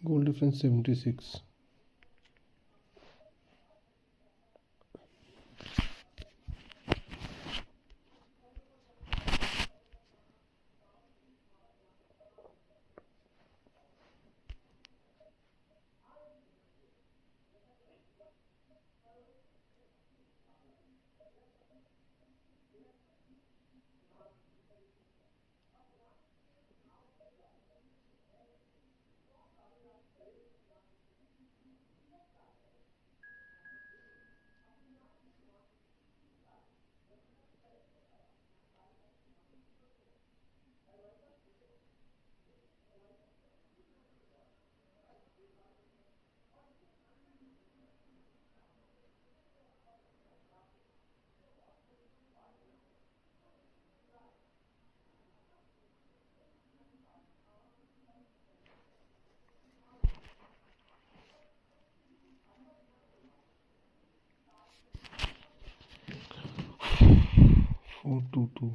Goal difference 76. Four two two.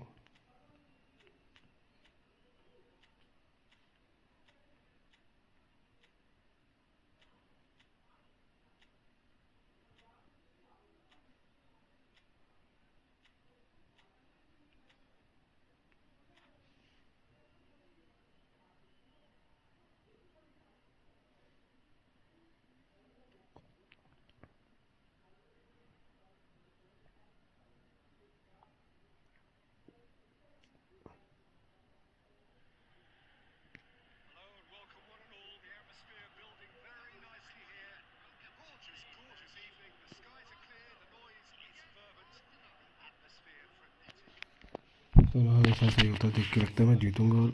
तो हमेशा से होता देख के लगता है मैं जीतूंगा और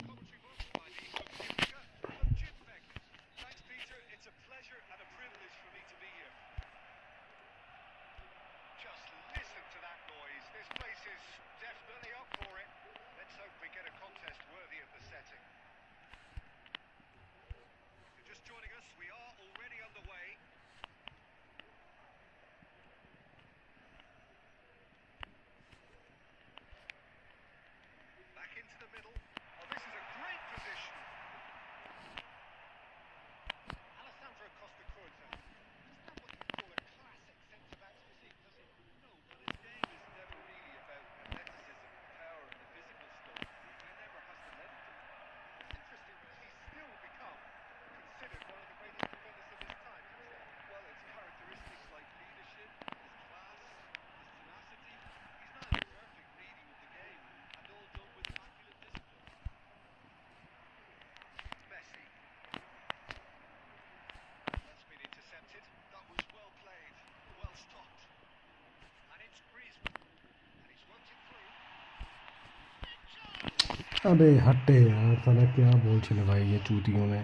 अबे हटे यार साला क्या बोल चले भाई ये चूतियों ने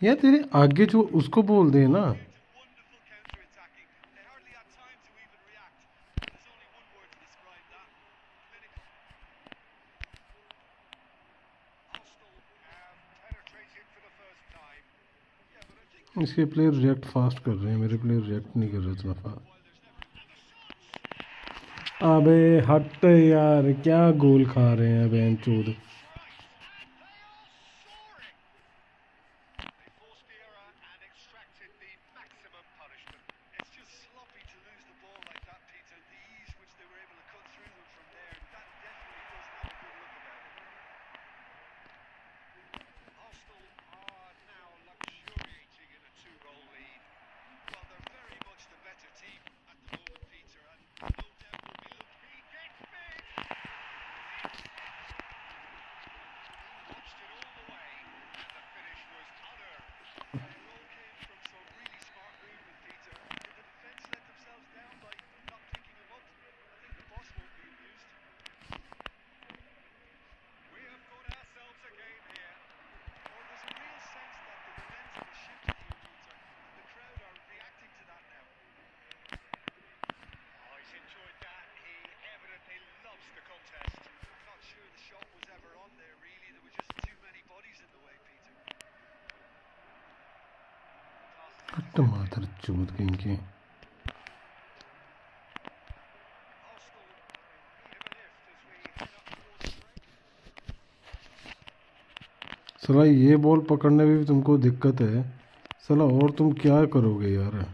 यार तेरे आगे जो उसको बोल दे ना इसके प्लेयर रिएक्ट फास्ट कर रहे हैं मेरे प्लेयर रिएक्ट नहीं कर रहे इतना फास्ट अबे हट यार क्या गोल खा रहे हैं बहन चोद मादर चोद कहीं के साला ये बॉल पकड़ने में भी तुमको दिक्कत है साला, और तुम क्या करोगे यार।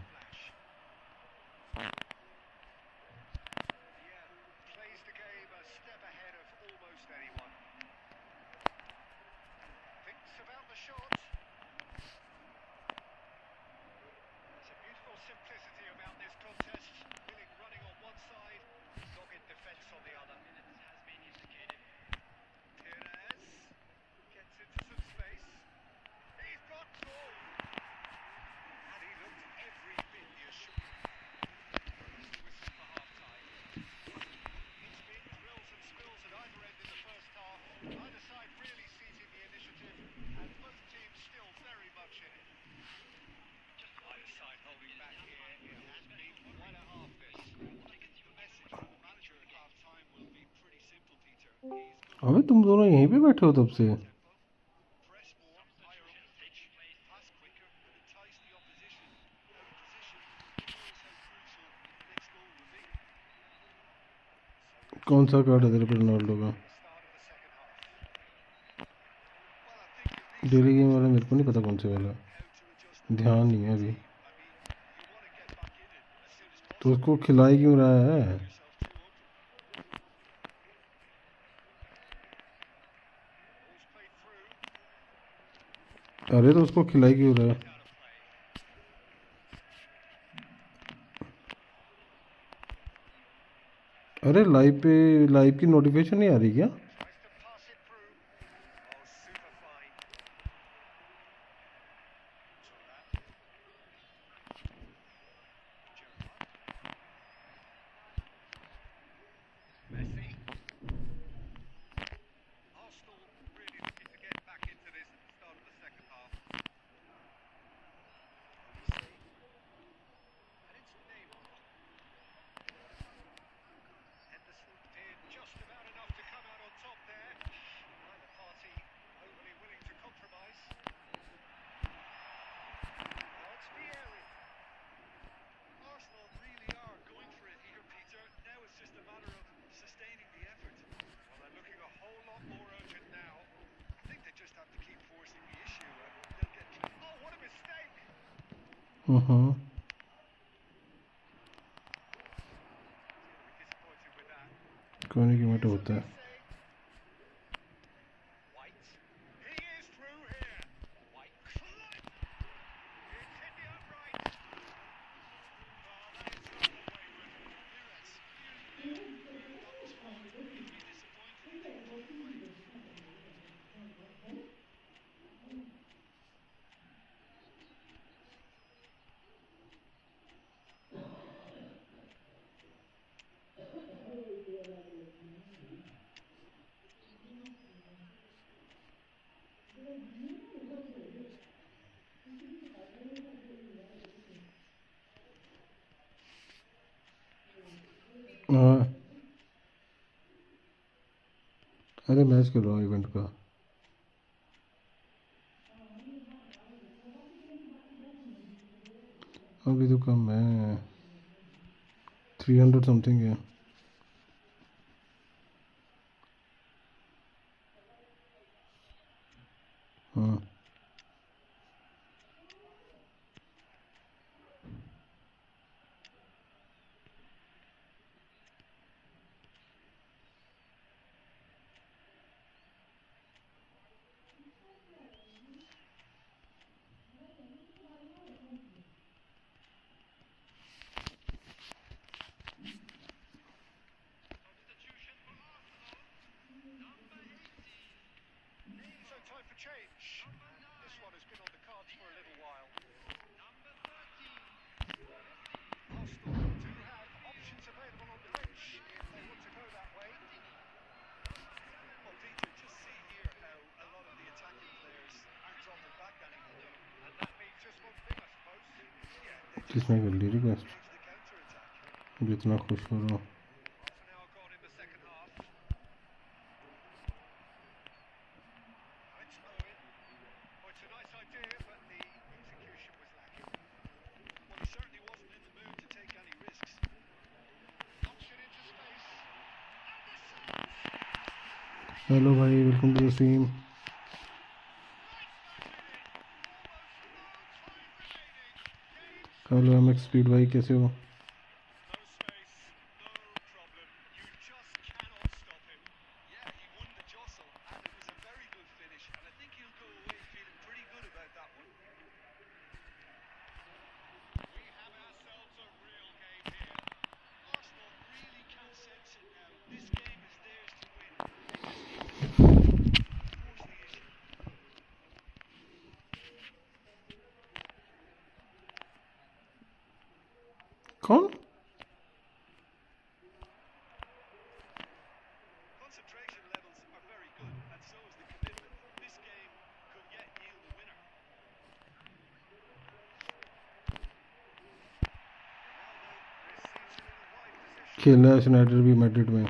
अबे तुम दोनों यहीं पे बैठे हो तब से। कौन सा कार्ड है तेरे पे रोनाल्डो का? डेली गेम वाला मेरे को नहीं पता कौन से वाला, ध्यान नहीं है अभी। तो उसको खिलाई क्यों रहा है? अरे तो उसको खिलाई क्यों रहा है? अरे लाइव की नोटिफिकेशन नहीं आ रही क्या? कोई नहीं, क्यों होता है। हाँ, अरे मैच कर रहा हूँ इवेंट का। अभी तो कम है, 300 समथिंग है। हाँ किसने कर ली रिक्वेस्ट? जितना खुश हो रहा हूँ। हेलो भाई, welcome to the stream. Hello MX speed भाई, कैसे हो? कौन? खेल रहा है स्नाइडर भी मैड्रिड में।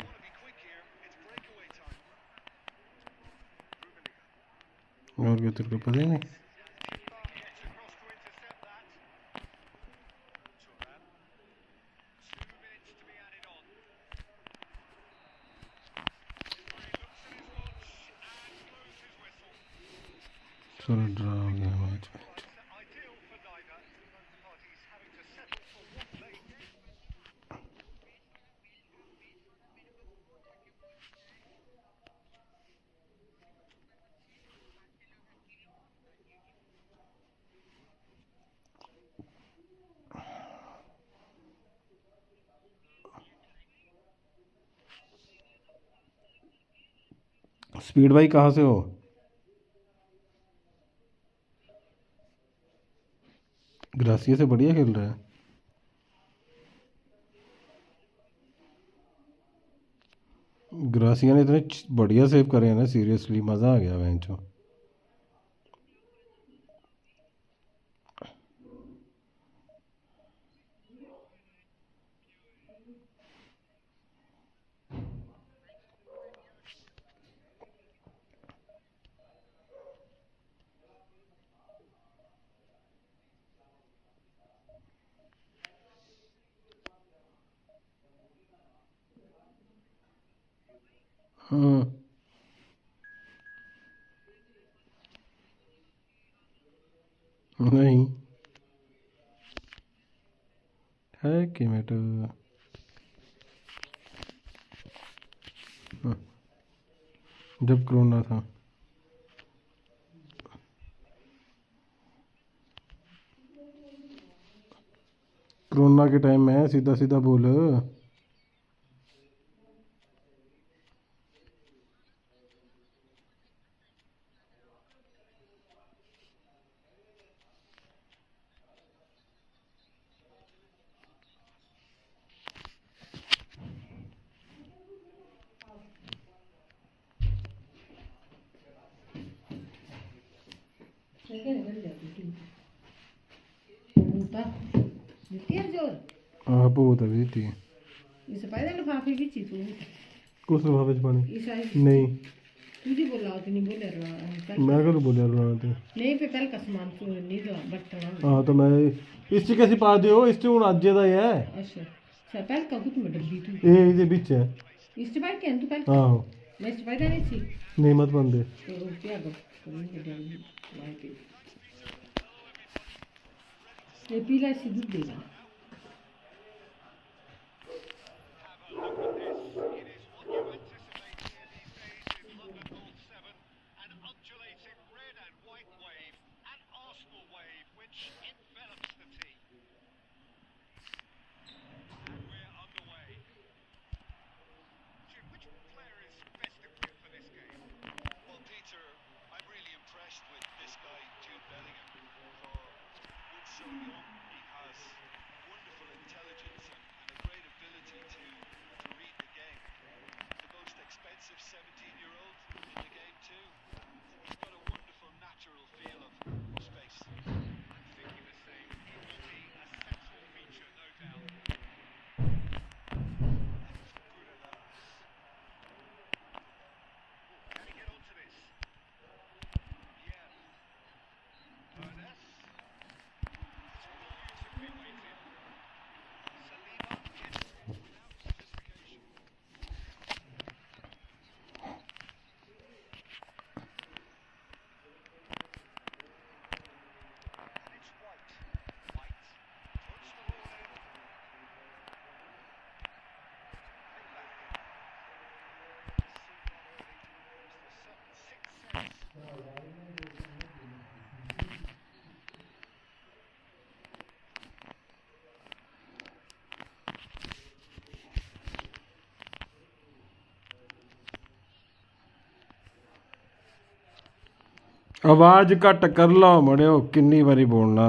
और क्या तेरे को पता ही नहीं? चलो ड्रा हो गया मैच। स्पीड भाई कहाँ से हो? ग्रासिया से बढ़िया खेल रहा है। ग्रासिया ने इतने बढ़िया सेव करे हैं ना, सीरियसली मज़ा आ गया बेंचो। हाँ नहीं है कि मैं तो जब कोरोना था। कोरोना के टाइम में सीधा सीधा बोल। हाँ बहुत अभी थी। इसे पाए लिफाफे की चीज कुछ लिफाफे च पानी नहीं। तुझे बोला तो नहीं बोले रहा मैं कल बोलिया रहा था नहीं पे पहले का सामान तो नहीं दो बर्तन। हाँ तो मैं इस च कैसी पा दियो, इस च हूँ अज्जे दा है। अच्छा पहले का कुछ में डब्बी तू ये इधर बीच है। इस पाए के तू पहले हाँ मैं इस पाए नहीं थी नहीं मत बंदे। तो क्या कर ये पीला सी दूध देगा। आवाज घट कर लो मड़ियो किन्नी बारी बोलना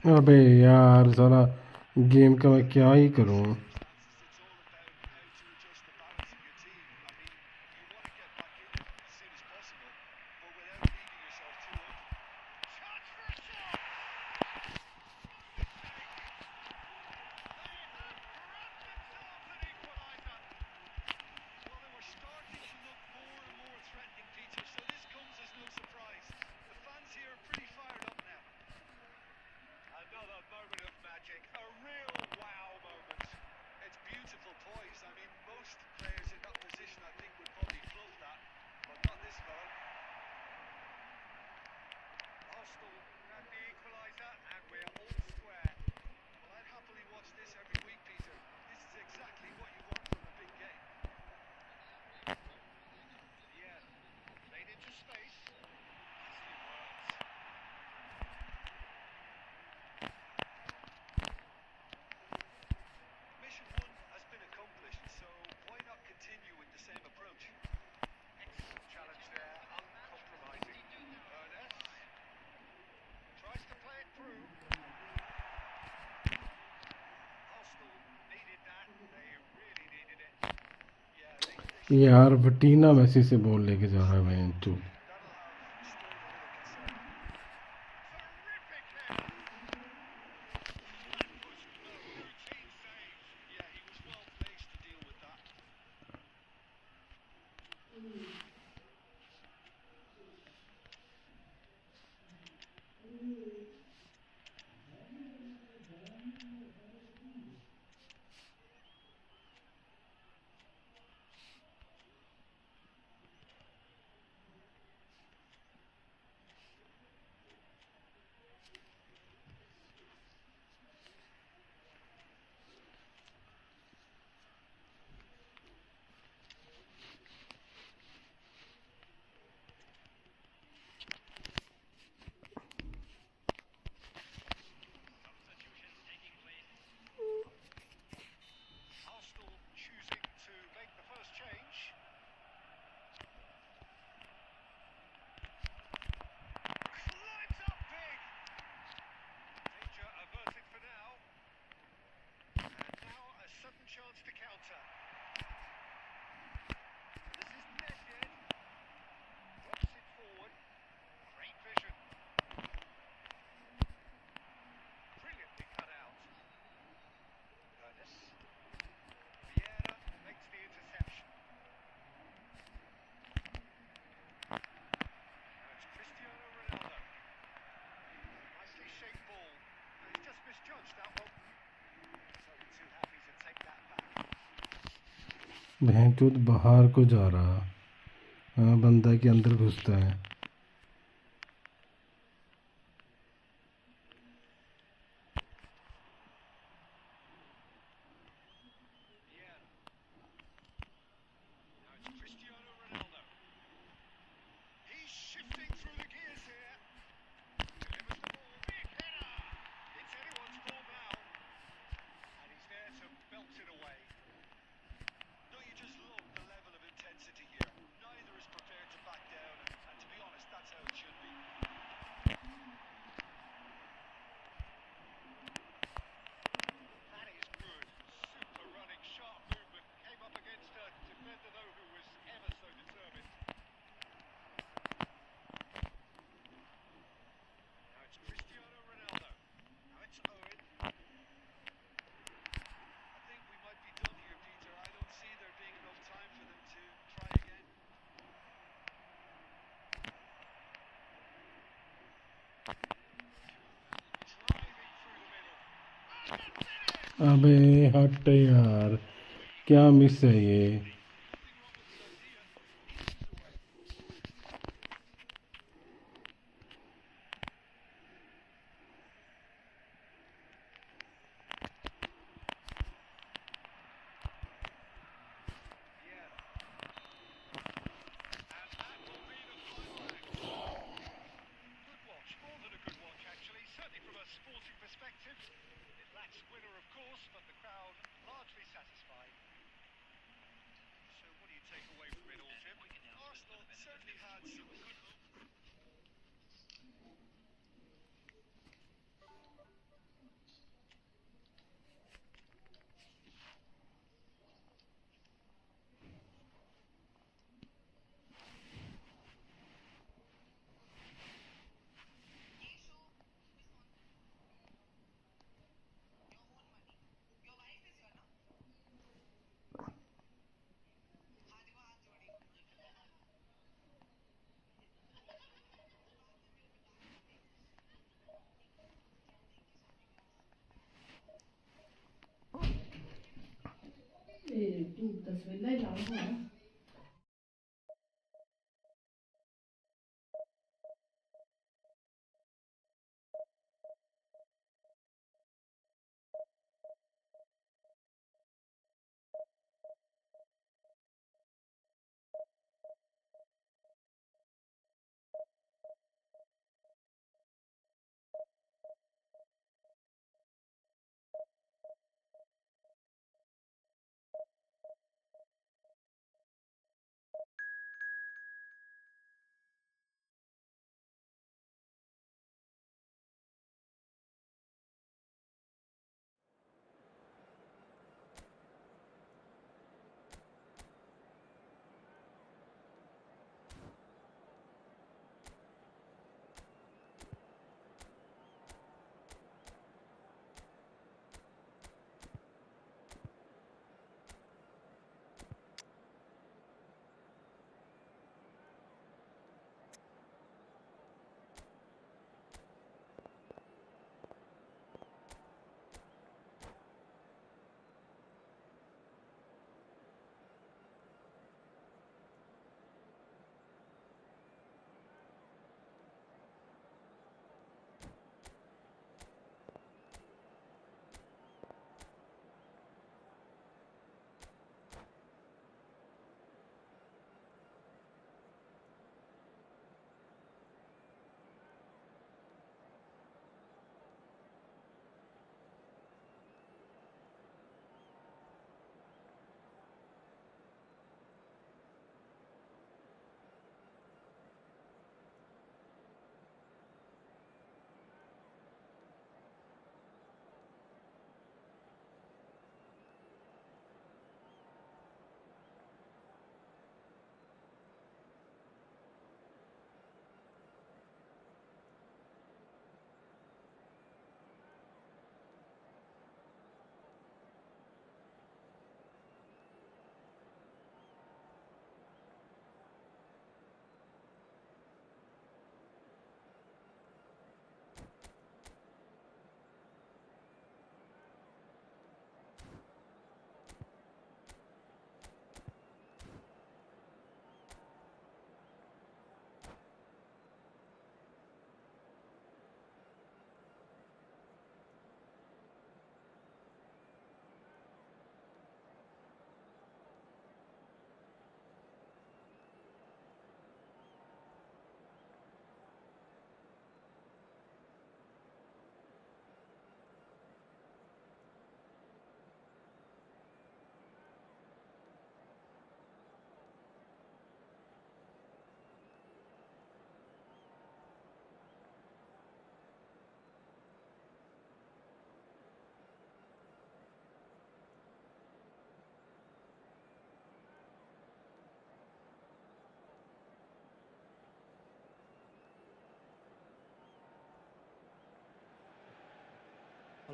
अबे यार साला गेम का मैं क्या ही करूँ यार वटीना मैसी से बॉल लेके जा रहा है मैं तू भैंचोद बाहर को जा रहा। हाँ, बंदा के अंदर घुसता है। अबे हट यार, क्या मिस है ये। तू तस्वीर लाओ।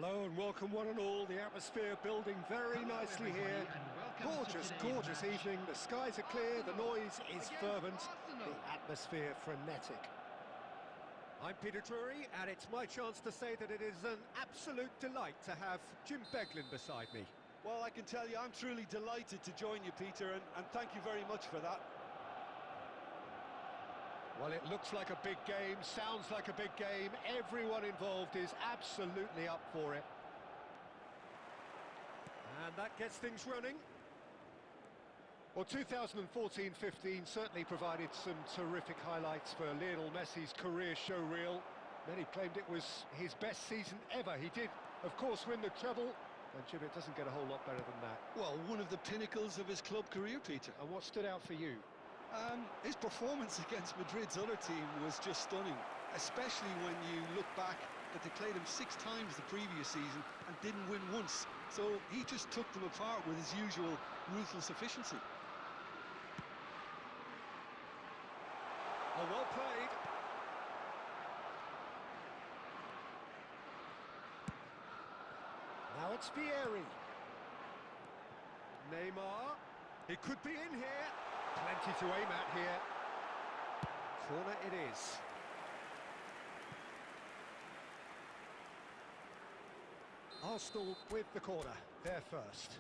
Hello and welcome one and all. The atmosphere building very nicely here. Gorgeous evening. The skies are clear, the noise is fervent, the atmosphere frenetic. I'm Peter Drury, and it's my chance to say that it is an absolute delight to have Jim Beglin beside me. Well, I can tell you I'm truly delighted to join you, Peter, and thank you very much for that. Well, it looks like a big game, sounds like a big game. Everyone involved is absolutely up for it. And that gets things running. Well, 2014-15 certainly provided some terrific highlights for Lionel Messi's career showreel. Many claimed it was his best season ever. He did, of course, win the treble. And Jim, it doesn't get a whole lot better than that. Well, one of the pinnacles of his club career, Peter. And what stood out for you? His performance against Madrid's other team was just stunning, especially when you look back that they played him 6 times the previous season and didn't win once. So he just took them apart with his usual ruthless efficiency. Oh, well played. Now it's Vieri. Neymar. It could be in here. Plenty to aim at here. Corner it is. Arsenal with the corner. They're first.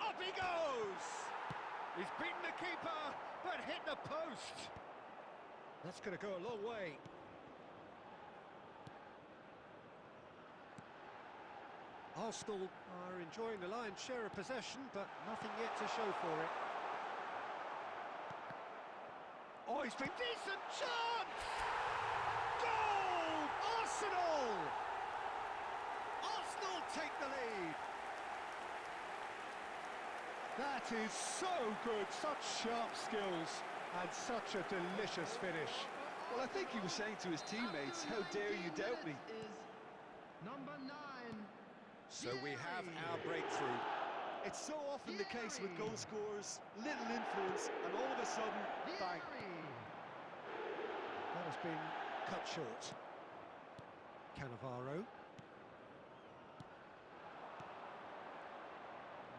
Up he goes! He's beaten the keeper, but hit the post. That's going to go a long way. Arsenal are enjoying the lion's share of possession, but nothing yet to show for it. Oh, he's been decent chance! Goal! Arsenal! Arsenal take the lead. That is so good, such sharp skills. And such a delicious finish. Well, I think he was saying to his teammates, how dare you doubt me? Number 9. So we have our breakthrough. It's so often the case with goal scorers, little influence, and all of a sudden, bang. That has been cut short. Cannavaro.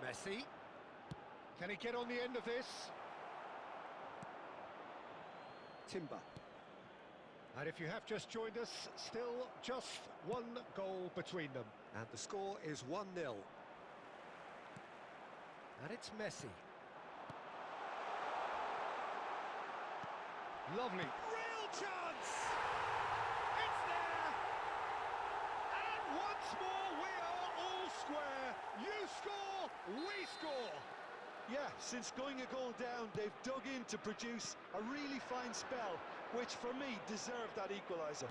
Messi. Can he get on the end of this? Timber. And if you have just joined us, still just one goal between them. And the score is 1-0. And it's Messi. Lovely. Real chance! It's there! And once more we are all square. You score, we score. Yeah, since going a goal down, they've dug in to produce a really fine spell, which for me deserved that equaliser.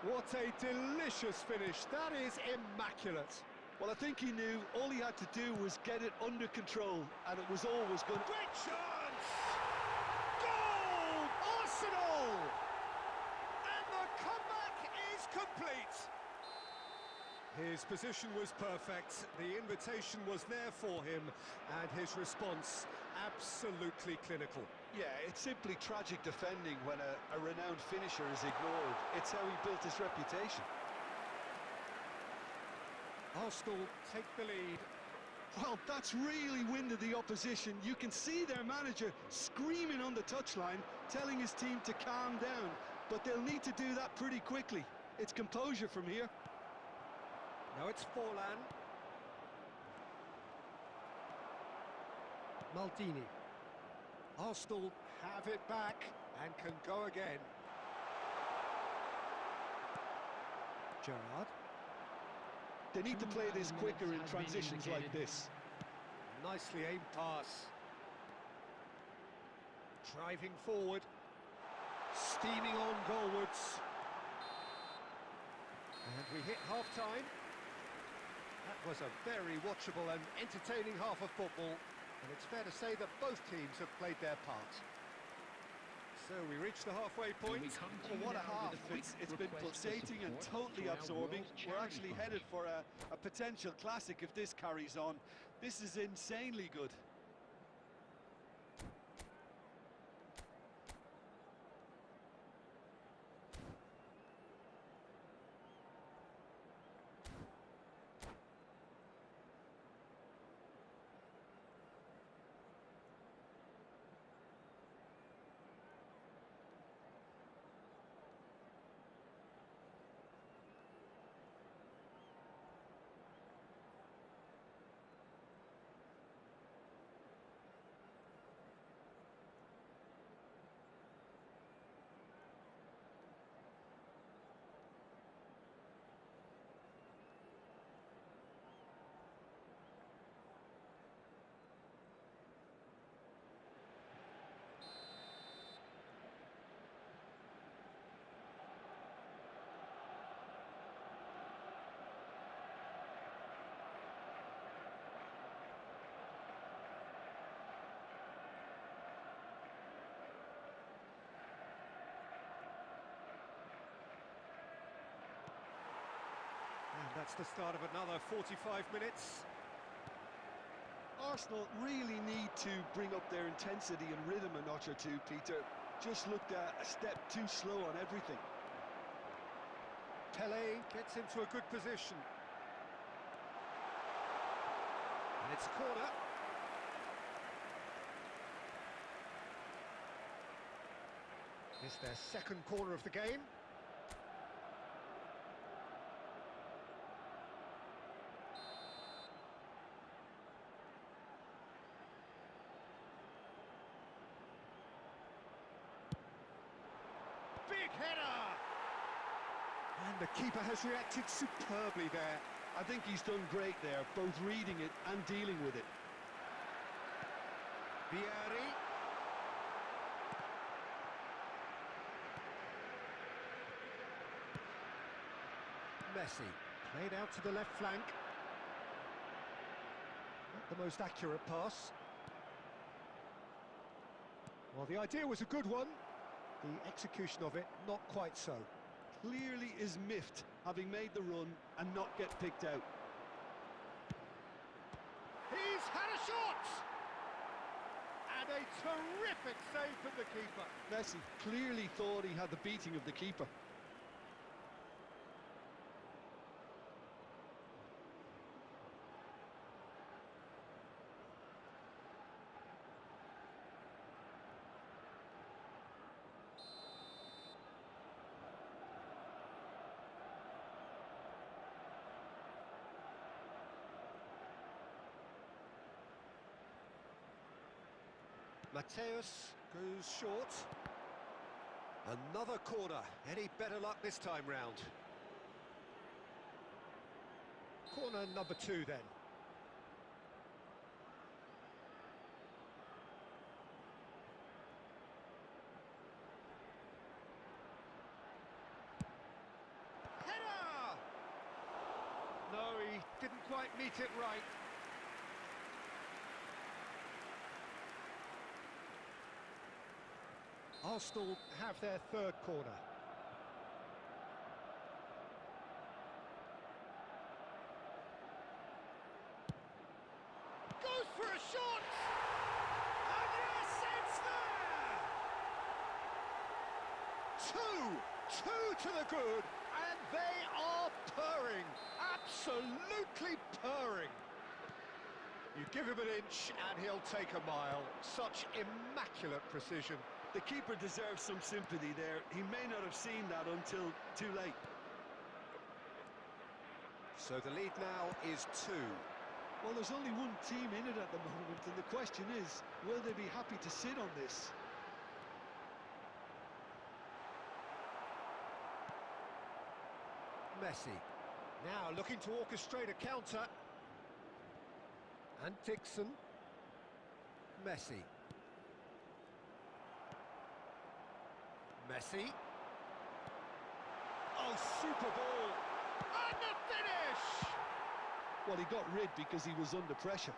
What a delicious finish. That is immaculate. Well, I think he knew all he had to do was get it under control, and it was always good. Great chance! Goal! Arsenal! And the comeback is complete. His position was perfect, the invitation was there for him, and his response absolutely clinical. Yeah, it's simply tragic defending when a renowned finisher is ignored. It's how he built his reputation. Arsenal take the lead. Well, that's really winded the opposition. You can see their manager screaming on the touchline, telling his team to calm down, but they'll need to do that pretty quickly. It's composure from here. Now it's Forlan. Maldini. Arsenal have it back and can go again. Gerrard. They need to play this quicker in transitions like this. Nicely aimed pass. Driving forward. Steaming on goalwards. And we hit half-time. That was a very watchable and entertaining half of football, and it's fair to say that both teams have played their part. So we reach the halfway point. Well, what a half. It's been pulsating and totally absorbing. We're actually headed for a potential classic if this carries on. This is insanely good. And that's the start of another 45 minutes. Arsenal really need to bring up their intensity and rhythm a notch or two, Peter. Just looked a step too slow on everything. Pele gets into a good position. And it's a corner. It's their second corner of the game. Big header! And the keeper has reacted superbly there. I think he's done great there, both reading it and dealing with it. Vieri. Messi, played out to the left flank. Not the most accurate pass. Well, the idea was a good one. The execution of it, not quite so. Clearly is miffed, having made the run and not get picked out. He's had a shot! And a terrific save from the keeper. Messi clearly thought he had the beating of the keeper. Mateus goes short. Another corner. Any better luck this time round? Corner number 2 then. Header! No, he didn't quite meet it right. Arsenal have their third corner. Goes for a shot! And yes, it's there! Two to the good, and they are purring. Absolutely purring. You give him an inch and he'll take a mile. Such immaculate precision. The keeper deserves some sympathy there. He may not have seen that until too late. So the lead now is 2. Well, there's only one team in it at the moment, and the question is, will they be happy to sit on this? Messi. Now looking to orchestrate a counter. And Dixon. Messi. Messi. Oh, super ball. And the finish! Well, he got rid because he was under pressure.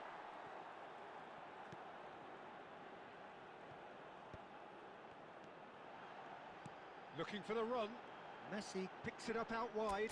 Looking for the run. Messi picks it up out wide.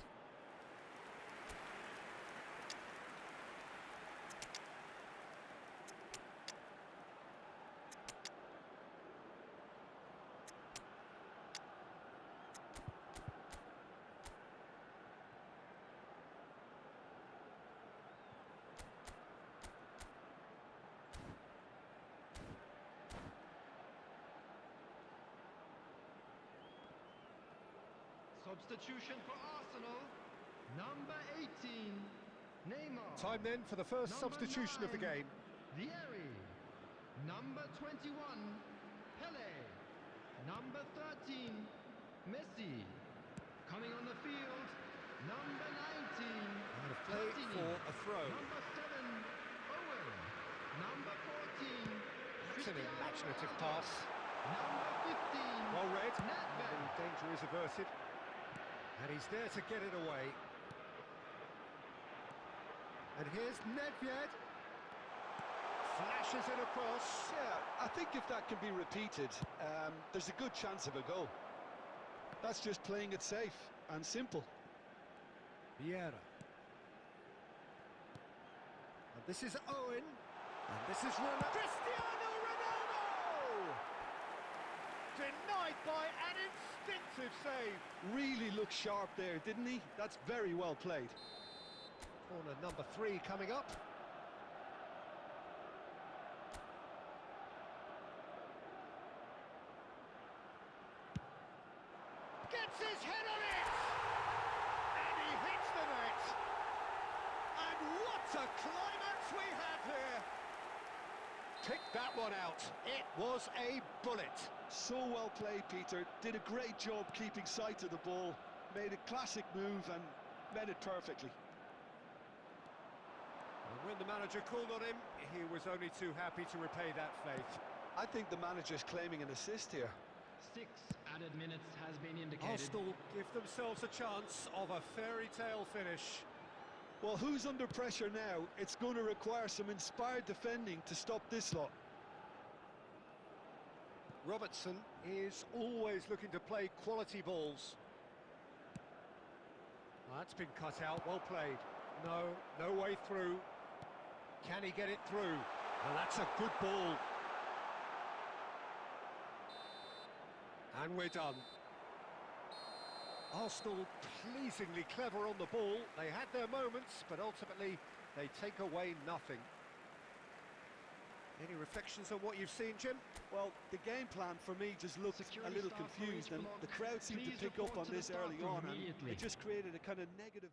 Substitution for Arsenal. Number 18, Neymar. Time then for the first Number substitution of the 9, game. Vieri. Number 21, Pele. Number 13, Messi. Coming on the field, number 19, And a play Platini. for a throw. Number 7, Owen. Number 14, That's an Cristiano imaginative Ronaldo. pass. Number 15, Well read. Nedved. The danger is averted. And he's there to get it away. And here's Nedved. Flashes it across. Yeah, I think if that can be repeated, there's a good chance of a goal. That's just playing it safe and simple. Vieira. And this is Owen. And this is Ronaldo. Cristiano Ronaldo! Denied by an instinctive save. Really looked sharp there, didn't he? That's very well played. Corner number 3 coming up. Gets his head on it! And he hits the net! And what a climax we have here! Pick that one out. It was a bullet. So well played, Peter. Did a great job keeping sight of the ball. Made a classic move and met it perfectly. And when the manager called on him, he was only too happy to repay that faith. I think the manager's claiming an assist here. 6 added minutes has been indicated. Arsenal give themselves a chance of a fairy tale finish. Well, who's under pressure now? It's going to require some inspired defending to stop this lot. Robertson is always looking to play quality balls. Well, that's been cut out, well played. No way through. Can he get it through? Well, that's a good ball. And we're done. Arsenal pleasingly clever on the ball. They had their moments, but ultimately they take away nothing. Any reflections on what you've seen, Jim? Well, the game plan for me just looked a little confused, and the crowd seemed to pick up on this early on, and it just created a kind of negative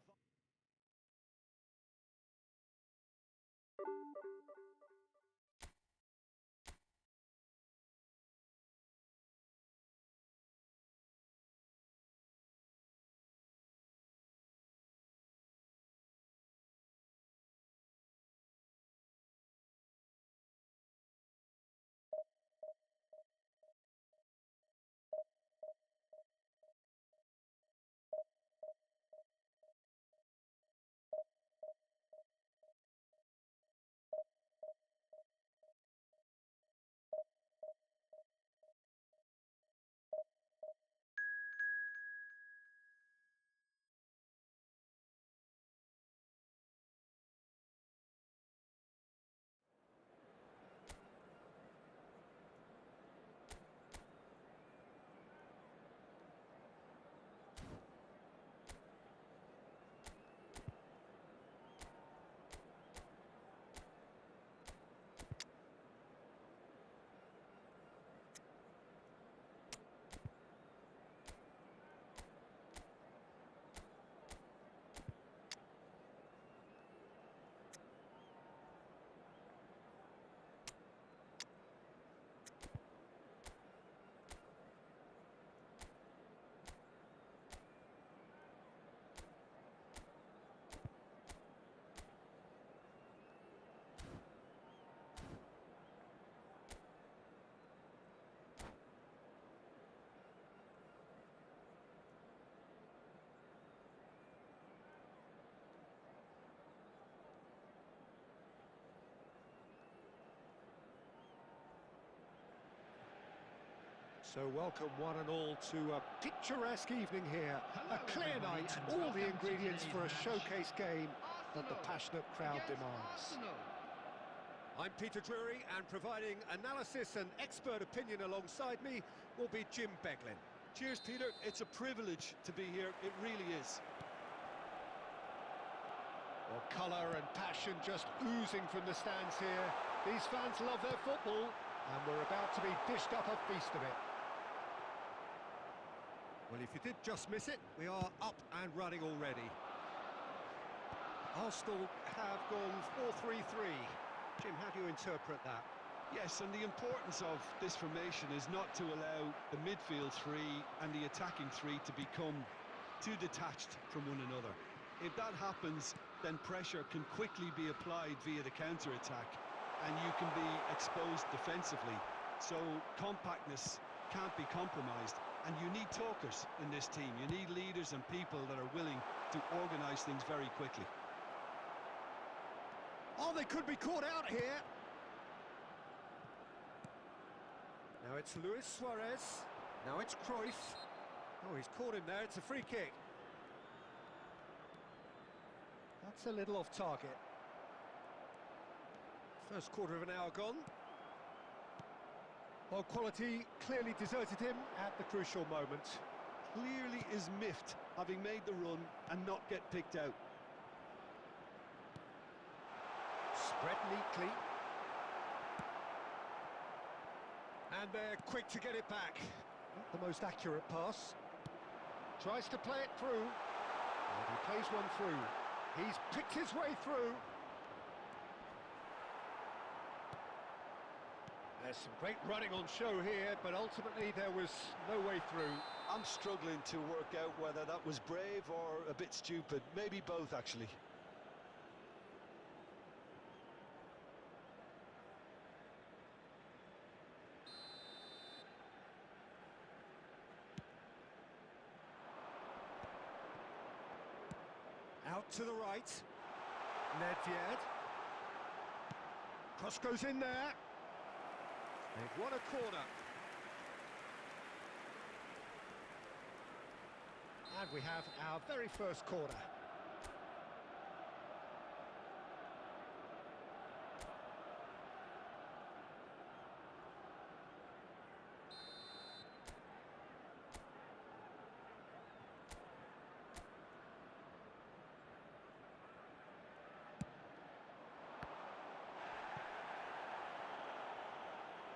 So welcome one and all to a picturesque evening here. Hello, A clear everybody, night, and all welcome the to ingredients today's for a match. showcase game that the Arsenal passionate crowd against demands. Arsenal. I'm Peter Drury, and providing analysis and expert opinion alongside me will be Jim Beglin. Cheers, Peter. It's a privilege to be here. It really is. Well, colour and passion just oozing from the stands here. These fans love their football, and we're about to be dished up a feast of it. Well, if you did just miss it, we are up and running already. Arsenal have gone 4-3-3. Jim, how do you interpret that? Yes, and the importance of this formation is not to allow the midfield three and the attacking three to become too detached from one another. If that happens, then pressure can quickly be applied via the counter-attack, and you can be exposed defensively. So compactness can't be compromised, and you need talkers in this team. You need leaders and people that are willing to organise things very quickly. Oh, they could be caught out here. Now it's Luis Suarez. Now it's Cruyff. Oh, he's caught him there. It's a free kick. That's a little off target. First quarter of an hour gone. Well, quality clearly deserted him at the crucial moment. Clearly is miffed, having made the run and not get picked out. Spread neatly. And they're quick to get it back. Not the most accurate pass. Tries to play it through. And he plays one through. He's picked his way through. There's some great running on show here, but ultimately there was no way through. I'm struggling to work out whether that was brave or a bit stupid. Maybe both, actually. Out to the right. Nedved. Cross goes in there. They've won a corner. And we have our very first corner.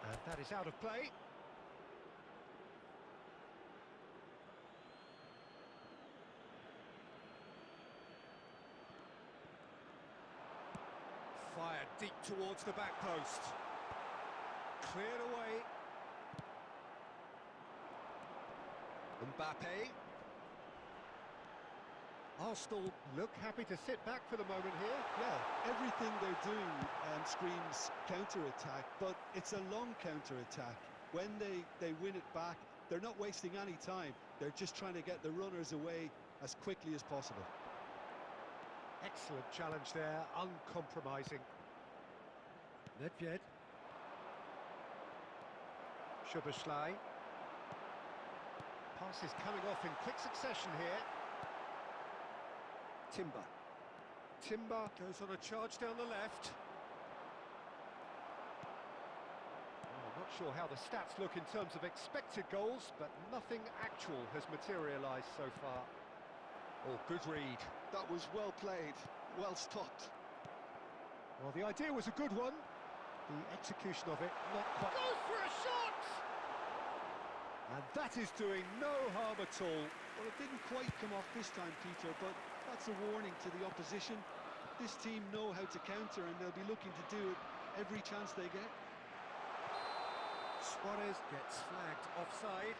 And that is out of play. Fired deep towards the back post. Cleared away. Mbappe. Arsenal look happy to sit back for the moment here. Yeah, everything they're doing screams counter-attack, but it's a long counter-attack. When they win it back, they're not wasting any time. They're just trying to get the runners away as quickly as possible. Excellent challenge there, uncompromising. Nedved. Szoboszlai. Pass is coming off in quick succession here. Timber. Timber goes on a charge down the left. I'm not sure how the stats look in terms of expected goals, but nothing actual has materialised so far. Oh, good read. That was well played, well stopped. Well, the idea was a good one. The execution of it, not quite... Goes for a shot! And that is doing no harm at all. Well, it didn't quite come off this time, Peter, but that's a warning to the opposition. This team know how to counter, and they'll be looking to do it every chance they get. Suarez gets flagged offside.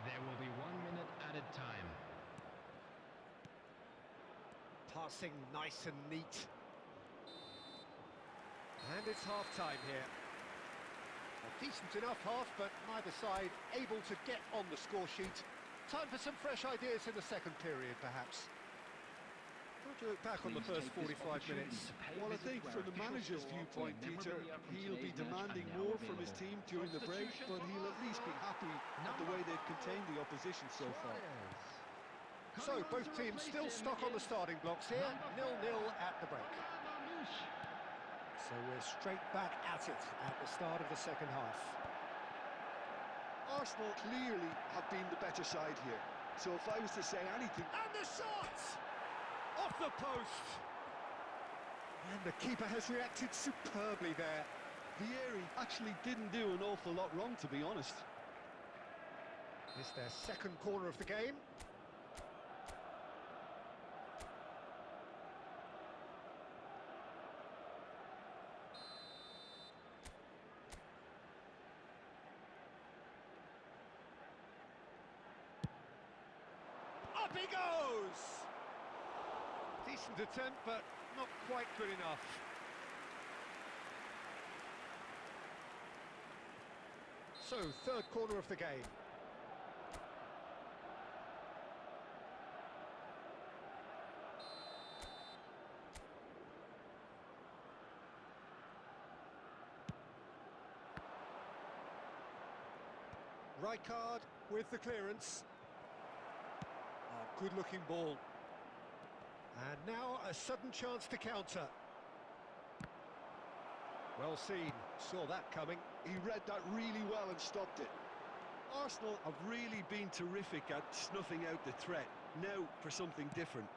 There will be 1 minute added time. Passing nice and neat. And it's half-time here. A decent enough half, but neither side able to get on the score sheet Time for some fresh ideas in the second period, perhaps. How do you look back on the first 45 minutes? Well, I think from the manager's viewpoint, Peter, he'll be demanding more from his team during the break, but he'll at least be happy at the way they've contained the opposition so far. So, both teams still stuck on the starting blocks here, 0-0 at the break. So we're straight back at it at the start of the second half. Arsenal clearly have been the better side here, so if I was to say anything... And the shot! Off the post! And the keeper has reacted superbly there. Vieri actually didn't do an awful lot wrong, to be honest. It's their second corner of the game. Up he goes! Decent attempt, but not quite good enough. So, third corner of the game. Rijkaard with the clearance. Oh, good-looking ball. And now a sudden chance to counter. Well seen, saw that coming. He read that really well and stopped it. Arsenal have really been terrific at snuffing out the threat. Now for something different.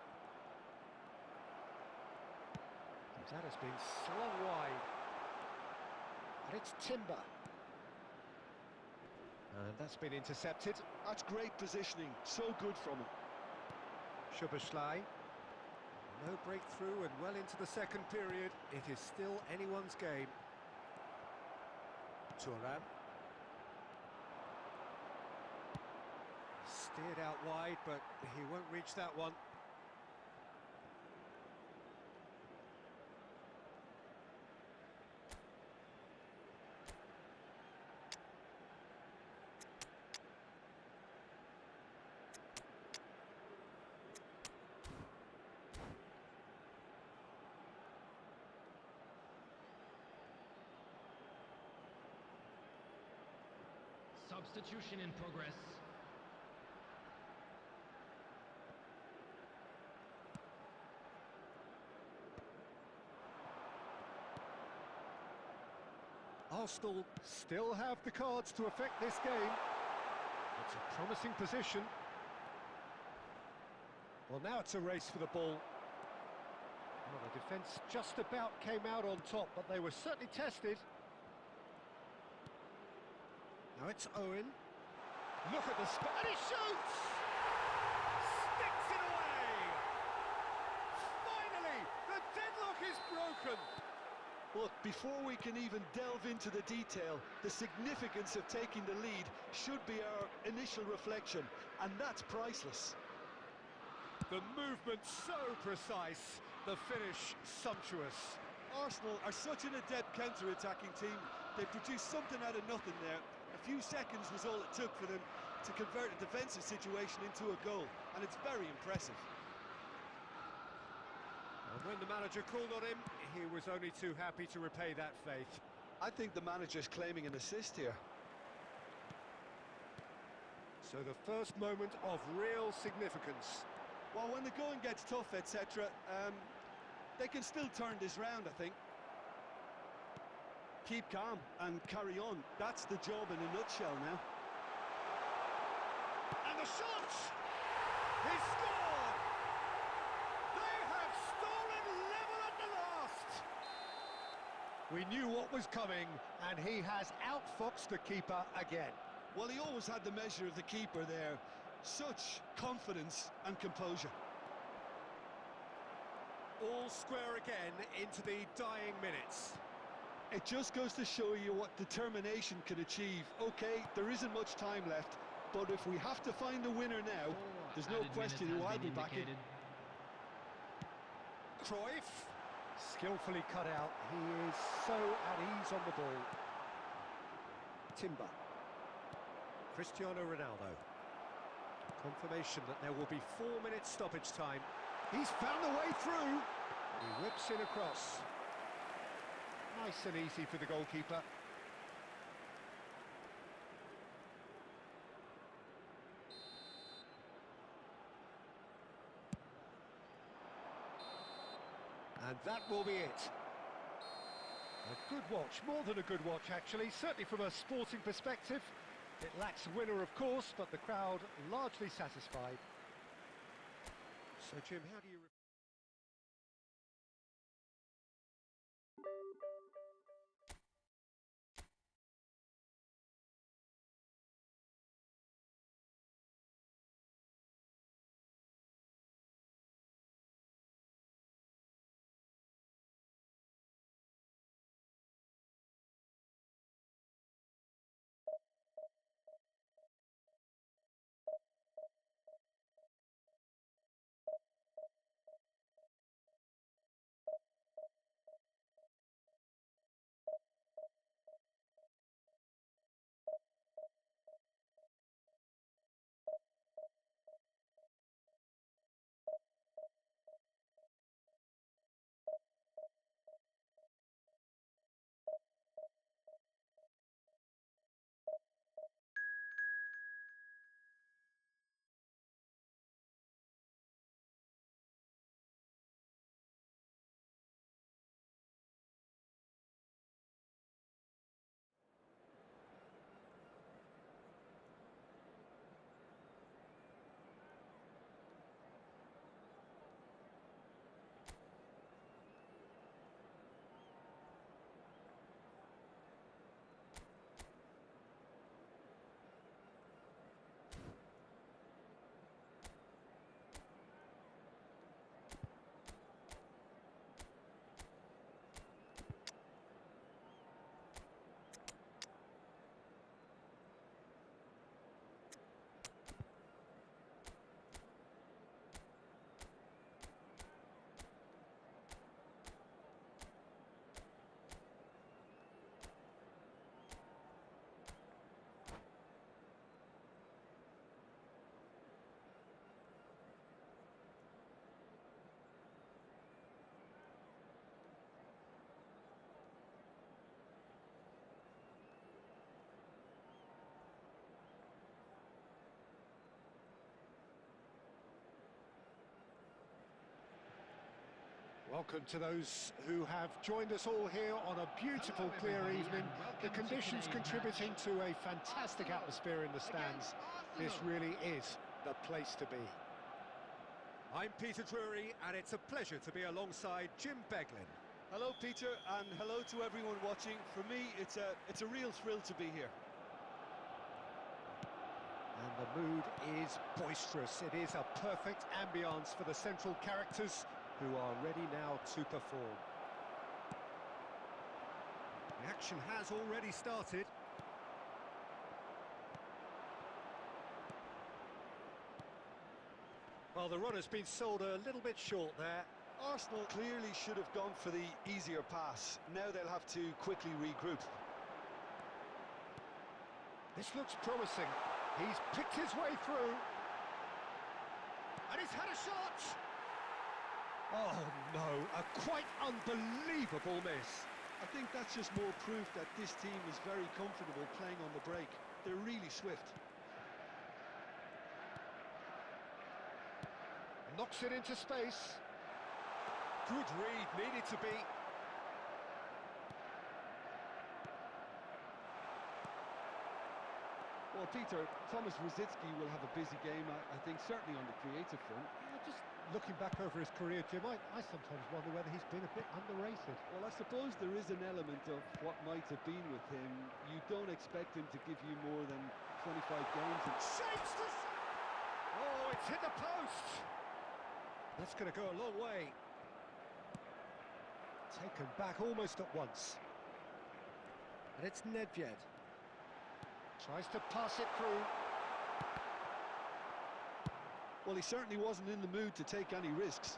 That has been slung wide. And it's Timber. And that's been intercepted. That's great positioning, so good from him. Szoboszlai. No breakthrough and well into the second period. It is still anyone's game. Thuram. Steered out wide, but he won't reach that one. Substitution in progress. Arsenal still have the cards to affect this game. It's a promising position. Well, now it's a race for the ball. Well, the defence just about came out on top, but they were certainly tested. Now it's Owen. Look at the spot, and he shoots! Sticks it away! Finally, the deadlock is broken! Look, before we can even delve into the detail, the significance of taking the lead should be our initial reflection, and that's priceless. The movement so precise, the finish sumptuous. Arsenal are such an adept counter-attacking team. They produced something out of nothing there. A few seconds was all it took for them to convert a defensive situation into a goal, and it's very impressive. And when the manager called on him, he was only too happy to repay that faith. I think the manager's claiming an assist here. So the first moment of real significance. Well, when the going gets tough, etc., they can still turn this round, I think. Keep calm and carry on. That's the job in a nutshell now. And the shot! He scored! They have stolen level at the last! We knew what was coming, and he has outfoxed the keeper again. Well, he always had the measure of the keeper there. Such confidence and composure. All square again into the dying minutes. It just goes to show you what determination can achieve. Okay, there isn't much time left, but if we have to find a winner now, there's no question who I'll be backing. Cruyff, skillfully cut out. He is so at ease on the ball. Timber. Cristiano Ronaldo. Confirmation that there will be 4 minutes stoppage time. He's found the way through. He whips it across. Nice and easy for the goalkeeper. And that will be it. A good watch, more than a good watch actually, certainly from a sporting perspective. It lacks a winner of course, but the crowd largely satisfied. So Jim, how do you... Welcome to those who have joined us all here on a beautiful, clear evening. The conditions contributing to a fantastic atmosphere in the stands. This really is the place to be. I'm Peter Drury, and it's a pleasure to be alongside Jim Beglin. Hello, Peter, and hello to everyone watching. For me, it's a real thrill to be here. And the mood is boisterous. It is a perfect ambience for the central characters who are ready now to perform. The action has already started. Well, the run has been sold a little bit short there. Arsenal clearly should have gone for the easier pass. Now they'll have to quickly regroup. This looks promising. He's picked his way through. And he's had a shot! Oh no, a quite unbelievable miss. I think that's just more proof that this team is very comfortable playing on the break. They're really swift. Knocks it into space. Good read, needed to be. Well, Peter, Thomas Rosicky will have a busy game, I think, certainly on the creative front. Just looking back over his career, Jim, I sometimes wonder whether he's been a bit underrated. Well, I suppose there is an element of what might have been with him. You don't expect him to give you more than 25 games. And Shapes the... Oh, it's hit the post! That's going to go a long way. Taken back almost at once. And it's Nedved. Tries to pass it through. well, he certainly wasn't in the mood to take any risks.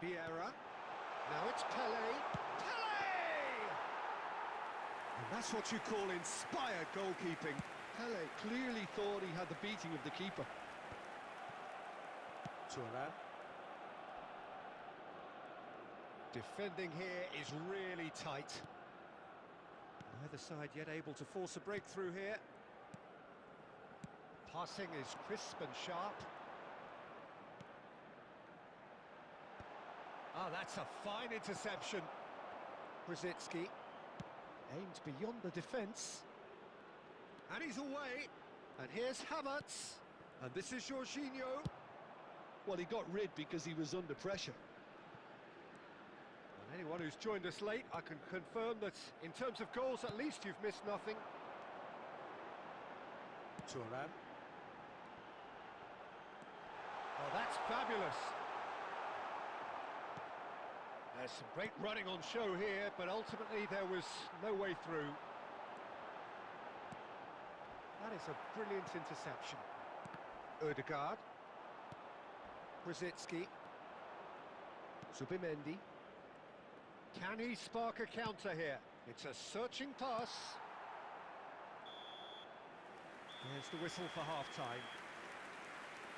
Vieira. Now it's Pele. Pele! And That's what you call inspired goalkeeping. Pele clearly thought he had the beating of the keeper. Turan. Defending here is really tight. Neither side yet able to force a breakthrough here. Passing is crisp and sharp. Ah, that's a fine interception. Brzezinski aimed beyond the defence. And he's away. And here's Havertz. And this is Jorginho. Well, he got rid because he was under pressure. And anyone who's joined us late, I can confirm that in terms of goals, at least you've missed nothing. Turan. Oh, that's fabulous. There's some great running on show here, but ultimately there was no way through. That is a brilliant interception. Ødegaard. Brzezinski. Zubimendi. Can he spark a counter here? It's a searching pass. There's the whistle for half-time.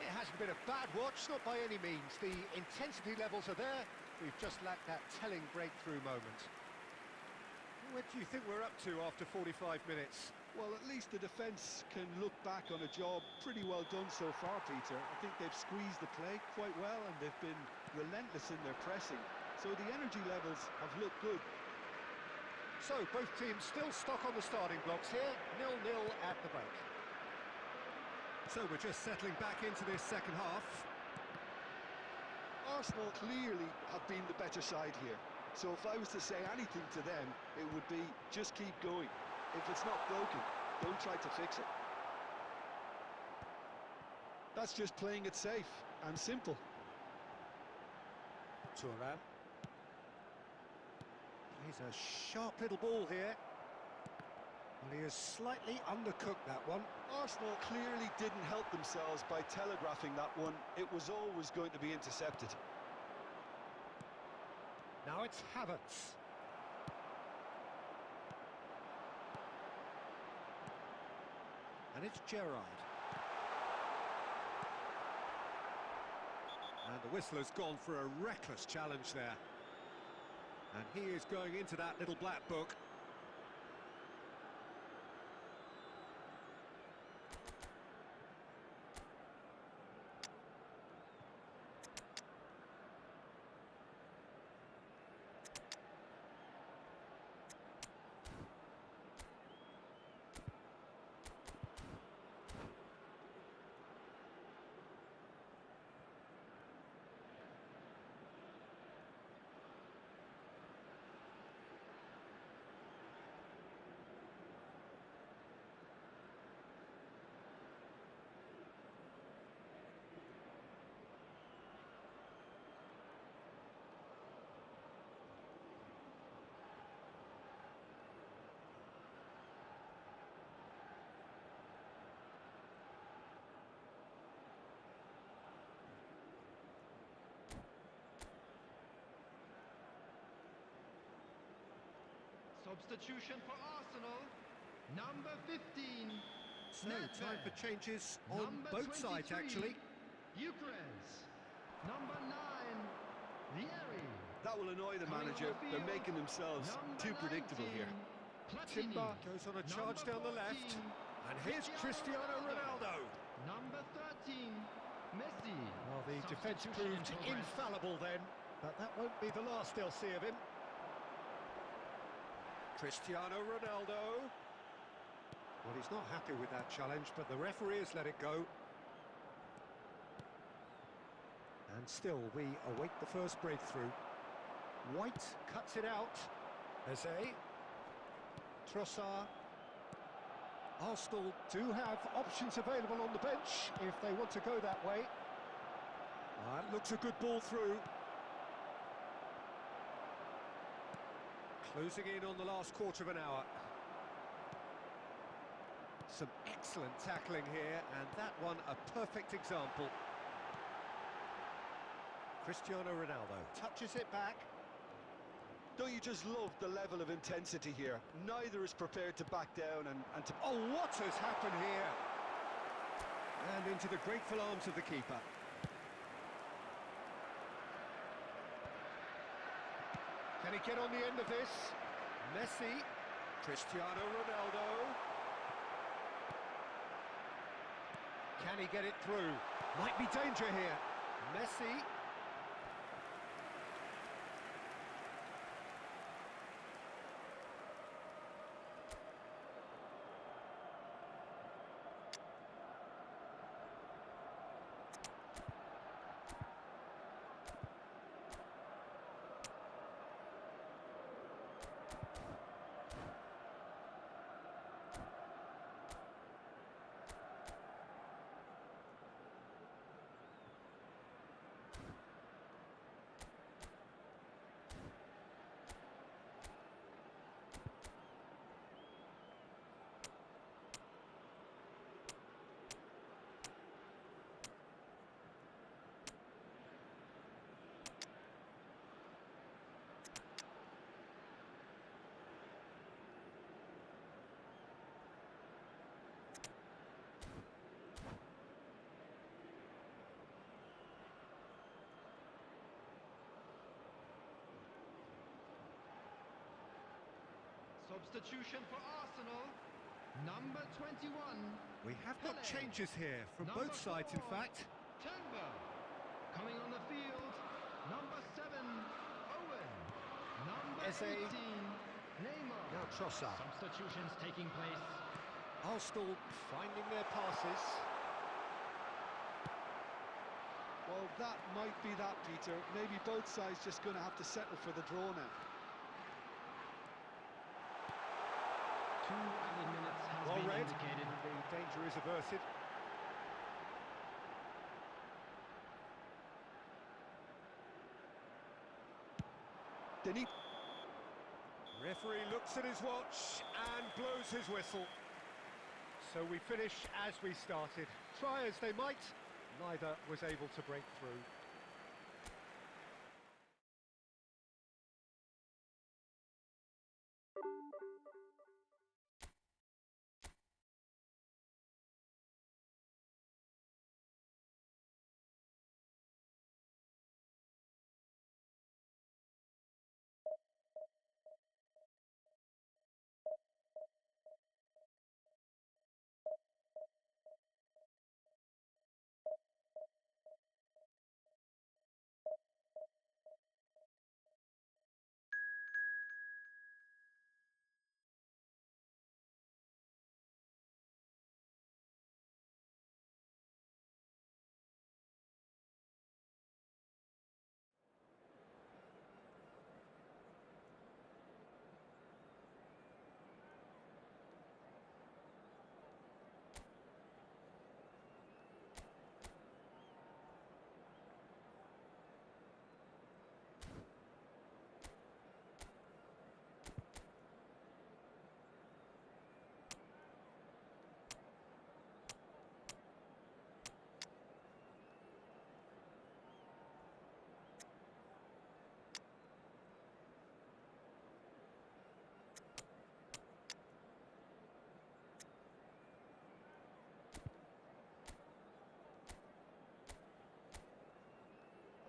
It hasn't been a bad watch, not by any means. The intensity levels are there. We've just lacked that telling breakthrough moment. What do you think we're up to after 45 minutes? Well, at least the defence can look back on a job pretty well done so far, Peter. I think they've squeezed the play quite well and they've been relentless in their pressing. So the energy levels have looked good. So, both teams still stuck on the starting blocks here, 0-0 at the break. So we're just settling back into this second half. Arsenal clearly have been the better side here. So if I was to say anything to them, it would be just keep going. If it's not broken, don't try to fix it. That's just playing it safe and simple. Turan. Plays a sharp little ball here. Well, he has slightly undercooked that one. Arsenal clearly didn't help themselves by telegraphing that one. It was always going to be intercepted. Now it's Havertz. And it's Gerrard. And the whistler's gone for a reckless challenge there. And he is going into that little black book. Substitution for Arsenal, number 15. So, time for changes on Number both sides, 23, actually. Eucharist. Number 9, Vieri. That will annoy the Coming manager. on the They're field, making themselves number too predictable 19, here. Platini. Timber goes on a charge down the left. And here's Cristiano Ronaldo. Number 13, Messi. Well, the defence Substitution proved in progress. infallible then, but that won't be the last they'll see of him. Cristiano Ronaldo. Well, he's not happy with that challenge, but the referee has let it go. And still, we await the first breakthrough. White cuts it out. Eze. Trossard. Arsenal do have options available on the bench if they want to go that way. That looks a good ball through. Closing in on the last quarter of an hour. Some excellent tackling here, and that one a perfect example. Cristiano Ronaldo touches it back. Don't you just love the level of intensity here? Neither is prepared to back down and to... Oh, what has happened here? And into the grateful arms of the keeper. Can he get on the end of this? Messi, Cristiano Ronaldo. Can he get it through? Might be danger here. Messi. Substitution for Arsenal. Number 21. We have got changes here from both sides, in fact. Turnbull. Coming on the field. Number 7. Owen. Number Eze. 18. Neymar. Now Trossard. Substitutions taking place. Arsenal finding their passes. Well, that might be that, Peter. Maybe both sides just going to have to settle for the draw now. 2 added minutes has Well been read. indicated. The danger is averted. Denis. Referee looks at his watch and blows his whistle. So we finish as we started. Try as they might, neither was able to break through.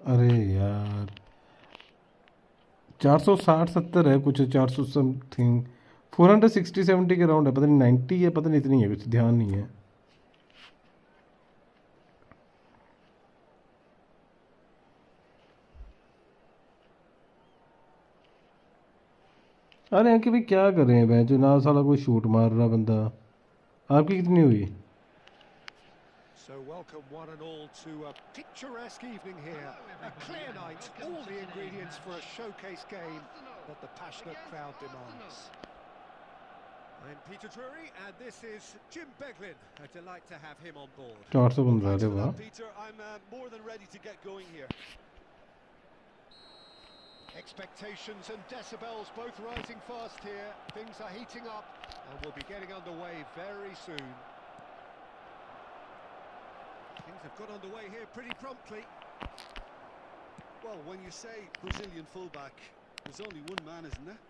अरे यार 460-70 है कुछ 400 something 460-70 के round है पता नहीं 90 है पता नहीं इतनी है कुछ ध्यान नहीं है अरे अंकित भाई क्या कर रहे हैं भाई जो ना साला कोई शूट मार रहा बंदा आपकी कितनी हुई So welcome one and all to a picturesque evening here. A clear night, all the ingredients for a showcase game that the passionate crowd demands. I'm Peter Drury and this is Jim Beglin. A delight to have him on board. 415 Thanks अरे for वाह that, Peter. I'm more than ready to get going here. Expectations and decibels both rising fast here. Things are heating up and we'll be getting underway very soon. Things have got underway here pretty promptly. Well, when you say Brazilian fullback, There's only one man, isn't there?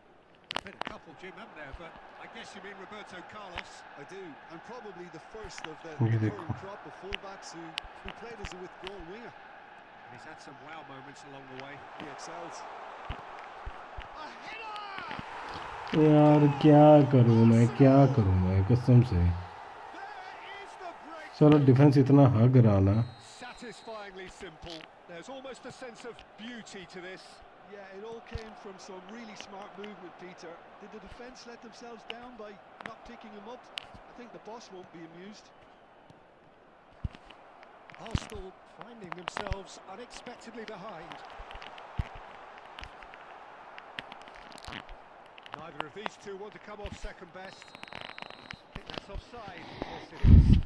Been a couple, Jim, haven't there? But I guess you mean Roberto Carlos. I do, and probably the first of the Yeah, they current crop of fullbacks who played as a withdrawn winger. And he's had some wow moments along the way. He excels. A header! यार क्या करूँ मैं कसम से There is the break. सारा defence इतना हग रहा ना Satisfyingly simple. There's almost a sense of beauty to this. Yeah, it all came from some really smart movement, Peter. Did the defence let themselves down by not picking him up? I think the boss won't be amused. Arsenal finding themselves unexpectedly behind. Neither of these two want to come off second best. I think that's offside. Yes, it is.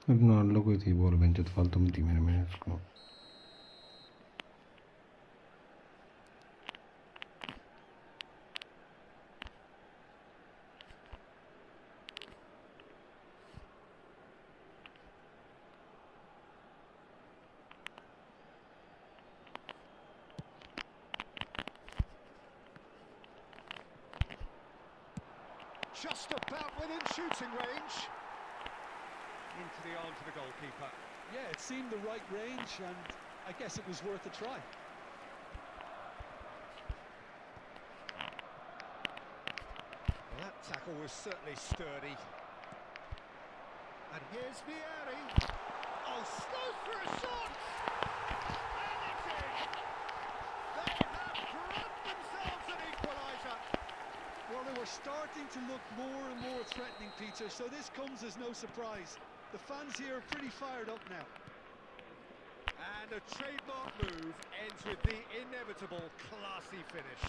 Ronaldo कोई थी ball bench फालतू में थी मैंने उसको Just about within shooting range. Into the arms of the goalkeeper. Yeah, it seemed the right range, and I guess it was worth a try. Well, that tackle was certainly sturdy. And here's Vieri. Oh, slow for a shot! And it's in! They have grabbed themselves an equaliser. Well, they were starting to look more and more threatening, Peter, so this comes as no surprise. The fans here are pretty fired up now. And a trademark move ends with the inevitable classy finish.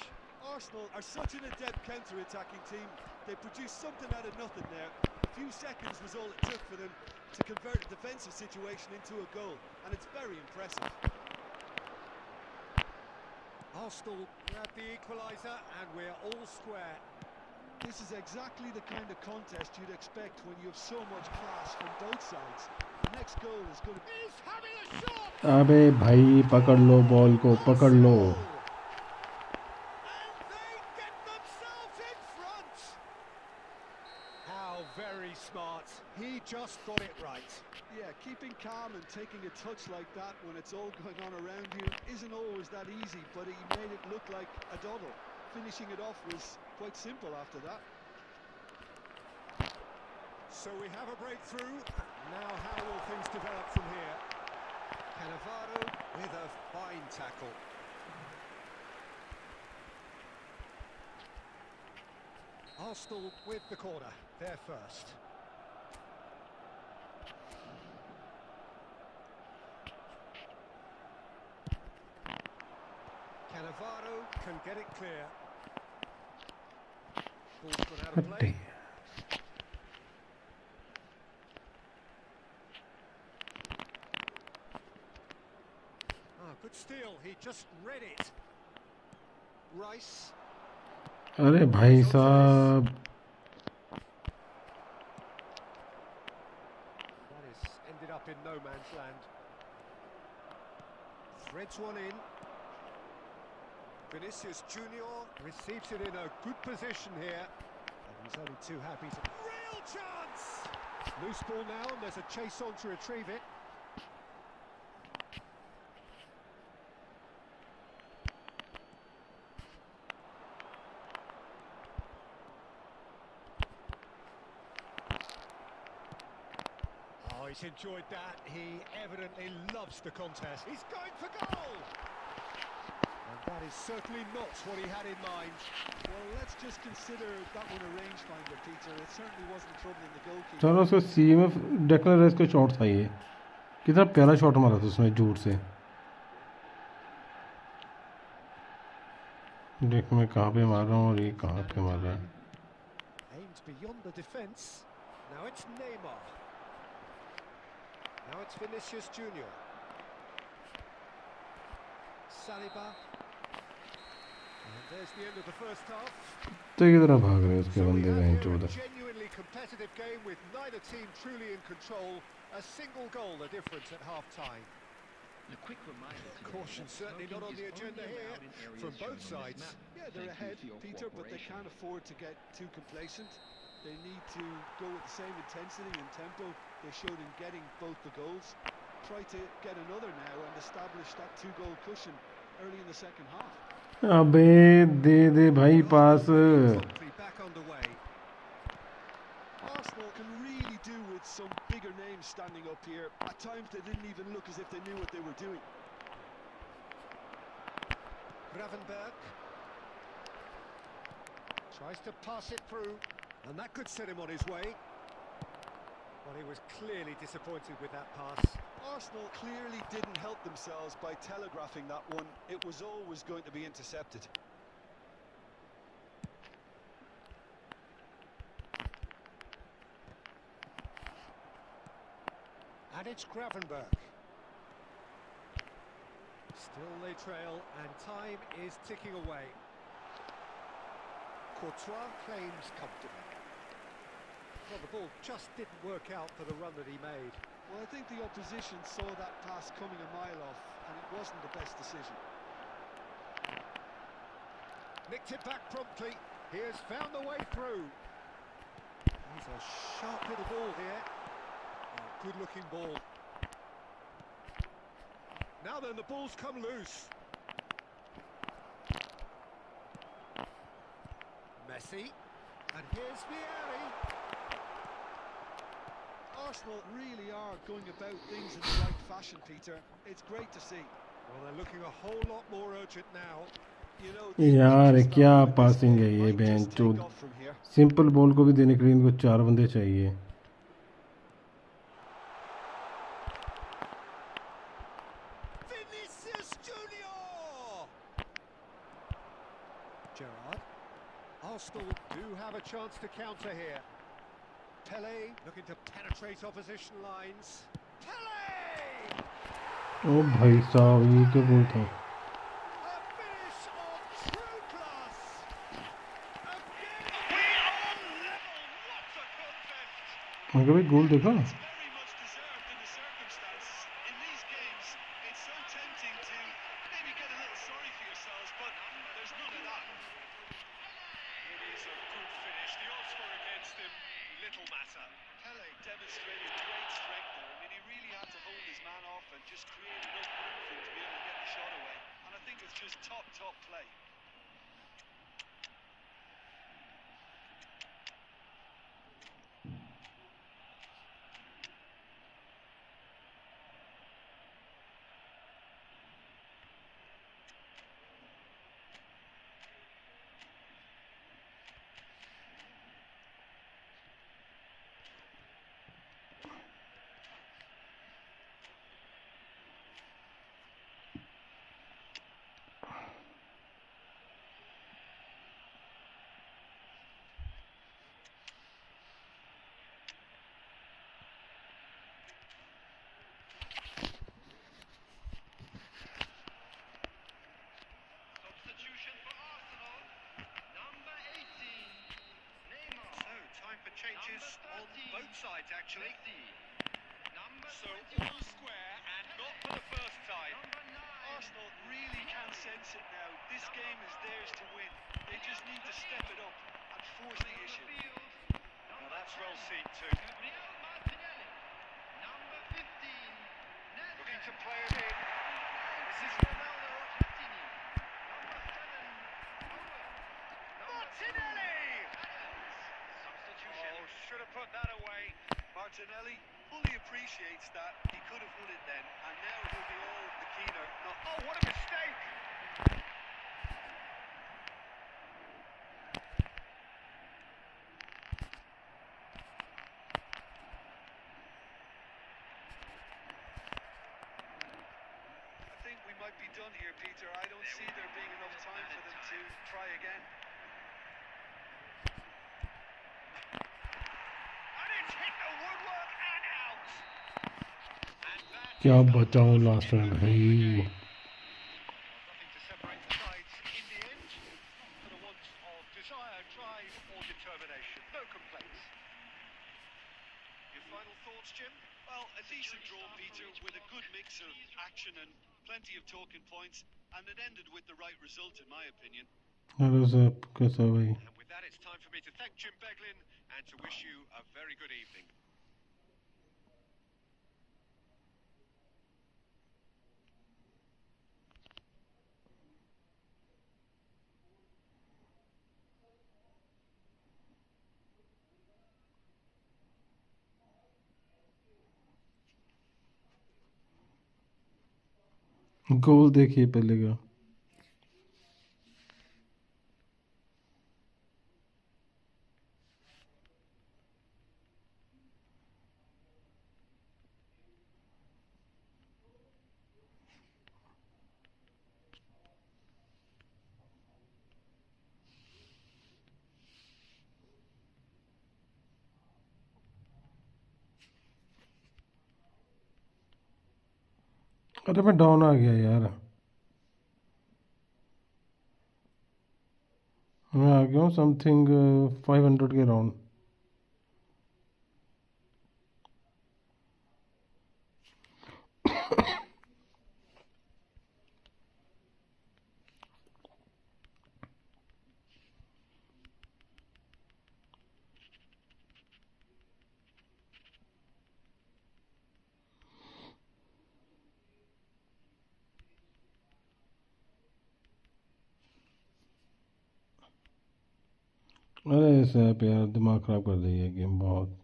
Arsenal are such an adept counter-attacking team. They produced something out of nothing there. A few seconds was all it took for them to convert a defensive situation into a goal, and it's very impressive. Arsenal grab the equaliser, and we're all square. This is exactly the kind of contest you'd expect when you have so much class from both sides. The next goal is going to be... He's having a shot! अबे भाई पकड़ लो ball को पकड़ लो And they get themselves in front! How very smart. He just got it right. Yeah, keeping calm and taking a touch like that when it's all going on around you isn't always that easy, but he made it look like a doddle. Finishing it off was quite simple after that. So we have a breakthrough. Now how will things develop from here? Cannavaro with a fine tackle. Arsenal with the corner. They're first. Cannavaro can get it clear. Ball's gone out of हट्टे play. Ah, good steal. He just read it. Rice. अरे भाई साहब That has ended up in no man's land. Threads one in. Vinicius Junior receives it in a good position here. And he's only too happy to... Real chance! Loose ball now, and there's a chase on to retrieve it. Oh, he's enjoyed that. He evidently loves the contest. He's going for goal! And that is certainly not what he had in mind. Well, let's just consider that one a rangefinder, Peter. It certainly wasn't troubling the goalkeeper. चलो उसका CMF Declan rice का shot था ये कितना प्यारा shot मारा था उसने झूठ से देख मैं कहाँ पे मार रहा हूँ और ये कहाँ पे मार रहा है Aimed beyond the defence. Now it's Neymar. Now it's Vinicius Junior. Saliba. And there's the end of the first half. तो किधर भाग रहे हैं उसके बंदे We का have इंच here a उधर genuinely competitive competitive game with neither team truly in control. A single goal the difference at half-time. A quick reminder today Caution that certainly not on smoking the is agenda only here allowed in areas from both shown on this sides. map. Yeah, they're Thank you ahead, for your Peter, but they cooperation. can't afford to get too complacent. They need to go with the same intensity and tempo they showed in getting both the goals. Try to get another now and establish that two-goal cushion early in the second half. अबे दे भाई पास. Promptly back underway. Arsenal can really do with some bigger names standing up here. At times they didn't even look as if they knew what they were doing. Gravenberg tries to pass it through, and that could set him on his way. But he was clearly disappointed with that pass. Arsenal clearly didn't help themselves by telegraphing that one. It was always going to be intercepted. And it's Gravenberg. Still they trail, and time is ticking away. Courtois claims comfortably. Well, the ball just didn't work out for the run that he made. Well, I think the opposition saw that pass coming a mile off, and it wasn't the best decision. Nicked it back promptly. He has found the way through. He's a sharp little ball here. Oh, good-looking ball. Now then, the ball's come loose. Messi. And here's Vieri. Arsenal really are going about things in the right fashion, Peter. It's great to see. Well, they're looking a whole lot more urgent now. You know, यार the क्या start of this passing है game ये might बहन just चोद. take off from here. Simple ball को भी देने के लिए इनको 4 बंदे चाहिए. Vinicius Junior! Gerrard. Arsenal do have a chance to counter here. Pele looking to penetrate opposition lines. Pele! ओ भाई साहब ये क्या गोल था. A finish of true class! Again! We are on level. What a contest! मगर भाई गोल देखा. It's very much deserved in the circumstances. In these games, it's so tempting to maybe get a little sorry for yourselves, but there's none of that. It is a good finish. The odds were against him. Little matter. Pele demonstrated great strength there. I mean, he really had to hold his man off and just create enough room for him to be able to get the shot away. And I think it's just top play. Substitution for Arsenal. Number 18. Neymar. So, time for changes on both sides, actually. So, all square and not for the first time. Arsenal really can sense it now. This game is theirs to win. They just need to step it up and force the issue. Now that's well seen too. Looking to play it in. This is Ronaldo. Martinelli! Oh, should have put that away. Martinelli fully appreciates that. He could have won it then, and now he'll be all the keener not. Oh, what a mistake! I think we might be done here, Peter. I don't see there being enough time for them to try again. And it's hit the woodwork and out! And that क्या बचाऊं last में भाई. nothing to separate the sides in the end. For the want of desire, drive or determination. No complaints. final thoughts, Jim? Well, a decent draw, Peter, with a good mix of action and plenty of talking points, and it ended with the right result, in my opinion. Hello साहब, कैसा हो भाई? And with that, it's time for me to thank Jim Beglin and to wish you a very good evening. गोल देखिए पहले का। अरे मैं down आ गया यार, मैं आ गया हूँ समथिंग 500 के राउंड। अरे ऐसा है यार, दिमाग ख़राब कर दी है गेम बहुत।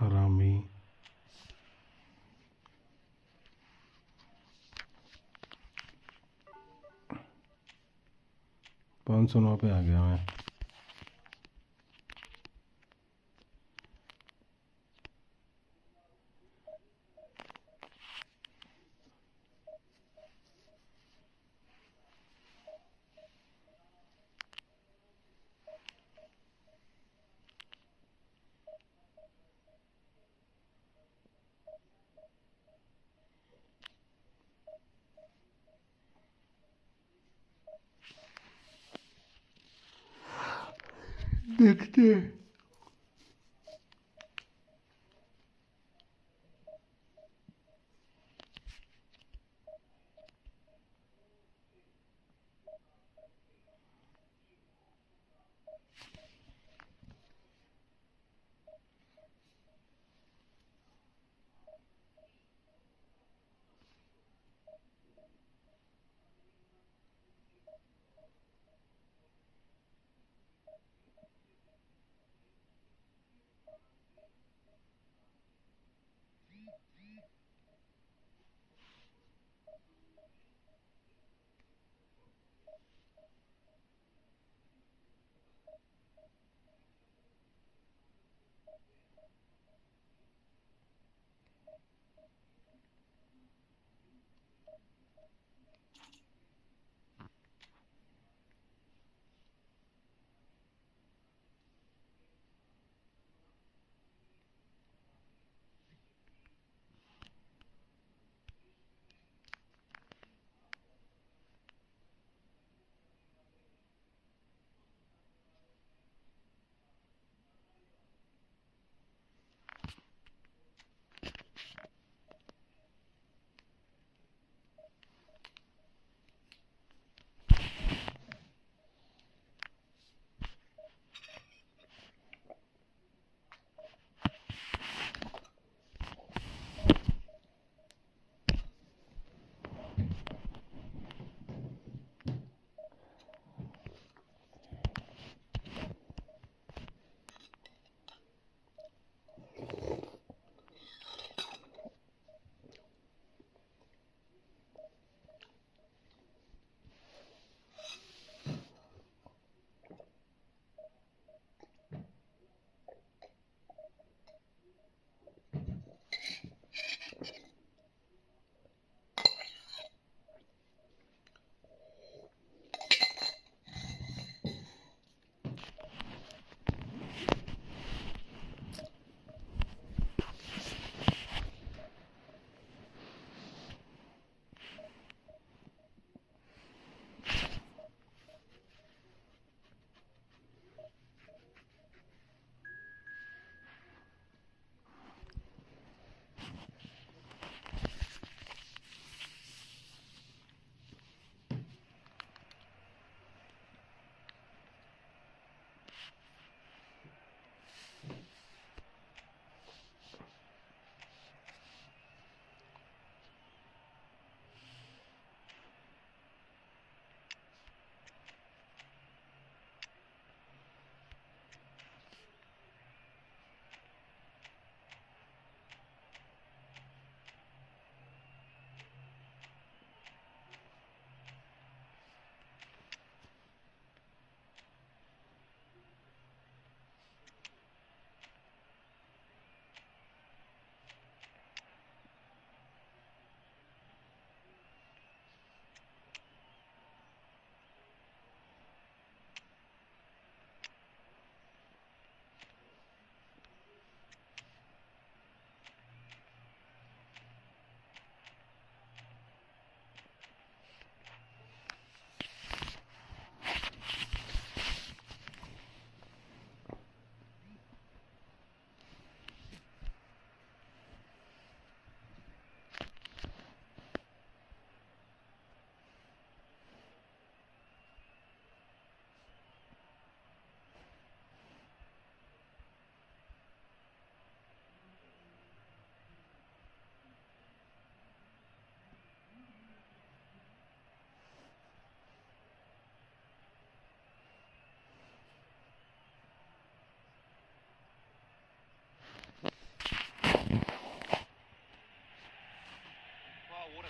हरामी। 509 पे आ गया मैं। देखते हैं।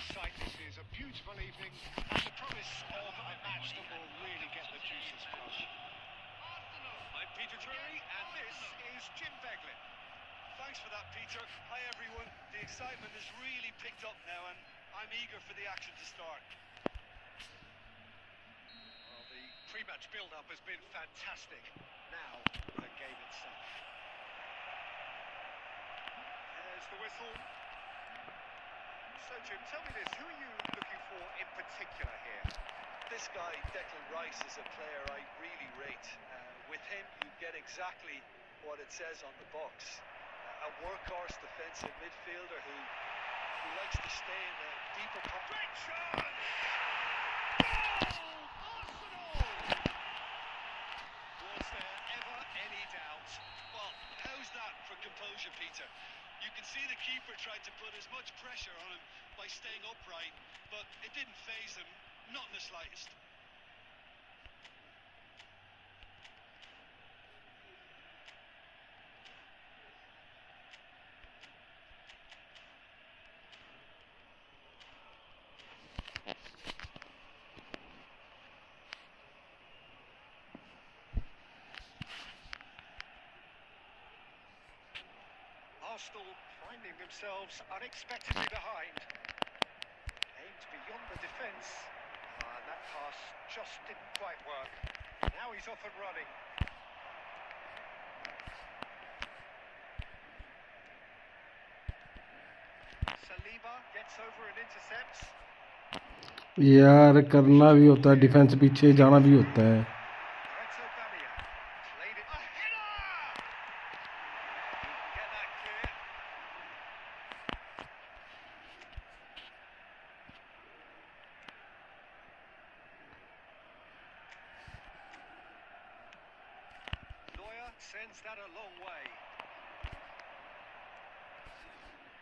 a sight this is. A beautiful evening and the promise of a match that will really get the juices flowing. I'm Peter Drury, and this is Jim Beglin. Thanks for that, Peter. Hi, everyone. The excitement has really picked up now, and I'm eager for the action to start. Well, the pre-match build-up has been fantastic. Now, the game itself. There's the whistle. So, Jim, tell me this. Who are you looking for in particular here? This guy, Declan Rice, is a player I really rate. With him, you get exactly what it says on the box. A workhorse defensive midfielder who likes to stay in a deeper pocket. Great chance! Goal! Arsenal! Was there ever any doubt? Well, how's that for composure, Peter? You can see the keeper tried to put as much pressure on him by staying upright, but it didn't faze him, not in the slightest. Arsenal finding themselves unexpectedly behind. Aimed beyond the defence. And that pass just didn't quite work. Now he's off and running. Saliba gets over and intercepts. यार करना भी होता है, defence पीछे जाना भी होता है. Lorenzo Badia played it. A header! He can get that clear. Neuer sends that a long way.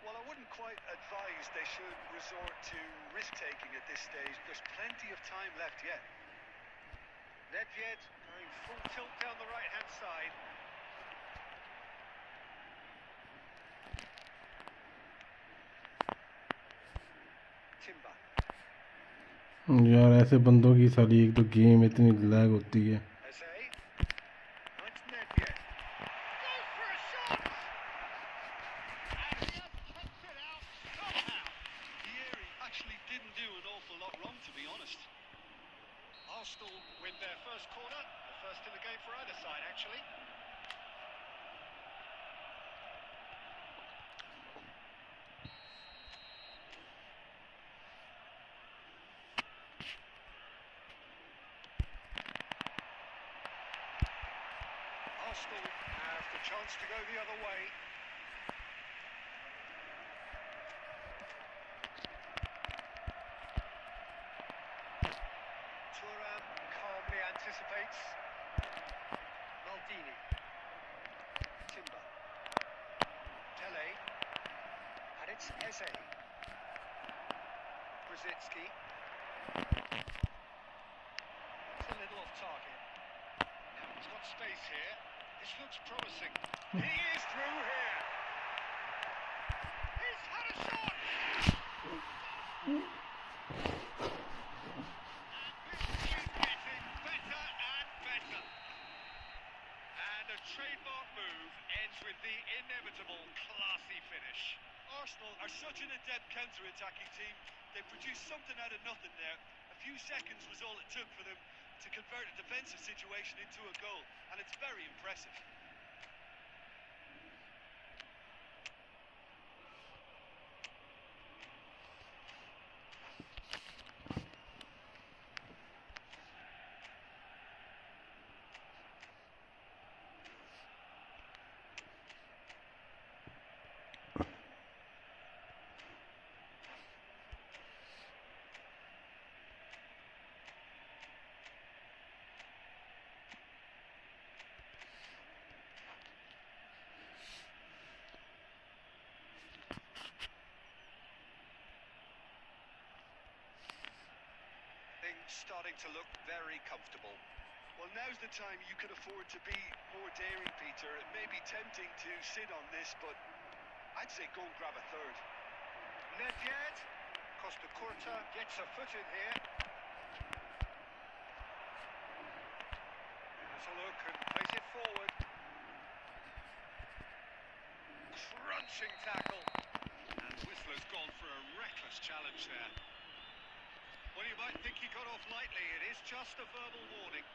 Well, I wouldn't quite advise they should resort to risk-taking at this stage. There's plenty of time left yet. Nedved going full tilt down the right-hand side. Timber. यार ऐसे बंदों की साली एक तो game इतनी lag होती है. Eze. Finds Nedved. Goes for a shot! And he has kept it out somehow. Thierry actually didn't do an awful lot wrong, to be honest. Arsenal win their first corner. The first in the game for either side, actually. Arsenal have the chance to go the other way. Thuram calmly anticipates. Maldini. Timber. Pele. And it's Eze. Brzezinski. It's a little off target. Now he's got space here. This looks promising. He is through here. He's had a shot. And this is getting better and better. And a trademark move ends with the inevitable classy finish. Arsenal are such an adept counter-attacking team. They produced something out of nothing there. A few seconds was all it took for them to convert a defensive situation into a goal, and it's very impressive. Starting to look very comfortable. Well, now's the time you can afford to be more daring, Peter. It may be tempting to sit on this, but I'd say go and grab a third. Nedved. Costa Curta gets a foot in here. Has a look and plays it forward. Crunching tackle. And Whistler's gone for a reckless challenge there. Well, you might think he got off lightly. It is just a verbal warning.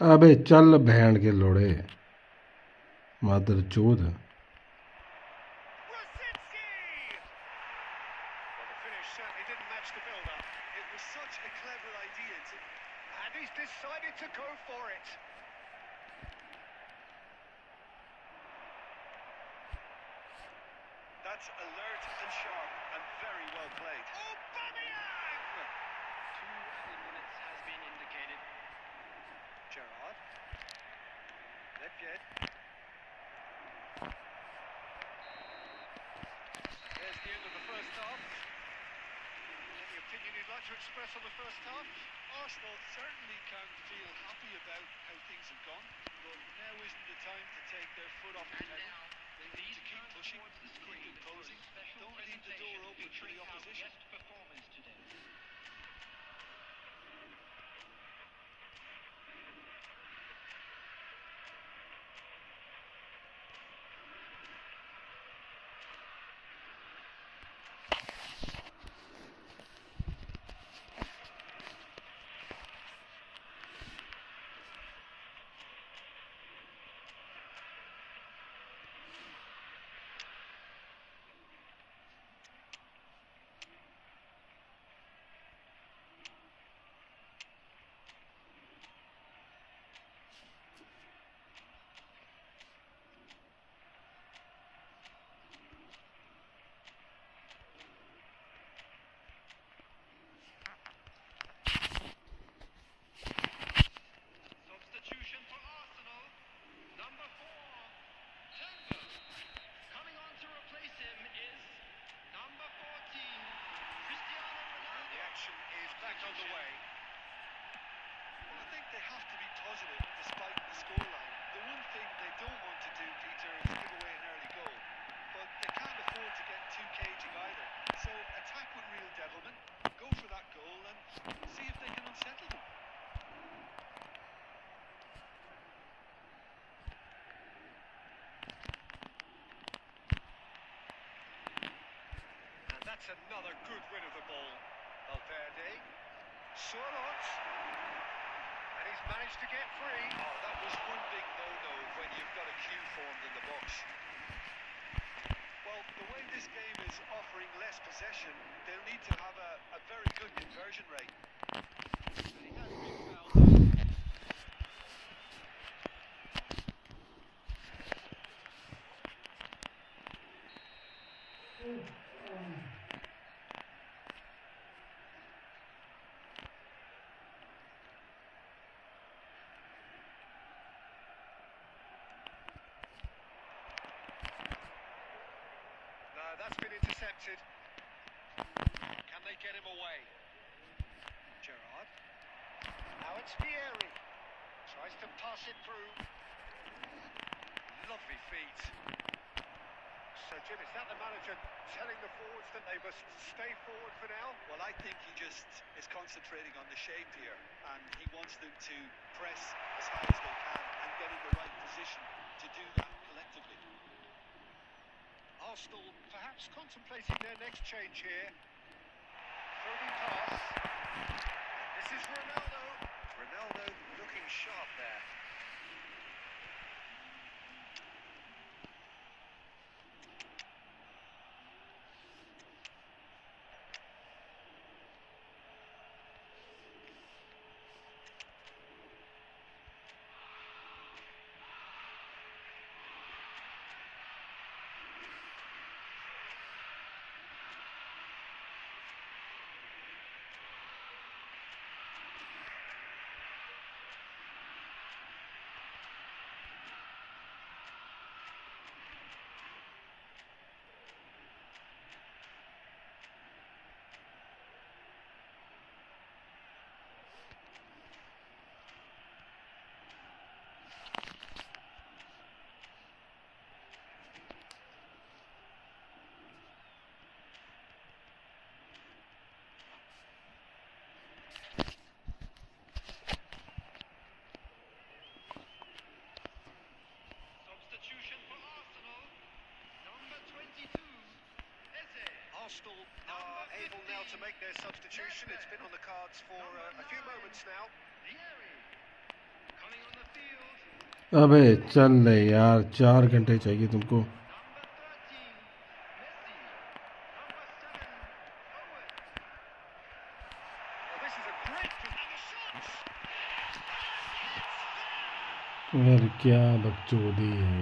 अबे चल band के लोड़े मादर चोद Rosicki! Well, the finish certainly didn't match the build-up. It was such a clever idea to... And he's decided to go for it. That's alert and sharp and very well played. Aubameyang! 2 added minutes has been indicated. Gerrard. Ledged. There's the end of the first half. Any opinion you'd like to express on the first half? Arsenal certainly can feel happy about how things have gone, but now isn't the time to take their foot off the And pedal. now, They need please to keep turn pushing, towards the keep screen for a imposing. special Don't leave the door presentation open for featuring the our opposition. guest performance today. Substitution for Arsenal. Number 4, Tango. Coming on to replace him is number 14, Cristiano Ronaldo. The action is back underway. Well, I think they have to be positive despite the scoreline. The one thing they don't want to do, Peter, is give away an early goal. But they can't afford to get too cagey either. So attack with real devilment, go for that goal and see if they can unsettle them. And that's another good win of the ball. Valverde. Sorlots. And he's managed to get free. Oh, that was one big no-no when you've got a queue formed in the box. Well, the way this game is offering less possession, they'll need to have a very good conversion rate. He has been fouled out. No, that's been intercepted. Can they get him away? Gerrard. Now it's Vieri. Tries to pass it through. Lovely feet. So, Jim, is that the manager telling the forwards that they must stay forward for now? Well, I think he just is concentrating on the shape here, and he wants them to press as high as they can and get in the right position to do that collectively. Arsenal perhaps contemplating their next change here. Probing pass. This is Ronaldo. Ronaldo looking sharp there. well to make their substitution. It's been on the cards for a few moments now. Coming on the field, अबे चल ले यार, 4 घंटे चाहिए तुमको। number 13, Messi. Number 7, Owen. Well, this is a great and the shot. यार क्या बकचोदी है,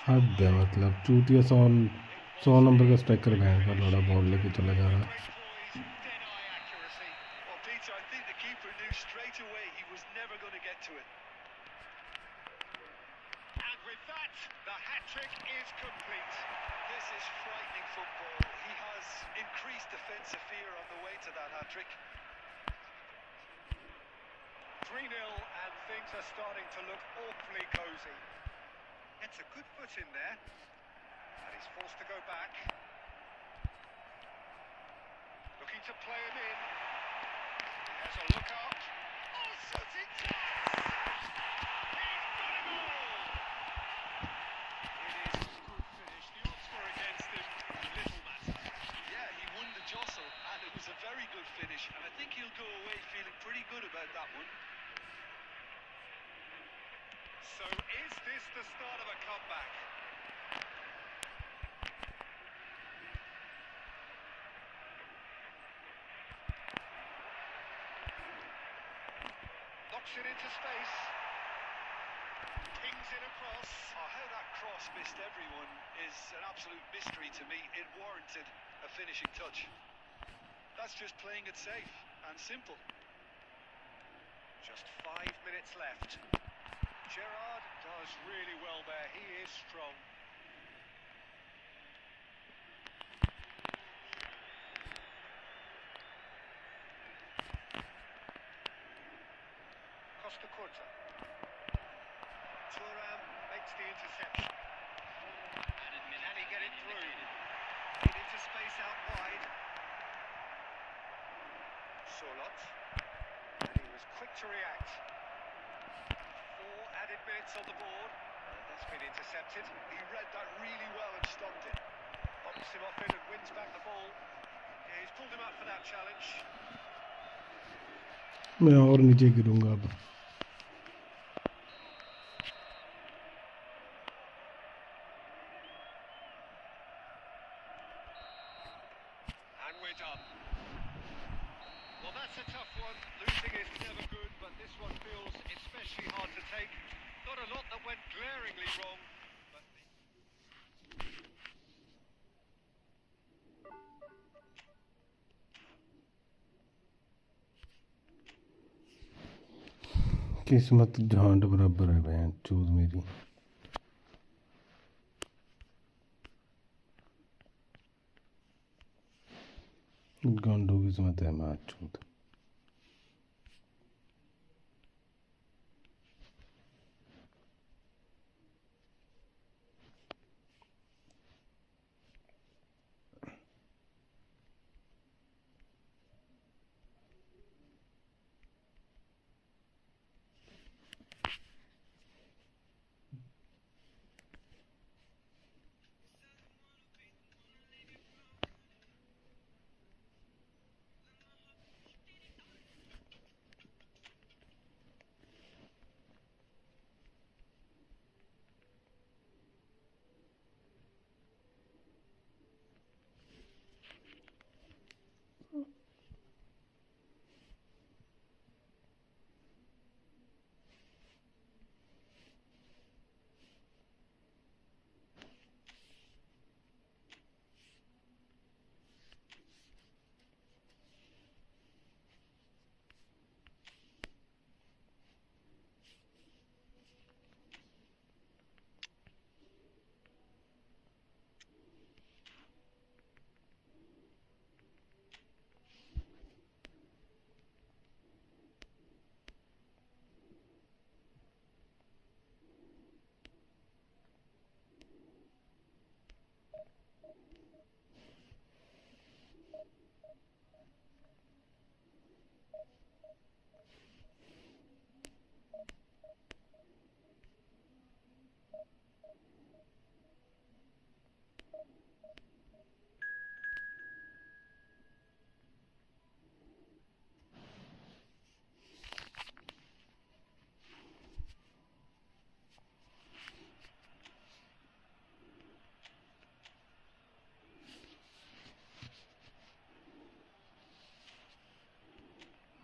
हद है। मतलब चूतिया 100 नंबर का स्ट्राइकर बैंड का लड़ा बॉल लेके चला जा रहा है। Poise, dead-eye accuracy. Well, Peter, I think the keeper knew straight away he was never going to get to it. And with that, the hat-trick is complete. This is frightening football. He has increased defensive fear on the way to that hat-trick. 3-0 and things are starting to look awfully cosy. It's a good foot in there. And he's forced to go back. Looking to play him in. There's a look up. Oh, shooting chance! He's got it all! It is a good finish. The odds were against him. Little matter. Yeah, he won the jostle, and it was a very good finish, and I think he'll go away feeling pretty good about that one. So is this the start of a comeback? Knocks it into space. Pings it across. Oh, how that cross missed everyone is an absolute mystery to me. It warranted a finishing touch. That's just playing it safe and simple. Just 5 minutes left. Gerrard does really well there. He is strong. Costa Curta. Thuram makes the interception. Can he get it through? Feed into space out wide. Sorlot. And he was quick to react. 4 added minutes on the board. That's been intercepted. He read that really well and stopped it. Bumps him off in and wins back the ball. Yeah, he's pulled him out for that challenge. मैं और नीचे गिरूंगा अब। And we're done. Well, that's a tough one. Losing is never good, but this one feels especially hard to take. Not a lot that went glaringly wrong, but... किस्मत झांड बराबर है बहन चोद मेरी। गांडू किस्मत है माँ चोद।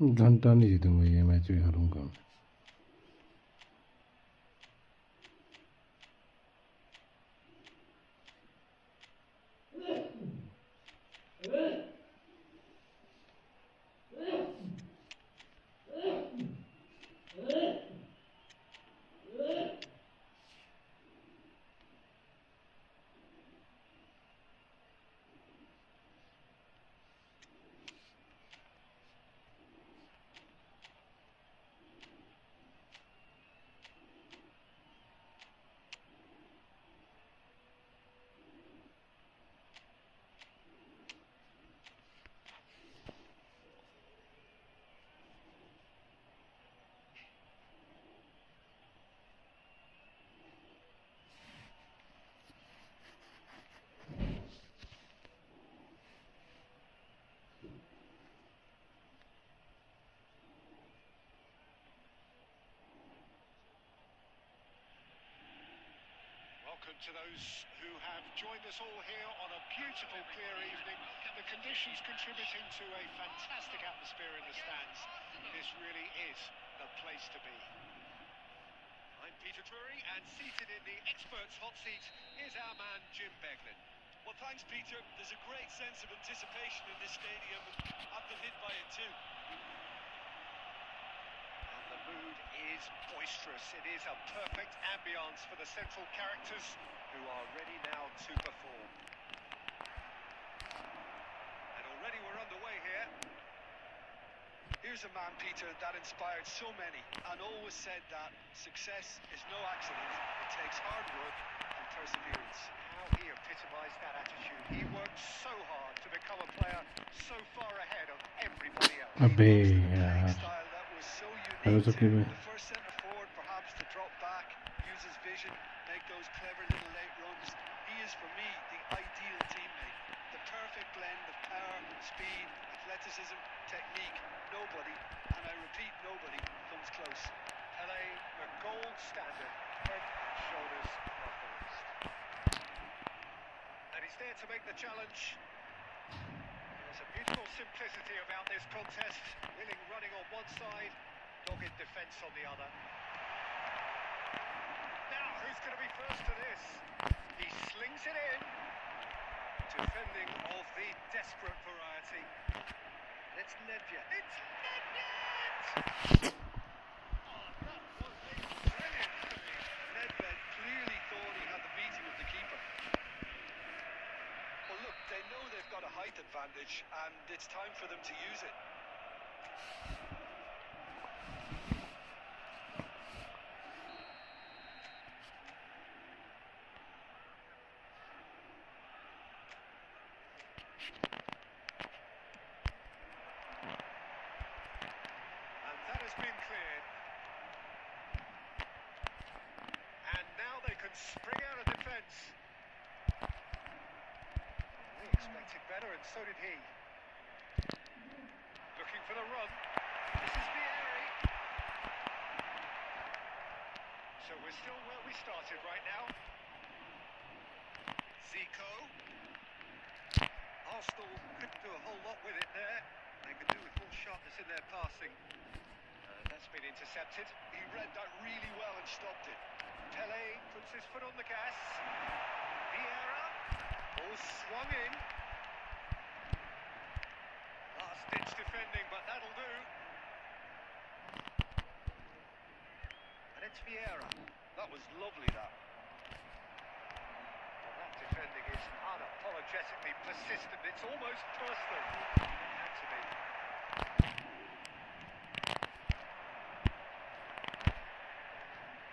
घंटा नहीं जीतूंगा, ये मैच भी हारूंगा मैं। Welcome to those who have joined us all here on a beautiful, clear evening. The conditions contributing to a fantastic atmosphere in the stands. This really is the place to be. I'm Peter Drury, and seated in the experts' hot seat is our man Jim Beglin. Well, thanks, Peter. There's a great sense of anticipation in this stadium, and I've been hit by it too. And the mood is boisterous. It is a perfect ambience for the central characters who are ready now to perform. And already we're underway here. Here's a man, Peter, that inspired so many and always said that success is no accident. It takes hard work and perseverance. How he epitomised that attitude. He worked so hard to become a player so far ahead of everybody else. अबे Playing यार, style that was so hello unique. Sakib है। The first centre forward perhaps to drop back, use his vision, make those clever little late runs. He is for me the ideal teammate. The perfect blend of power, speed, athleticism, technique. Nobody, and I repeat nobody, comes close. Pele, the gold standard, head and shoulders above the rest. And he's there to make the challenge. There's a beautiful simplicity about this contest. Willing running on one side, dogged defence on the other. Now, who's going to be first to this? He slings it in. Defending of the desperate variety. It's Nedved. It's Nedved! Oh, that was a brilliant finish. Nedved clearly thought he had the beating of the keeper. Well, look, they know they've got a height advantage, and it's time for them to use it. And that has been cleared. And now they can spring out of defence. They expected better, and so did he. Looking for the run. This is Vieri. So we're still where we started right now. Zico. Arsenal couldn't do a whole lot with it there. They could do with more sharpness in their passing. That's been intercepted. He read that really well and stopped it. Pele puts his foot on the gas. Vieira. Ball swung in. Last-ditch defending, but that'll do. And it's Vieira. That was lovely, that. Well, that defending is unapologetically persistent. It's almost personal. It had to be.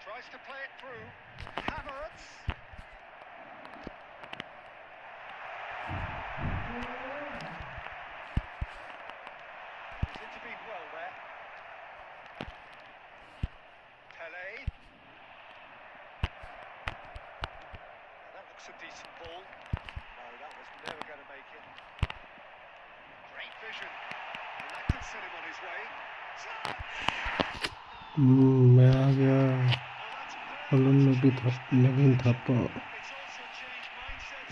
Tries to play it through. Havertz. He's intervened well there. Pele. Now that looks a decent ball. No, that was never going to make it. Great vision. And that could set him on his way. मैं आ गया। हलन में भी था, नवीन था तो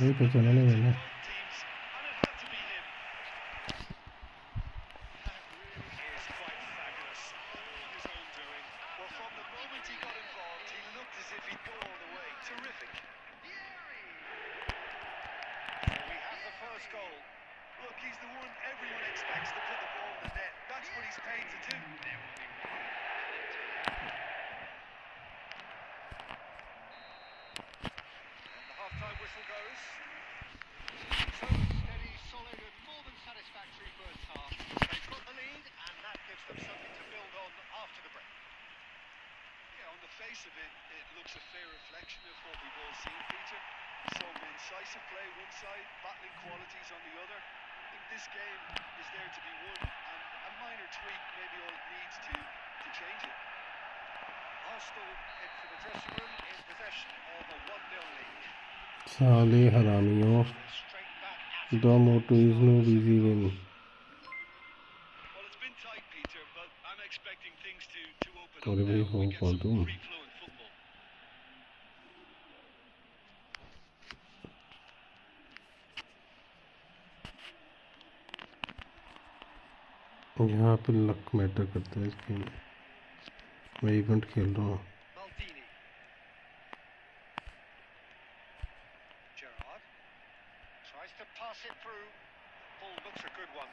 नहीं पहचाना नहीं मैंने। the face of it, it looks a fair reflection of what we've all seen, Peter. Some incisive play one side, battling qualities on the other. I think this game is there to be won, and a minor tweak maybe all it needs to change it. Arsenal into the dressing room in possession of a 1-0 lead. साले हरामियों, Straight back at the motto is no easy win. Well, it's been tight, Peter, but I'm expecting things to open up अरे now. भाई We हो get कौन some तुम? free-flowing football. यहाँ पे luck matter करता है इस गेम में। मैं इवेंट खेल रहा हूँ। Maldini. Gerrard tries to pass it through. Ball looks a good one.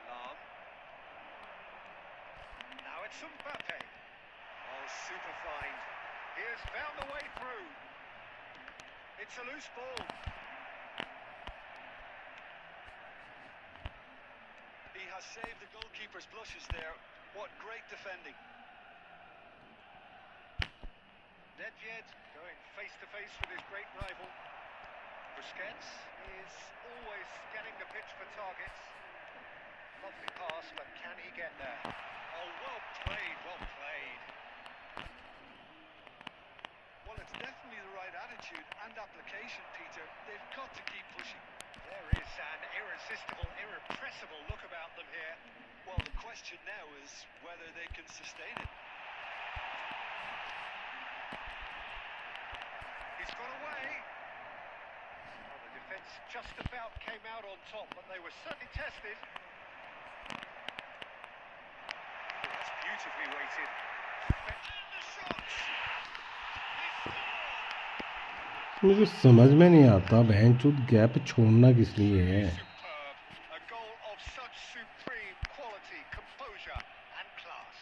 Lam. Now it's Mbappe. Oh, super find. He has found the way through. It's a loose ball. He has saved the goalkeeper's blushes there. What great defending. Nedved going face to face with his great rival. Busquets is always scanning the pitch for targets. Lovely pass, but can he get there? Oh, well played, well played. Well, it's definitely the right attitude and application, Peter. They've got to keep pushing. There is an irresistible, irrepressible look about them here. Well, the question now is whether they can sustain it. He's got away. Well, the defence just about came out on top, but they were certainly tested. Oh, that's beautifully weighted. And the shots! He scored! मुझे समझ में नहीं आता बहनचोद gap छोड़ना किस लिए है। Superb. A goal of such supreme quality, composure and class.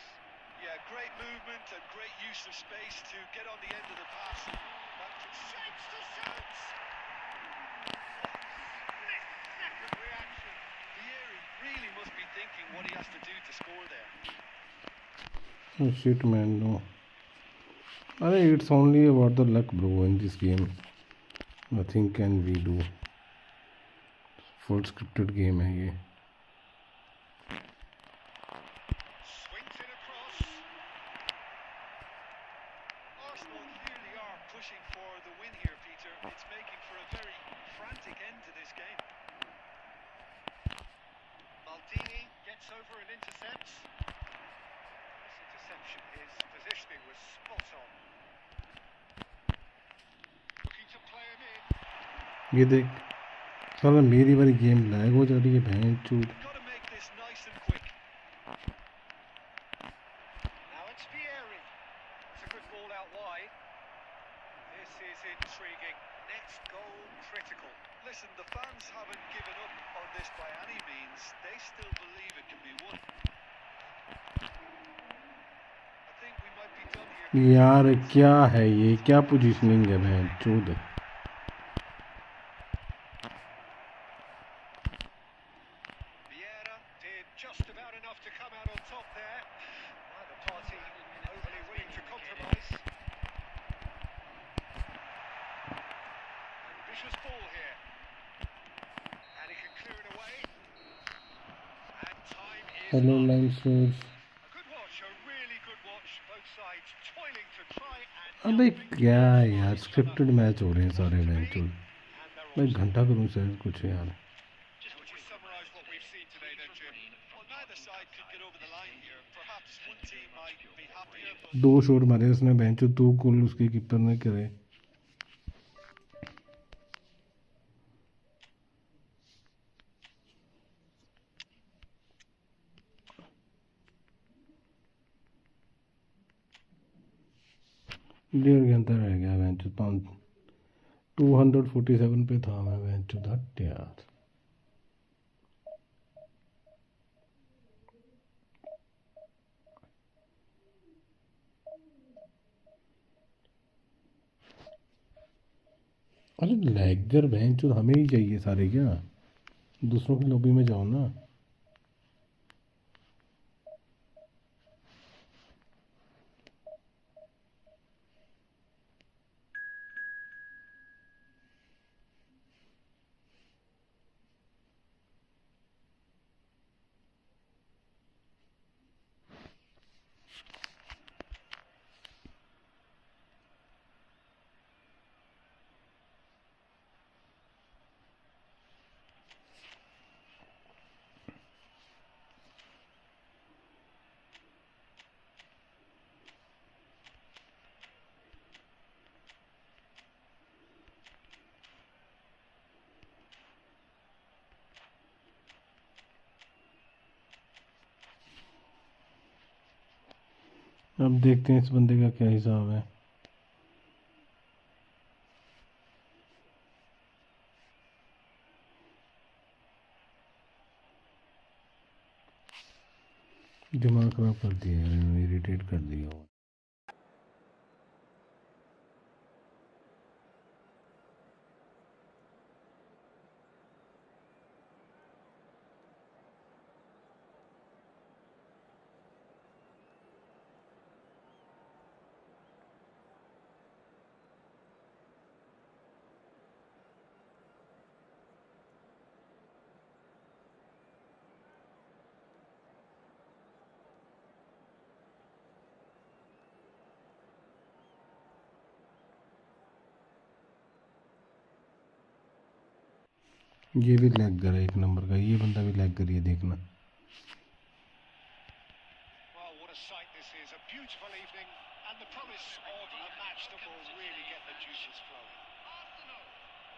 Yeah, great movement and great use of space to get on the end of the pass. But shapes the shots! Split-second reaction. Vieri really must be thinking what he has to do to score there. Oh shit man, no. अरे it's only about the luck bro in this game. Nothing can we do. Full scripted game है ये। Swings it across. Arsenal clearly are pushing for the win here, Peter. It's making for a very frantic end to this game. Maldini gets over and intercepts. This interception, his positioning was spot on. Looking to play him in. ये देख साला मेरी वाली game lag हो जा रही है बहनचोद। Got to make this nice and quick. Now it's Vieri. It's a good ball out wide. This is intriguing. Next goal critical. Listen, the fans haven't given up on this by any means. They still believe it can be won. I think we might be done here. यार क्या है ये, क्या positioning है बहनचोद। Vieira did just about enough to come out on top there. Neither party overly willing to compromise. Ambitious ball here. And he can clear it away. And time is hello up. Line source. A good watch, a really good watch. Both sides toiling to try and... अबे क्या यार scripted match हो रहे हैं सारे बहनचोद। And they're मैं all घंटा करूँ शायद कुछ यार। Just would you summarise what we've seen today then, Jim? Well, neither side could get over the line here. Perhaps one team might be happier, but दो शॉट मारे उसने बहनचोद, दो गोल उसके कीपर ने करे। डेढ़ घंटा रह गया बहनचोद। 247 पे था मैं बहनचोद। हट यार। अरे लैगर बहनचोद हमें ही चाहिए सारे क्या, दूसरों की लॉबी में जाओ ना। अब देखते हैं इस बंदे का क्या हिसाब है। दिमाग खराब कर दिया यार, इरिटेट कर दिया। ये भी लैग कर है एक नंबर का, ये बंदा भी लैग करिए देखना। Well, what a sight this is. A beautiful evening and the promise of a match that will really get the juices flowing.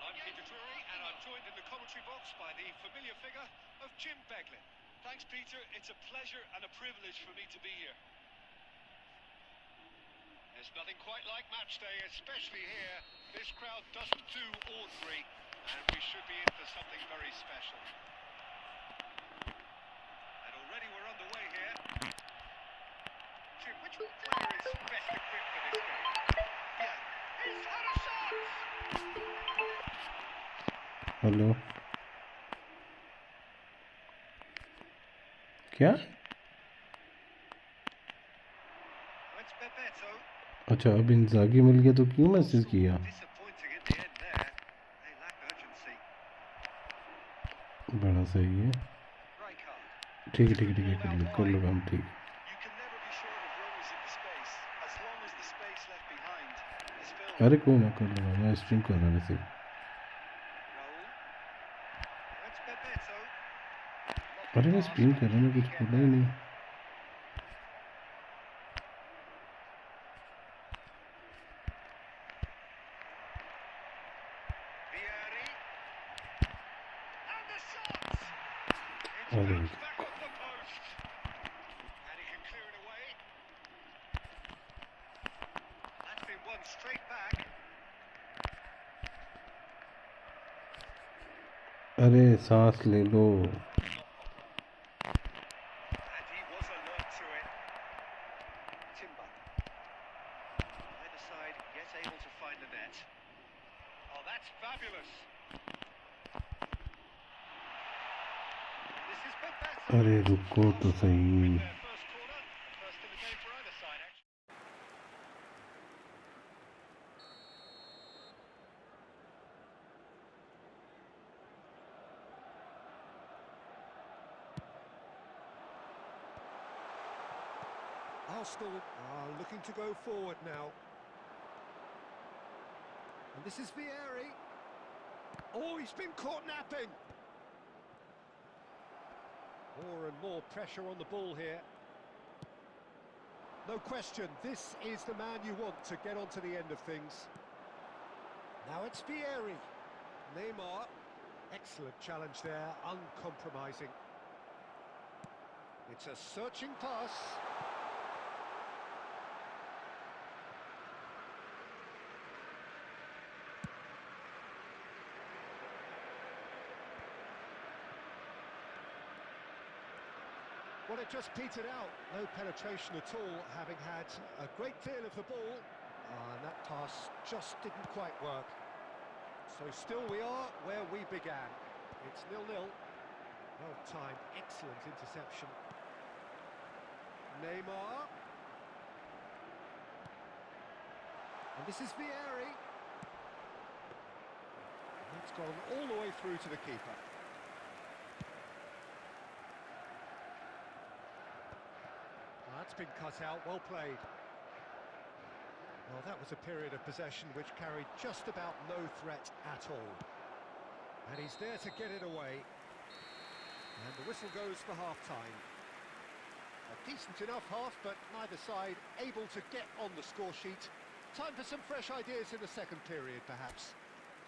I'm Peter Drury, and I'm joined in the commentary box by the familiar figure of Jim Beglin. Thanks, Peter. It's a pleasure and a privilege for me to be here. There's nothing quite like match day, especially here. This crowd doesn't do ordinary, and we should be in for something very special. And already we're underway here. Jim, which player is best equipped for this game? Yeah, he's had a shot! Hello, क्या? It's Bebeto. अच्छा, अब इंजागी मिल गया तो क्यों message किया? Disappointing in the end there. They lack urgency. बड़ा सही है। Right card. ठीक है, कर लो काम, ठीक है। You can never be short of runners in the space. As long as the space left behind is filled. अरे कोई ना, कर लो, मैं स्ट्रीम कर रहा वैसे। Raul. It's Bebeto. अरे मैं स्ट्रीम कर रहा हूँ, कुछ बोला ही नहीं। Vieri. And the shot! It's अरे bounced back off the post. And he can clear it away. That's been won straight back. अरे सांस ले लो। And he was alert to it. Timber. Either side yet able to find the net. Oh, that's fabulous. This is Bebeto. अरे रुको तो सही। Their first corner, the first in the game for either side, actually. Arsenal are looking to go forward now. And this is Vieri. Oh, he's been caught napping. More and more pressure on the ball here. No question, this is the man you want to get onto the end of things. Now it's Vieri. Neymar. Excellent challenge there, uncompromising. It's a searching pass. Well, it just petered out. No penetration at all, having had a great deal of the ball. And that pass just didn't quite work. So still we are where we began. It's 0-0. Well timed, excellent interception. Neymar. And this is Vieri. That's gone all the way through to the keeper. That's been cut out, well played. Well, that was a period of possession which carried just about no threat at all. And he's there to get it away. And the whistle goes for half-time. A decent enough half, but neither side able to get on the score sheet. Time for some fresh ideas in the second period, perhaps.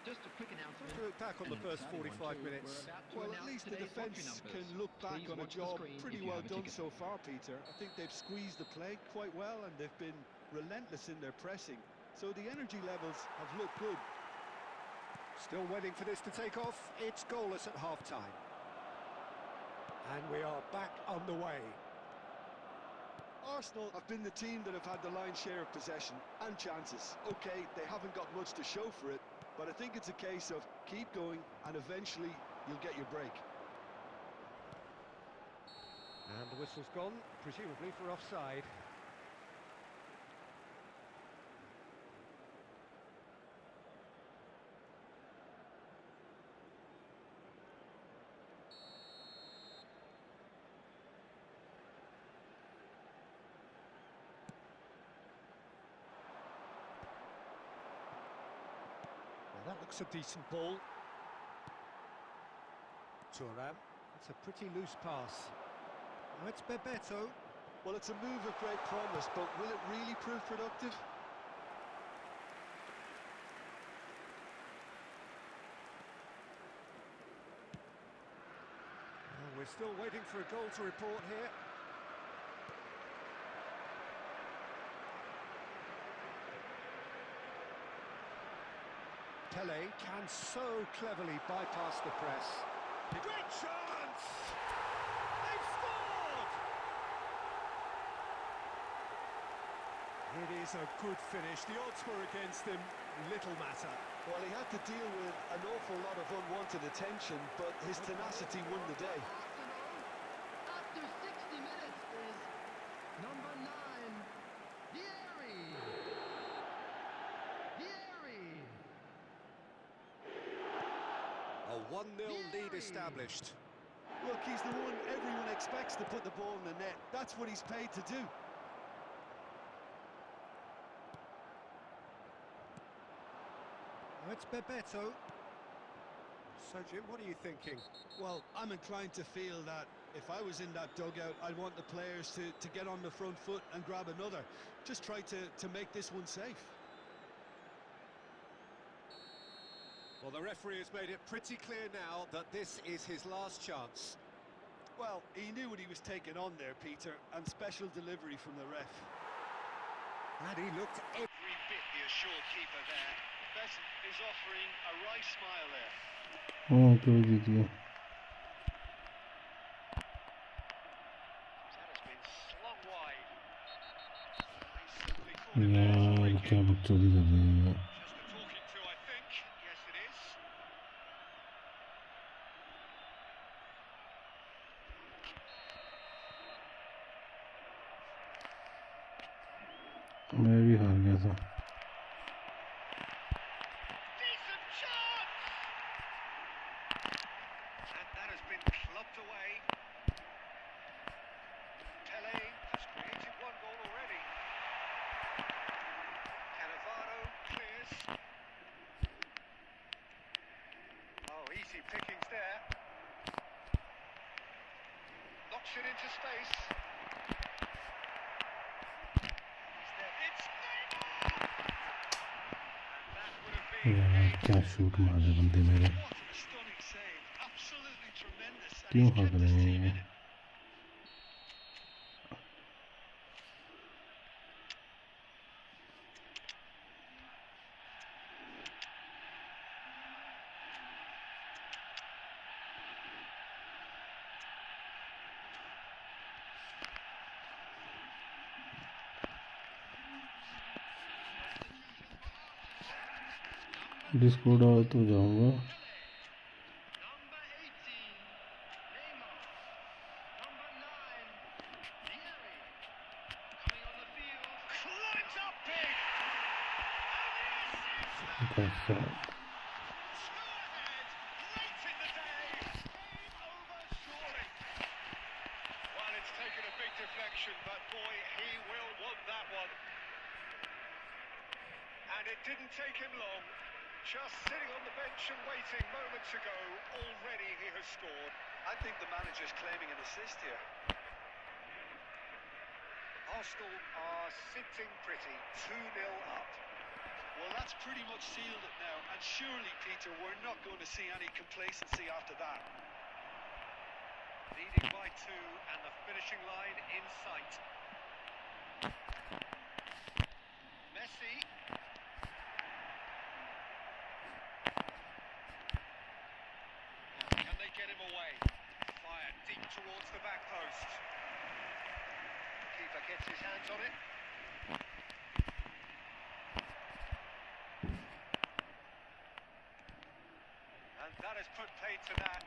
Just a quick announcement. To look back on the and an first exciting 45 one too. minutes. We're about to Well, at announce least the today's lottery defence numbers. can look back Please on a watch the job screen pretty if you well have a done ticket. so far, Peter. I think they've squeezed the play quite well and they've been relentless in their pressing. So the energy levels have looked good. Still waiting for this to take off. It's goalless at half-time. And we are back underway. Arsenal have been the team that have had the lion's share of possession and chances. OK, they haven't got much to show for it, but I think it's a case of keep going and eventually you'll get your break. And the whistle's gone, presumably for offside. Well, that looks a decent ball. Thuram, it's a pretty loose pass. Now it's Bebeto. Well, it's a move of great promise, but will it really prove productive? Well, we're still waiting for a goal to report here. Pele can so cleverly bypass the press. Great chance! They've scored! It is a good finish. The odds were against him, little matter. Well, he had to deal with an awful lot of unwanted attention, but his tenacity won the day. Arsenal, after 60 minutes, is number 9, Vieri. A 1-0 lead established. Look, he's the one everyone expects to put the ball in the net. That's what he's paid to do. Now it's Bebeto. So, Jim, what are you thinking? Well, I'm inclined to feel that if I was in that dugout, I'd want the players to get on the front foot and grab another. Just try to make this one safe. Well, the referee has made it pretty clear now that this is his last chance. Well, he knew what he was taking on there, Peter, and special delivery from the ref. And he looked Every bit the assured keeper there. Besson is offering a wry smile there. हाँ तो जीत गया That has been slung wide. He simply thought it there. यार क्या बकचोदी कर रहे हैं Just a talking to, I think. Yes, it is. मैं भी हार गया था Decent chance! And that has been clubbed away. Pele has created one goal already. Cannavaro clears. Oh, easy pickings there. Knocks it into space. He's there. It's Neymar! And that would have been यार क्या shoot मारे बंदे मेरे what a stunning save. Absolutely tremendous. And क्यों he's भाग kept his रहे team in हैं it. Disco डाल तो जाऊंगा Number 18, Neymar. Number 9, Vieri. Coming on the field. Climbs up big. कैसा Two ahead. Late in the day. Game over surely. Well, it's taken a big deflection, but boy, he will want that one. And it didn't take him long. Just sitting on the bench and waiting moments ago, already he has scored. I think the manager's claiming an assist here. Arsenal are sitting pretty, 2-0 up. Well, that's pretty much sealed it now, and surely, Peter, we're not going to see any complacency after that. Leading by 2 and the finishing line in sight. Messi. Can they get him away? Fired deep towards the back post. Keeper gets his hands on it. And that has put paid to that.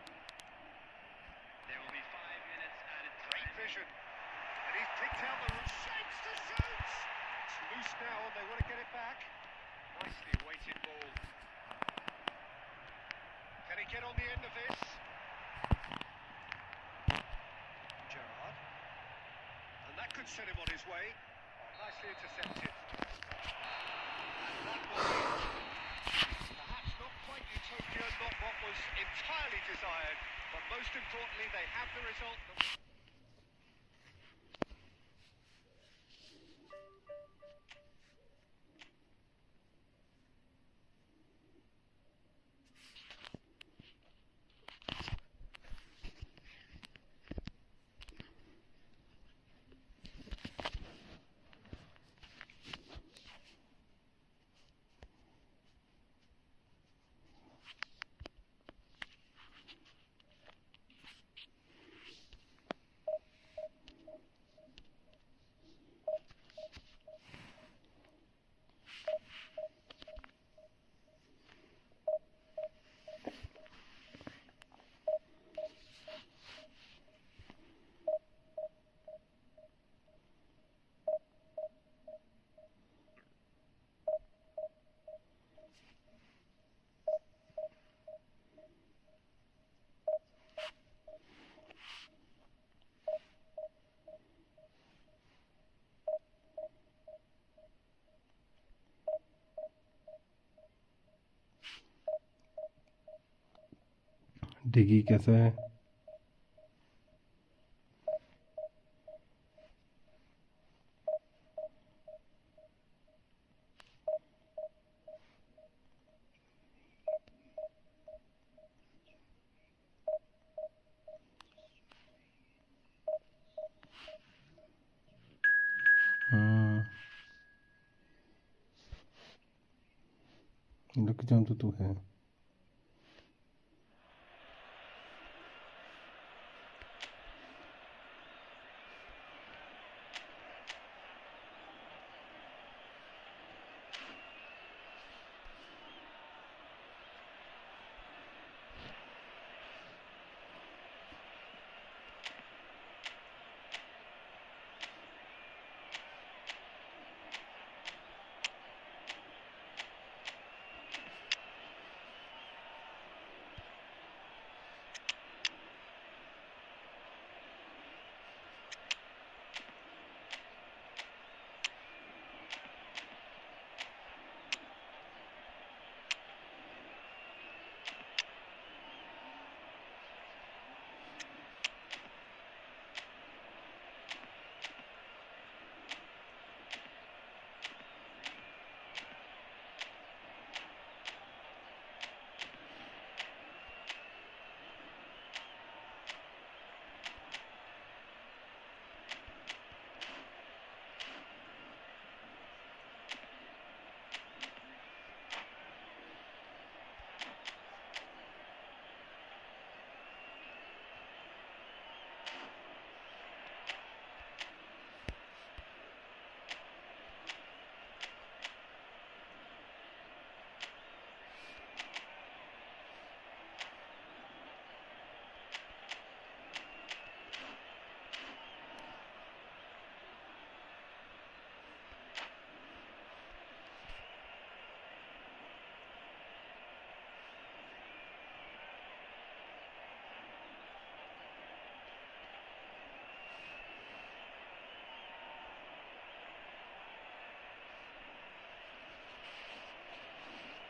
There will be 5 minutes added Great time. vision. And he's picked out the route. Shapes to shoot! It's loose now and they want to get it back. Nicely weighted ball. Can he get on the end of this? Gerrard. And that could set him on his way. Oh, nicely intercepted. And that was it. Perhaps not quite utopian, not what was entirely desired, but most importantly, they have the result. डिगी कैसा है? लग जाऊं तो तू है।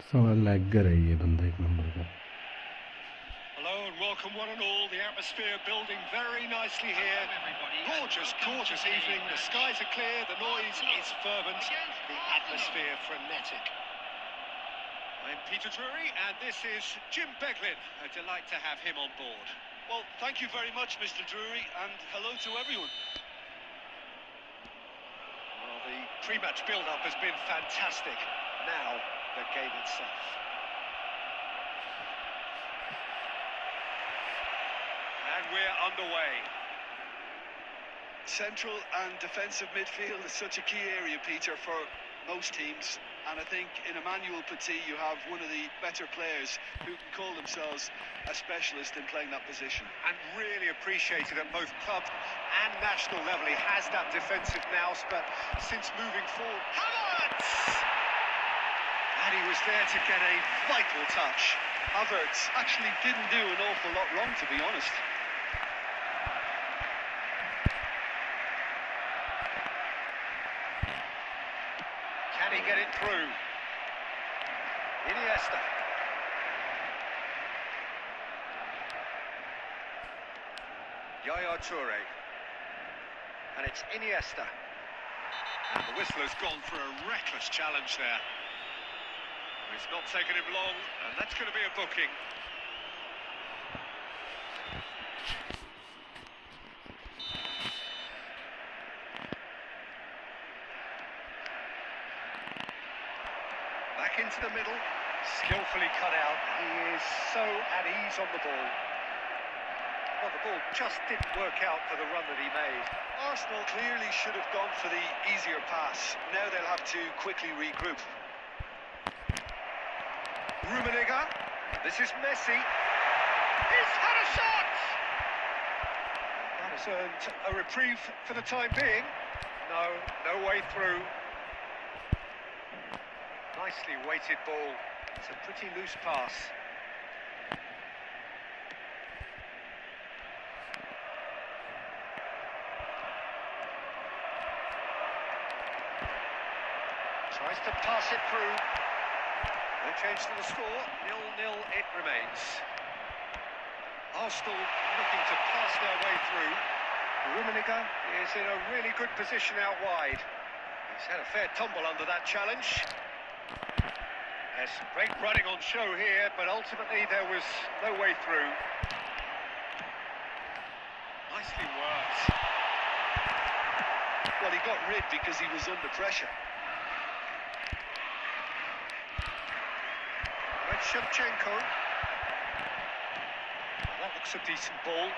साला लैगर है ये बंदा एक नंबर का। Hello and welcome one and all. The atmosphere building very nicely here. Gorgeous, gorgeous evening. The skies are clear, the noise is fervent, the atmosphere frenetic. I'm Peter Drury, and this is Jim Beglin. A delight to have him on board. Well, thank you very much, Mr. Drury, and hello to everyone. Well, the pre-match build-up has been fantastic. Now, the game itself. And we're underway. Central and defensive midfield is such a key area, Peter, for most teams. And I think in Emmanuel Petit you have one of the better players who can call themselves a specialist in playing that position. And really appreciated at both club and national level. He has that defensive nous, but since moving forward, Havertz! And he was there to get a vital touch. Havertz actually didn't do an awful lot wrong, to be honest. Can he get it through? Iniesta. Yaya Toure. And it's Iniesta. And the whistler's gone for a reckless challenge there. It's not taken him long, and that's going to be a booking. Back into the middle, skillfully cut out. He is so at ease on the ball. Well, the ball just didn't work out for the run that he made. Arsenal clearly should have gone for the easier pass. Now they'll have to quickly regroup. Rummenigge. This is Messi. He's had a shot! That has earned a reprieve for the time being. No way through. Nicely weighted ball. It's a pretty loose pass. Tries to pass it through. No change to the score. 0-0 it remains. Arsenal looking to pass their way through. Rummenigge is in a really good position out wide. He's had a fair tumble under that challenge. There's some great running on show here, but ultimately there was no way through. Nicely worked. Well, he got rid because he was under pressure. Shevchenko. Well, that looks a decent ball.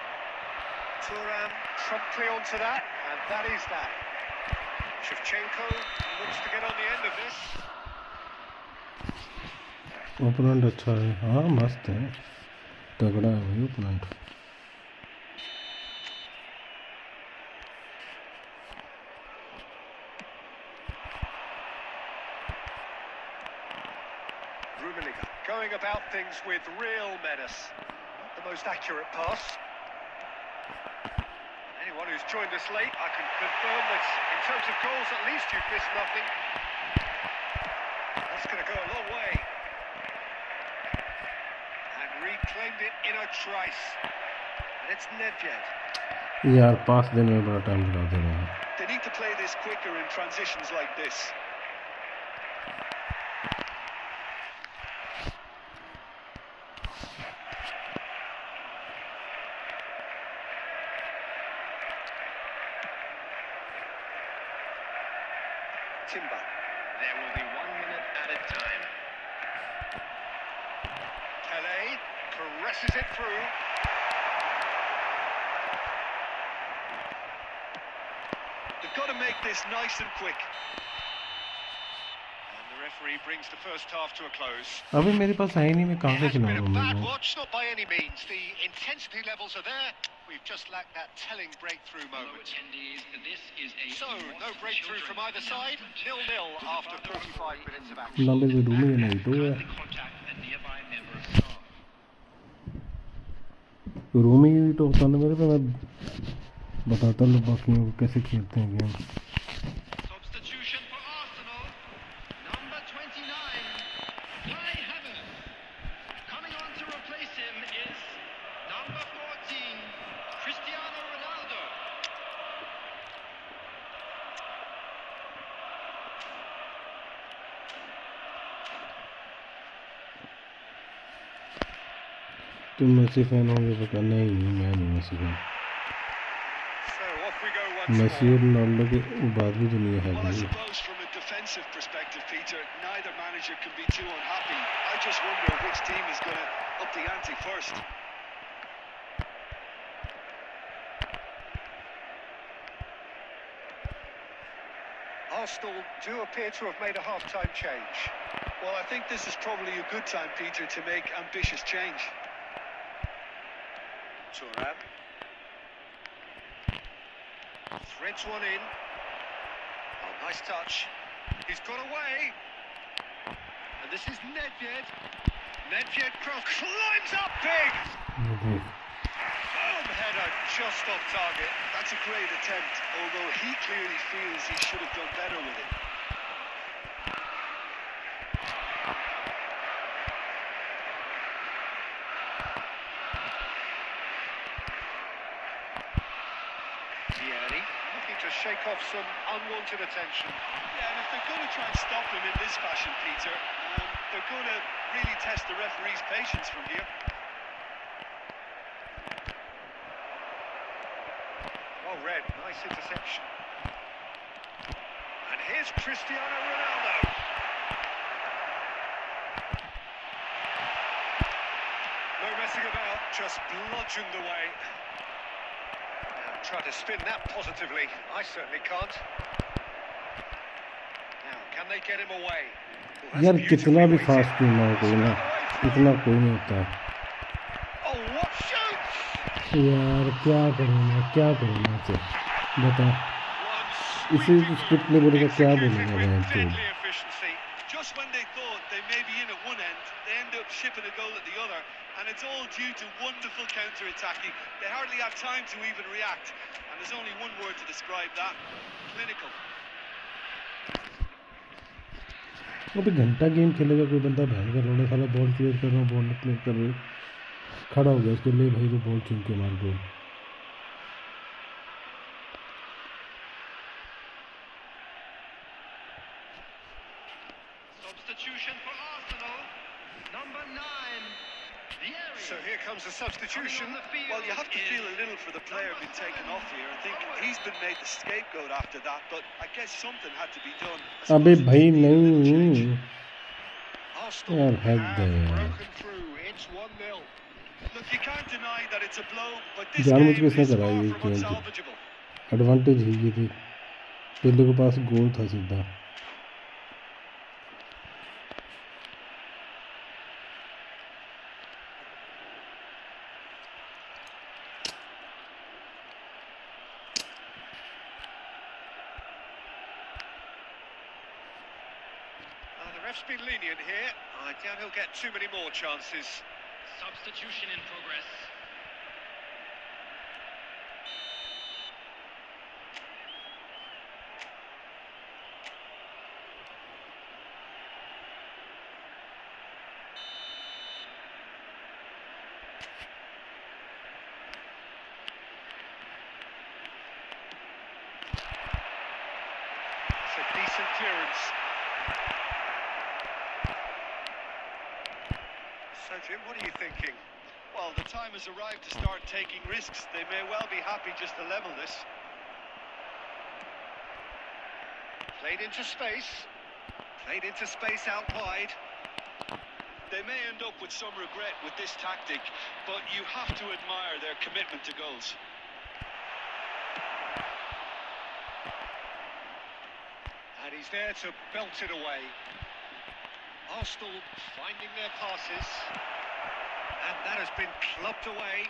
Thuram promptly onto that, and that is that. Shevchenko looks to get on the end of this. Opponent अच्छा है, हाँ मस्त है, तगड़ा है भाई opponent. Rummenigge going about things with real menace. Not the most accurate pass. Anyone who's joined us late, I can confirm that in terms of goals, at least you've missed nothing. That's going to go a long way. And reclaimed it in a trice. And it's Nedved. यार पास देने में बड़ा time लगा दे रहे हैं। They need to play this quicker in transitions like this. Timber. There will be 1 minute added time. Kelly caresses it through. They've got to make this nice and quick. And the referee brings the first half to a close. अभी मेरे पास है ही नहीं, मैं It कहाँ से hasn't been a खिलाऊंगा bad मैं? watch, not by any means. The intensity levels are there. We've just lacked that telling breakthrough Hello moment. attendees, this is a So, no breakthrough from either side. 0-0 after 45 minutes of action. लंबे से room ही नहीं तो है, contact a nearby member of staff. Room ही तो होता ना मेरे पे, मैं बताता हूँ बाकियों को कैसे खेलते हैं game. Substitution for Arsenal. Number 29, Kai Havertz. Coming on to replace him is number 14, Cristiano Ronaldo. तुम मेसी फैन होंगे पता नहीं, मैं नहीं Messi fan. So off we go once Messi more. और रोनाल्डो के बाद भी दुनिया है Well, I भाई। suppose from a defensive perspective, Peter, neither manager can be too unhappy. I just wonder which team is going to up the ante first. Arsenal do appear to have made a half-time change. Well, I think this is probably a good time, Peter, to make ambitious change. Thuram threads one in. Oh, nice touch. He's got away. And this is Nedved. Nedved cross climbs up big. Boom, header just off target. That's a great attempt, although he clearly feels he should have done better with it. Tierney looking to shake off some unwanted attention. Yeah, and if they're going to try and stop him in this fashion, Peter, they're going to really test the referee's patience from here. Well read, nice interception. And here's Cristiano Ronaldo. No messing about, just bludgeoned away. Now, try to spin that positively. I certainly can't. Now, can they get him away? Well, that's यार कितना भी beautifully fast weighted. Team ना हो कोई ना, इतना कोई नहीं होता। Oh, what shoots! यार क्या करूँगा इसे बता, इसी स्क्रिप्ट में बोलेगा क्या बोलेगा मैं तो। Deadly efficiency. Just when they thought they may be in at one end, they end up shipping a goal at the other, and it's all due to wonderful counter-attacking. They hardly have time to even react, and there's only one word to describe that: clinical. अभी घंटा game खेलेगा कोई बंदा, बहन का लोड़ा साला ball clear कर रहा हूँ, बॉल क्लियर कर रहे, खड़ा हो गया उसके लिए भाई, तो बॉल चुन के मार गोल। Substitution for Arsenal. Number 9. So here comes the substitution. Well, you have to feel a little for the player being taken off here. I think he's been made the scapegoat after that, but I guess something had to be done. I अबे suppose भाई it's a little नहीं change. Arsenal यार हद have है यार, broken through. It's 1-0. Look, you can't deny that it's a blow, but this जानबूझ game के इसने is करा far ये from गेम, unsalvageable. एडवांटेज है ये थी, पेले के पास गोल था सीधा। The ref's been lenient here. I doubt he'll get too many more chances. Substitution in progress. It's a decent clearance. So, Jim, what are you thinking? Well, the time has arrived to start taking risks. They may well be happy just to level this. Played into space. Played into space out wide. They may end up with some regret with this tactic, but you have to admire their commitment to goals. And he's there to belt it away. Arsenal finding their passes. And that has been clubbed away.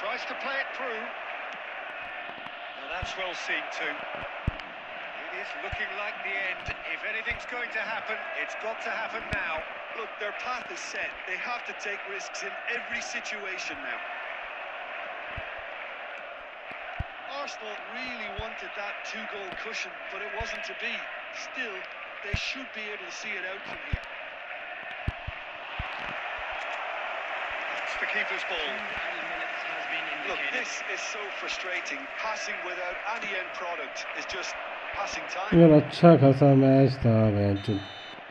Tries to play it through. Now that's well seen too. It is looking like the end. If anything's going to happen, it's got to happen now. Look, their path is set. They have to take risks in every situation now. Arsenal really wanted that two-goal cushion, but it wasn't to be. Still, they should be able to see it out from here. It's the keeper's ball. Minutes has been Look, indicated. this is so frustrating. Passing without any end product is just passing time. यार अच्छा खासा match था match,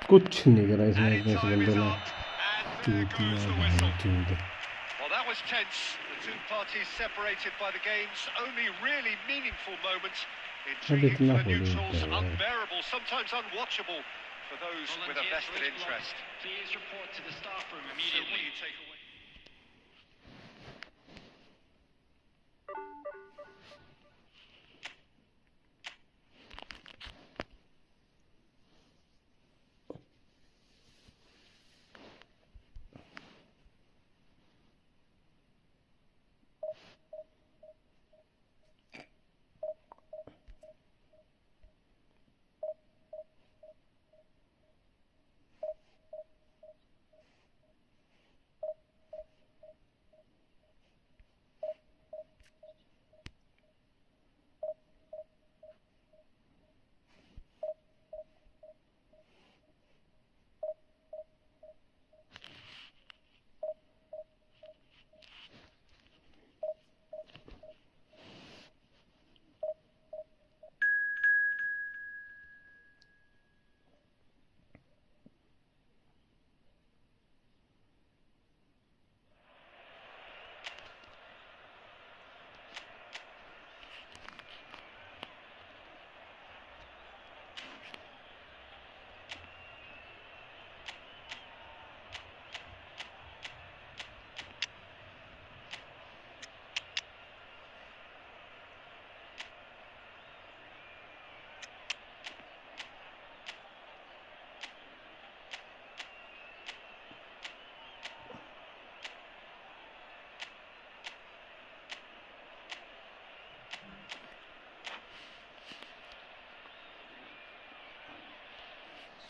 कुछ नहीं करा इस And match में इस time बंदे is ने। up, and there चूतिया goes the भाई whistle. चूत। Well, that was tense. The two parties separated by the game's only really meaningful moment. Intriguing इतना for the होली neutrals, होता है। unbearable, sometimes unwatchable for those with a vested interest. Please report to the staff room So what do immediately. you take away?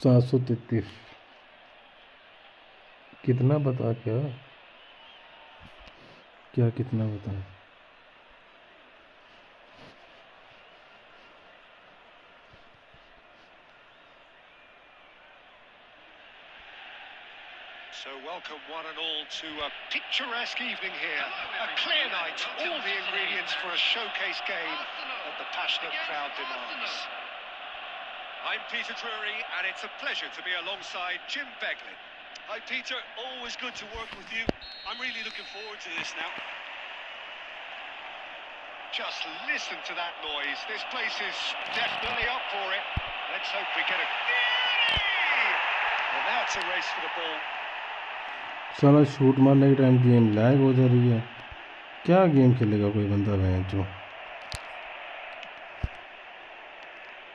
सात सौ 33 कितना बता क्या क्या कितना बता। So welcome one and all to a picturesque evening here. A clear night, all the ingredients for a showcase game that the passionate crowd demands. I'm Peter Drury, and it's a pleasure to be alongside Jim Beglin. Hi, Peter. Always good to work with you. I'm really looking forward to this now. Just listen to that noise. This place is definitely up for it. Let's hope we get a... Well, now it's a race for the ball. साला shoot मारने के time game lag हो जा रही है, क्या game खेलेगा कोई बंदा मैच जो।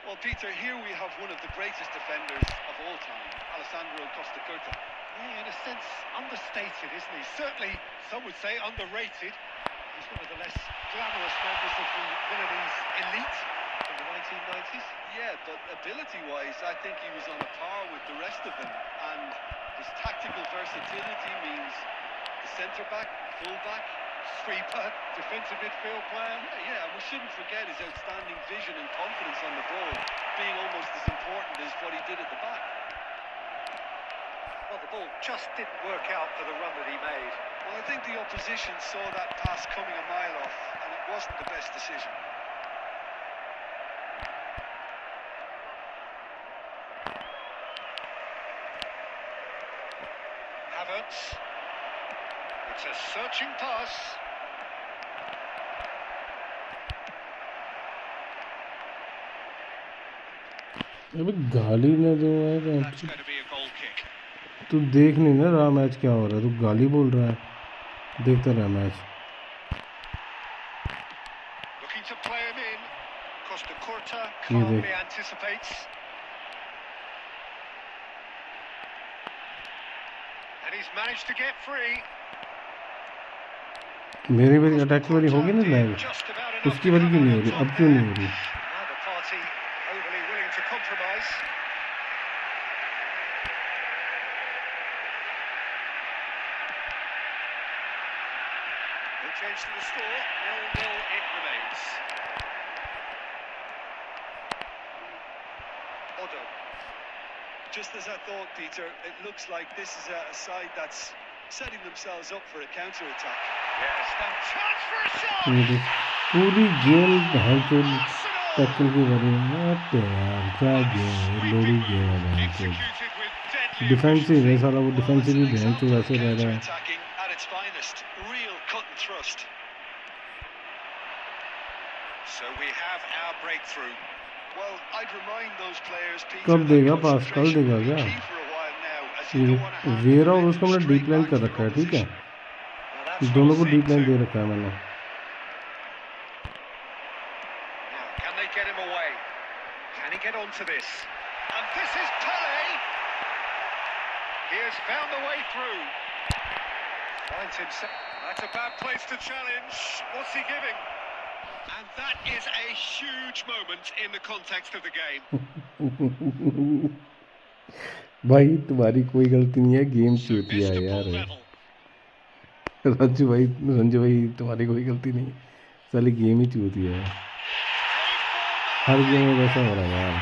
Well, Peter, here we have one of the greatest defenders of all time, Alessandro Costa Curta. Yeah, in a sense, understated, isn't he? Certainly, some would say underrated. He's one of the less glamorous members of the Milanese elite in the 1990s. Yeah, but ability-wise, I think he was on a par with the rest of them. And his tactical versatility means the centre-back, full-back, Sweeper, defensive midfield player. Yeah, and we shouldn't forget his outstanding vision and confidence on the ball, being almost as important as what he did at the back. Well, the ball just didn't work out for the run that he made. Well, I think the opposition saw that pass coming a mile off, and it wasn't the best decision. Havertz. It's a searching pass. अबे गाली न दो यार, That's going to be a goal kick. तू देख नहीं ना रहा मैच क्या हो रहा है, तू गाली बोल रहा है, देखता रहा match. Looking to play him in. Costa Curta देख। calmly anticipates. And he's managed to get free. मेरी वाली अटैक वाली होगी ना लैग, Just about enough उसकी to वाली come क्यों नहीं हो out रही, on अब क्यों नहीं top हो रही। there. Neither party overly willing to compromise. No change to the score. 0-0 it remains. Odo. Just as I thought, Peter, it looks like this is a side that's setting themselves up for a counter-attack. Yes, now chance for a shot. पूरी game Arsenal टक्कर की बारी में यार क्या game है, लोड़ी game है बहन चोद। Executed with deadly डिफेंसिव है efficiency. साला, वो Well, defensive it's he an बहन चोद example of ऐसे रह रहा है। counter-attacking at its finest. Real cut and thrust. So we have our breakthrough. Well, I'd remind those players, Peter, कब that देगा पास, कल concentration देगा will be क्या? key for a while now, as you ये don't want to hand vera और momentum उसको हमने straight deep line back कर to your रखा है, ठीक है? Well, that's well दोनों को seen डीप लाइन too. दे रखा है मैंने। Now, can they get him away? Can he get onto this? And this is Pele. He has found the way through. Finds himself. That's a bad place to challenge. What's he giving? And that is a huge moment in the context of the game. भाई तुम्हारी कोई गलती नहीं है, game So चूतिया missed है the यार। ball level. Ranju भाई तुम्हारी कोई गलती नहीं, साली गेम ही चूतिया है। हर गेम में वैसा हो रहा है यार।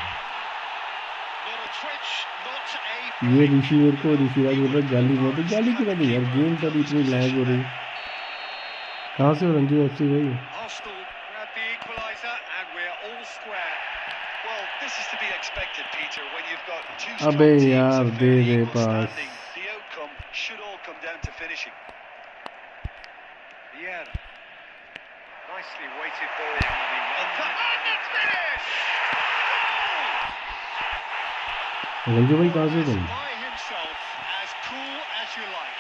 Not a twitch, not a ये blink. ऋषि को ऋषिराज बोल रहा है गाली मत, तो गाली क्यों नहीं यार, गेम सारी इतनी लैग हो रही। कहाँ से हो रंजू एफसी भाई? Arsenal grab the equaliser and we're all square. Well, this is to be expected, Peter, when you've got two अबे strong teams यार, of they very they equal pass. standing. The outcome should all come down to finishing. Vieira. Nicely weighted ball. And it's finished! Ranju भाई कहाँ से हो तुम? By himself, as cool as you like.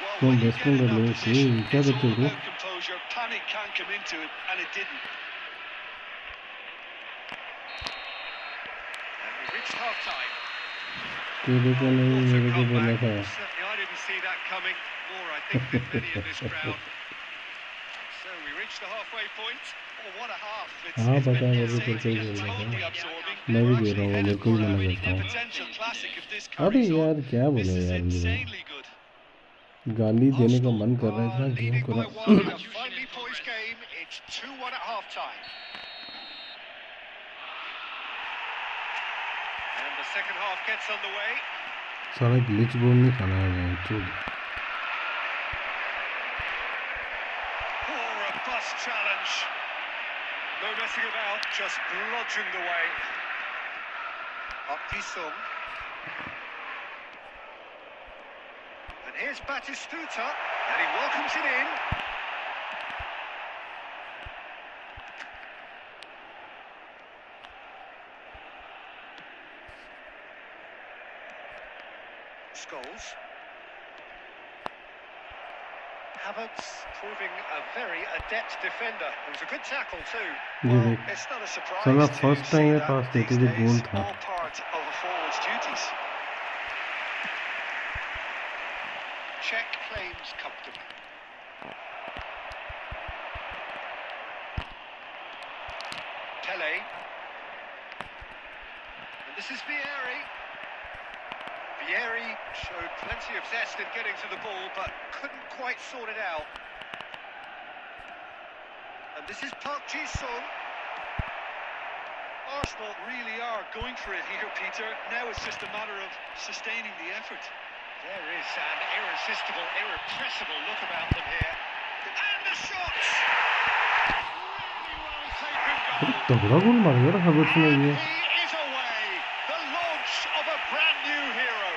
Well, तुम when you best get in कर that low, position, क्या it's करते all हो? about composure. Panic can't come into it, and it didn't. And we reached half time. तेरे को नहीं, मेरे को बोला था। Certainly I didn't see that coming, nor I think did many in this crowd. So we reached the halfway point. Oh, what a half. हाँ It's पता been है, मुझे insane, तेरे को ही बोल totally रहा था। absorbing. मैं भी We're दे रहा हूँ, actually मेरे headed को ही for a मना winning करता a हूँ। potential classic if this अरे carries यार on. क्या This बोले is यार रंजू भाई, insanely good. गाली देने का मन कर रहा है इतना गेम Leading को by ना। one in a finely poised game. It's 2-1 at half time. And the second half gets underway. सारा ग्लिच गोल नहीं खाना है मैं चूद। Or a bust challenge. No messing about, just bludgeoned away. Up Sung. And here's Batistuta, and he welcomes it in. Scholes. Havertz proving a very adept defender. It was a good tackle too. ये देख, It's not a surprise साला to first see time में that pass these देते थे गोल days, था। all part of a forward's duties. Check claims comfortably. Pele. And this is Vieri. Vieri showed plenty of zest in getting to the ball, but couldn't quite sort it out. And this is Park Ji-sung. Arsenal really are going for it here, Peter. Now it's just a matter of sustaining the effort. There is an irresistible, irrepressible look about them here. And the shots! Really well taken goal. तगड़ा गोल मार यार Havertz ने ये। He is away. The launch of a brand new hero.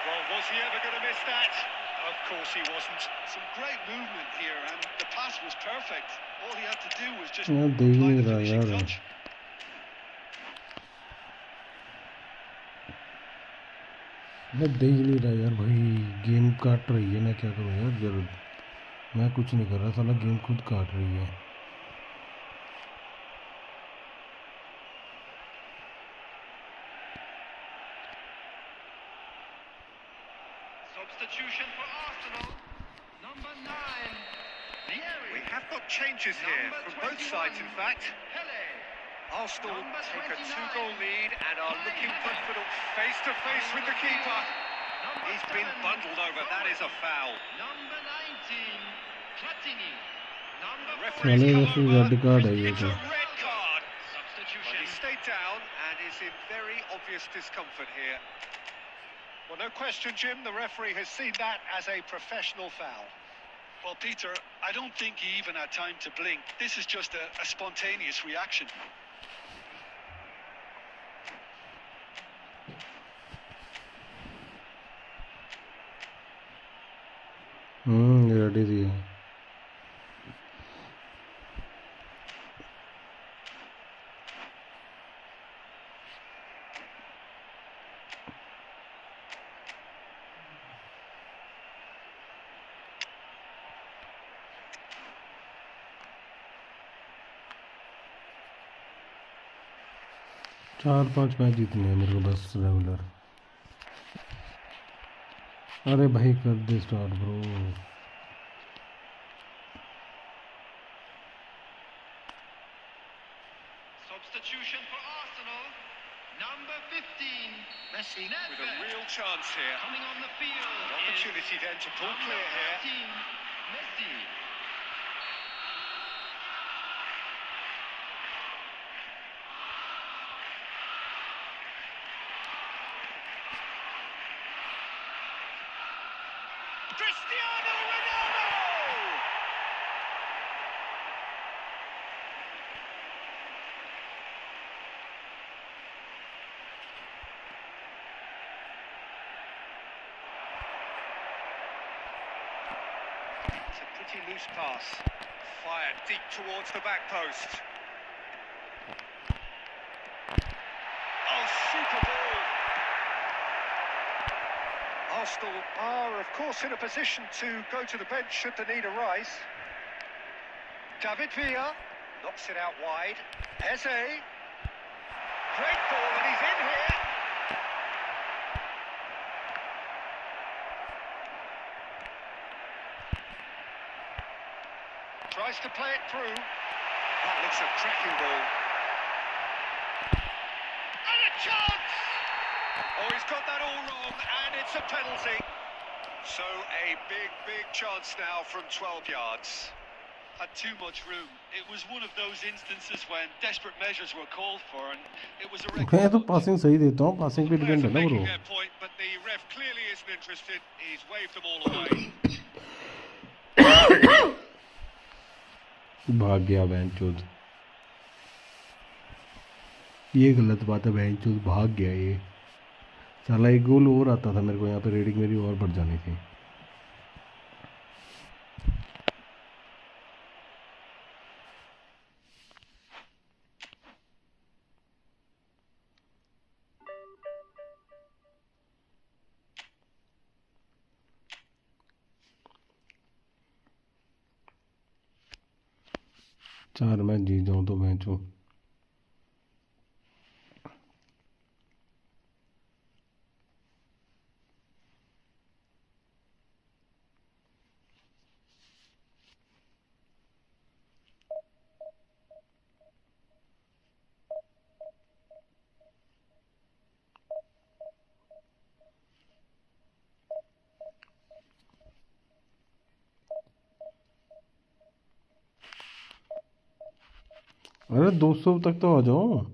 Well, was he ever going to miss that? Of course he wasn't. Some great movement here, and the pass was perfect. All he had to do was just यार दे ही apply नहीं the रहा finishing यार। touch. मैं दे ही नहीं रहा यार भाई, game काट रही है, मैं क्या करूँ यार जरूर। मैं कुछ नहीं कर रहा, साला गेम खुद काट रही है। Substitution for Arsenal. Number 9. Vieri. We have got changes here Number from both 21, sides, in fact. Pele. Arsenal Number take a 29, 2-goal lead and are Pele looking header. confident face-to-face with the keeper. Number He's been 7, bundled over. That is a foul. Number 19. Platini. Number Referee's साले come वैसे over. Red card है ये It's तो। a red card. But Substitution. he stayed down and is in very obvious discomfort here. Well, no question, Jim, the referee has seen that as a professional foul. Well, Peter, I don't think he even had time to blink. This is just a spontaneous reaction. Ready थी 4-5 match जीतने हैं मेरे को बस regular. अरे भाई कर they start bro. Substitution for Arsenal. Number 15, Messi. With a real chance here. Coming on the field. An opportunity then to pull Number clear here. 13, Messi. Cristiano Ronaldo! It's a pretty loose pass. Fired deep towards the back post. Oh, super ball! Arsenal are, of course, in a position to go to the bench should the need arise. David Villa knocks it out wide. Eze. Great ball, and he's in here. Tries to play it through. That looks a cracking ball. And a chance! Oh, he's got that all wrong, and it's a penalty. So a big chance now from 12 yards. Had too much room. It was one of those instances when desperate measures were called for, and it was a मैं तो passing सही देता हूँ, passing पे depend है ना bro. Their point, but the ref clearly isn't interested. He's waved them all away. भाग गया बहनचोद। ये गलत बात है बहनचोद, भाग गया ये। साला एक गोल और आता था मेरे को, यहाँ पे रेटिंग मेरी और बढ़ जानी थी। चार मैच जीत जाऊँ तो मैच हो। अरे 200 तक तो आ जाओ।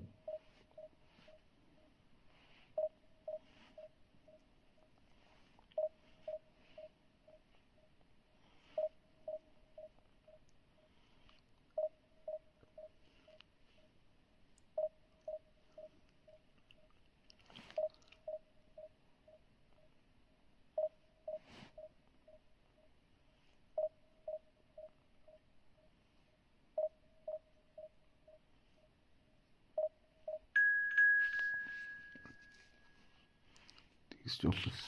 Jokers.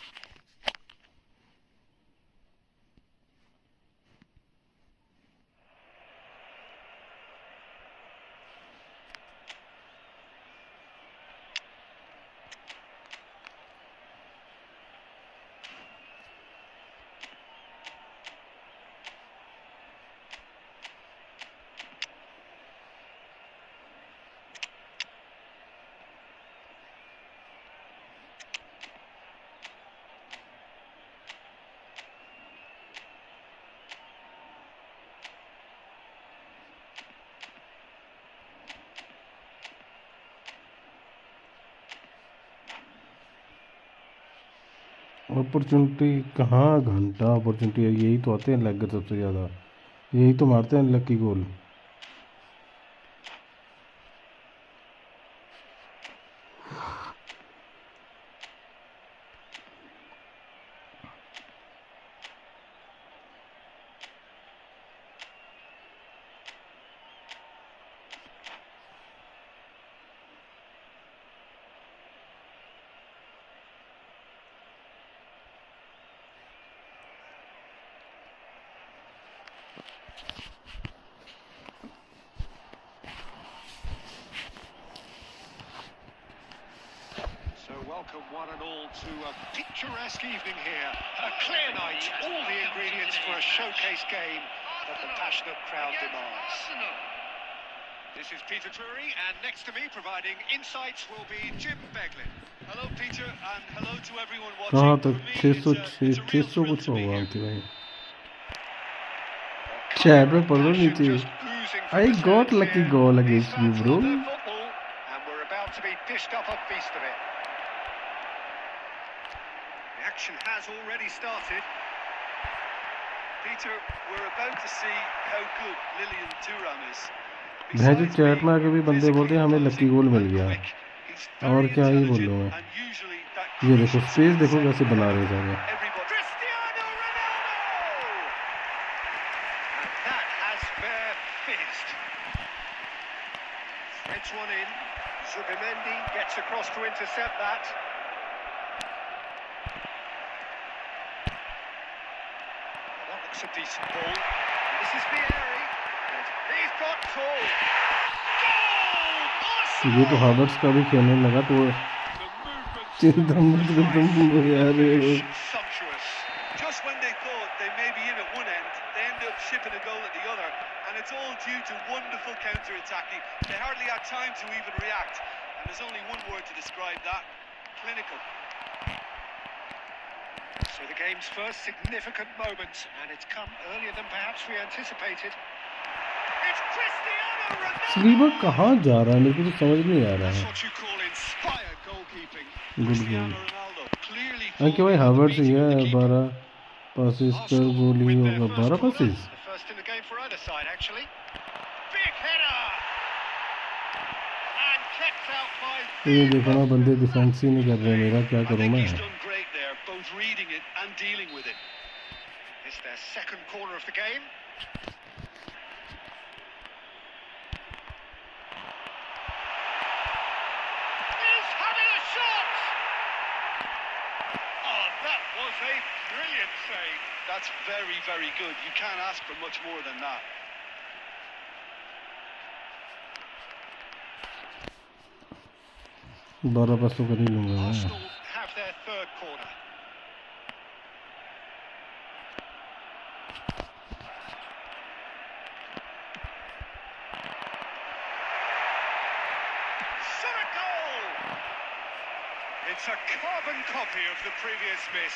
अपॉर्चुनिटी कहाँ, घंटा अपॉर्चुनिटी है, यही तो आते हैं लैगर सबसे ज़्यादा, यही तो मारते हैं lucky goal. Welcome one and all to a picturesque evening here. A clear night, all the ingredients for a showcase game that the passionate crowd demands. This is Peter Drury, and next to me providing insights will be Jim Beglin. Hello, Peter, and hello to everyone कहाँ watching. तक For me, it's a 600 real कुछ thrill to be होगा here. आती भाई, chat में पढ़ लो नीचे। I got lucky goal against you, bro. And we're about to be dished up a feast of it. The action has already started. Peter, we're about to see how good Lilian Thuram is. मैं जो chat में आके भी बंदे बोलते हैं हमें lucky गोल मिल गया, और क्या ही बोलूँ मैं। ये देखो स्पेस देखो कैसे बना रहे सारे। Cristiano Ronaldo! And that has fair fizzed. Threads one in. Zubimendi gets across to intercept that. That looks a decent ball. This is Vieri. He's got tall. ये तो हावर्ट्स का भी खेलने लगा तो चिंता मत कर तुम यार। Sumptuous. Just when they thought they may be in at one end, they end up shipping a goal at the other, and it's all due to wonderful counter-attacking. They hardly had time to even react, and there's only one word to describe that: clinical. So the game's first significant moment, and it's come earlier than perhaps we anticipated. It's Cristiano Ronaldo! स्लीवर कहाँ जा रहा है, मेरे को तो समझ नहीं आ रहा That's है। what you call inspired goalkeeping. Good goal. Cristiano Ronaldo clearly कि भाई हावर्ट्स ये है 12 पासिस पर गोल ही होगा, 12 passes. The first in the game for either side, actually. Big header! And kept out by... ये देखो ना बंदे डिफेंस ही नहीं कर रहे, मेरा क्या I करूँ think मैं। he's done great there, both reading it and dealing with it. It's their second corner of the game. He's having a shot! Oh, that was a brilliant save. That's very, very good. You can't ask for much more than that. 12 पास तो कर ही लूँगा मैं। Arsenal have their third corner. Shot a goal! It's a carbon copy of the previous miss.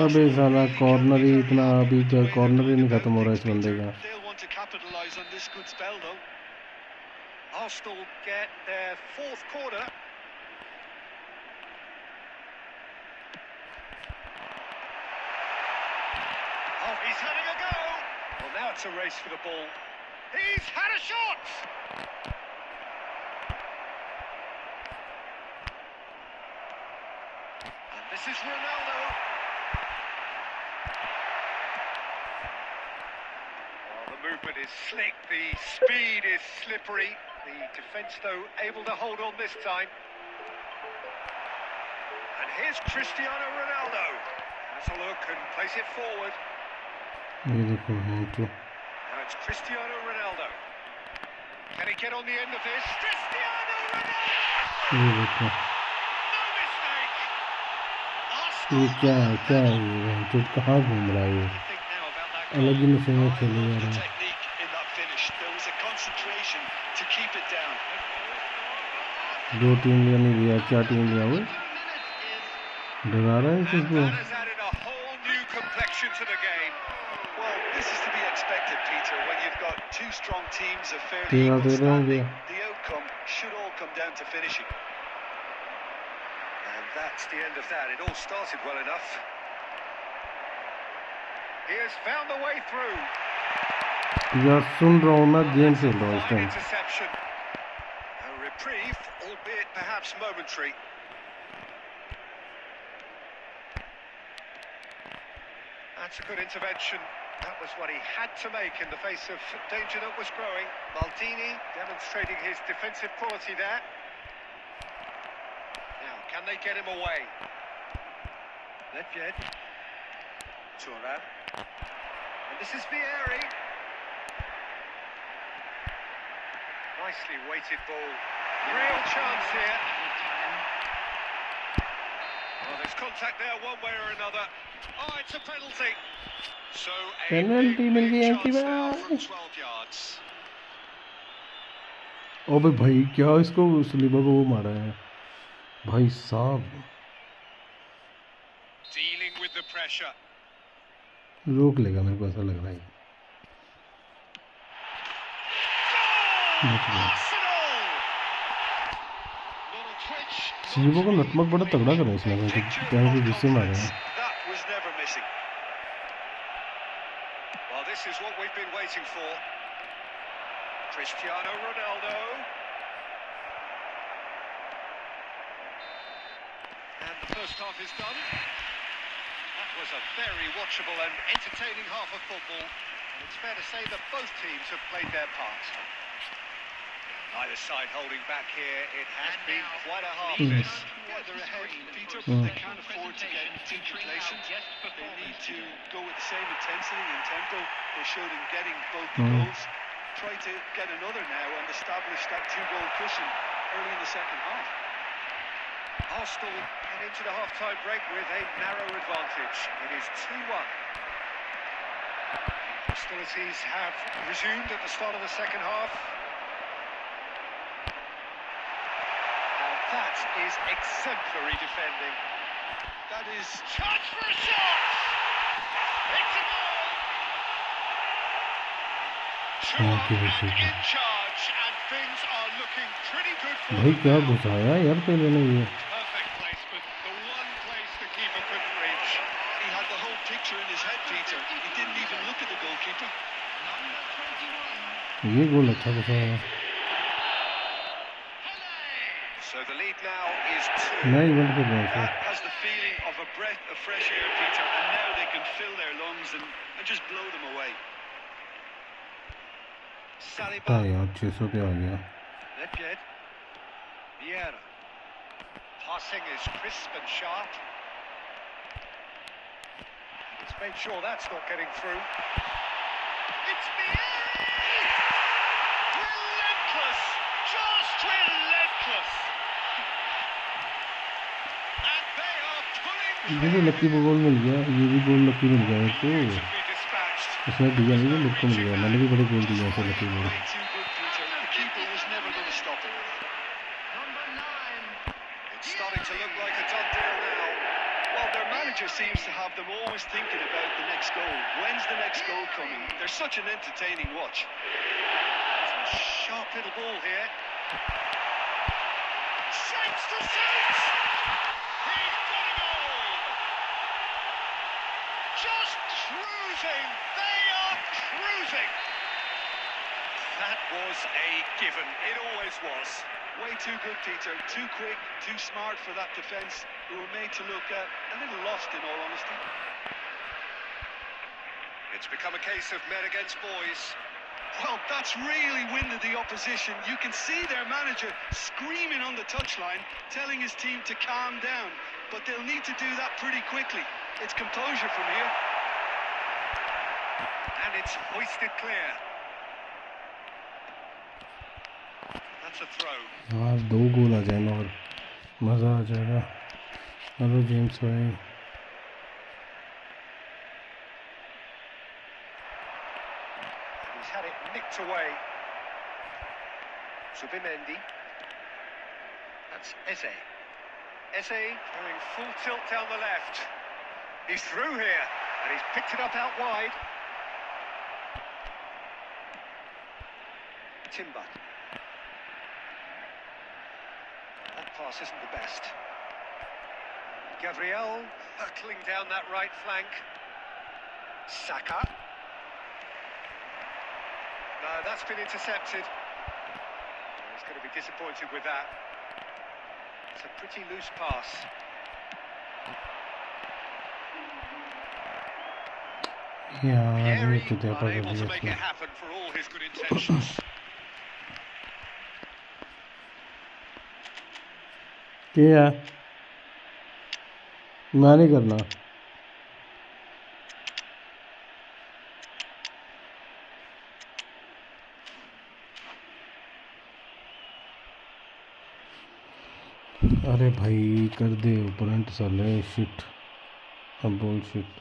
अबे साला corner ही इतना, अभी क्या corner ही नहीं खत्म हो रहा है इस बंदे का। They'll want to capitalise on this good spell, though. Arsenal get their fourth corner. Oh, he's having a go. Well, now it's a race for the ball. He's had a shot. And this is Ronaldo. Oh, the movement is slick, the speed is slippery. The defence, though, able to hold on this time. And here's Cristiano Ronaldo. Has a look and plays it forward. ये देखो है तो Now it's Cristiano Ronaldo. Can he get on the end of this? Cristiano Ronaldo! ये देखो No mistake! ये Arsenal क्या है, क्या है ये तो कहाँ घूम रहा है ये, think now about that अलग ही goal. नशे में खेले जा The रहा है। technique in that finish. There was a concentration to keep it down. 2 team लिया नहीं लिया, क्या टीम लिया वो, डरा रहा है And इसको। that has added a whole new complexion to the game. Well, this is to be expected, Peter, when you've got two strong teams of fairly तेरह equal तेरह होंगे। standing. The outcome should all come down to finishing. And that's the end of that. It all started well enough. He has found the way through. यार सुन रहा हूँ मैं game खेल रहा हूँ इस Fine time. interception. A reprieve, albeit perhaps momentary. That's a good intervention. That was what he had to make in the face of danger that was growing. Maldini demonstrating his defensive quality there. Now, can they get him away? Ledjed. Turan. And this is Vieri. Nicely weighted ball. Real chance here. Well, there's contact there one way or another. Oh, it's a penalty. So a Penalty big, मिल गई big anti chance now में. from 12 yards. अबे भाई क्या इसको sleeper को वो मारा है भाई साहब. Dealing with the pressure. रोक लेगा मेरे को ऐसा लग रहा है. Arsenal! Little twitch. स्लीपर को नटमक बड़ा तगड़ा कर रहा है इसने भाई. Picture क्या of है गुस्से में आ रहा confidence. है. That was never missing. Well, this is what we've been waiting for. Cristiano Ronaldo. And the first half is done. That was a very watchable and entertaining half of football. And it's fair to say that both teams have played their part. Neither side holding back here. It has been quite a half this. Yeah, they're ahead, Peter, but they can't afford to get too complacent. They need to go with the same intensity and tempo they showed in getting both the goals. Try to get another now and establish that two-goal cushion early in the second half. Arsenal get into the half-time break with a narrow advantage. It is 2-1. Hostilities have resumed at the start of the second half. And that is exemplary defending. That is Chance for a shot! It's a goal! Two in charge, and things are looking pretty good for भाई them क्या now. घुसाया यार पहले ने ये. Perfect placement, the one place the keeper couldn't reach. he had the whole picture in his head, Peter. He didn't even look at the goalkeeper. ये गोल अच्छा घुसाया. So the lead now is 2. मैं event खेल रहा हूँ That sir. has the feeling of a breath of fresh air, Peter, and now they can fill their lungs and just blow them away. Saliba, हाँ यार 600 पे आ गया. Ledjed, Vieira. Passing is crisp and sharp. He's made sure that's not getting through. It's Vieri! Relentless! Just relentless! And they are pulling मुझे lucky को गोल मिल गया. ये भी गोल lucky मिल गया मेरे को. be dispatched. उसने दिया नहीं, मेरे को मिल गया. मैंने भी बड़े गोल दिए ऐसे lucky goal. Way too good, Peter. The keeper was never going to stop it. It's starting to look like a done deal now. Well, their manager seems to have them always thinking about the next goal. When's the next goal coming? They're such an entertaining watch. There's a sharp little ball here. Shapes to shoot! He's got a goal! Just cruising! They are cruising! That was a given. It always was. Way too good, Peter. Too quick, too smart for that defence. They were made to look a little lost, in all honesty. It's become a case of men against boys. Well, that's really winded the opposition. You can see their manager screaming on the touchline, telling his team to calm down. But they'll need to do that pretty quickly. It's composure from here. And it's hoisted clear. That's a throw. यार 2 गोल आ जाए ना और मज़ा आ जाएगा. Hello James भाई. He's had it nicked away. Subimendi. That's Eze. Eze going full tilt down the left. He's through here, and he's picked it up out wide. Timber. That pass isn't the best. Gabriel hurtling down that right flank. Saka. No, that's been intercepted. He's going to be disappointed with that. It's a pretty loose pass. यार ये Pieri तो क्या पकड़ unable to लिया make इसने। it happen for all his good intentions. क्या मैं नहीं करना। अरे भाई कर दे ओपोनेंट साले। शिट अब बोल शिट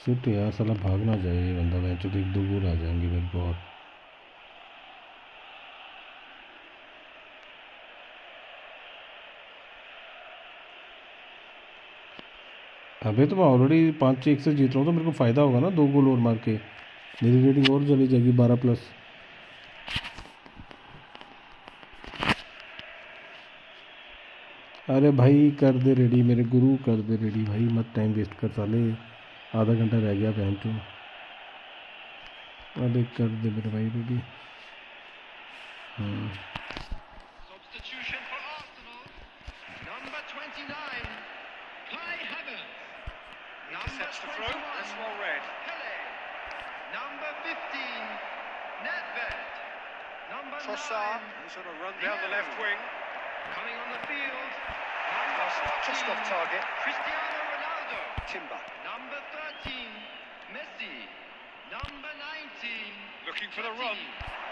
शिट यार साला भाग ना जाए ये बंदा। मैच तो एक दो गोल आ जाएंगे मेरे को। और अबे तो मैं ऑलरेडी 5-1 से जीत रहा हूँ तो मेरे को फ़ायदा होगा ना। 2 गोल और मार के मेरी रेटिंग और चली जाएगी 12+। अरे भाई कर दे रेडी मेरे गुरु, कर दे रेडी भाई। मत टाइम वेस्ट कर साले। आधा घंटा रह गया बेंच में। अबे कर दे मेरे भाई ready. Substitution for Arsenal. Number 29, Kai Havertz. Number Intercepts the throw. 21, That's well read. Pele. Number 15, Nedved. Number Trossard, 9, who's on a run down the left wing. coming on the field. Number Cross just 14, off target. Cristiano Ronaldo. Timber. Number 13, Messi. Number 19, Looking for the run.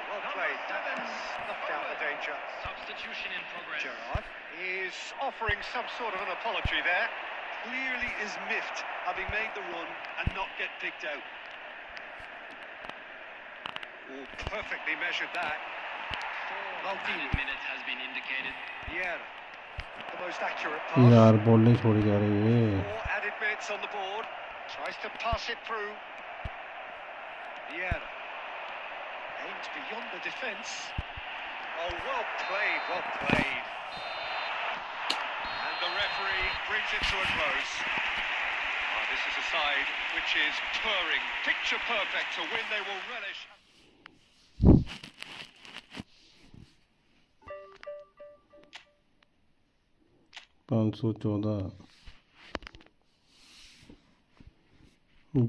Well Number played. 7, Snuffed out the danger. Substitution in progress. Gerrard is offering some sort of an apology there. Clearly is miffed having made the run and not get picked out. Oh, perfectly measured that. Added minute has been indicated. Yeah, the most accurate pass. यार ball नहीं छोड़ी जा रही है। 4 added minutes on the board. Tries to pass it through. Yeah. Aims beyond the defence. Oh, well played, well played. And the referee brings it to a close. Oh, this is a side which is purring, picture perfect to win they will relish. $514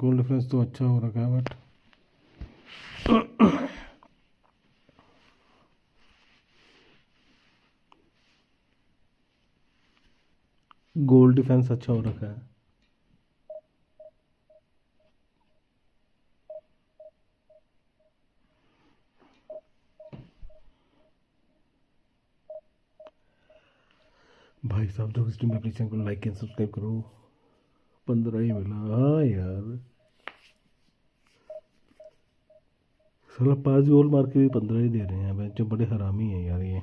goal difference तो अच्छा हो रखा है but goal defence अच्छा हो रखा है। भाई साहब जो स्ट्रीम अपनी चैनल को लाइक एंड सब्सक्राइब करो। 15 ही मिला। हाँ यार साला 5 गोल मार के भी 15 ही दे रहे हैं। जो बड़े हरामी हैं यार ये।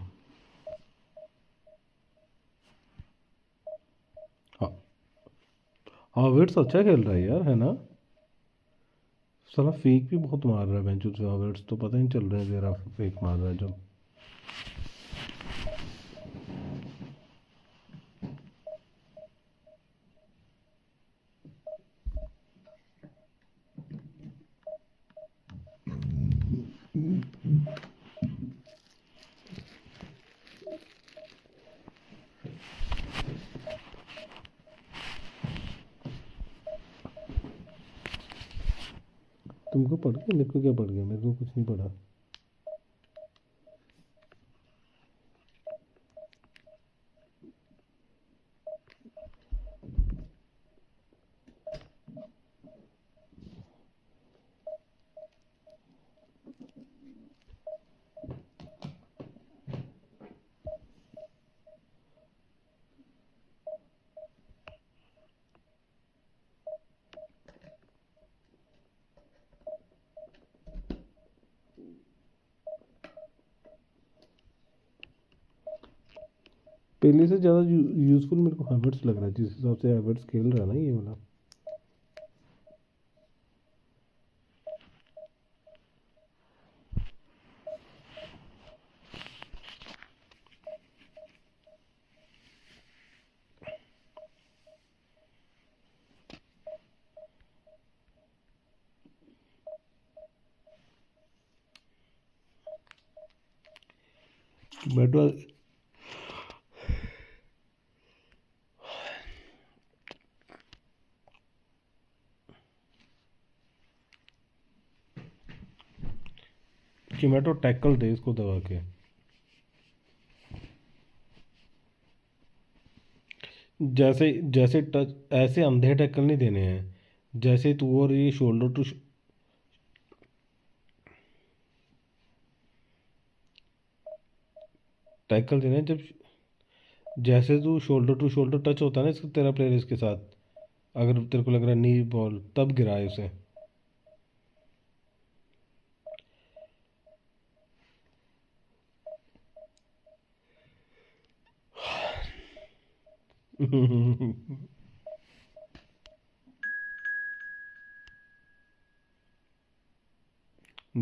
हाँ हावर्ट्स अच्छा खेल रहा है यार, है ना। साला फेक भी बहुत मार रहा है बेंचो से। हावर्ट्स तो पता ही नहीं चल रहा है जरा फेक मार रहा है जो। तुमको पढ़ गया, मेरे को क्या पढ़ गया? मेरे को कुछ नहीं पढ़ा। पहले से ज़्यादा यूज़फुल मेरे को हावर्ट्स लग रहा है, जिस हिसाब से हावर्ट्स खेल रहा है ना ये वाला। बैठो चिमेटो टैकल दे इसको दबा के। जैसे जैसे टच ऐसे अंधे टैकल नहीं देने हैं, जैसे तू और ये शोल्डर टू टैकल देने हैं जब जैसे तू शोल्डर टू शोल्डर टच होता है ना इसका तेरा प्लेयर इसके साथ, अगर तेरे को लग रहा है नी बॉल तब गिराए उसे।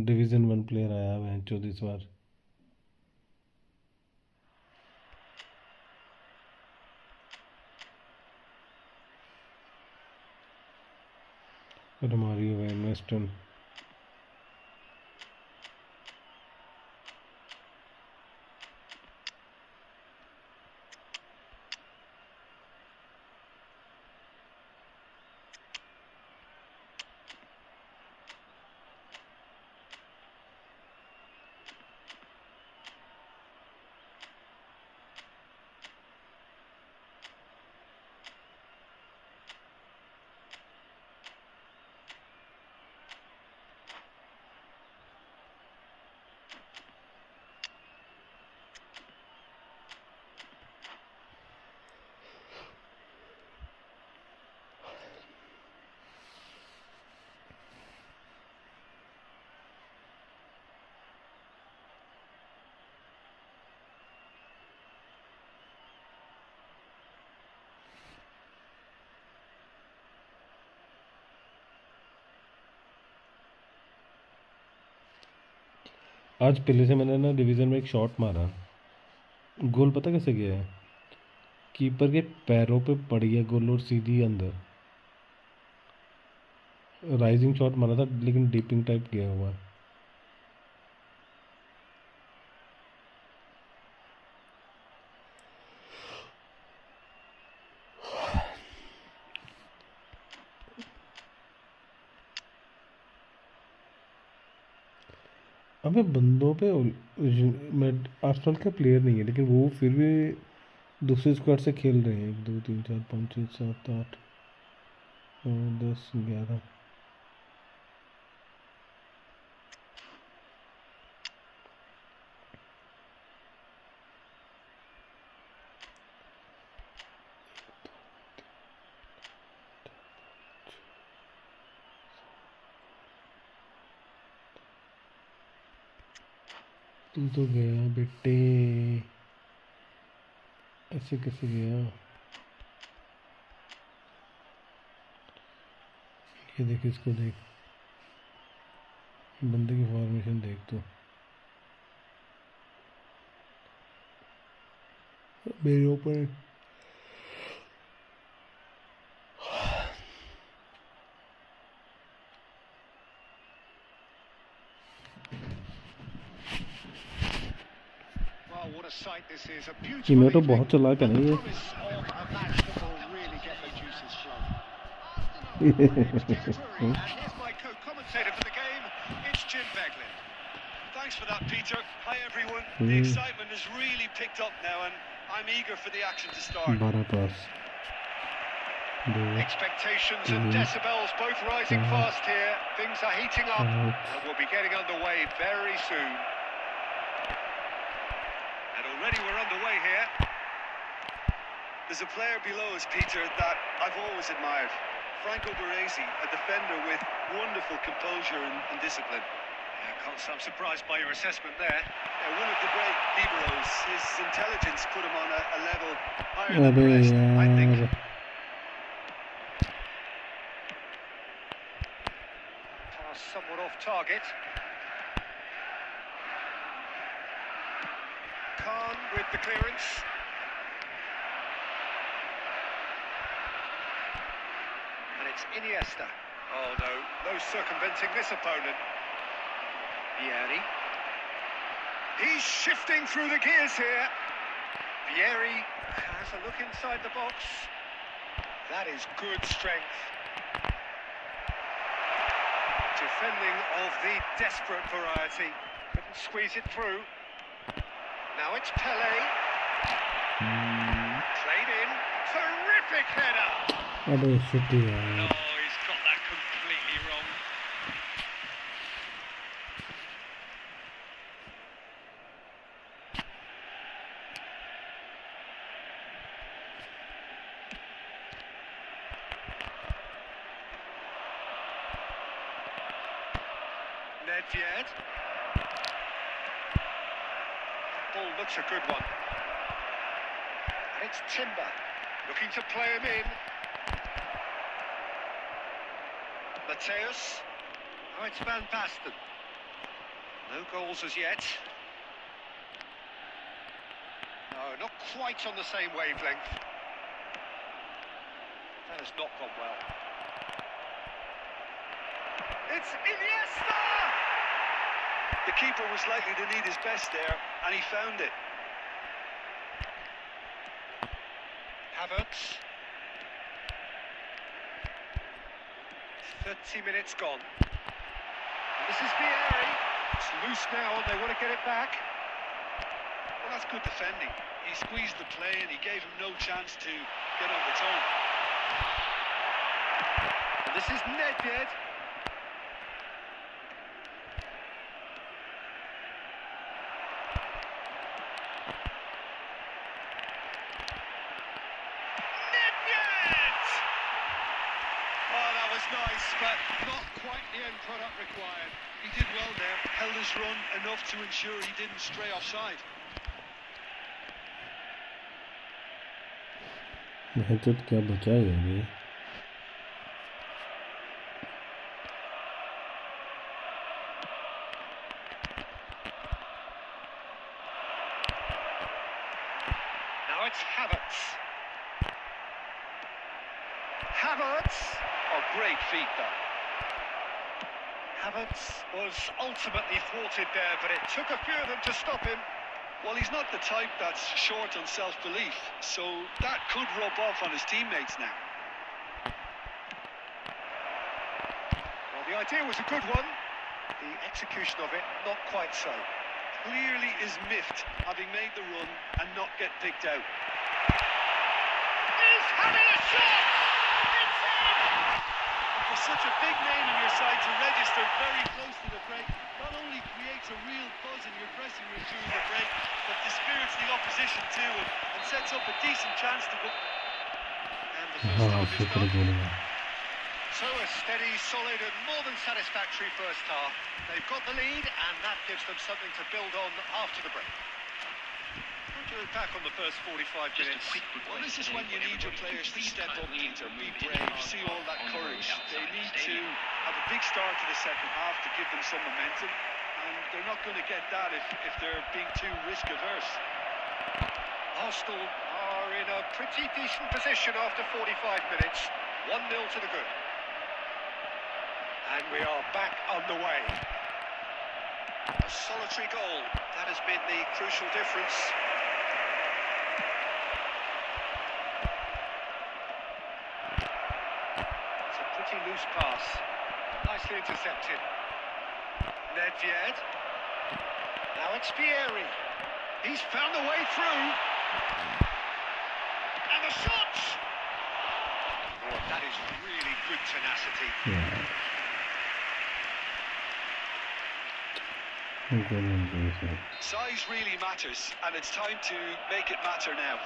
डिवीजन 1 प्लेयर आया है 24 बार। हमारी वेस्टर्न आज पहले से मैंने ना डिवीज़न में एक शॉट मारा, गोल पता कैसे गया है? कीपर के पैरों पे पड़ी है गोल और सीधी अंदर। राइजिंग शॉट मारा था लेकिन डीपिंग टाइप गया हुआ है। अबे बंदों पे मैं आर्सेनल का प्लेयर नहीं है लेकिन वो फिर भी दूसरे स्क्वाड से खेल रहे हैं। 1 2 3 4 5 6 7 8 9 10 11 तू तो गया बेटे, ऐसे कैसे गया? ये देख, इसको देख, बंदे की फॉर्मेशन देख तो। मेरे ऊपर Well, what a sight this is. A beautiful चिमेटो evening. बहुत चलाक है ना ये। Promise of a match that will really get the juices flowing. And here's my co-commentator for the game. It's Jim Beglin. Thanks for that, Peter. Hi, everyone. The excitement has really picked up now, and I'm eager for the action to start. 12 pass 2 Expectations and decibels both rising fast here. Things are heating up, and we'll be getting underway very soon. And already we're underway here. There's a player below us, Peter, that I've always admired. Franco Baresi, a defender with wonderful composure and discipline. Can't say I'm surprised by your assessment there. Yeah, one of the great liberos. His intelligence put him on a level higher than the rest, I think. Pass somewhat off target. Khan with the clearance. And it's Iniesta. Oh no, no circumventing this opponent. Vieri. He's shifting through the gears here. Vieri has a look inside the box. That is good strength. Defending of the desperate variety. Couldn't squeeze it through. Now it's Pele. Played in. Terrific header. अबे shit यार. Oh, he's got that completely wrong. Nedved. Ball looks a good one. And it's Timber looking to play him in. Mateus. Oh, it's Van Basten. No goals as yet. No, not quite on the same wavelength. That has not gone well. It's Iniesta! The keeper was likely to need his best there, and he found it. Havertz. 30 minutes gone. This is Vieri. It's loose now, and they want to get it back. Well, that's good defending. He squeezed the play, and he gave him no chance to get on the toe. And this is Nedved. Nice, but not quite the end product required. He did well there, held his run enough to ensure he didn't stray offside. बेहतर क्या बचा है अभी. Now it's Havertz. Havertz. Oh, great feet, though. Havertz was ultimately thwarted there, but it took a few of them to stop him. Well, he's not the type that's short on self-belief, so that could rub off on his teammates now. Well, the idea was a good one. The execution of it, not quite so. Clearly is miffed, having made the run and not get picked out. He's having a shot! It's in! For such a big name in your side to register very close to the break, not only creates a real buzz in your dressing room during the break, but dispirits the opposition too and sets up a decent chance to go. And the first हाँ half is शुक्र done. बोलूँगा. So a steady, solid and more than satisfactory first half. They've got the lead and that gives them something to build on after the break. How do you look back on the first 45 minutes? Well, this is when you need your players to step up, Peter, be brave, see all that courage. They need to have a big start to the second half to give them some momentum, and they're not going to get that if they're being too risk-averse. Arsenal are in a pretty decent position after 45 minutes. 1-0 to the good. And we are back underway. A solitary goal. That has been the crucial difference. It's a pretty loose pass. Nicely intercepted. Nedved. Now it's Vieri. He's found the way through. And the shot! Oh, that is really good tenacity. Yeah. Good one, Jason. Size really matters, and it's time to make it matter now.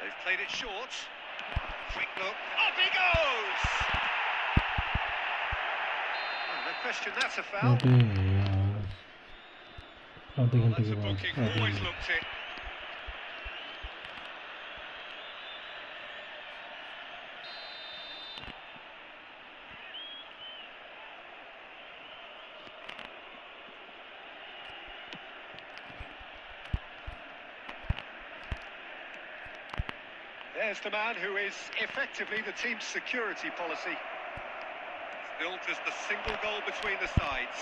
They've played it short. Quick look. Up he goes! Oh, no question, that's a foul. अबे यार. आधे Well, घंटे that's के a बाद. booking. Always looked it. There's the man who is effectively the team's security policy. Still just a single goal between the sides.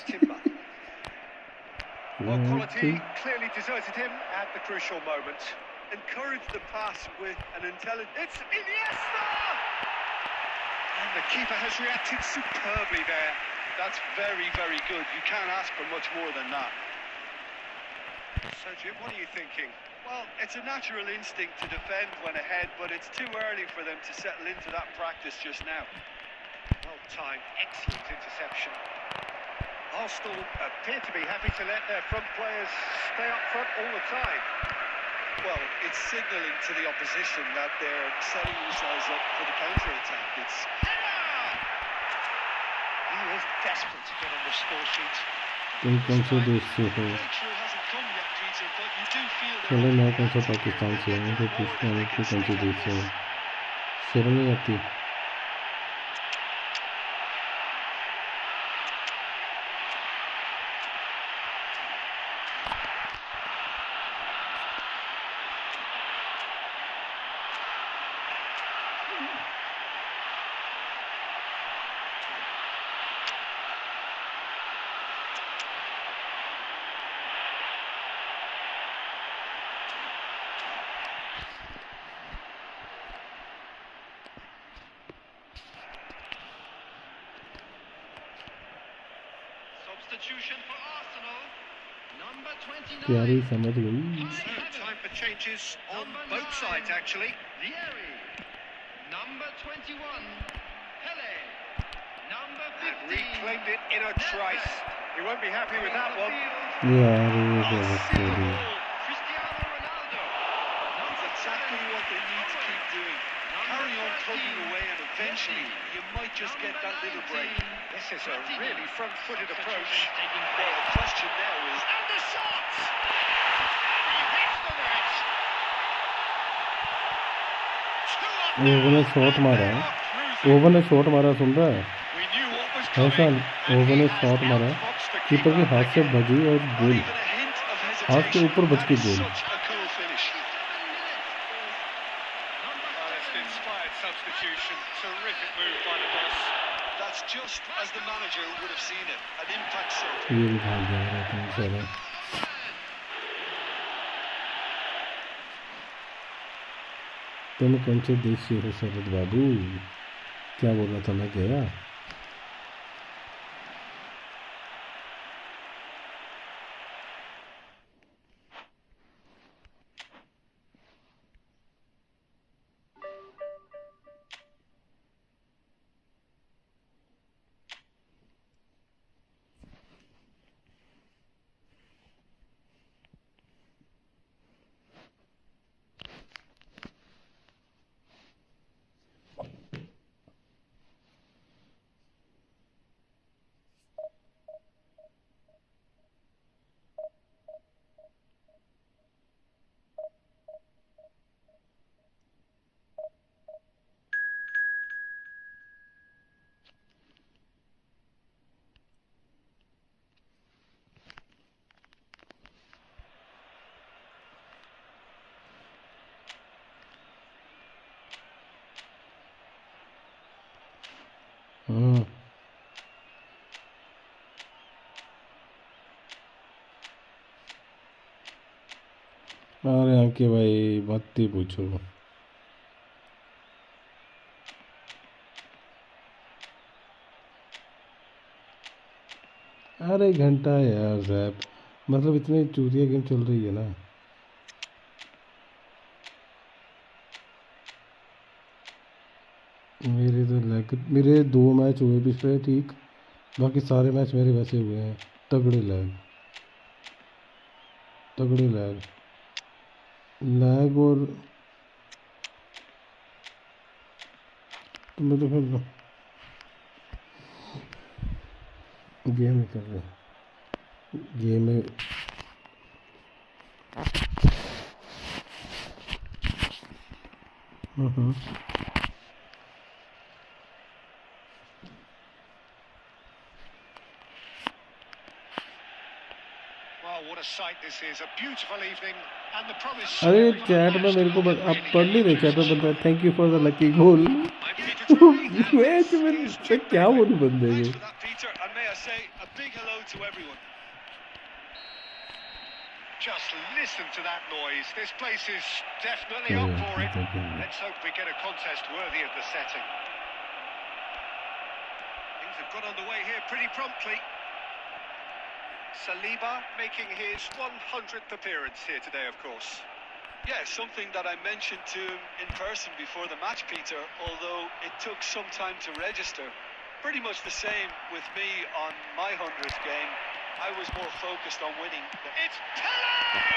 Timber. Well, quality clearly deserted him at the crucial moment. Encourage the pass with an intelligent... It's Iniesta! And the keeper has reacted superbly there. That's very, very good. You can't ask for much more than that. So, Jim, what are you thinking? Well, it's a natural instinct to defend when ahead, but it's too early for them to settle into that practice just now. Well timed, excellent interception. Arsenal appear to be happy to let their front players stay up front all the time. Well, it's signalling to the opposition that they're setting themselves up for the counter-attack. It's... He is desperate to get on the score sheet. तुम कौन से देश से हो? Breakthrough hasn't come yet, Peter, but you do feel that... चलो मैं कौन सा पाकिस्तान से हूँ तो पूछता हूँ कि कौन से देश से हूँ। शर्म नहीं आती? Substitution for Arsenal. Number 29. प्यारी समझ गई। So, time for changes on both sides, actually. Vieri. Number 21. Pele. Number And 15. reclaimed it in a trice. He won't be happy with that one. यार ये बहुत सही। Cristiano Ronaldo. That's exactly what they need to keep doing. Carry on plugging away, and eventually you might just get that little break. This is a really front-footed approach. Well, the question now is... And the shot! He hits the net! Over ने shot मारा है। Over ने shot मारा, सुन रहा है? We knew what was ऐसा coming. Over ने shot मारा, कीपर के हाथ से बजी और गोल, Even a hint of हाथ के hesitation. ऊपर बज के गोल। Such a cool finish. Well, it's an inspired substitution. Terrific move by the boss. That's just as the manager would have seen it. An impact sub. ये भी भाग जा रहा था सारा। तुम कौन से देश से हो शरद बाबू? क्या बोलना था, मैं गया? अरे आके भाई बात ही पूछो। अरे घंटा यार साहब, मतलब इतनी चूतिया गेम चल रही है ना। मेरे 2 मैच हुए पिछले, ठीक, बाकी सारे मैच मेरे वैसे हुए हैं। तगड़े लैग और तुम्हें तो फिर गेम ही कर रहे गेम में। Well, what a sight this is, a beautiful evening, and the promise. अरे चैट में मेरे को आप पढ़ नहीं रहे चैट में बंदा thank you for the lucky goal match में मैं क्या बोलूं बंदे को Thanks for that, Peter, and may I say a big hello to everyone. Just listen to that noise. This place is definitely up for it. Let's hope we get a contest worthy of the setting. Things have got underway here pretty promptly. Saliba making his 100th appearance here today, of course. Yeah, something that I mentioned to him in person before the match, Peter, although it took some time to register. Pretty much the same with me on my 100th game. I was more focused on winning. It's Pele!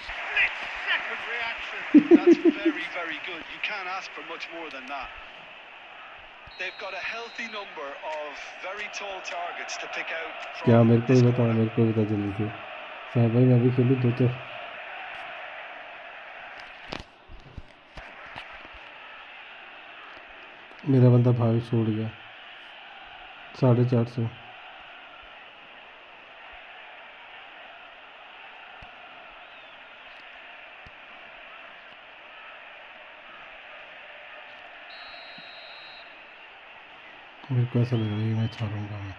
Split-second reaction. That's very, very good. You can't ask for much more than that. They've got a healthy number of very tall targets to pick out from. क्या मेरे को बता जल्दी से साहब भाई मैं भी खेलूं दो चार मेरा बंदा भाग छोड़ गया 450 मेरे को ऐसा लग रहा है ये मैच हारूंगा मैं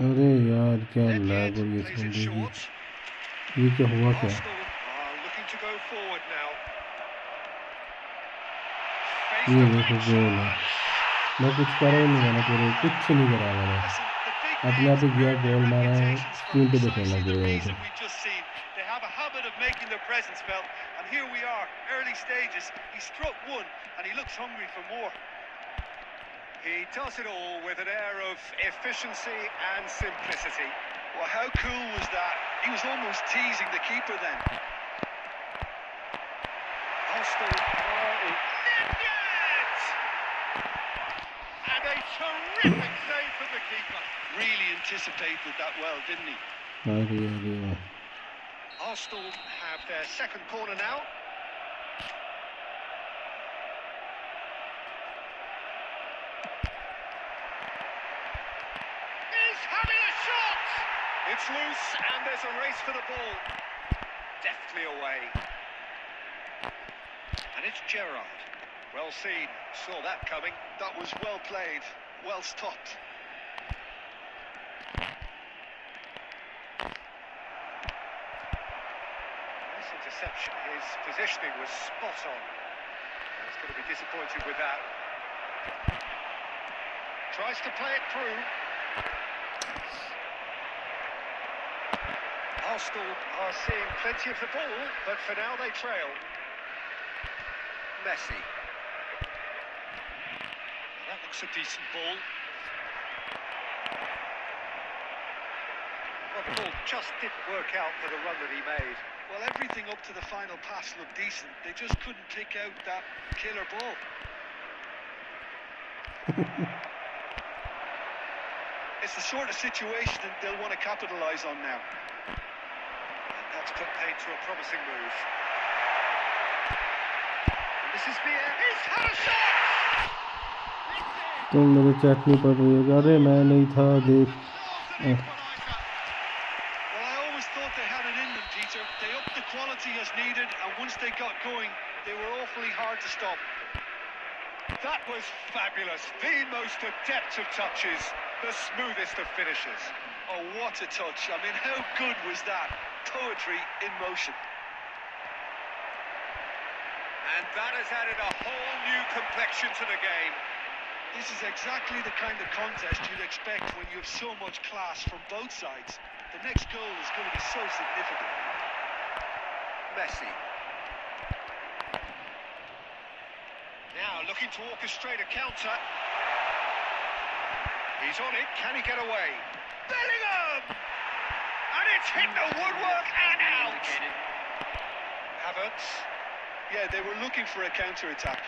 अरे यार क्या लैग हो गई इस बंदे की ये क्या हुआ क्या Looking to go forward now. ये देखो गोल है मैं कुछ कर ही नहीं मैंने पूरे कुछ नहीं करा मैंने अपने आप ही गया गोल मारा है स्क्रीन पे देखने लग गया They have a habit of making their presence felt, and here we are, early stages. He struck one, and he looks hungry for more. He does it all with an air of efficiency and simplicity. Well, how cool was that? He was almost teasing the keeper then. Arsenal are in net! And a terrific save from the keeper. Really anticipated that well, didn't he? अरे Arsenal have their second corner now. He's having a shot! It's loose and there's a race for the ball. Deftly away. And it's Gerrard. Well seen, saw that coming. That was well played, well stopped. Nice interception. His positioning was spot on. He's going to be disappointed with that. Tries to play it through. Arsenal are seeing plenty of the ball, but for now they trail. Messi. That looks a decent ball. Well, the ball just didn't work out for the run that he made. Well, everything up to the final pass looked decent. They just couldn't pick out that killer ball. It's the sort of situation that they'll want to capitalise on now. And that's put paid to a promising move. And this is Villa. He's had a shot! तुम मेरे chat नहीं पढ़ रही होगा अरे मैं नहीं था देख Well, I always thought they had it in them, Peter. They upped the quality as needed, and once they got going, they were awfully hard to stop. That was fabulous. The most adept of touches, the smoothest of finishes. Oh, what a touch. I mean, how good was that? Poetry in motion. And that has added a whole new complexion to the game. This is exactly the kind of contest you'd expect when you have so much class from both sides. The next goal is going to be so significant. Messi. Now looking to orchestrate a counter. He's on it. Can he get away? Bellingham! And it's hit the woodwork and out. Havertz. Yeah, they were looking for a counter-attack.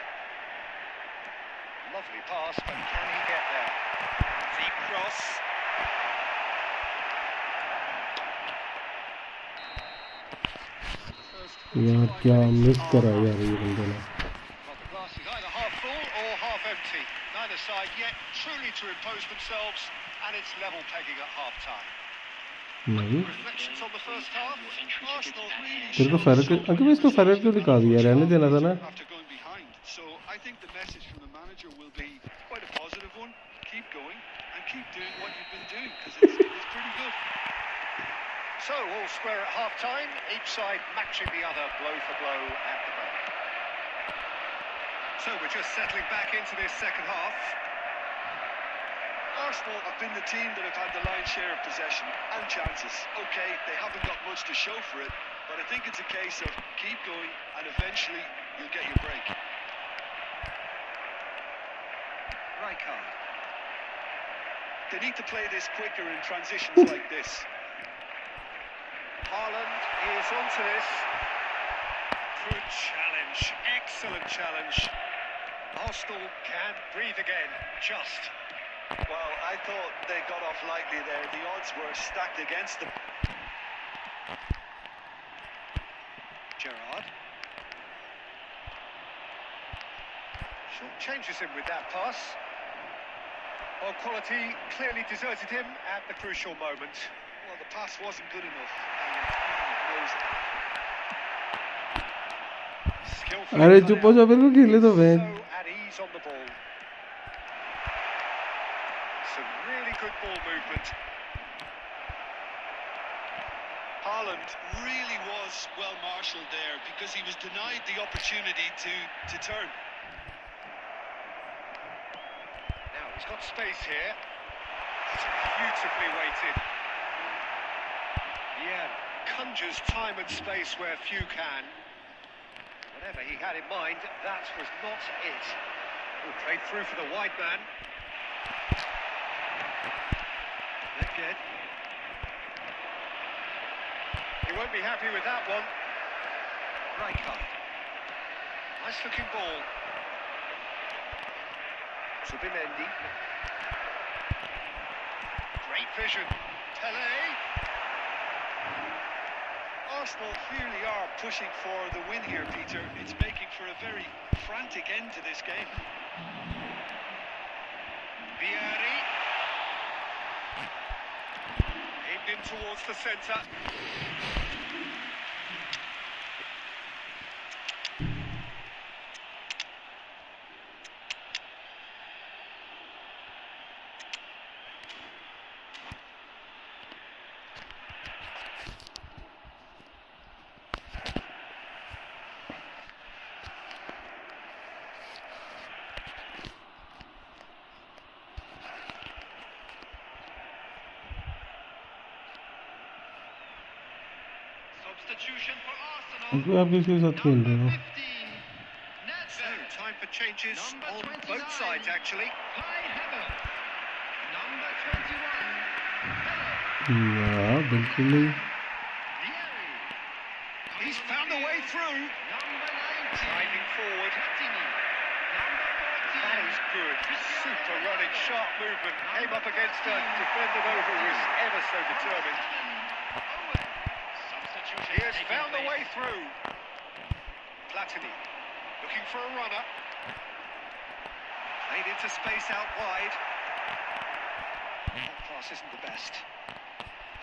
Lovely pass, but can he get there? Deep cross. यार क्या miss करा यार ये बंदे ने Well, the glass is either half full or half empty. Neither side composed themselves, and it's level pegging at half-time. नहीं Reflections on the first half. Arsenal really तेरे को showed फर्क some अंकल मैं इसको फर्क क्यों दिखा दिया रहने देना था ना after going behind. So I think the message from the manager will be quite a positive one. Keep going and keep doing what you've been doing because it's pretty good. So, all square at half-time, each side matching the other blow for blow at the break. So we're just settling back into this second half. Arsenal have been the team that have had the lion's share of possession and chances. Okay, they haven't got much to show for it, but I think it's a case of keep going and eventually you'll get your break. Rijkaard. They need to play this quicker in transitions like this. Haaland is onto this. Good challenge, excellent challenge. Arsenal can breathe again, just. Well, I thought they got off lightly there. The odds were stacked against them. Gerrard. Short changes him with that pass. Well, quality clearly deserted him at the crucial moment. Well, the pass wasn't good enough. And he knows it. Skillfully अरे cut चुप हो out. जा मेरे को खेलने दो मैं So at ease on the ball. Some really good ball movement. Haaland really was well marshalled there because he was denied the opportunity to turn. Now he's got space here. It's beautifully weighted. Yeah, conjures time and space where few can. Whatever he had in mind, that was not it. Oh, played through for the wide man. Legend. He won't be happy with that one. Rijkaard. Nice looking ball. Subimendi. Great vision. Tele. Arsenal really are pushing for the win here, Peter. It's making for a very frantic end to this game. Vieri. Aimed in towards the centre. Substitution for Arsenal. Uncle आप किसके साथ खेल रहे हो 15. So, time for changes Number on 29. both sides, actually. Kai Havertz. Number 21. या बिल्कुल नहीं Vieri. He's found a way through. Number 19. Driving forward. Platini. Number 14. That is good. Super running, sharp movement. Came up against a defender though who was ever so determined. Substitution He has taking found the place. way through. Platini looking for a runner. Played into space out wide. That pass isn't the best.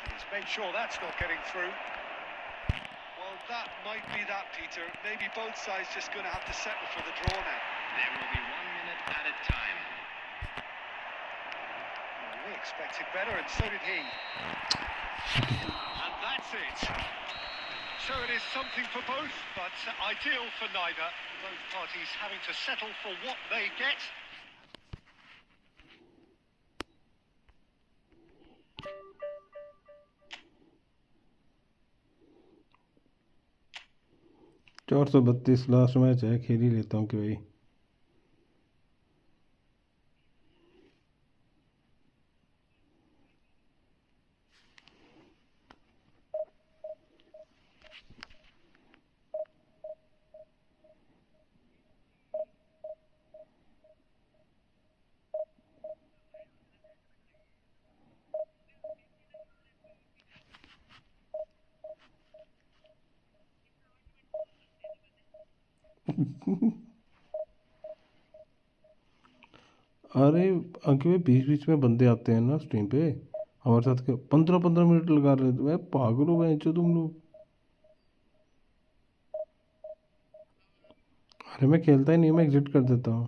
And he's made sure that's not getting through. Well, that might be that, Peter. Maybe both sides just going to have to settle for the draw now. There will be 1 minute added time. Well, we expected better, and so did he. And that's it. So it is something for both, but ideal for neither. Both parties having to settle for what they get. चार सौ बत्तीस last match है खेल ही लेता हूँ कि भाई अरे अंकित, बीच बीच में बंदे आते हैं ना स्ट्रीम पे हमारे साथ के, 15-15 मिनट लगा रहे थे। मैं पागल हो गए तुम लोग। अरे मैं खेलता ही नहीं, मैं एग्जिट कर देता हूँ।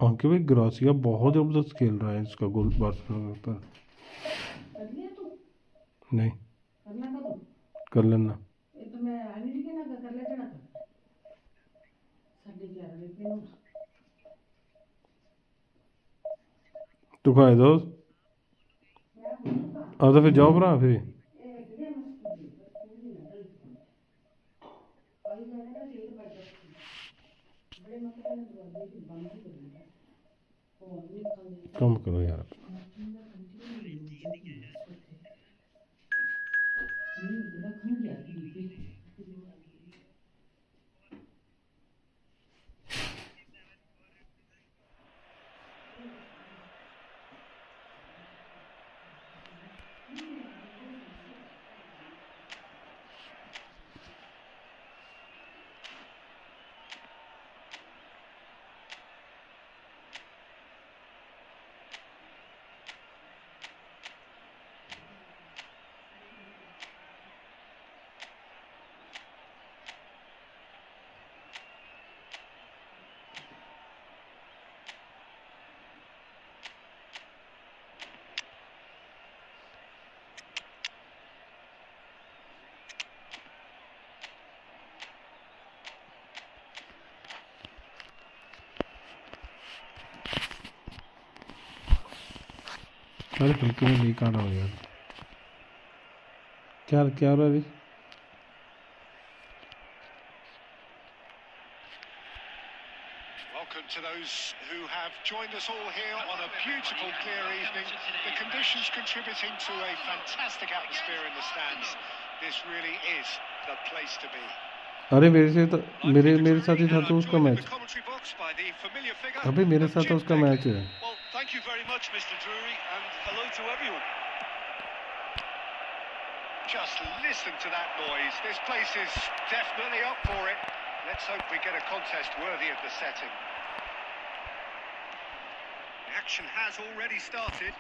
अंकित भाई ग्रासिया बहुत ज़बरदस्त खेल रहा है, इसका गोल बार्सिलोना पर। कर लिया तू? नहीं, करना का तू? कर लेना। ये तो मैं आने नहीं कहना कर ले चढ़ा कर 11:30 लेकिन तू खाए दोस्त। अब तो फिर जाओ भरा फिर। कम करो यार। अरे हल्के में लीक आ रहा हो यार। क्या क्या हो रहा है अभी? Welcome to those who have joined us all here on a beautiful, clear evening. The conditions contributing to a fantastic atmosphere in the stands. This really is the place to be. अरे मेरे से तो मेरे साथ ही था तो उसका match. अभी मेरे साथ तो उसका मैच है। Well, thank you very much, Mr. Drury, and hello to everyone. Just listen to that noise. This place is definitely up for it. Let's hope we get a contest worthy of the setting. The action has already started.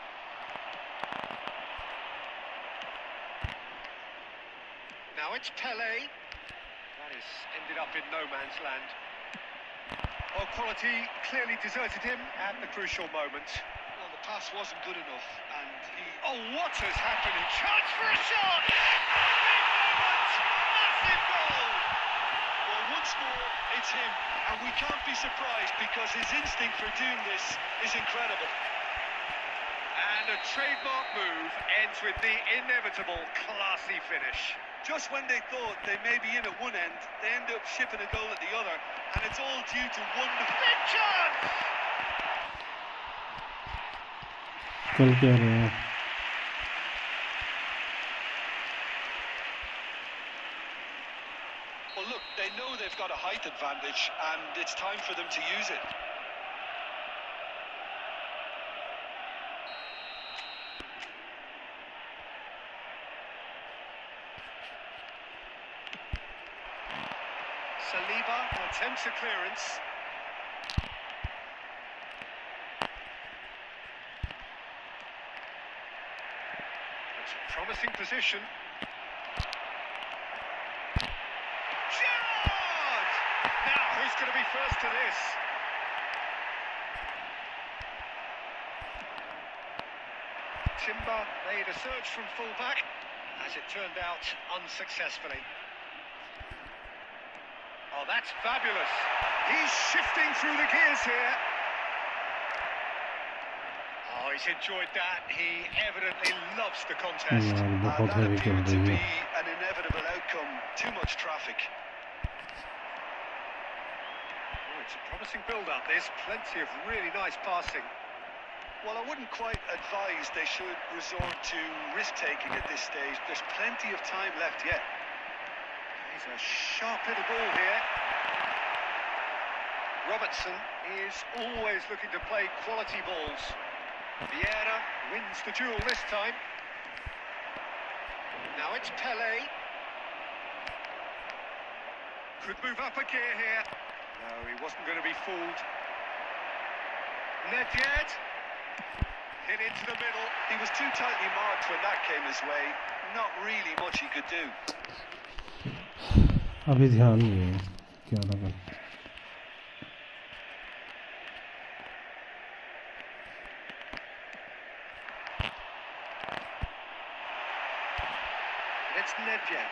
Now it's Pele. That has ended up in no man's land. Well, quality clearly deserted him at the crucial moment. Well, the pass wasn't good enough, and he... Oh, what has happened? Chance for a shot! Big moment! Massive goal! Well, once more, it's him, and we can't be surprised because his instinct for doing this is incredible. And a trademark move ends with the inevitable classy finish. Just when they thought they may be in at one end, they end up shipping a goal at the other, and it's all due to wonderful... Big chance! चल क्या रहा है? Well, look, they know they've got a height advantage, and it's time for them to use it. Saliba attempts a clearance. It's a promising position. Gerrard! Now, who's going to be first to this? Timber made a search from full-back, as it turned out unsuccessfully. Oh, that's fabulous. He's shifting through the gears here. Oh, he's enjoyed that. He evidently loves the contest. यार बहुत That heavy चल appeared to रही be है। an inevitable outcome. Too much traffic. Oh, It's a promising build-up, this. Plenty of really nice passing. Well, I wouldn't quite advise they should resort to risk-taking at this stage. There's plenty of time left yet. He's a sharp little ball here. Robertson is always looking to play quality balls. Vieira wins the duel this time. Now it's Pele. Could move up a gear here. No, he wasn't going to be fooled. Nedved. Hit into the middle. He was too tightly marked when that came his way. Not really much he could do. अभी ध्यान नहीं है क्या लगा It's Nedved.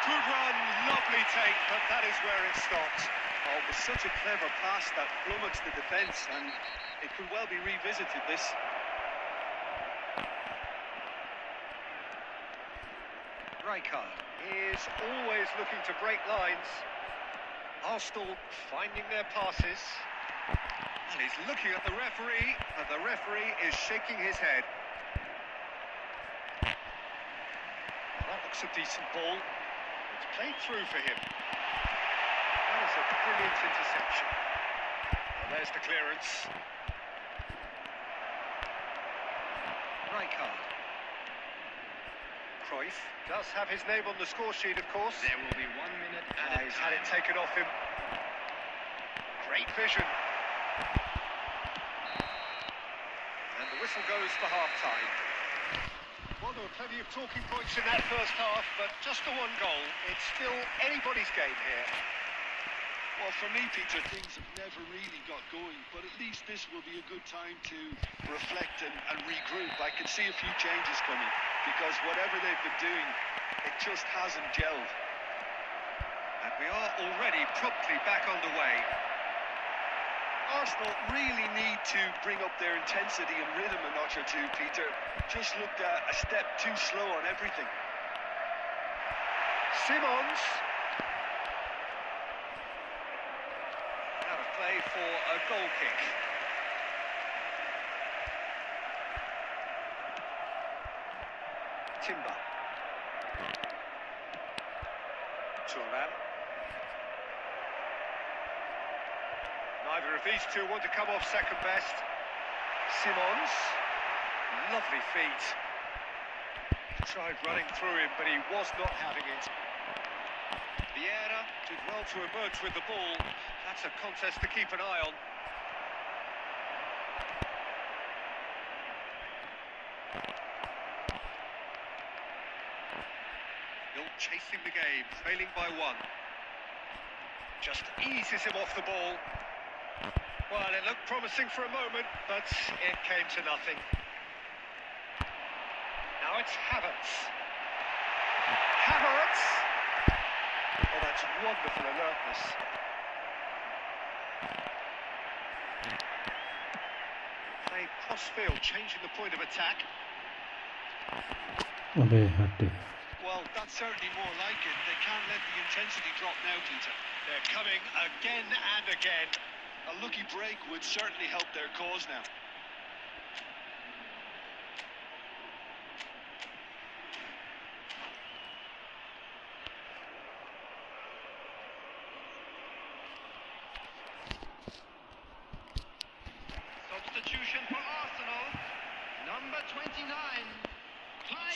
Good run, lovely take, but that is where it stopped. Oh, it was such a clever pass that flummoxed the defence, and it could well be revisited, this. Rijkaard is always looking to break lines. Arsenal finding their passes. And he's looking at the referee, and the referee is shaking his head. That looks a decent ball. It's played through for him. That is a brilliant interception. And there's the clearance. Rijkaard. Cruyff does have his name on the score sheet, of course. There will be 1 minute and He's had it taken off him. Great vision. And the whistle goes for half-time. Well, there were plenty of talking points in that first half, but just the one goal. It's still anybody's game here. Well, for me, Peter, things have never really got going, but at least this will be a good time to reflect and regroup. I can see a few changes coming, because whatever they've been doing, it just hasn't gelled. And we are already promptly back underway. Arsenal really need to bring up their intensity and rhythm a notch or two, Peter. Just looked a step too slow on everything. Simons. Out of play for a goal kick. Timber. Thuram. Neither of these two want to come off second best. Simons. Lovely feet. He tried running through him, but he was not having it. Vieira did well to emerge with the ball. That's a contest to keep an eye on. Still chasing the game, trailing by 1. Just eases him off the ball. Well, it looked promising for a moment, but it came to nothing. Now it's Havertz. Havertz! Oh, that's wonderful alertness. Play cross-field, changing the point of attack. अबे हटे Well, that's certainly more like it. They can't let the intensity drop now, Peter. They're coming again and again. A lucky break would certainly help their cause now. Substitution for Arsenal. Number 29.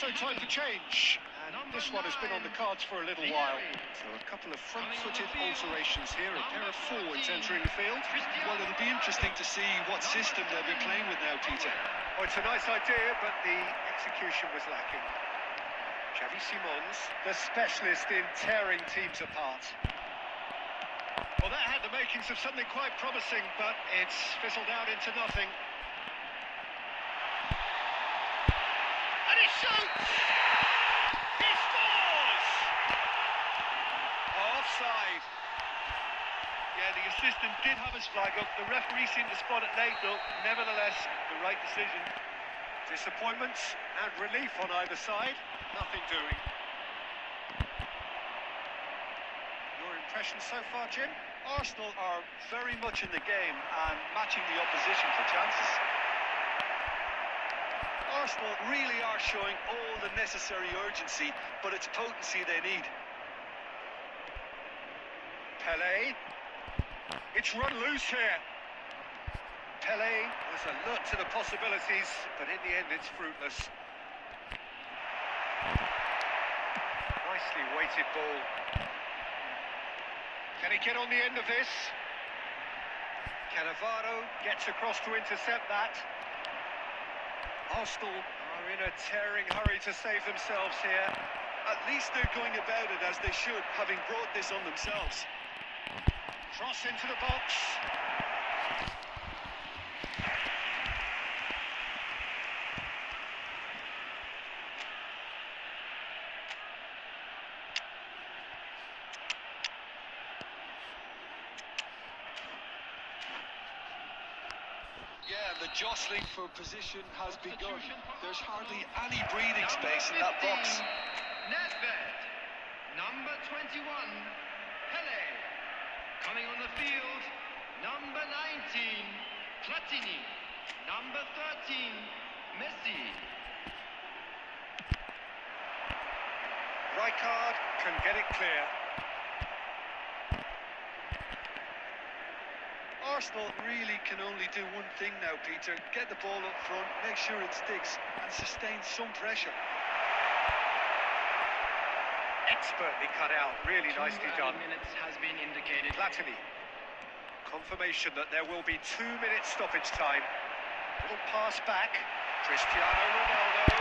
So time to change. And this one has been on the cards for a little while. So a couple of front-footed alterations here. A pair of forwards entering the field. Well, it'll be interesting to see what system they'll be playing with now, Peter. Oh, it's a nice idea, but the execution was lacking. Xavi Simons, the specialist in tearing teams apart. Well, that had the makings of something quite promising, but it's fizzled out into nothing. And he shoots! He scores! Offside. Yeah, the assistant did have his flag up. The referee seemed to spot it late, though. Nevertheless, the right decision. Disappointment and relief on either side. Nothing doing. Your possession so far, Jim? Arsenal are very much in the game and matching the opposition for chances. Arsenal really are showing all the necessary urgency, but it's potency they need. Pele. It's run loose here. Pele was alert to the possibilities, but in the end it's fruitless. Nicely weighted ball. Can he get on the end of this? Cannavaro gets across to intercept that. Arsenal are in a tearing hurry to save themselves here. At least they're going about it as they should, having brought this on themselves. Cross into the box. Yeah, the jostling for position has begun. There's hardly any breathing space in that box. Nedved, number 21, Pele. Coming on the field, number 19, Platini. Number 13, Messi. Rijkaard can get it clear. Arsenal really can only do one thing now, Peter. Get the ball up front, make sure it sticks, and sustain some pressure. Expertly cut out, really nicely done. Minutes has been indicated. Platini. Confirmation that there will be 2 minutes stoppage time. Little pass back. Cristiano Ronaldo.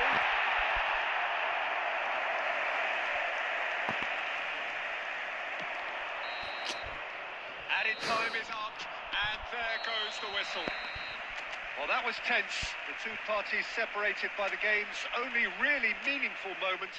Added time is up, and there goes the whistle. Well, that was tense. The two parties separated by the game's only really meaningful moment.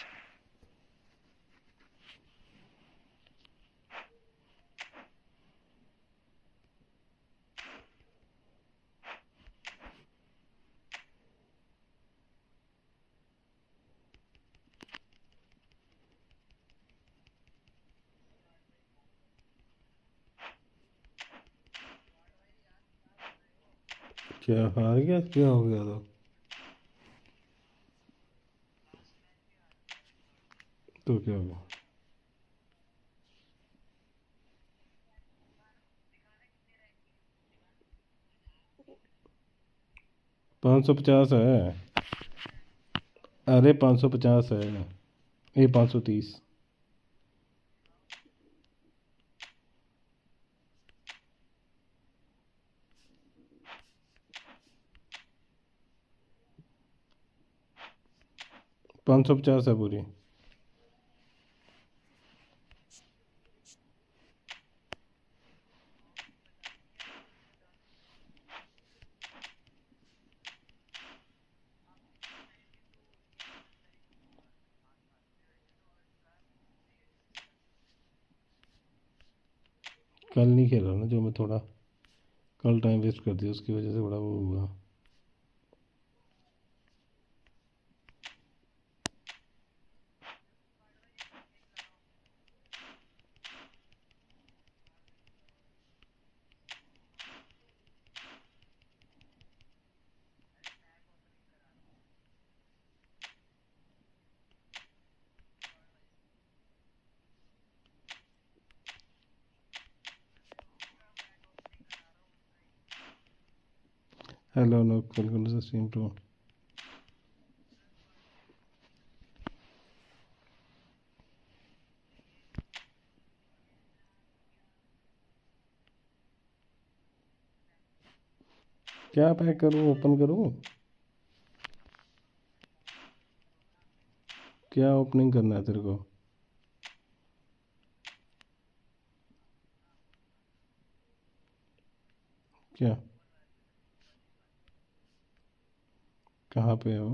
क्या हार गया? क्या हो गया? तो क्या हुआ? 550 है। अरे 550 है, ये 530। पाँच सौ पचास है पूरी। कल नहीं खेला ना, जो मैं थोड़ा कल टाइम वेस्ट कर दिया, उसकी वजह से बड़ा वो हुआ। हेलो लोग, welcome to the stream two. क्या पैक करूँ, ओपन करूँ? क्या ओपनिंग करना है तेरे को? क्या कहाँ पे हो?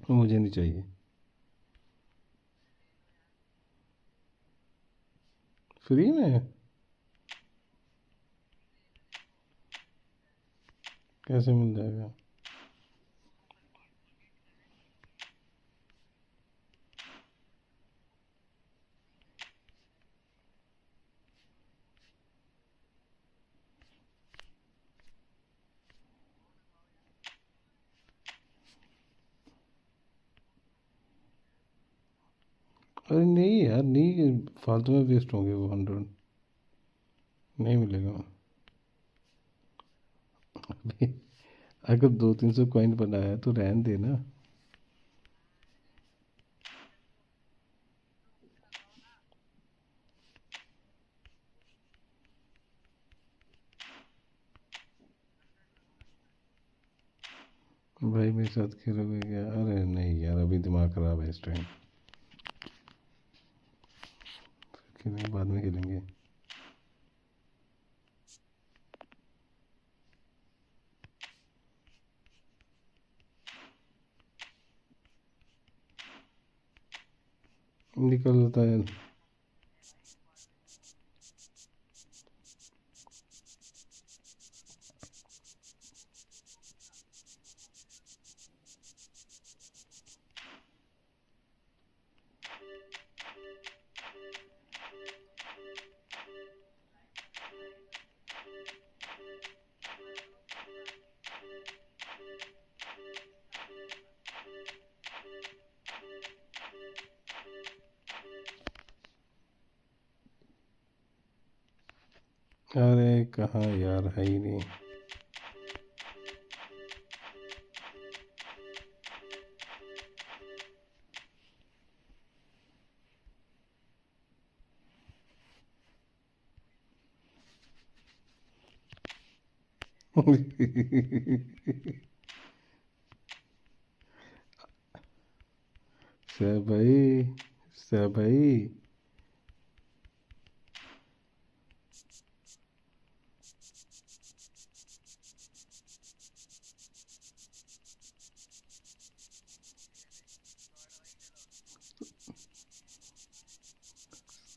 मुझे नहीं चाहिए। फ्री में कैसे मिल जाएगा? अरे नहीं यार, नहीं, फालतू में वेस्ट होंगे वो 100, नहीं मिलेगा। अभी अगर 200-300 कॉइन बनाया तो रहन देना। भाई मेरे साथ खेलोगे क्या? अरे नहीं यार, अभी दिमाग खराब है इस टाइम, खेलेंगे बाद में खेलेंगे। निकलता है। अरे कहाँ यार, है ही नहीं। सह भाई, सह भाई।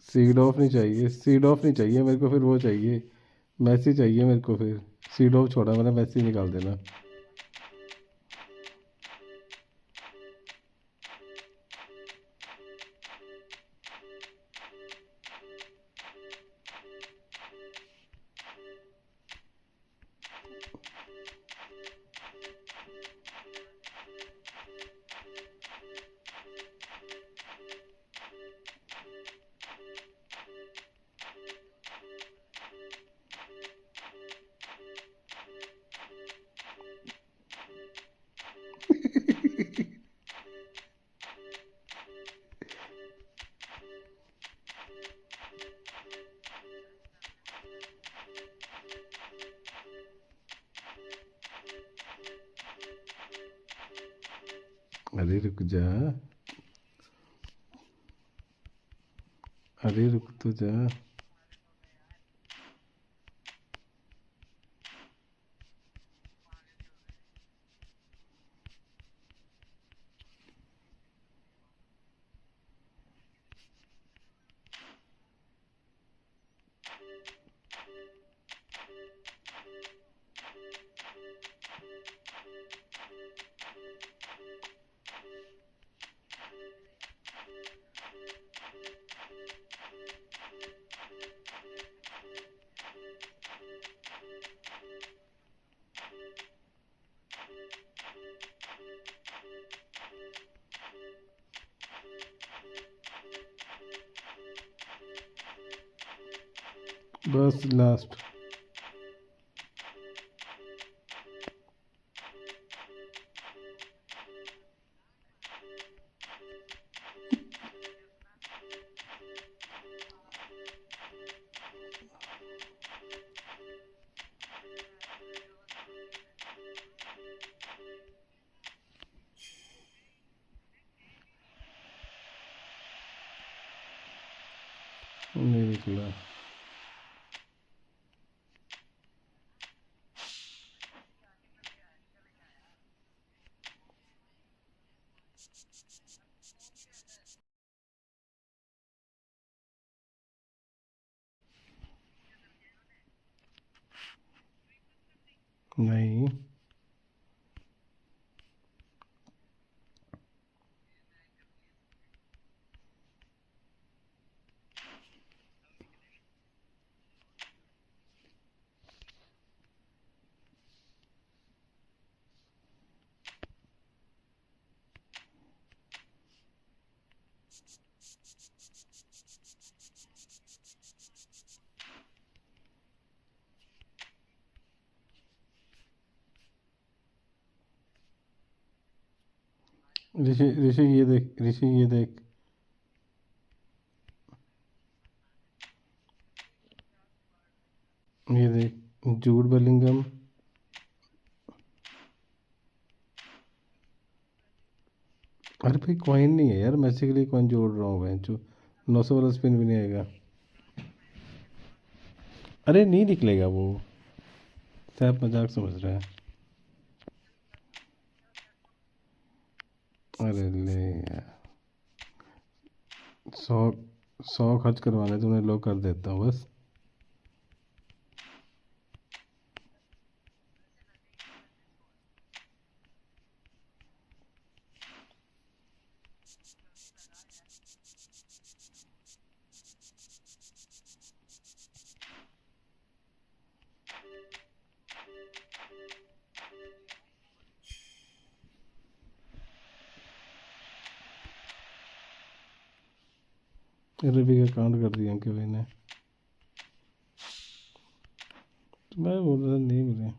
सीड ऑफ नहीं चाहिए, सीड ऑफ नहीं चाहिए मेरे को, फिर वो चाहिए, मैसी चाहिए मेरे को फिर। सीड ऑफ छोड़ा मैंने, मैसी निकाल देना। अरे रुक जा, अरे रुक तो जा। बस लास्ट। नहीं निकला। नहीं, ऋषि ऋषि ये देख, ऋषि ये देख। ये देख जूड बेलिंगम। अरे भाई कॉइन नहीं है यार, मैसी के लिए कॉइन जोड़ रहा हूँ मैं जो। 900 वाला स्पिन भी नहीं आएगा। अरे नहीं निकलेगा वो, सैप मजाक समझ रहा है। अरे ले यार, 100 खर्च करवाने तो उन्हें लो कर देता हूँ बस। रवि का काउंट कर दिया कि भाई ने, तो मैं बोल रहा था नहीं मिले।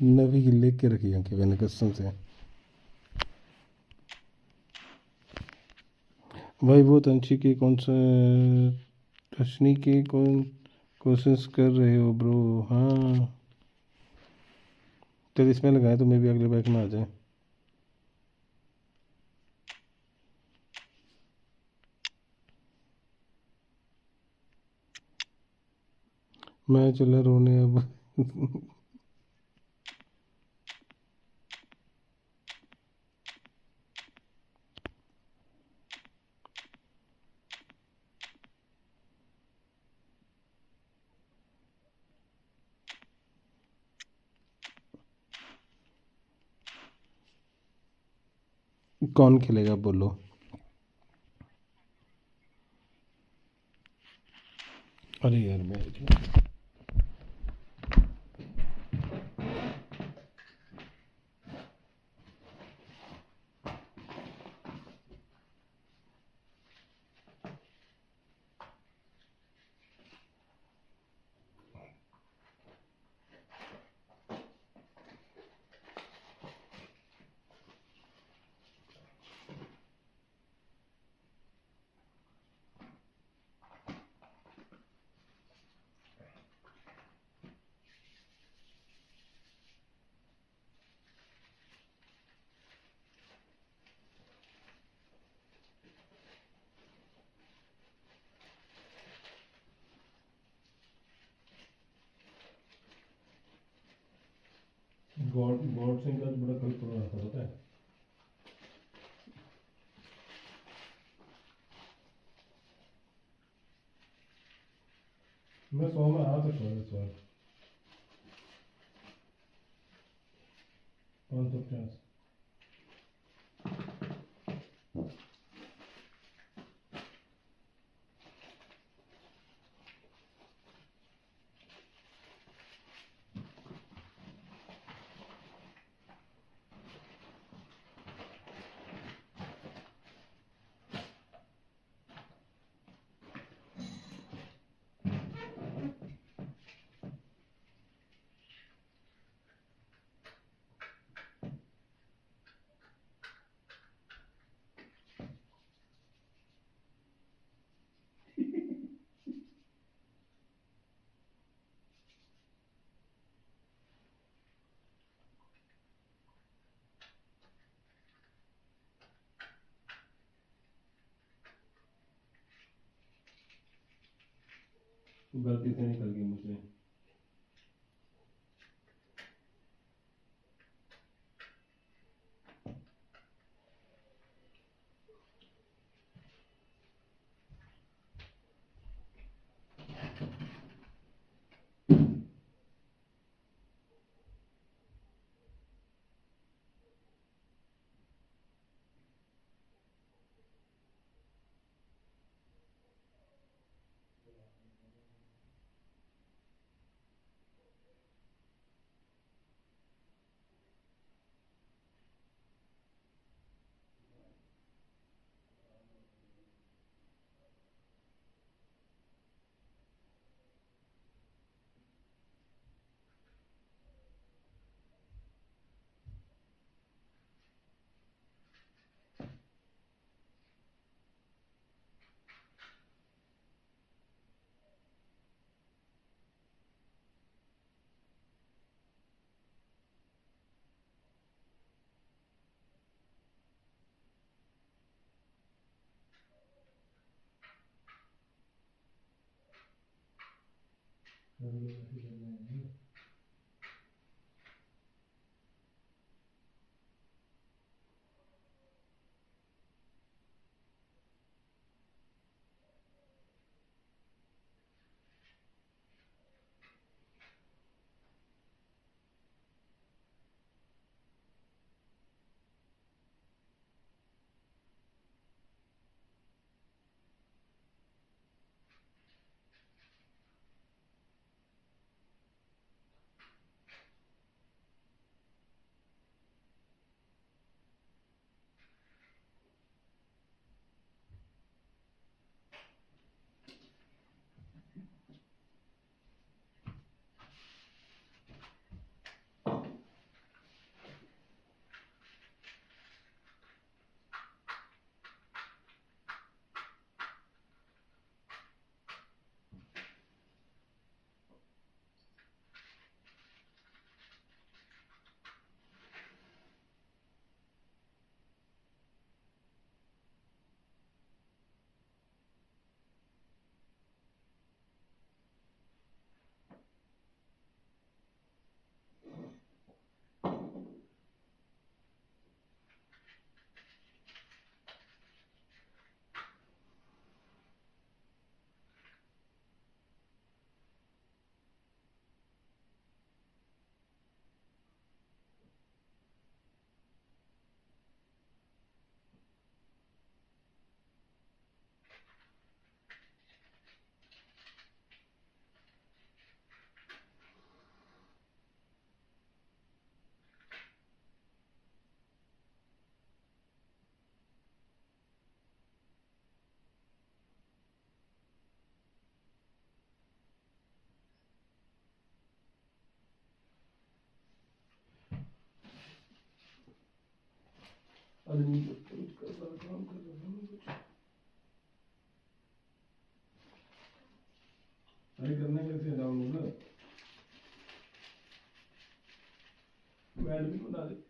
नवी की लिख के रखी कि मैंने कसम से। भाई वो तंशी के कौन सा, टशनी के कौन कोशिश कर रहे हो ब्रो? हाँ चल इसमें लगाए तो मैं भी अगले बैच में आ जाए। मैं चला रोने अब। कौन खेलेगा बोलो? अरे यार मैं गॉड गॉड सिंह का बड़ा कल पड़ा था पता है। मैं 100 में आ सकता हूँ इस बार। 550। गलती से निकल गई मुझे। आदमी कुछ कर रहा काम कर रहा है कुछ अरे करने कैसे डाउनलोड तू एडमिन बना दे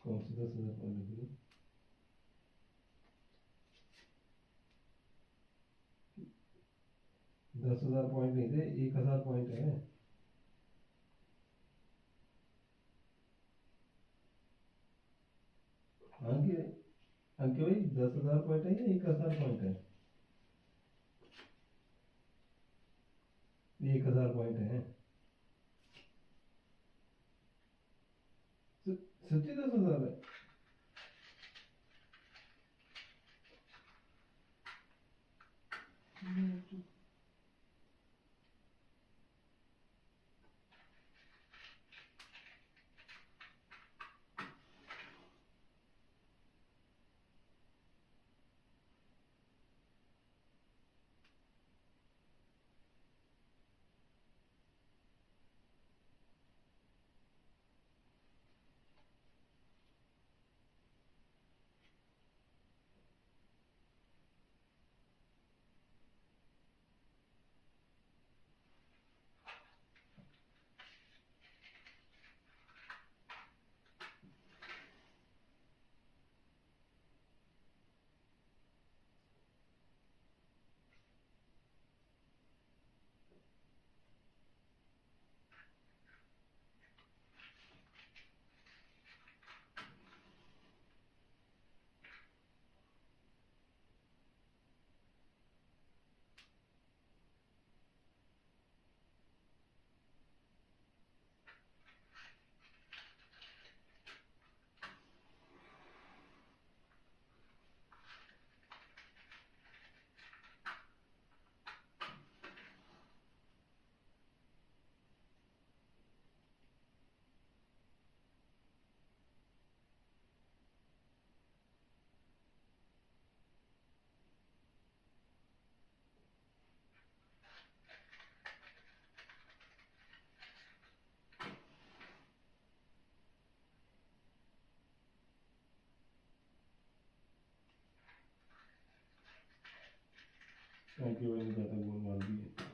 कौन सी 10,000 पॉइंट लगी? 10,000 पॉइंट नहीं थे, 1,000 पॉइंट है। अंके अंके भाई 10,000 पॉइंट है या 1,000 पॉइंट है? 1,000 पॉइंट है। सच्ची 10,000 है? थैंक यू, मैंने ज़्यादा गोल मार दिए।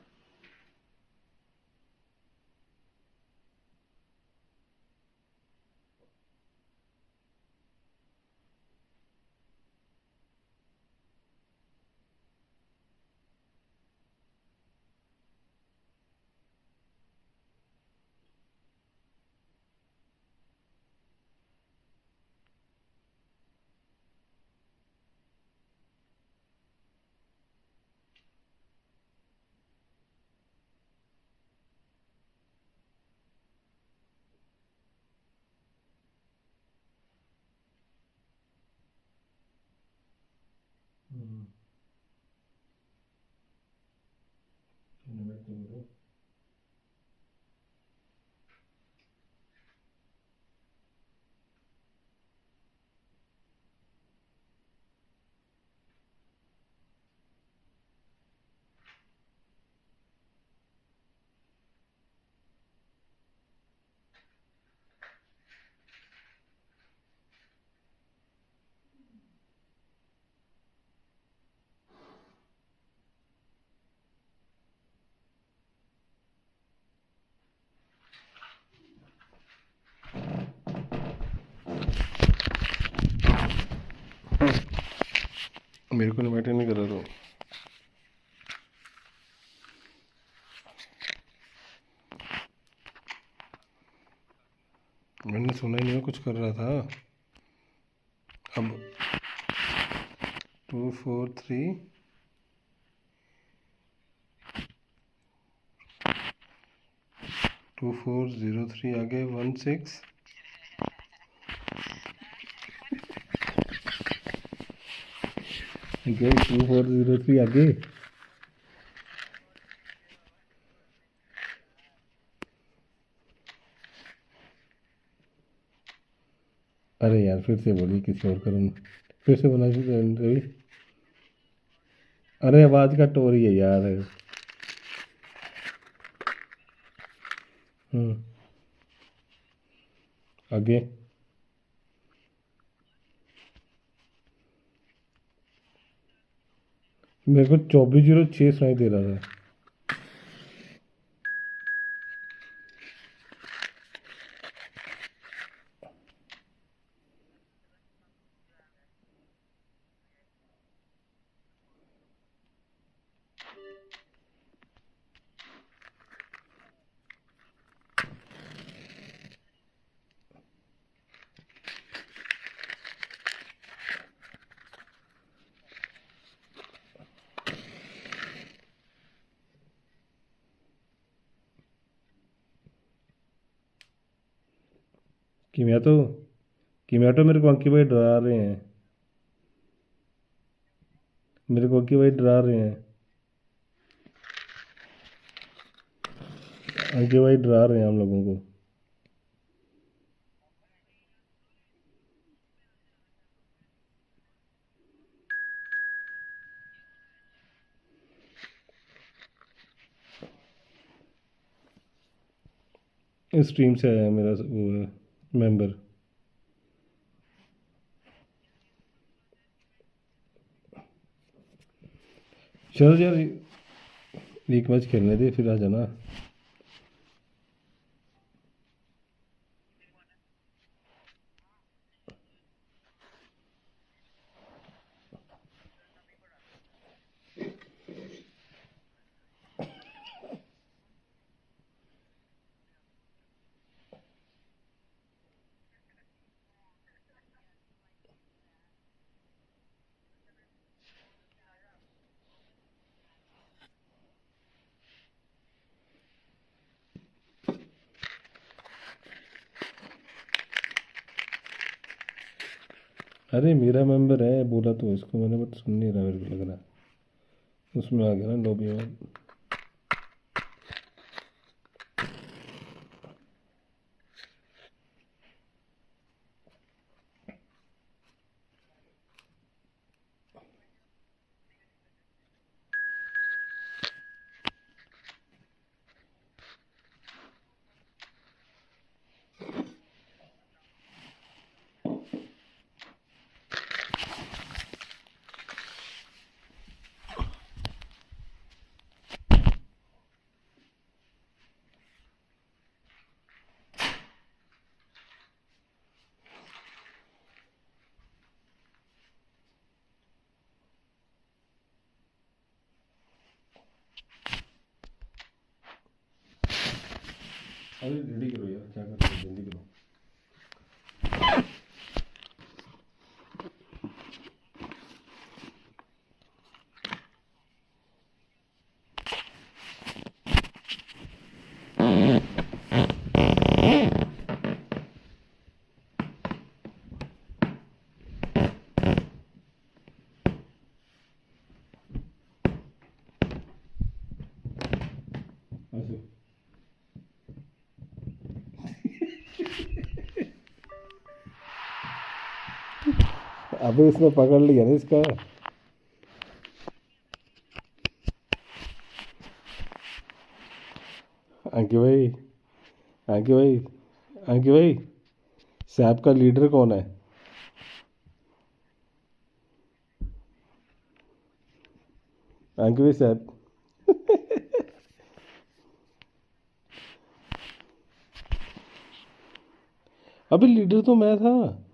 इनवाइट तो करो। मेरे को इनवाइट नहीं करा तो मैंने सुना ही नहीं, कुछ कर रहा था। अब 243 2403 आगे 16 2403 आगे। अरे यार फिर से बोलिए, किसी और करूँ, फिर से बना रवि। अरे आवाज़ कट हो रही है यार। आगे मेरे को 2406 सुनाई दे रहा था। कीमियाटो कीमियाटो मेरे को अंकी भाई डरा रहे हैं, मेरे को अंकी भाई डरा रहे हैं, अंकी भाई डरा रहे हैं हम लोगों को। इस स्ट्रीम से आया है मेरा वो मेंबर। चलो यार एक मैच खेलने दे फिर आ जाना। अरे मेरा मेंबर है बोला तो इसको मैंने, बट सुन नहीं रहा, मेरे को लग रहा उसमें आ गया ना लॉबी में। अरे जल्दी करो यार, क्या कर रहे हो, जल्दी करो। ऐसे अबे इसने पकड़ लिया ना इसका। अंकी भाई, अंकी भाई, अंकी भाई, सैप का लीडर कौन है? अंकी भाई सैप अबे लीडर तो मैं था।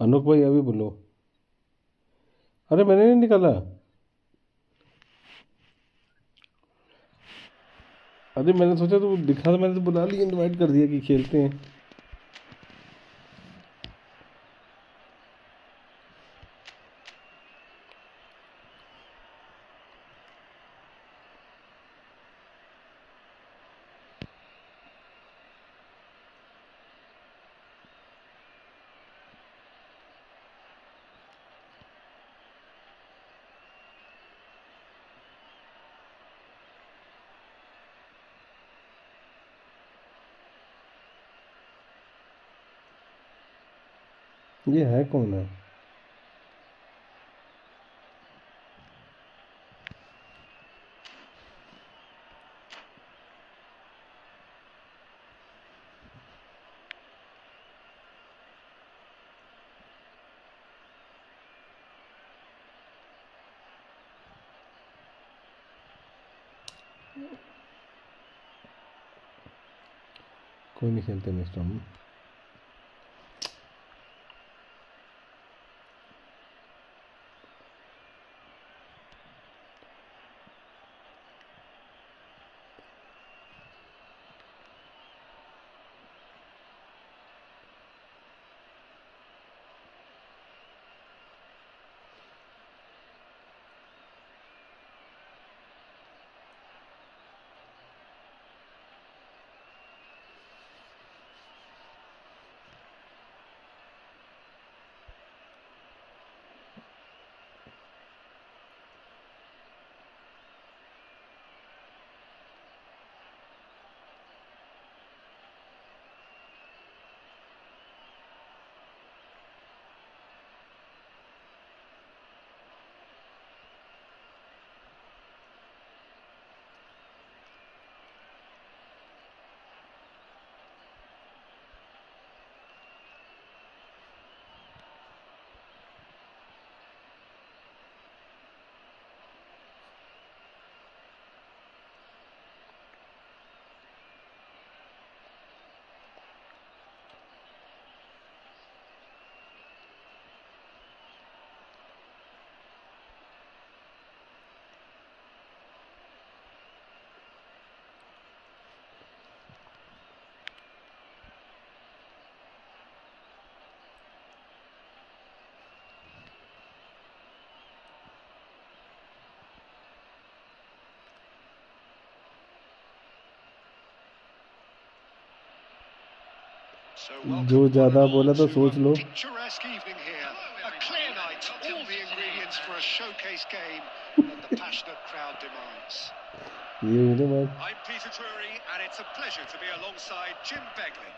अनुक भाई अभी बोलो। अरे मैंने नहीं निकाला। अरे मैंने सोचा तो दिखा था, मैंने तो बुला लिया, इनवाइट कर दिया कि खेलते हैं। ये है कौन है? कोई नहीं खेलते नेक्स्ट टाइम। So जो welcome ज़्यादा one and बोला all तो to सोच लो। a picturesque evening here. A clear night, all the ingredients for a showcase game that the passionate crowd demands. ये हुई ना बात। I'm Peter Drury, and it's a pleasure to be alongside Jim Begley.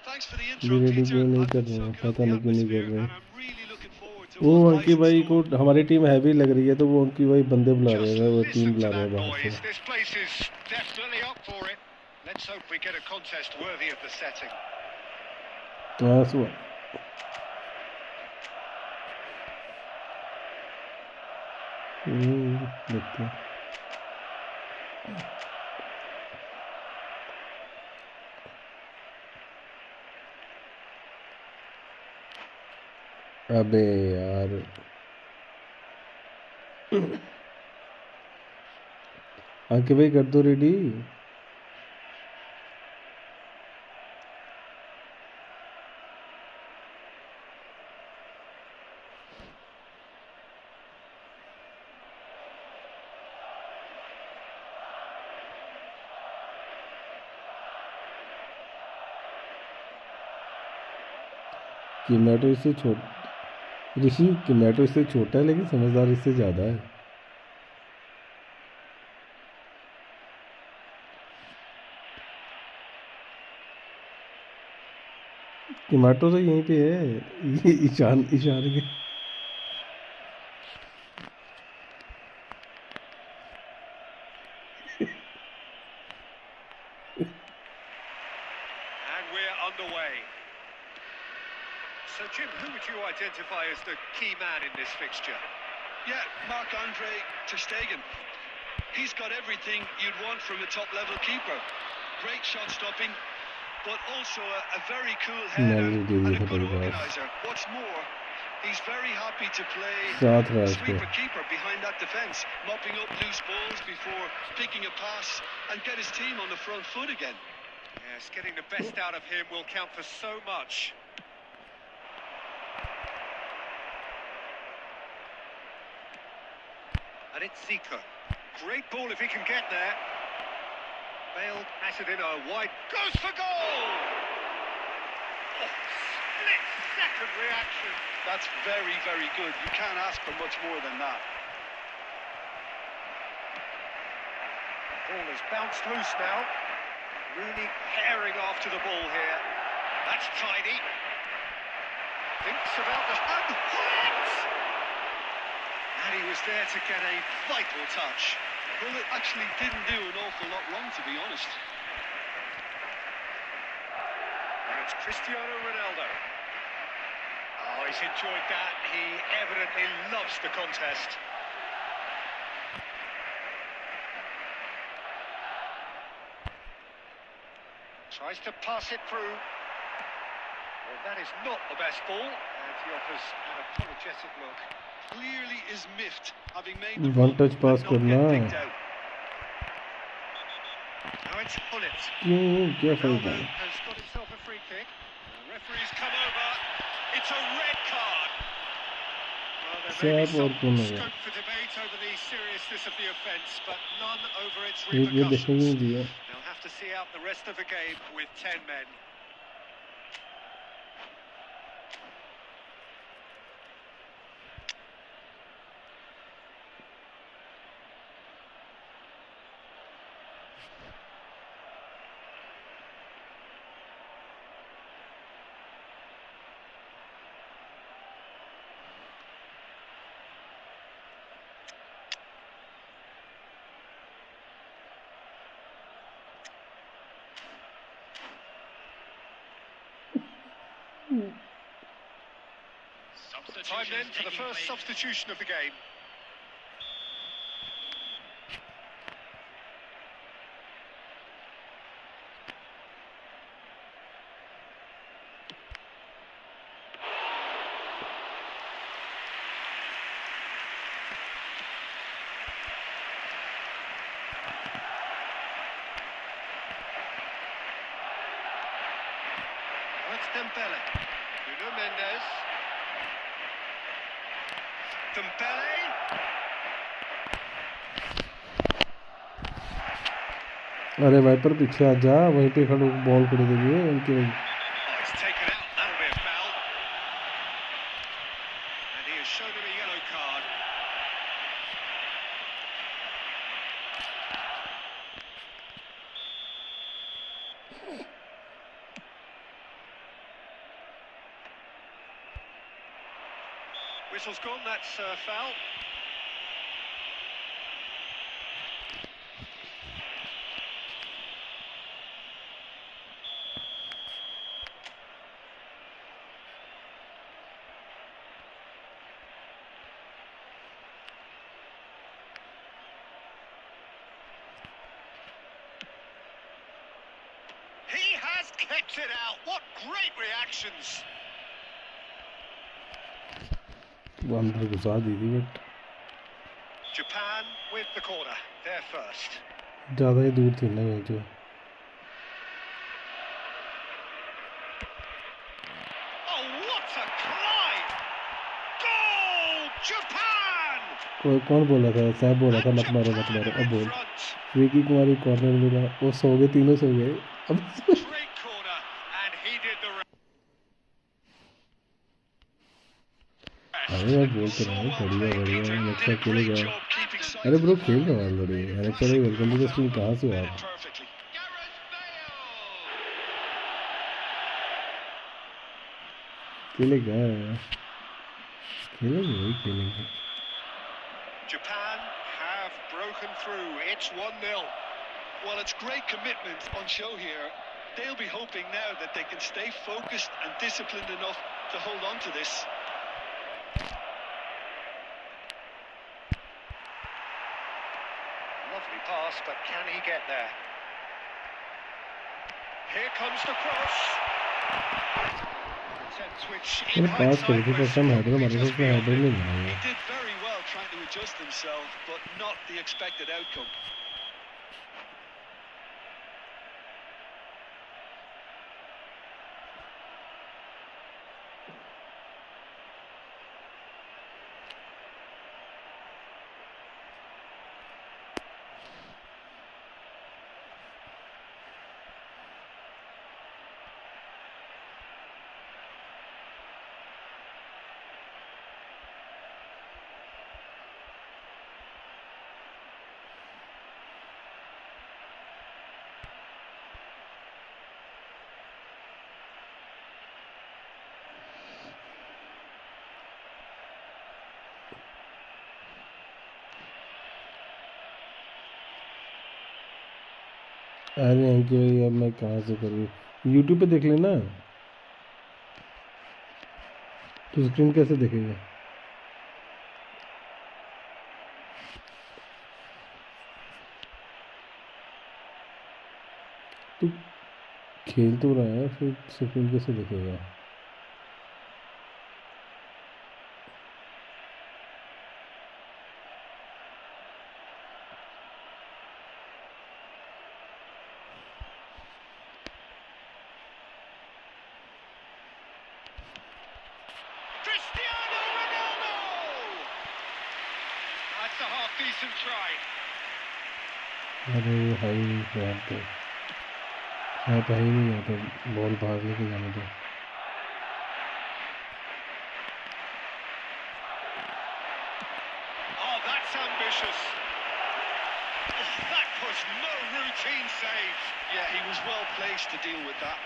Thanks for the ये intro, ready Peter. क्यों नहीं I've कर been रहे हैं, soaking up पता the नहीं क्यों नहीं कर atmosphere, रहे। and I'm really looking forward to वो what अंकी lies in भाई को store. हमारी टीम हैवी लग रही है तो वो अंकी भाई बंदे बुला रहे Just हैं, वो टीम listen बुला to रहे हैं that बाहर से। noise. This place is definitely up for it. Let's hope we get a contest worthy of the setting. हाँ सुबह देखते हैं। अबे यार अंकी भाई कर दो रेडी। किमेटो इससे ऋषि किमेटो इससे छोटा है लेकिन समझदार इससे ज़्यादा है। किमेटो तो यहीं पे है, ये ईशान ईशान के। And we're underway. So, Jim, who would you identify as the key man in this fixture? Yeah, Marc-Andre ter Stegen. He's got everything you'd want from a top-level keeper. Great shot stopping, but also a very cool header Melody did and a it good very well. organiser. What's more, he's very happy to play साथ रहा इसको। sweeper keeper behind that defence, mopping up loose balls before picking a pass and get his team on the front foot again. Yes, getting the best out of him will count for so much. And it's Zico. Great ball if he can get there. Bale has it in a wide. Goes for goal! Oh, split-second reaction. That's very, very good. You can't ask for much more than that. Ball has bounced loose now. Really herring after the ball here. That's tidy. Thinks about the and hits! And he was there to get a vital touch. Well, it actually didn't do an awful lot wrong, to be honest. And it's Cristiano Ronaldo. Oh, he's enjoyed that. He evidently loves the contest. Tries to pass it through. Well, that is not the best ball. And he offers an apologetic look. Clearly is miffed, having made the One run touch pass and not करना get है। picked out. Now it's Hullet. क्यों क्या फायदा Ronaldo है? has got himself a free kick. The referee's come over. It's a red card. Well, there may be Sab और some कौन होगा? scope for debate over the seriousness of the offence, but none over its ये देखने repercussions. नहीं दिया। They'll have to see out the rest of the game with 10 men. Time then for the first substitution of the game. That's Dembele. Nuno Mendes. Dembele. अरे wiper पीछे आ जा, वहीं पे खड़ो बॉल कर देंगे उनके। Oh, it's taken They've shown him a yellow card. Whistle's gone, that's foul. He has kept it out. What great reactions. वो अंदर घुसा दी थी but Japan with the corner. They're first. ज़्यादा ही दूर थी ना वो जो Oh, what a collide! Goal! Japan! कोई कौन बोला था साहब बोला था मत मारो अब बोल विकी कुमारी कॉर्नर मिला वो सो गए तीनों सो गए अब Great corner, and he did the rest. अरे यार बोलते रहो बढ़िया नेक्स्ट अकेले गया अरे ब्रो खेल रहा है ऑलरेडी नेक्स्ट वाले वेलकम टू द स्ट्रीम कहाँ से हो आप Perfectly. खेलेगा खेलेंगे वही खेलेंगे Japan have broken through. It's 1-0. Well, it's great commitment on show here. They'll be hoping now that they can stay focused and disciplined enough to hold on to this. Lovely pass, but can he get there? Here comes the cross. Attempts which in मैंने पास कर दी hindsight first time was Haider हमारे just पास Haider beyond. नहीं है He did very well trying to adjust himself, but not the expected outcome. अरे अंकित भाई अब मैं कहाँ से करूँ यूट्यूब पे देख लेना तो स्क्रीन कैसे देखेगा तू खेल तो रहा है फिर स्क्रीन कैसे देखेगा Cristiano Ronaldo! That's a half-decent try. अरे भाई यहाँ पे यहाँ पे ही नहीं आता बॉल बाहर लेके जाने दो Oh, that's ambitious. Oh, that was no routine save. Yeah, he was well placed to deal with that.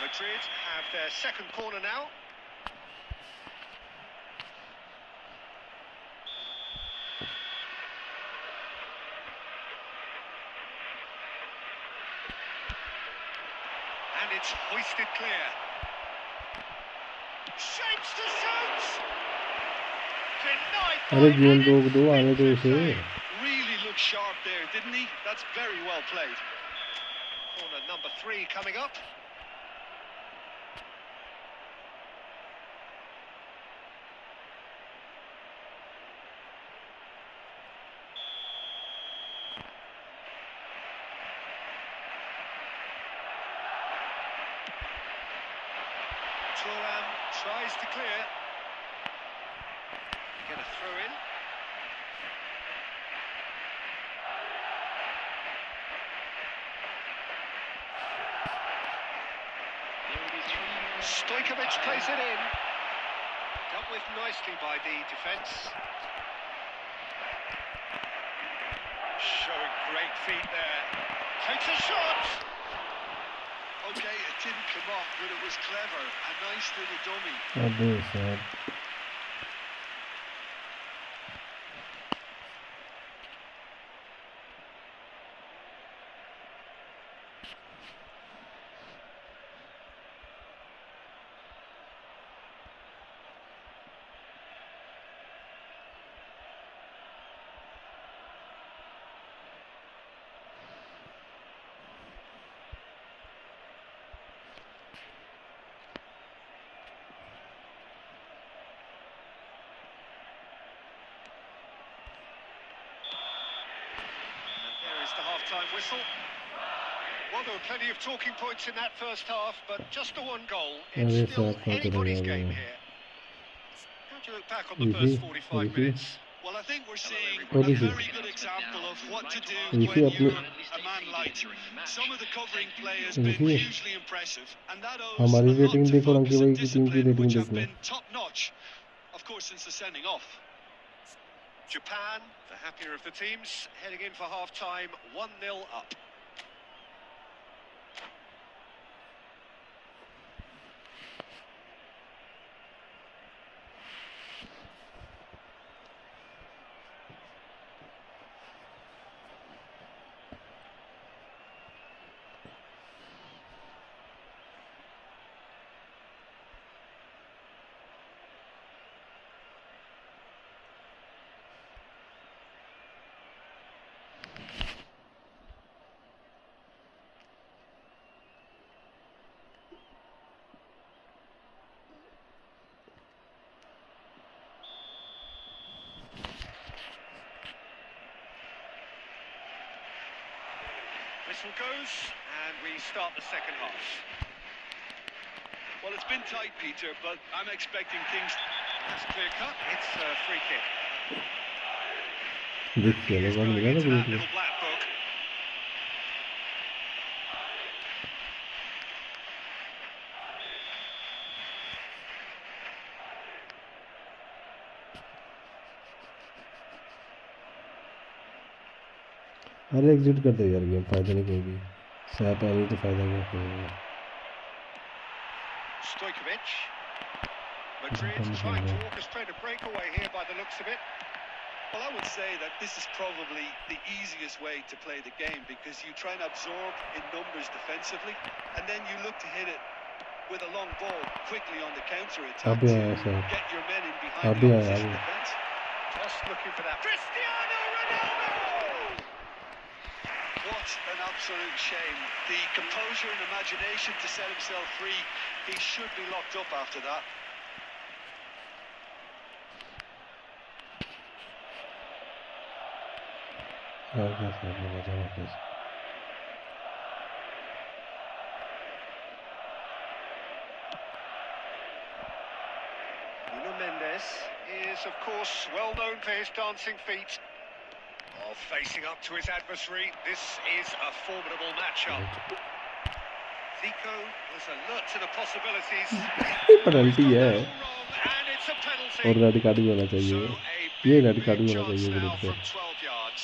Madrid have their second corner now. And it's hoisted clear. Shapes to shoot! Denied by अरे game an रोक दो आने दो inflicted उसे save. Really looked sharp there, didn't he? That's very well played. Corner number 3 coming up. Thuram tries to clear. Get a throw in. There will be 3 more Stojkovic plays it in. Dealt with nicely by the defence. Showing great feet there. Takes a shot! Okay, it didn't come off, but it was clever. A nice little dummy. अबे sir There is the half-time whistle. Well, there were plenty of talking points in that first half, but just the one goal. It's अरे still sir anybody's game here. How do you look back on the first 45 minutes? Well, I think we're seeing What a is it? very good example of what to do Is when he you're अपने a man light. Some of the covering play has Is been he? hugely impressive, and that owes a हमारी lot rating to देखो focus रंकी and भाई की team की discipline, rating which देख have low been top-notch, of course, since the sending off. Japan, the happier of the teams, heading in for half-time, 1-0 up. Whistle goes, and we start the second half. Well, it's been tight, Peter, but I'm expecting things. That's clear cut. It's a free kick. देख के He's लगा going मिला ना into that group में little black book. अरे exit कर दे यार game फायदा नहीं कोई भी सैप आ रही तो फायदा क्या करेगा Stojkovic. Madrid trying to orchestrate a breakaway here by the looks of it. Well, I would say that this is probably the easiest way to play the game because you try and absorb in numbers defensively, and then you look to hit it with a long ball quickly on the counter-attack अभी to आया sir get your men in behind अभी the आया opposition अभी defence. Just looking for that. Cristiano Ronaldo! What an absolute shame. The composure and imagination to set himself free. He should be locked up after that. आगे sir लगा वापस Nuno Mendes is, of course, well known for his dancing feet. Oh, facing up to his adversary, this is a formidable matchup. Zico was alert to the possibilities. Penalty है And it's a penalty. और red card भी होना So चाहिए a ये big, red card big भी होना chance चाहिए now group पे from 12 yards.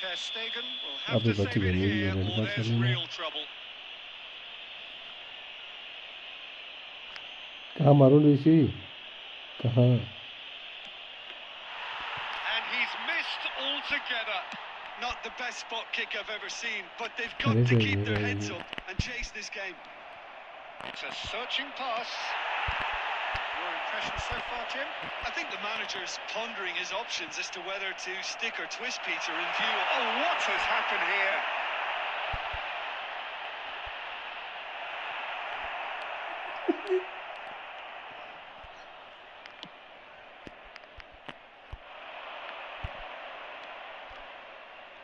Ter Stegen will have अभी to बच save गई it नहीं here, ये रेड or कार्ड there's चलेगा real trouble. कहाँ मारो ऋषि कहाँ And he's missed altogether. Not the best spot kick I've ever seen, but they've अरे got to sir keep their ये heads up and chase this game. It's a searching pass. Your impressions so far, Jim? I think the manager's pondering his options as to whether to stick or twist Peter in view of... Oh, what has happened here?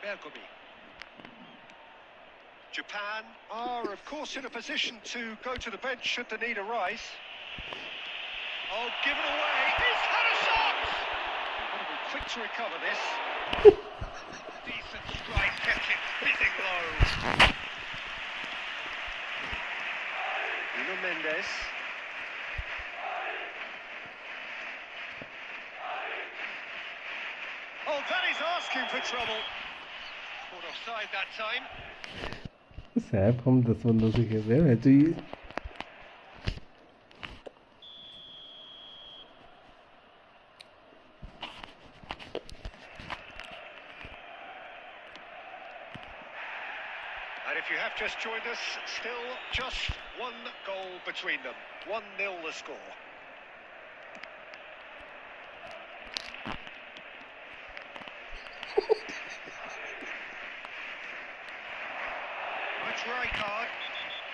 Bergomi. Japan are, of course, in a position to go to the bench should the need arise. Oh, given away. He's had a shot! Got to be quick to recover this. Decent strike, kept it fizzing blow. Nuno Mendes. Oh, that is asking for trouble. Caught offside that time. SAP हम 10 बंदों से खेल रहे हैं match ये And if you have just joined us, still just one goal between them. 1-0 the score. Much right card.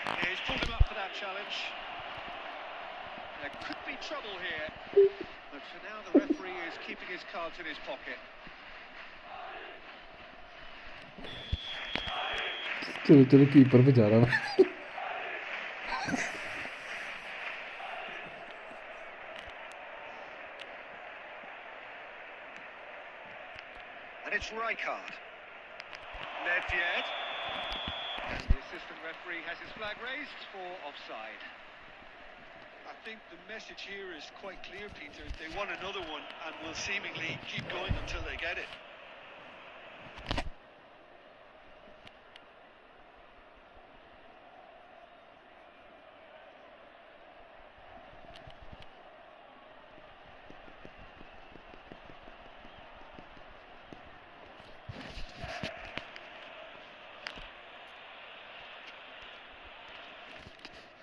Yeah, he's pulled him up for that challenge. There could be trouble here. But for now, the referee is keeping his cards in his pocket. चलो चलो keeper पे जा रहा हूँ And it's Rijkaard. Nedved. And the assistant referee has his flag raised for offside. I think the message here is quite clear, Peter. They want another one and will seemingly keep going until they get it.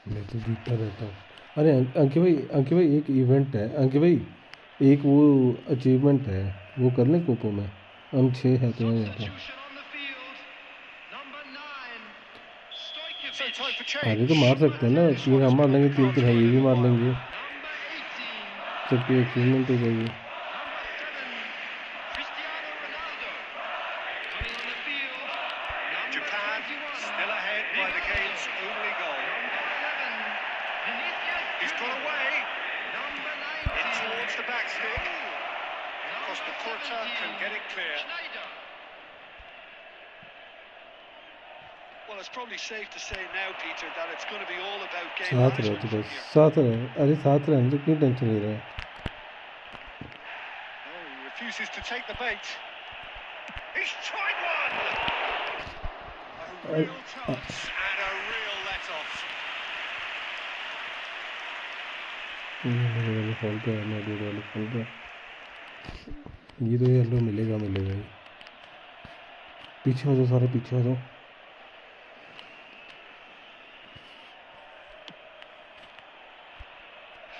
मैं तो जीतता रहता हूँ अरे अंकित भाई एक event है अंकित भाई एक वो अचीवमेंट है वो कर लें कोपो में हम 6 हैं तो यहाँ पर Substitution on the field. Number 9, So Stojkovic. time for आगे change. तो मार सकते हैं ना 3 हम मार लेंगे 3 तो है ये भी मार लेंगे Number 18, सबकी अचीवमेंट हो जाएगी number 7, Cristiano Ronaldo. Coming on the field, number Japan 21, still ahead by the game's only goal. number 11, Vinicius He's got away. number In 19, towards the back stick. Costa Curta can get it clear. Schneider. Well, it's probably safe to say now, Peter, that it's going to be all about game साथ रहे management तो from बस here. साथ रहे अरे साथ रहे तो क्यों टेंशन ले रहा है Oh, he refuses to take the bait. He's tried one! A real chance and a real let-off. मेरे वाले फोन पे है मेरे वाले फोन पे ये तो येलो मिलेगा मिलेगा ही पीछे हो जाओ सारे पीछे हो जाओ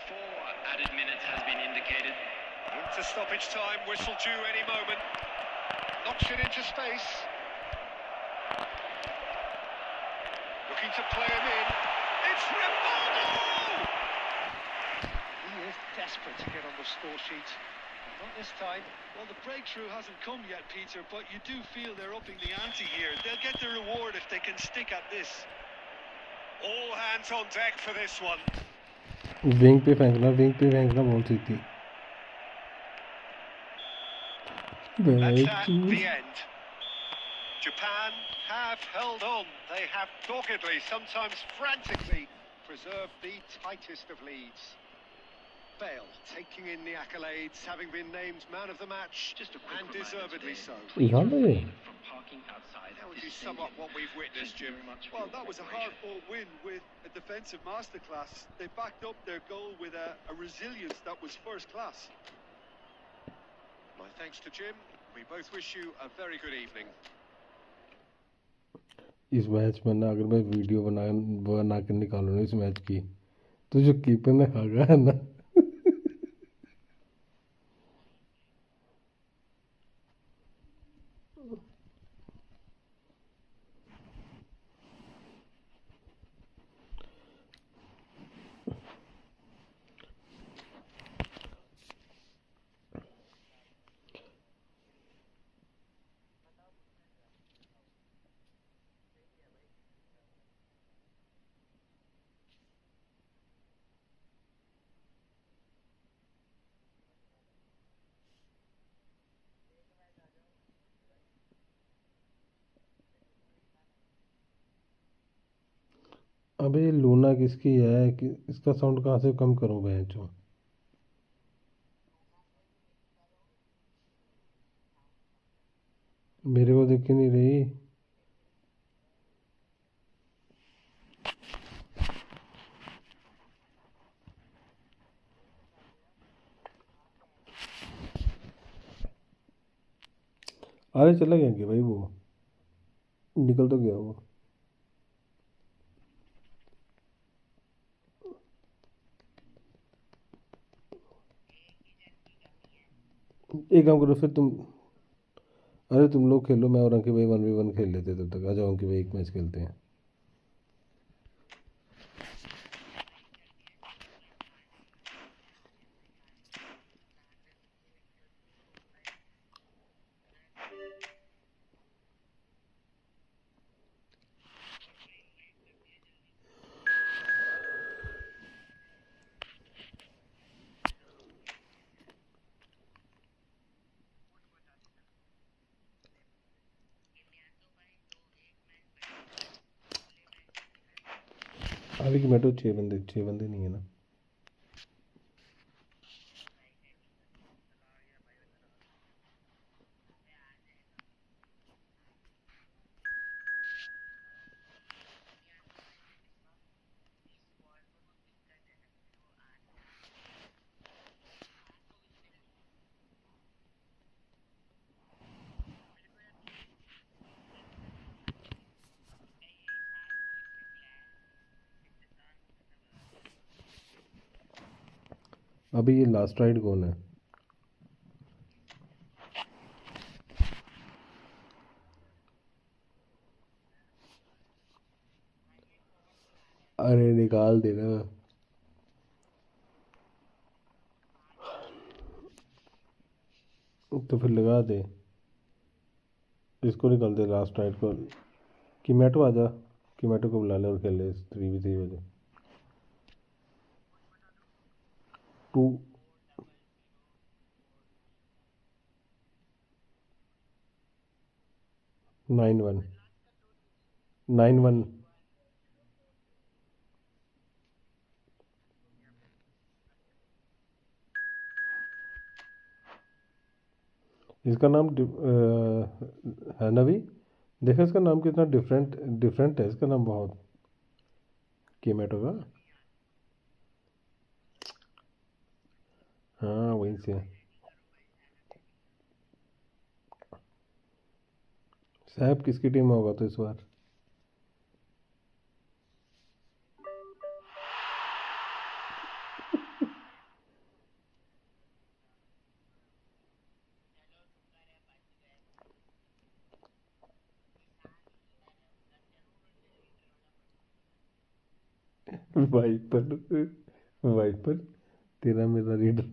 4 added minutes has been indicated. Into stoppage time, whistle due any moment. Knocks it into space. Looking to play him in. It's Ronaldo! He is desperate to get on the score sheet. Not this time. Well, the breakthrough hasn't come yet, Peter, but you do feel they're upping the ante here. They'll get the reward if they can stick at this. All hands on deck for this one. Wing पे फेंकना बहुत सीधी That's at the end. Japan have held on. They have doggedly, sometimes frantically, preserved the tightest of leads. Bale taking in the accolades, having been named man of the match, Just a quick and reminder deservedly today, so. please यहाँ पे refrain from parking outside How would this you sum stadium. up what we've witnessed, Thank you Jim? very much for Well, your that was a cooperation. hard-fought win with a defensive masterclass. They backed up their goal with a resilience that was first class. My thanks to Jim. We both wish you a very good evening. इस match में ना अगर मैं video बना के निकालूँ ना इस मैच की तो जो कीपर ने भागा है ना अबे लूना किसकी है कि इसका साउंड कहाँ से कम करूँ बेंचो। मेरे को दिख ही नहीं रही। अरे चला गया कि भाई वो निकल तो गया वो। एक काम करो फिर तुम। अरे तुम लोग खेलो, मैं और अंकित भाई 1v1 खेल लेते तब तक। आ जाओ अंकित भाई, एक मैच खेलते हैं। अभी की मैटो 6 बंदे नहीं है ना। अभी ये लास्ट राइड कौन है? अरे निकाल देना। तो फिर लगा दे, इसको निकाल दे लास्ट राइड को। कीमैटो आ जा, कीमैटो को बुला ले और खेल ले 3v3 बजे। 2 9-1 9-1। इसका नाम है ना भी। देखा इसका नाम कितना डिफरेंट डिफरेंट है इसका नाम बहुत, कीमैटो का। हाँ वहीं से। साहब किसकी टीम में होगा तो इस बार? वाइपर, वाइपर तेरा मेरा रीडर।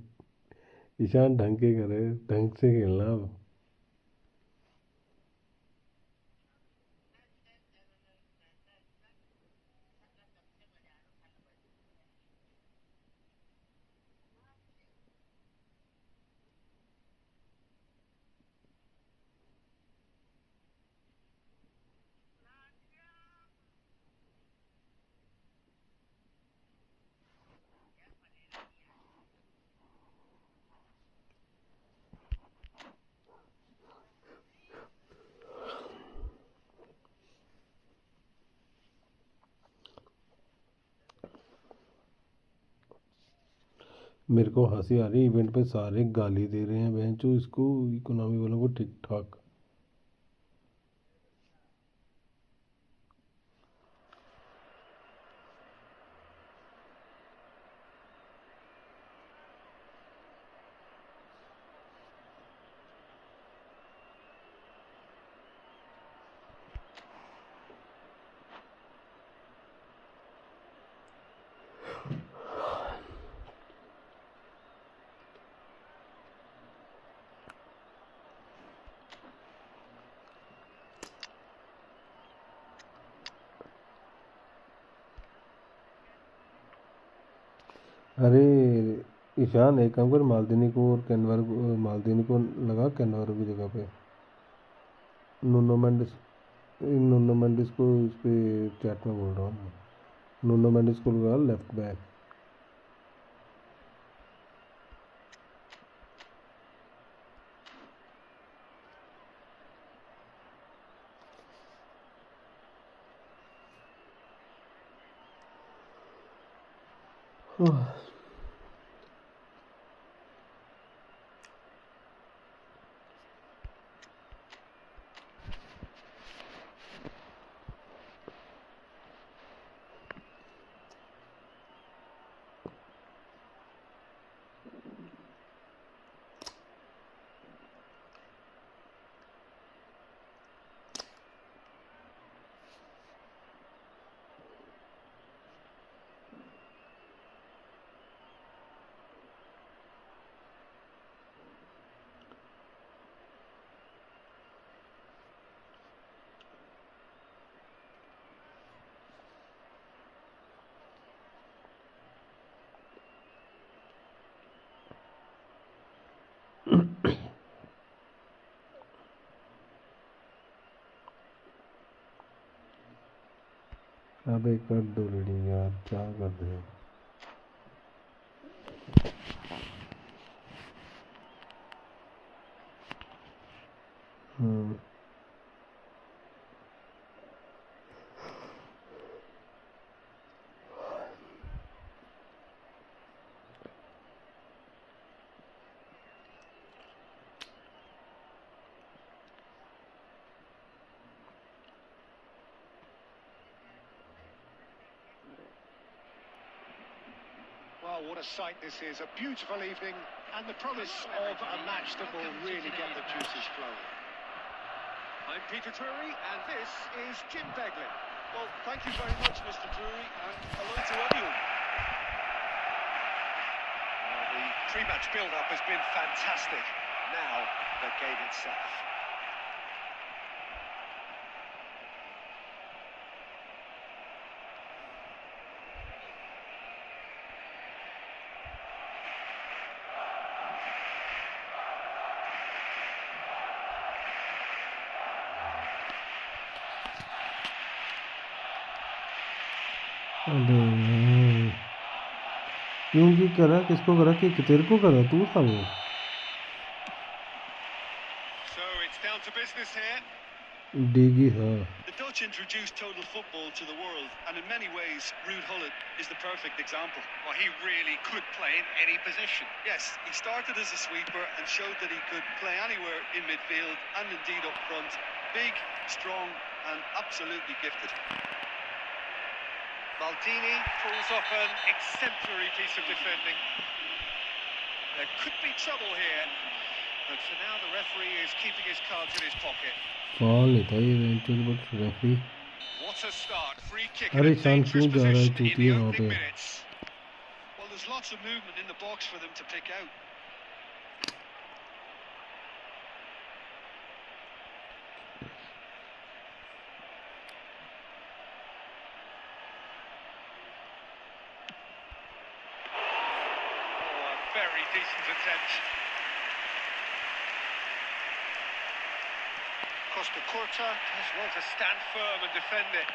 ईशान ढंग के करे, ढंग से खेलना अब। मेरे को हंसी आ रही है, इवेंट पे सारे गाली दे रहे हैं बहन जो इसको, इकोनॉमी वालों को ठीक ठाक। अरे ईशान एक काम कर, मालदीनी को और कैनवर को, मालदीनी को लगा कैनवर की जगह पे। नुनो मेंडिस, नुनो मेंडिस को इस पे चैट में बोल रहा हूँ। Nuno Mendes को लगा लेफ्ट बैक. अबे कर दो रीडिंग यार, क्या कर रहे हो? Well, what a sight this is. A beautiful evening and the promise of a match that will really get the juices flowing. I'm Peter Drury, and This is Jim Beglin. well, thank you very much, Mr. Drury, and hello to everyone. The pre-match build-up has been fantastic. Now, the game itself. अबे क्यों करा, किसको करा, कि तेरे को करा, तू था वो. So it's down to business here. डेगी था. The Dutch introduced total football to the world, and in many ways, Ruud Gullit is the perfect example. Well, he really could play in any position. Yes, he started as a sweeper and showed that he could play anywhere in midfield and indeed up front. Big, strong, and absolutely gifted. Maldini pulls off an exemplary piece of defending. There could be trouble here, but for now the referee is keeping his cards in his pocket. Call नहीं था ये venture, but referee. What a start! Free kick अरे in a शान dangerous क्यों जा रहा है position in the चूतिया वहाँ opening पे? minutes. Well, there's lots of movement in the box for them to pick out. Oh, a very decent attempt. Costa Curta does well to stand firm and defend it.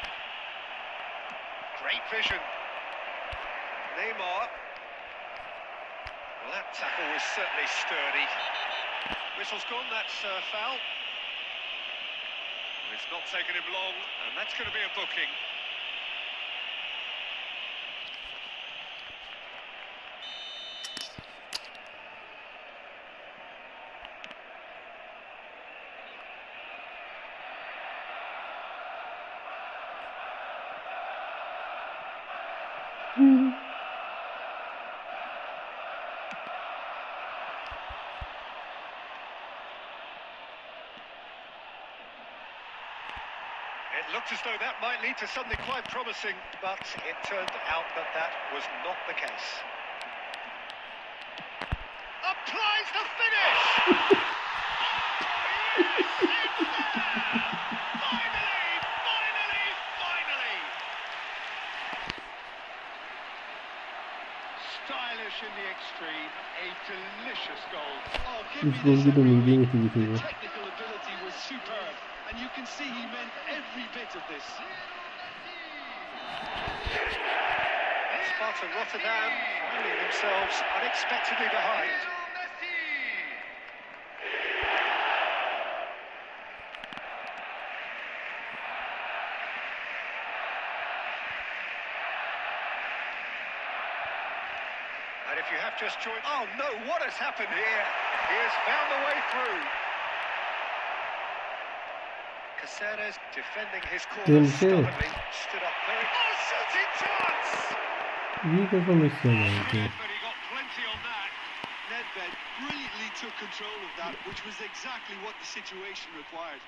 Great vision. Neymar. Well, that tackle was certainly sturdy. Whistle's gone, that's foul. It's not taken him long, and that's going to be a booking. It looked as though that might lead to something quite promising, but it turned out that that was not the case. Applies the finish! Oh, yes! It's there! Finally! Stylish in the extreme, a delicious goal. Oh, give इस me goal this की तो every उम्मीद ही week. नहीं थी किसी The को. technical ability was superb, and you can see he meant every bit of this. Sparta Rotterdam finding themselves unexpectedly behind. And if you have just joined... Oh no, what has happened here? He has found a way through. Caceres defending his corner stubbornly. Stood up very... Oh, shooting chance! ये कैसा miss हो गया इनको? But he got plenty on that. Nedved brilliantly took control of that, which was exactly what the situation required.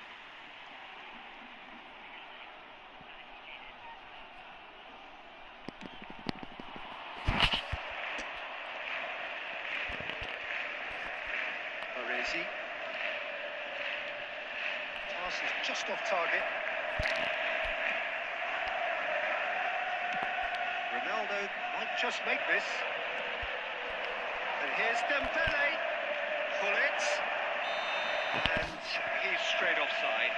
Baresi. Pass is just off target. Ronaldo might just make this. And here's Dembele. Pull it. And he's straight offside.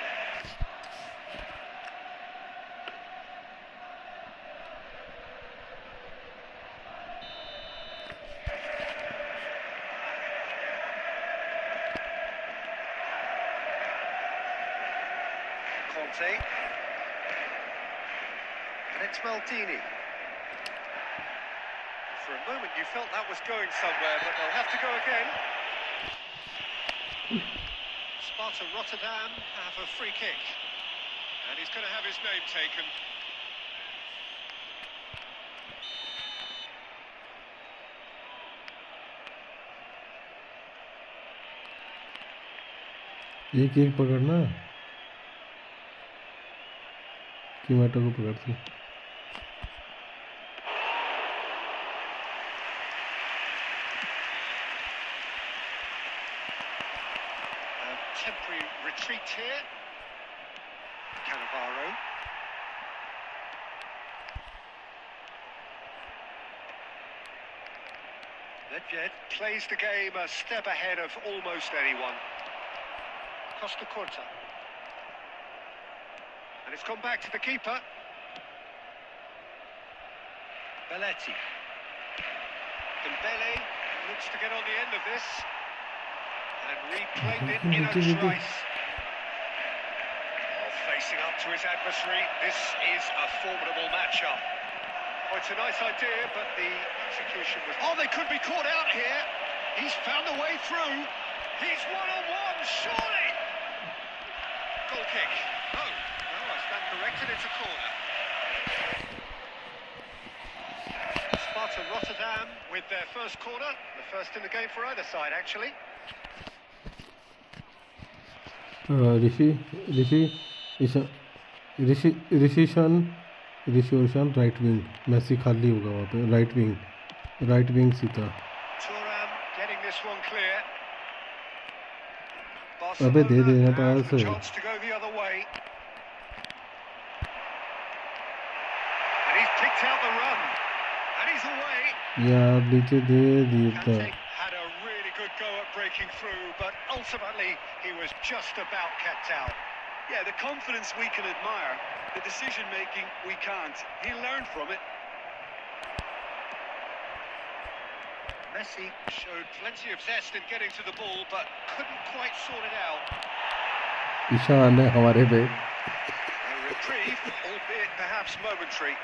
Conte. And it's Maldini. For a moment you felt that was going somewhere, but they'll have to go again. Sparta Rotterdam have a free kick. And he's going to have his name taken. एक एक पकड़ना कि matter को पकड़ती Temporary retreat here. Cannavaro. Nedved plays the game a step ahead of almost anyone. Costa Curta. And it's gone back to the keeper. Belletti. Dembele looks to get on the end of this. And replayed it in a trice. Oh, facing up to his adversary, this is a formidable matchup. Oh, it's a nice idea, but the execution was... Oh, they could be caught out here. He's found a way through. He's one-on-one, surely! Goal kick. No, I stand corrected, it's a corner. Sparta Rotterdam with their first corner. The first in the game for either side, actually. Rishi right wing Messi खाली होगा वहाँ पे right wing सीता Thuram getting this one clear. अबे दे देना Barcelona pass have a chance to go the other way. And he's picked out the run. And he's away. यार नीचे दे दिया था Kante had a really good go at breaking through, but ultimately he was just about kept out. Yeah, the confidence we can admire, the decision-making we can't. He learned from it. Messi showed plenty of zest in getting to the ball, but couldn't quite sort it out. Ishan है हमारे पे A reprieve, albeit perhaps momentary.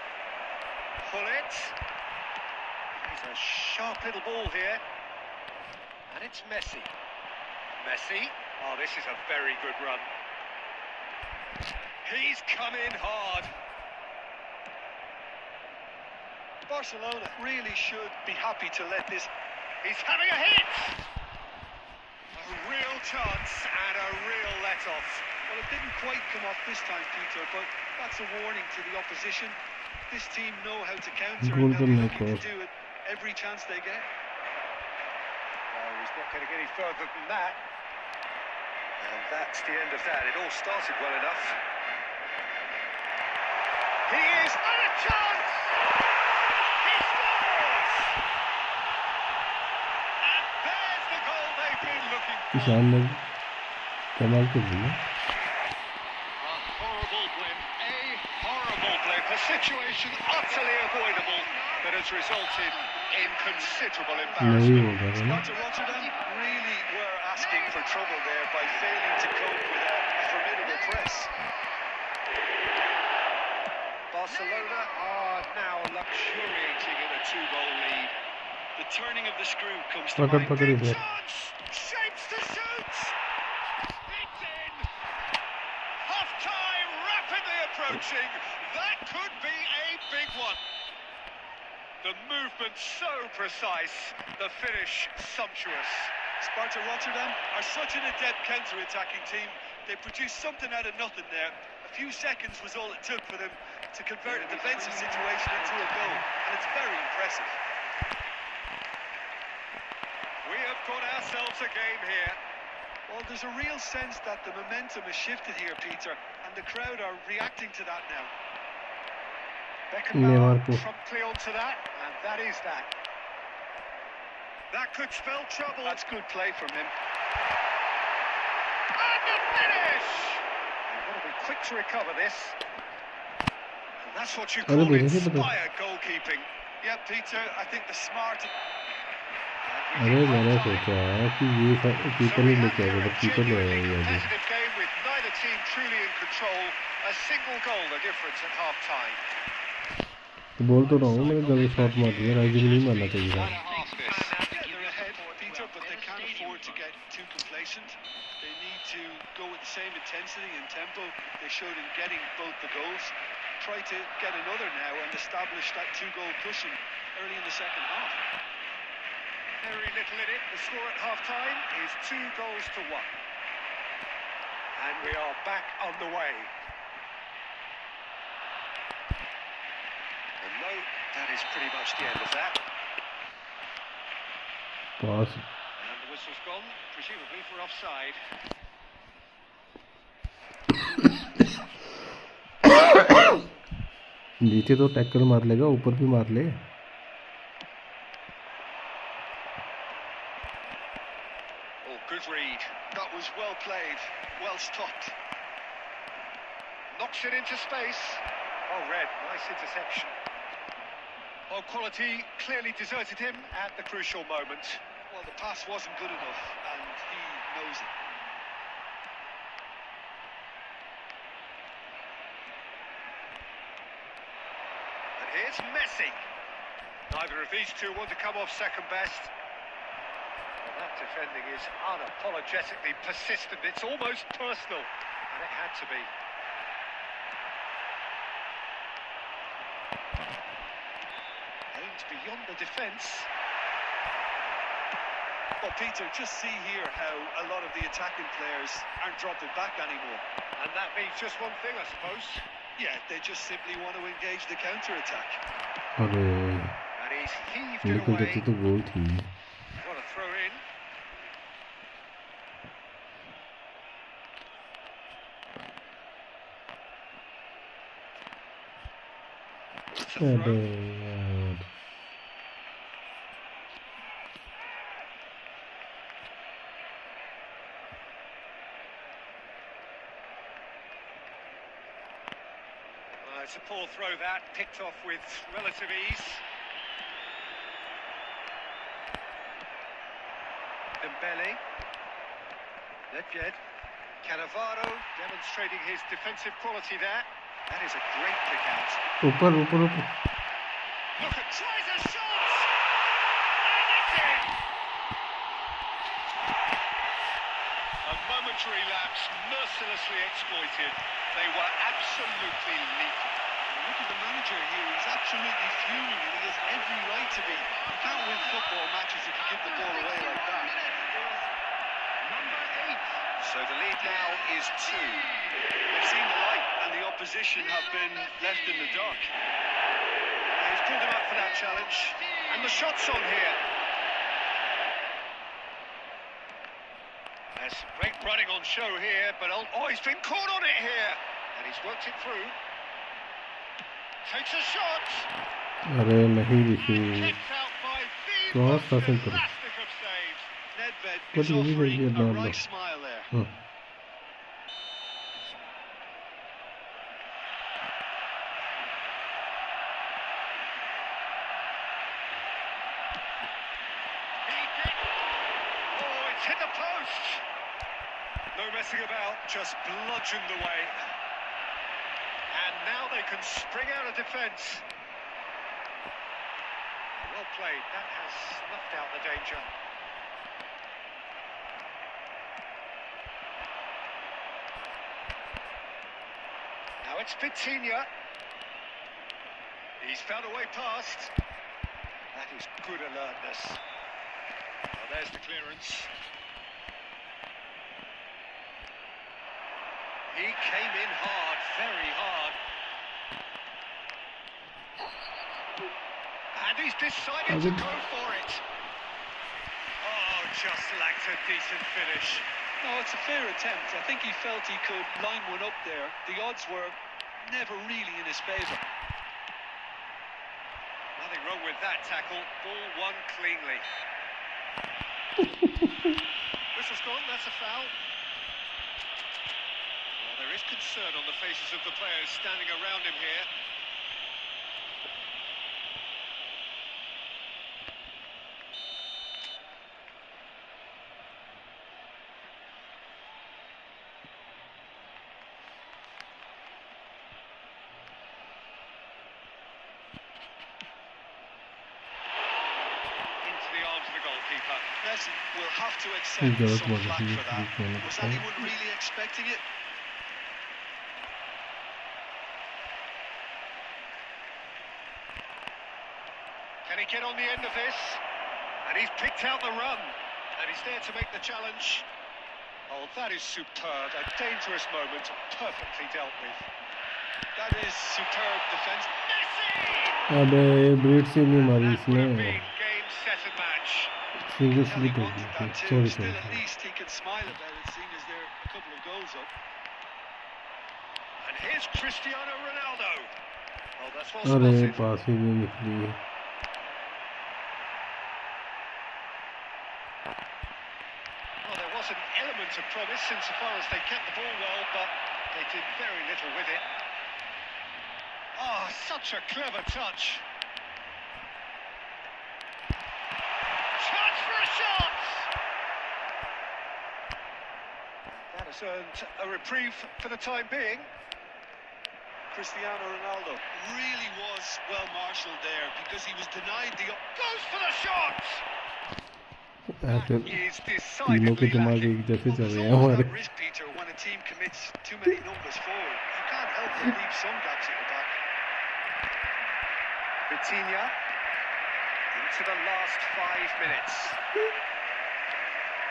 Pull it. He's a sharp little ball here. And it's Messi. Messi. Oh, this is a very good run. He's come in hard. Barcelona really should be happy to let this... He's having a hit! A real chance and a real let-off. Well, it didn't quite come off this time, Peter, but that's a warning to the opposition. This team know how to counter and they'll be looking to do it every chance they get. Well, he's not going to get any further than that. And that's the end of that. It all started well enough. He is on a chance! He scores! And there's the goal they've been looking for. Ishan ने कमाल कर दिया A horrible blip. A situation utterly avoidable. that has resulted in considerable नहीं embarrassment. होगा है ना Sparta Rotterdam really were asking for trouble there by failing to cope with a formidable press. Barcelona are now luxuriating in a 2-goal lead. The turning of the screw comes to पकड़ mind. पकड़ Big इधर chance! Shapes to shoot! It's in! Half-time rapidly approaching. That could be a big one. The movement so precise, the finish sumptuous. Sparta Rotterdam are such an adept counter-attacking team. They produced something out of nothing there. A few seconds was all it took for them to convert a defensive situation into a goal, and it's very impressive. We have got ourselves a game here. Well, there's a real sense that the momentum has shifted here, Peter, and the crowd are reacting to that now. Beckenbauer Neymar को promptly onto that, and that is that. That could spell trouble. That's good play from him. And the finish! You've got to be quick to recover this. And that's what you अरे call देखिए पता inspired goalkeeping. Yeah, Peter, I think the smart... अरे मैंने सोचा कि ये keeper नहीं लेके आएगा बट कीपर ले आया ये अभी Competitive game with neither team truly in control. A single goal the difference at half time. तो बोल तो रहा हूँ मैंने गलत शॉट मार दिया राइजिंग नहीं मारना चाहिए था They're ahead, Peter, but they can't afford to get too complacent. They need to go with the same intensity and tempo they showed in getting both the goals. Try to get another now and establish that two-goal cushion early in the second half. Very little in it. The score at half-time is 2-1. And we are back on the way. And no, that is pretty much the end of that. Pass And the whistle's gone, presumably for offside. नीचे तो tackle मार लेगा ऊपर भी मार ले Oh, good read. That was well played, well stopped. Knocks it into space. Oh, Red, nice interception. Oh, quality clearly deserted him at the crucial moment. Well, the pass wasn't good enough, and he knows it. And here's Messi. Neither of these two want to come off second best. Well, that defending is unapologetically persistent. It's almost personal, and it had to be. Aimed beyond the defence. Well, Peter, just see here how a lot of the attacking players aren't dropping back anymore. And that means just one thing, I suppose. Yeah, they just simply want to engage the counter-attack. अरे And he's heaved it निकल away. जाती तो गोल थी What a throw in. It's a अरे throw. यार It's a poor throw that, picked off with relative ease. Dembele. Nedved. Cannavaro demonstrating his defensive quality there. That is a great pick out. ऊपर ऊपर ऊपर Look at tries a shot! And it's in! A momentary lapse mercilessly exploited. They were absolutely lethal. Look at the manager here, he's absolutely fuming and he has every right to be. You can't win football matches if you give the ball away like that. Number 8. So the lead now is 2. They've seen the light and the opposition have been left in the dark. He's pulled him up for that challenge. And the shot's on here. There's some great running on show here, but oh, he's been caught on it here. And he's worked it through. Takes a shot. अरे नहीं दिखी Kicked out by the Cross most doesn't put it. fantastic of saves. Nedved What is do you mean offering you're a not- right smile there. हाँ hit the post. No messing about, just bludgeoned away. And now they can spring out of defence. Well played, that has snuffed out the danger. Now it's Vitinha. He's found a way past. That is good alertness. Well, there's the clearance. He came in hard, very hard. And he's decided to go for it. Oh, just lacked a decent finish. No, it's a fair attempt. I think he felt he could line one up there. The odds were never really in his favour. Nothing wrong with that tackle. Ball won cleanly. Whistle's gone, that's a foul. Well, there is concern on the faces of the players standing around him here. Messi will have to accept some flack for that. Was anyone really expecting it? Can he get on the end of this? And he's picked out the run. And he's there to make the challenge. Oh, that is superb. A dangerous moment, perfectly dealt with. That is superb defence. Messi! अबे blade से नहीं मारी That would have इसने been game, set and match. Seriously He कर wanted the that too. Sorry Still, sorry at least he can smile about it, seeing as there are a couple of goals up. And here's Cristiano Ronaldo. Oh, that's well अरे spotted. पास ही नहीं निकली Well, there was an element of promise insofar as they kept the ball well, but they did very little with it. Oh, such a clever touch. Chance for a shot! That has earned a reprieve for the time being. Cristiano Ronaldo really was well marshalled there because he was denied the... Goes for the shot! फिर Is तीनों के decidedly दिमाग lacking. एक जैसे Well, चल there's रहे हैं always हमारे that risk, Peter, when a team commits too many numbers forward. You can't help but leave some gaps at the back. Vitinha into the last 5 minutes.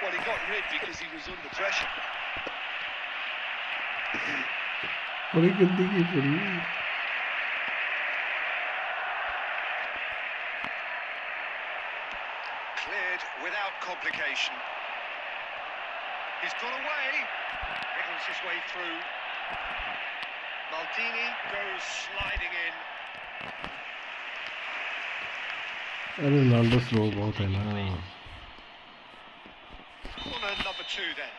Well, he got rid because he was under pressure. बड़ी गंदी की पड़ी Cleared without complication. He's got away. Wriggles his way through. Maldini goes sliding in. अरे Ronaldo slow बहुत है ना Corner number 2 then.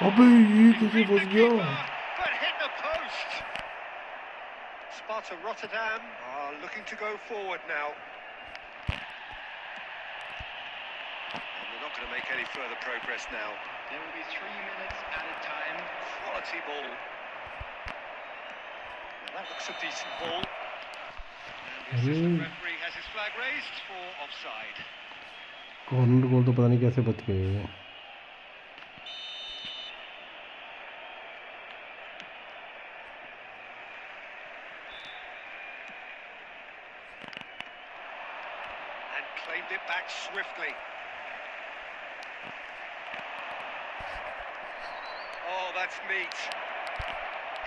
अबे ये कैसे फंस गया But hit the post. Sparta Rotterdam are looking to go forward now. And they're not going to make any further progress now. There will be 3 minutes added time. Quality ball. Well, that looks a decent ball. And the assistant referee has his flag raised for offside. Corner goal तो पता नहीं कैसे बच गए And claimed it back swiftly. Oh, that's neat.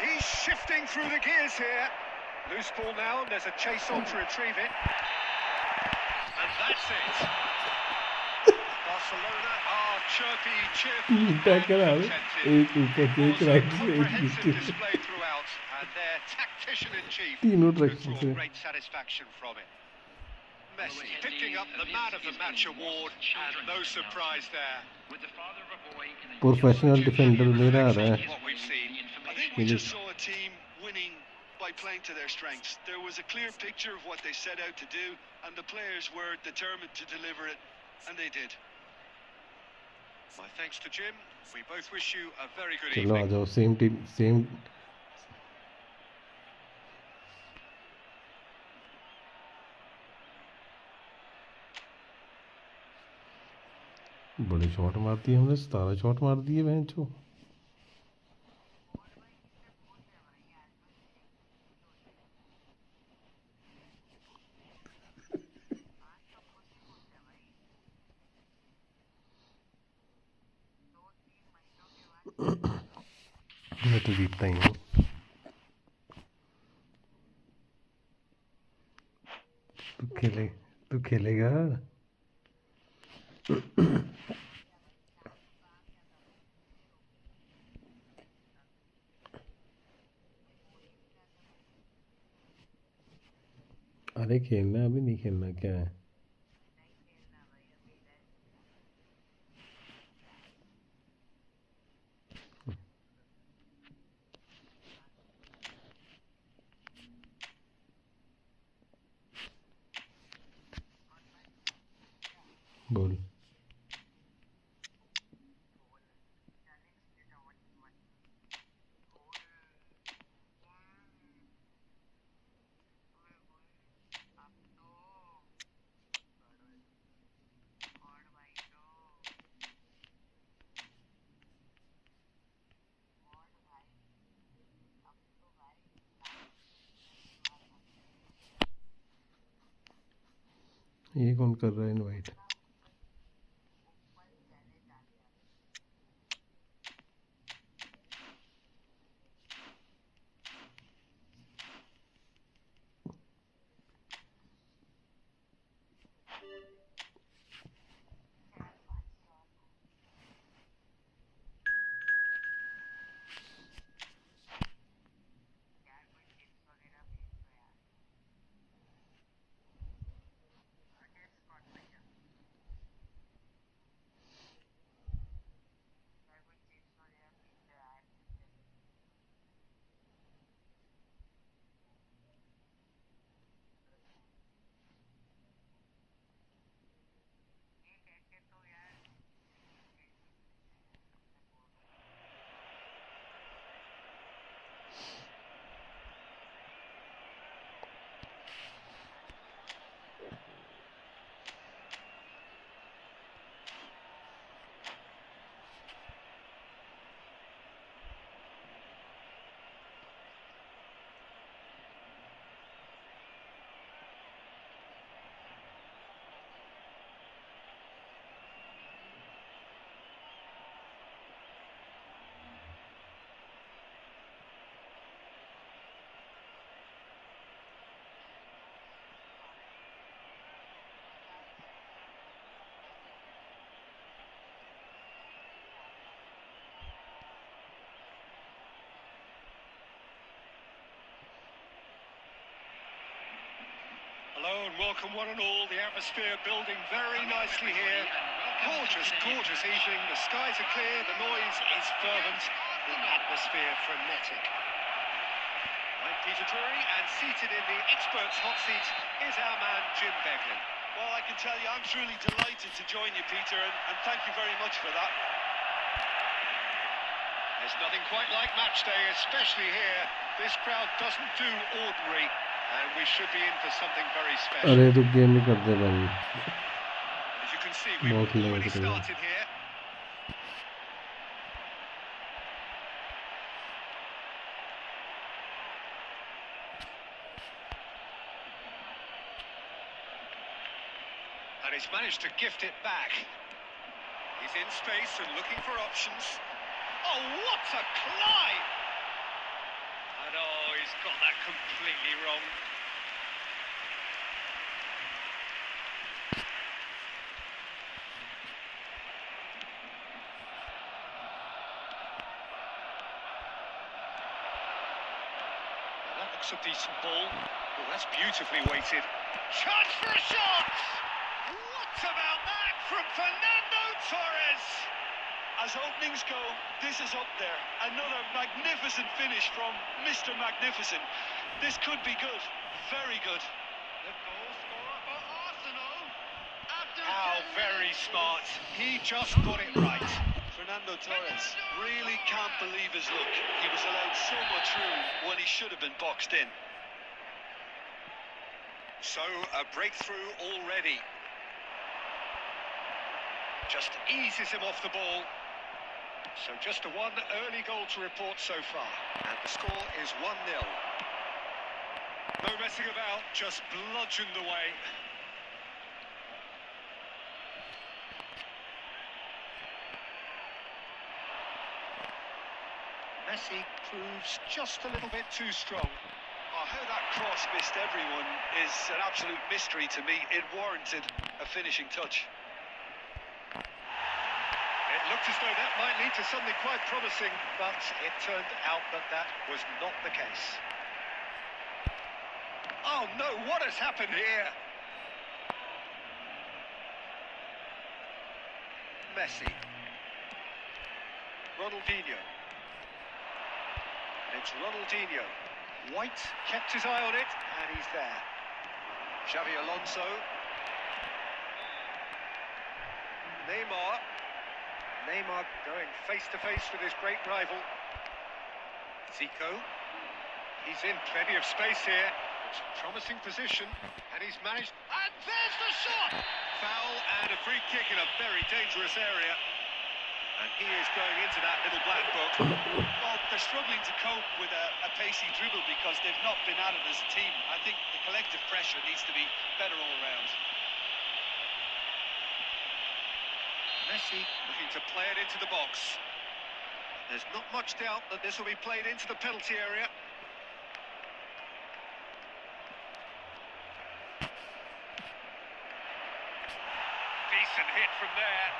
He's shifting through the gears here. Loose ball now, and there's a chase on to retrieve it. And that's it. Barcelona are chirpy, cheerful, and contented. एक ऊपर से एक It was a right से एक comprehensive नीचे display throughout, and their tactician-in-chief तीनों could direction draw से great satisfaction from it. Messi picking up the Man of the Match award, and no surprise there. With the father of a boy in the professional defender मेरा आ रहा है What we've seen. I think we just saw a team winning by playing to their strengths. There was a clear picture of what they set out to do, and the players were determined to deliver it, and they did. My thanks to Jim. We both wish you a very good चलो आ evening. जाओ same team same बड़े shot मारती है हमने 17 shot मार दिए बेंचो मैं तो जीतता ही हूँ तू खेलेगा अरे खेलना है, अभी नहीं खेलना क्या है बोल ये कौन कर रहा है invite Hello and welcome one and all. The atmosphere building very nicely here. Gorgeous, gorgeous evening. The skies are clear, the noise is fervent, the atmosphere frenetic. I'm Peter Drury, and seated in the experts' hot seat is our man Jim Beglin. Well, I can tell you, I'm truly delighted to join you, Peter, and thank you very much for that. There's nothing quite like match day, especially here. This crowd doesn't do ordinary, and we should be in for something very special. अरे तो game नहीं करते भाई As you can see, we've बहुत already late है started here. And he's managed to gift it back. He's in space and looking for options. Oh, what a climb! And oh, he's got that completely wrong. That looks a decent ball. Oh, that's beautifully weighted. Chance for a shot! What about that from Fernando Torres? As openings go, this is up there. Another magnificent finish from Mr. Magnificent. This could be good, very good. The goal scorer for Arsenal. How very smart. He just got it right. Fernando Torres really can't believe his luck. He was allowed so much room when he should have been boxed in. So, a breakthrough already. Just eases him off the ball. So just a one early goal to report so far. And the score is 1-0. No messing about, just bludgeoned away. Messi proves just a little bit too strong. Oh, how that cross missed everyone is an absolute mystery to me. It warranted a finishing touch. It looked as though that might lead to something quite promising, but it turned out that that was not the case. Oh no, what has happened here? Messi. Ronaldinho. It's Ronaldinho. White kept his eye on it, and he's there. Xavi Alonso. Neymar. Neymar going face-to-face with his great rival. Zico. He's in plenty of space here. It's a promising position, and he's managed... And there's the shot! Foul and a free kick in a very dangerous area. And he is going into that little black book. Well, they're struggling to cope with a pacey dribble because they've not been at it as a team. I think the collective pressure needs to be better all around. Messi looking to play it into the box. There's not much doubt that this will be played into the penalty area. Decent hit from there.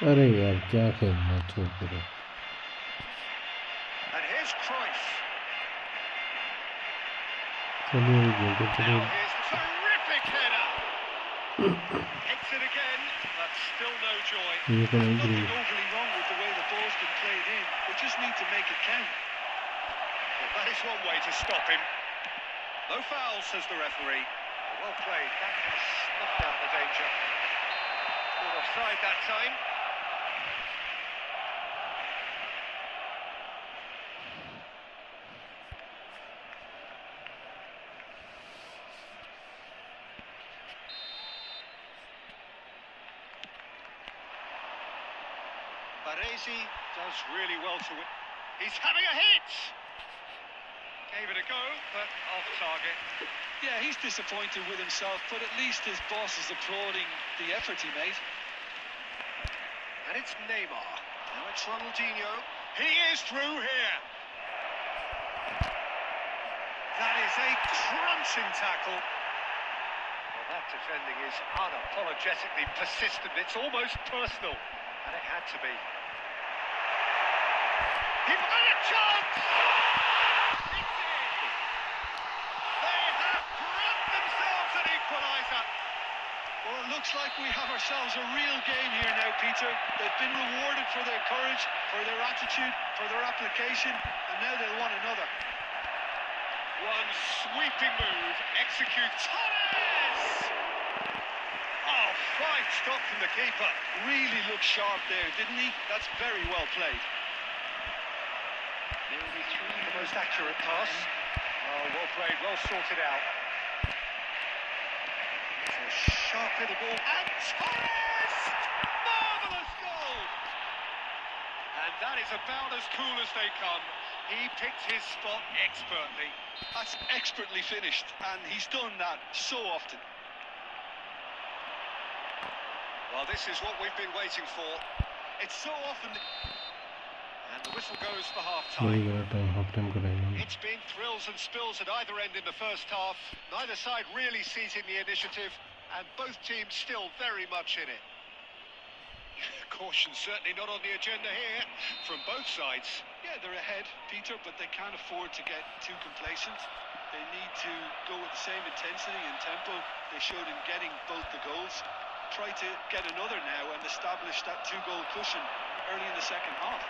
अरे यार क्या खेलना छोड़ करो And here's Cruyff. चलिए बोलते Now चलिए here's the terrific header. Hits it again, but still no joy. ये तो नहीं Nothing Giri overly wrong with the way the ball's been played in. They just need to make it count. Well, that is one way to stop him. No foul, says the referee. Well played. That has snuffed out the danger. Caught offside that time. Baresi does really well to win. He's having a hit! Gave it a go, but off target. Yeah, he's disappointed with himself, but at least his boss is applauding the effort he made. And it's Neymar. Now it's Ronaldinho. He is through here. That is a crunching tackle. Well, that defending is unapologetically persistent. It's almost personal. And it had to be. He got a chance! It's in! They have grabbed themselves an equaliser. Well, it looks like we have ourselves a real game here now, Peter. They've been rewarded for their courage, for their attitude, for their application, and now they want another. One sweeping move, executes Torres! Oh, fine stop from the keeper. Really looked sharp there, didn't he? That's very well played. There will be 3 The minutes. most accurate pass. Oh, well played, well sorted out. It's a sharp little ball. And Torres! Marvellous goal! And that is about as cool as they come. He picked his spot expertly. That's expertly finished, and he's done that so often. Well, this is what we've been waiting for. It's so often... And the whistle goes for half-time. वही करा time half time कराएंगे It's been thrills and spills at either end in the first half. Neither side really seizing the initiative, and both teams still very much in it. Caution certainly not on the agenda here from both sides. Yeah, they're ahead, Peter, but they can't afford to get too complacent. They need to go with the same intensity and tempo they showed in getting both the goals. Try to get another now and establish that two-goal cushion early in the second half.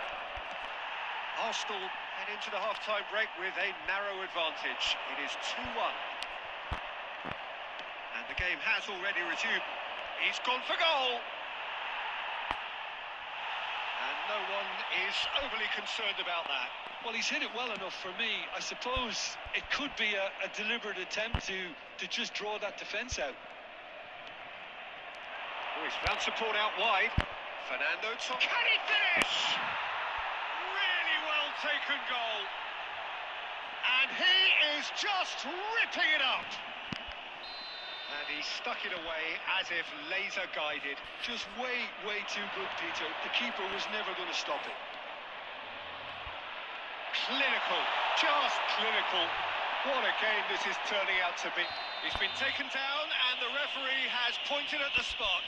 Arsenal head into the half-time break with a narrow advantage. It is 2-1. And the game has already resumed. He's gone for goal. And no one is overly concerned about that. Well, he's hit it well enough for me. I suppose it could be a deliberate attempt to just draw that defence out. Oh, he's found support out wide. Fernando Torres. Can he finish? Really well taken goal. And he is just ripping it up. And he stuck it away as if laser guided. Just way too good, Peter. The keeper was never going to stop it. Clinical, just clinical. What a game this is turning out to be. He's been taken down and the referee has pointed at the spot.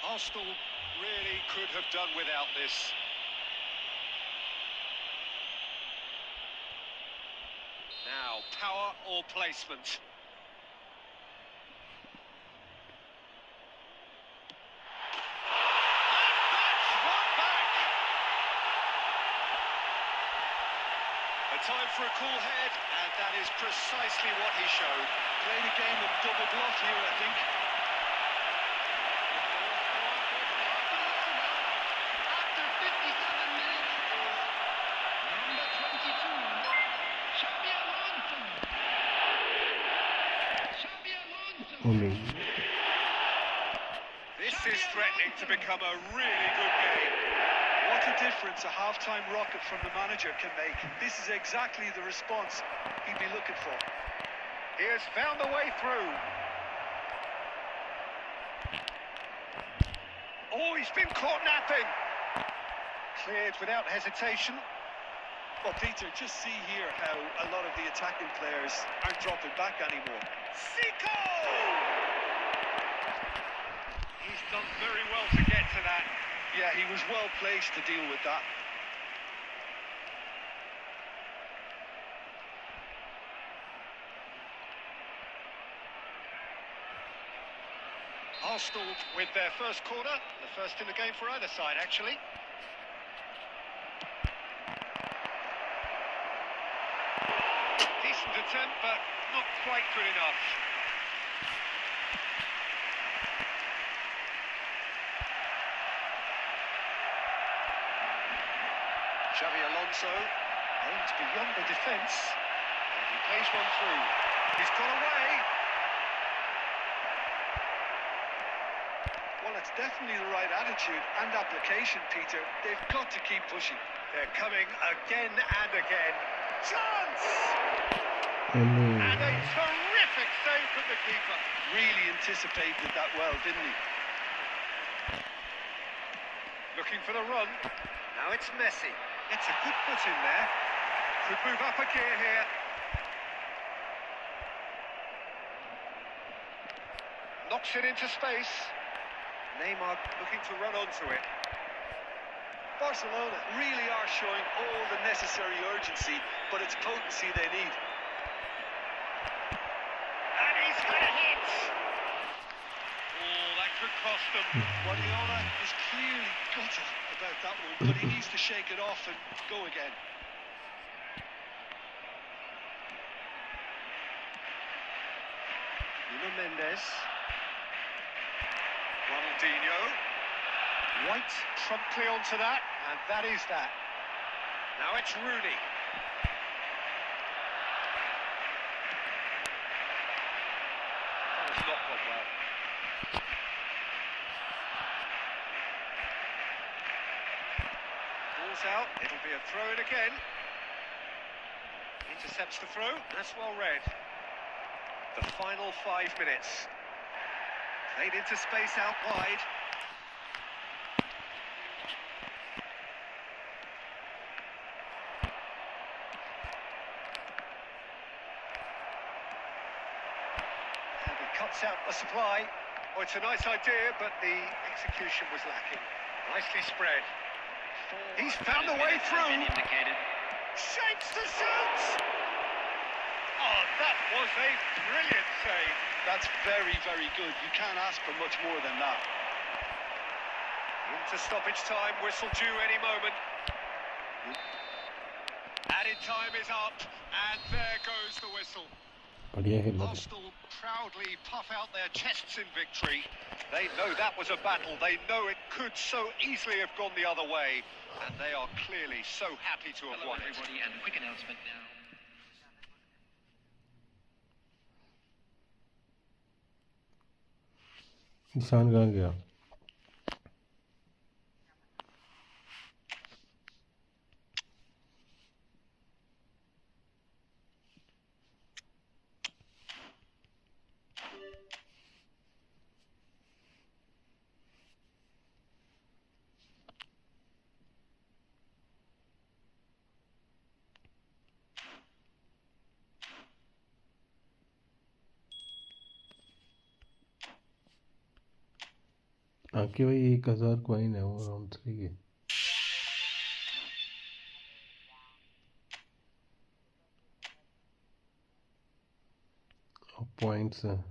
Arsenal really could have done without this. Now, power or placement? Time for a cool head, and that is precisely what he showed. Played a game of double bluff here, I think. After 57 minutes is number 22, Xabi Alonso. Xabi Alonso. This is threatening to become a really good game. What a difference a half-time rocket from the manager can make. This is exactly the response he'd be looking for. He has found a way through. Oh, he's been caught napping. Cleared without hesitation. Well, Peter, just see here how a lot of the attacking players aren't dropping back anymore. Zico! He's done very well to get to that. Yeah, he was well placed to deal with that. Arsenal with their first corner, the first in the game for either side, actually. Decent attempt, but not quite good enough. Xabi Alonso aims beyond the defence. And he plays one through. He's got away. Well, it's definitely the right attitude and application, Peter. They've got to keep pushing. They're coming again and again. Chance! And a terrific save from the keeper. Really anticipated that well, didn't he? Looking for the run. Now it's Messi. It's a good foot in there. Could move up a gear here. Knocks it into space. Neymar looking to run onto it. Barcelona really are showing all the necessary urgency, but it's potency they need. And he's had a hit. Oh, that could cost them. Guardiola is clearly gutted about that one, but he needs to shake it off and go again. Nuno Mendes. Ronaldinho. White promptly onto that, and that is that. Now it's Rooney. That was not gone well. Ball's out, it'll be a throw-in again. Intercepts the throw, that's well read. The final 5 minutes. Played into space out wide. out the supply. Oh, it's a nice idea, but the execution was lacking. Nicely spread. He's found a way through. Shapes to shoot! Oh, that was a brilliant save. That's very, very good. You can't ask for much more than that. Into stoppage time, whistle due any moment. Added time is up, and there goes the whistle. बढ़िया खेल रहा था। Arsenal proudly puff out their chests in victory. They know that was a battle. They know it could so easily have gone the other way. And they are clearly so happy to have won it. Everybody, and a quick announcement now. इंसान कहाँ गया? आके भाई 1000 coin है वो round 3 के। और points हैं।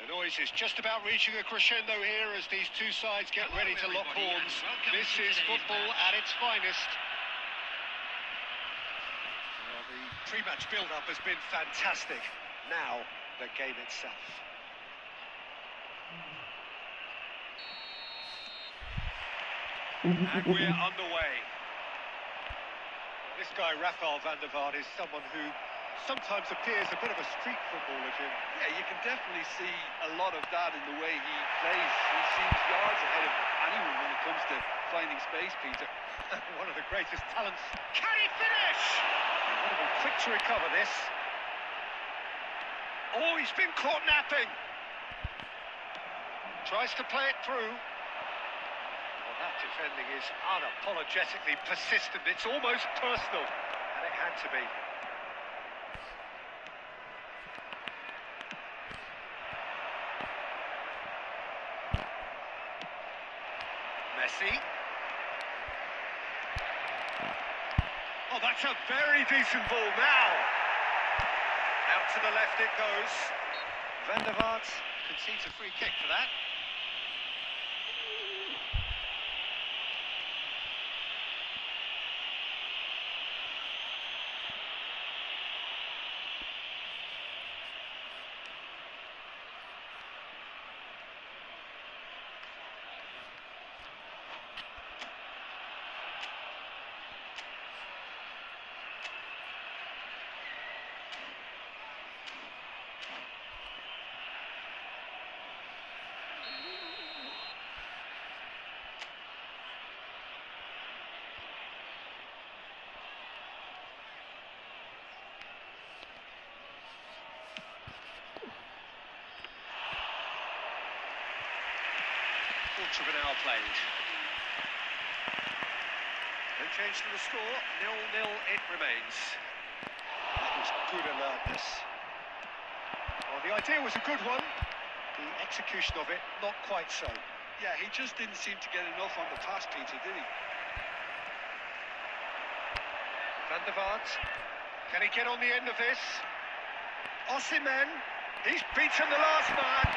The noise is just about reaching a crescendo here as these two sides get ready to lock horns. This is football at its finest. Well, the pre-match build-up has been fantastic. Now, the game itself. And we're underway. This guy, Rafael van der Vaart, is someone who sometimes appears a bit of a street footballer, Jim. Yeah, you can definitely see a lot of that in the way he plays. He seems yards ahead of anyone when it comes to finding space, Peter. One of the greatest talents. Can he finish? He would have been quick to recover this. Oh, he's been caught napping. Tries to play it through. Well, that defending is unapologetically persistent. It's almost personal. And it had to be. Messi. Oh, that's a very decent ball now. Out to the left it goes. Van der Vaart concedes a free kick for that. Trivenal played. No change to the score, 0-0 it remains. That was good alertness. Well, the idea was a good one. The execution of it, not quite so. Yeah, he just didn't seem to get enough on the pass, Peter, did he? Van der Vaart. Can he get on the end of this? Osimhen. He's beaten the last man.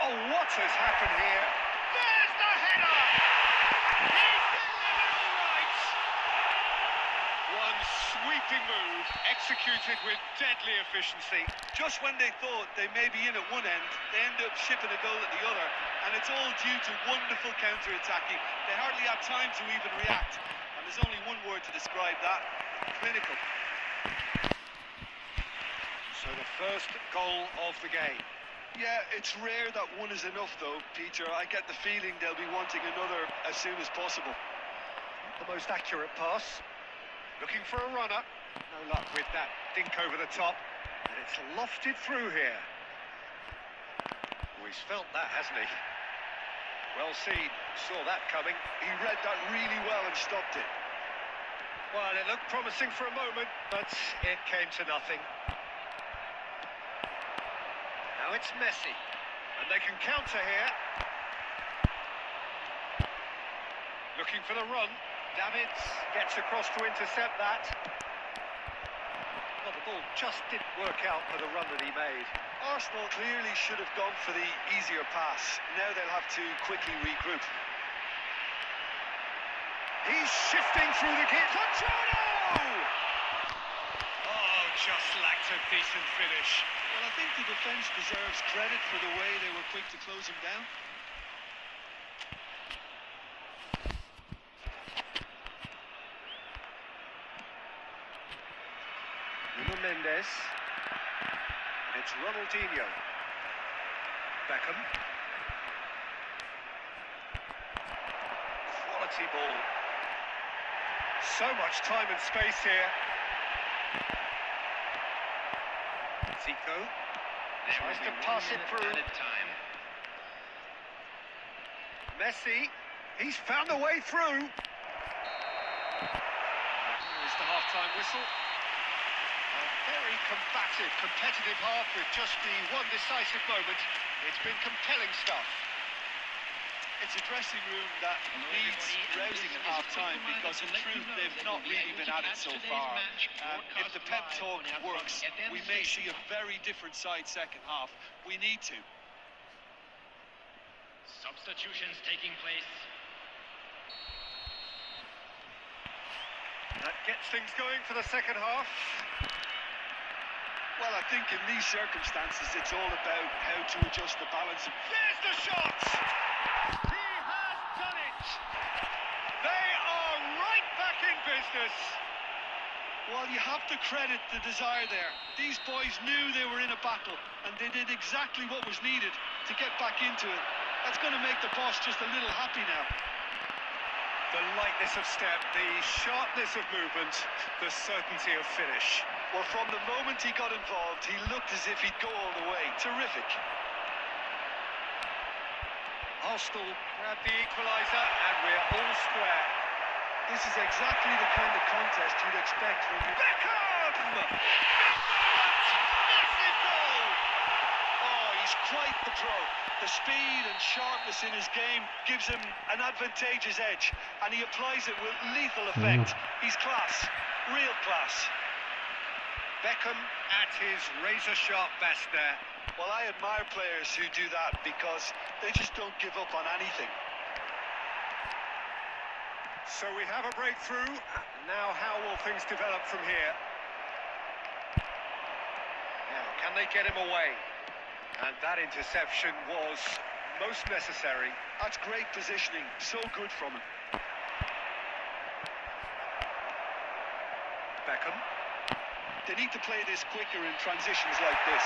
Oh, what has happened here? There's the header! He's delivered all right! One sweeping move, executed with deadly efficiency. Just when they thought they may be in at one end, they end up shipping a goal at the other, and it's all due to wonderful counter-attacking. They hardly have time to even react, and there's only one word to describe that: clinical. So the first goal of the game. Yeah, it's rare that one is enough, though, Peter. I get the feeling they'll be wanting another as soon as possible. The most accurate pass. Looking for a runner. No luck with that dink over the top. And it's lofted through here. Oh, he's felt that, hasn't he? Well seen. Saw that coming. He read that really well and stopped it. Well, it looked promising for a moment, but it came to nothing. Now it's Messi, and they can counter here. Looking for the run. Davids gets across to intercept that. Well, the ball just didn't work out for the run that he made. Arsenal clearly should have gone for the easier pass. Now they'll have to quickly regroup. He's shifting through the kit. Oh, just lacked a decent finish. Well, I think the defence deserves credit for the way they were quick to close him down. Nuno Mendes. And it's Ronaldinho. Beckham. Quality ball. So much time and space here. Zico tries to pass it through. Messi, he's found a way through. There's the half-time whistle. A very combative, competitive half with just the one decisive moment. It's been compelling stuff. It's a dressing room that needs rousing at half-time because in truth they've not really been at it so far. If the pep talk works, we may see a very different side second half. We need to. Substitutions taking place. That gets things going for the second half. Well, I think in these circumstances it's all about how to adjust the balance. There's the shot! He has done it! They are right back in business! Well, you have to credit the desire there. These boys knew they were in a battle, and they did exactly what was needed to get back into it. That's going to make the boss just a little happy now. The lightness of step, the sharpness of movement, the certainty of finish. Well, from the moment he got involved, he looked as if he'd go all the way. Terrific. Arsenal grab the equaliser, and we're all square. This is exactly the kind of contest you'd expect from you. Beckham! Big moment! Massive goal! Oh, he's quite the pro. The speed and sharpness in his game gives him an advantageous edge, and he applies it with lethal effect. He's class, real class. Beckham at his razor-sharp best there. Well, I admire players who do that because they just don't give up on anything. So we have a breakthrough. Now how will things develop from here? Now, can they get him away? And that interception was most necessary. That's great positioning, so good from him. Beckham. They need to play this quicker in transitions like this.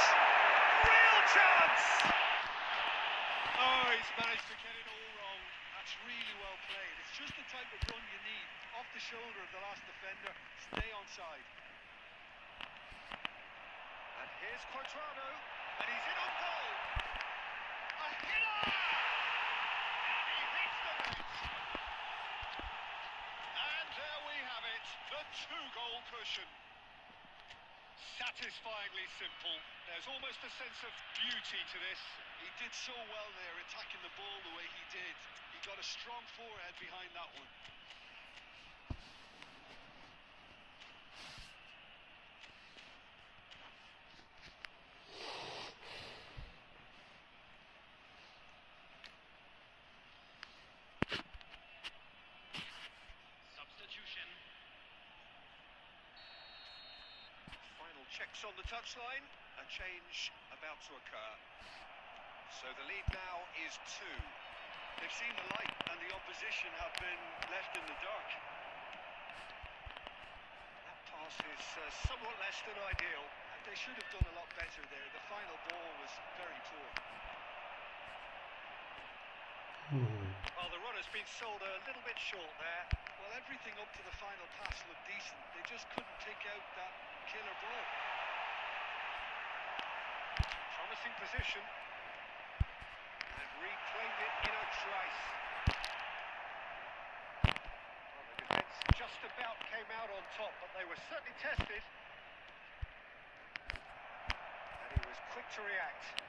Real chance! Oh, he's managed to get it all wrong. That's really well played. It's just the type of run you need. Off the shoulder of the last defender, stay onside. And here's Quadrado, and he's in on goal. A header! And he hits the net. And there we have it, the two-goal cushion. Satisfyingly simple. There's almost a sense of beauty to this. He did so well there, attacking the ball the way he did. He got a strong forehead behind that one. Substitution. Final checks on the touchline. A change about to occur. So the lead now is 2. They've seen the light, and the opposition have been left in the dark. That pass is somewhat less than ideal. And they should have done a lot better there. The final ball was very poor. Well, the run has been sold a little bit short there. Well, everything up to the final pass looked decent. They just couldn't pick out that killer ball. Promising position. And reclaimed it in a trice. Well, the defence just about came out on top, but they were certainly tested. And he was quick to react.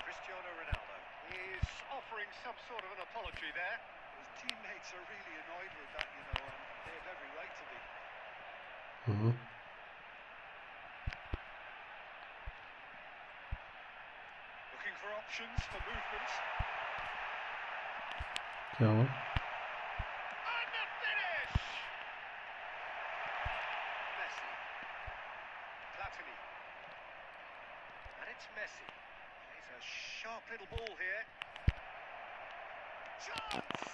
Cristiano Ronaldo is offering some sort of an apology there. His teammates are really annoyed with that, you know, and they have every right to be. Looking for options for movement. क्या हुआ? And the finish! Messi. Platini. And it's Messi. He's a sharp little ball here. Chance!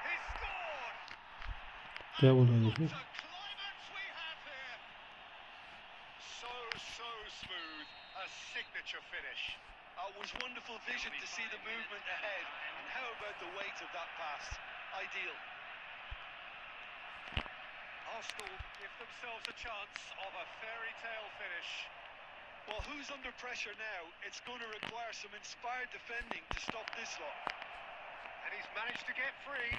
He scored! क्या बोला And इसने? what a climax we have here! So smooth. A signature finish. It was wonderful vision to see the movement ahead. And how about the weight of that pass? Ideal. Arsenal give themselves a chance of a fairy tale finish. Well, who's under pressure now? It's going to require some inspired defending to stop this lot. And he's managed to get free.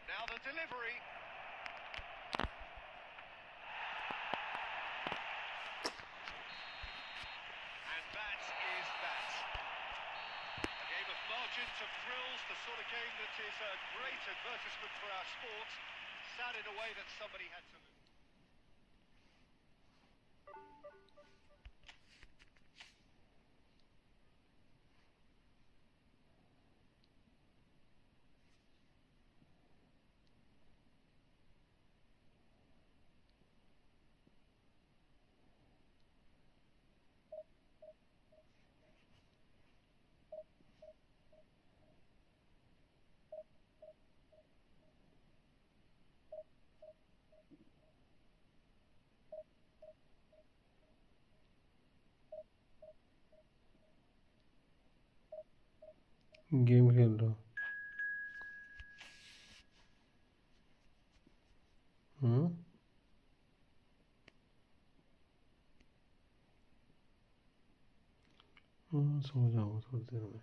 Now the delivery. And that is that. A game of margins, of thrills, the sort of game that is a great advertisement for our sport. Sad in a way that somebody had to lose. Game खेल रहा हूँ। सो जाऊँ थोड़ी देर में।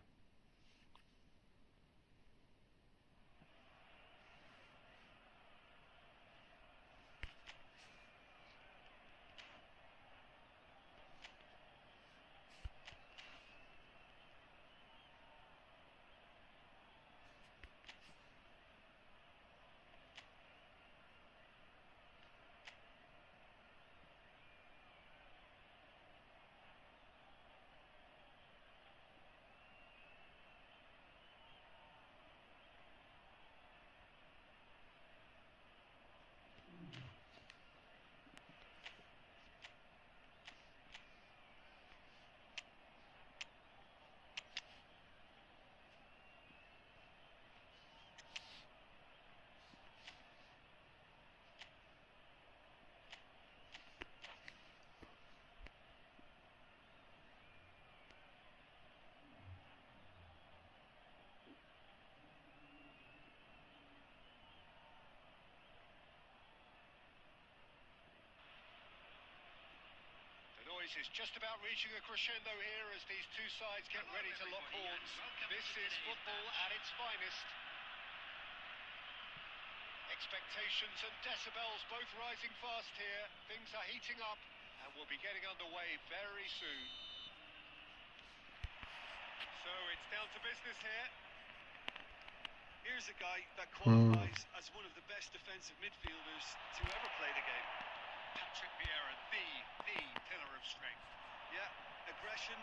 Is just about reaching a crescendo here as these two sides get ready to lock horns. This is football at its finest. Expectations and decibels both rising fast here. Things are heating up and we'll be getting underway very soon. So it's down to business here. Here's a guy that qualifies as one of the best defensive midfielders to ever play the game. Patrick Vieira, the pillar of strength. Yeah, aggression,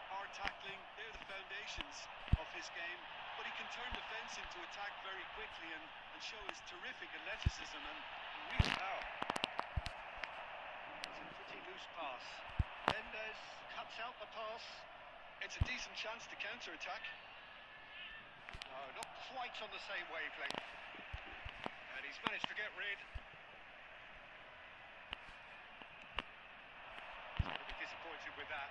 hard tackling, they're the foundations of his game. But he can turn defence into attack very quickly and show his terrific athleticism and real power. It's a pretty loose pass. Mendes cuts out the pass. It's a decent chance to counter-attack. No, not quite on the same wavelength. And he's managed to get rid. Disappointed with that.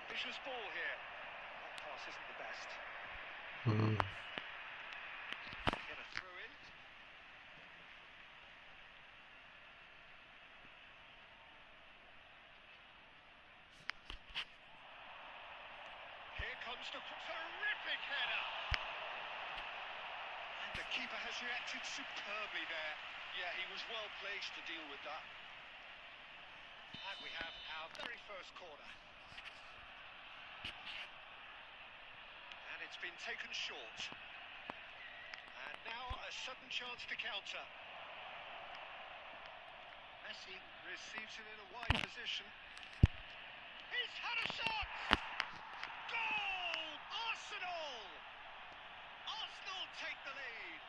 Vicious ball here. That pass isn't the best. Get a throw in. Here comes the terrific header. And the keeper has reacted superbly there. Yeah, he was well placed to deal with that. And we have our very first corner. And it's been taken short. And now a sudden chance to counter. Messi receives it in a wide position. He's had a shot! Goal! Arsenal! Arsenal take the lead.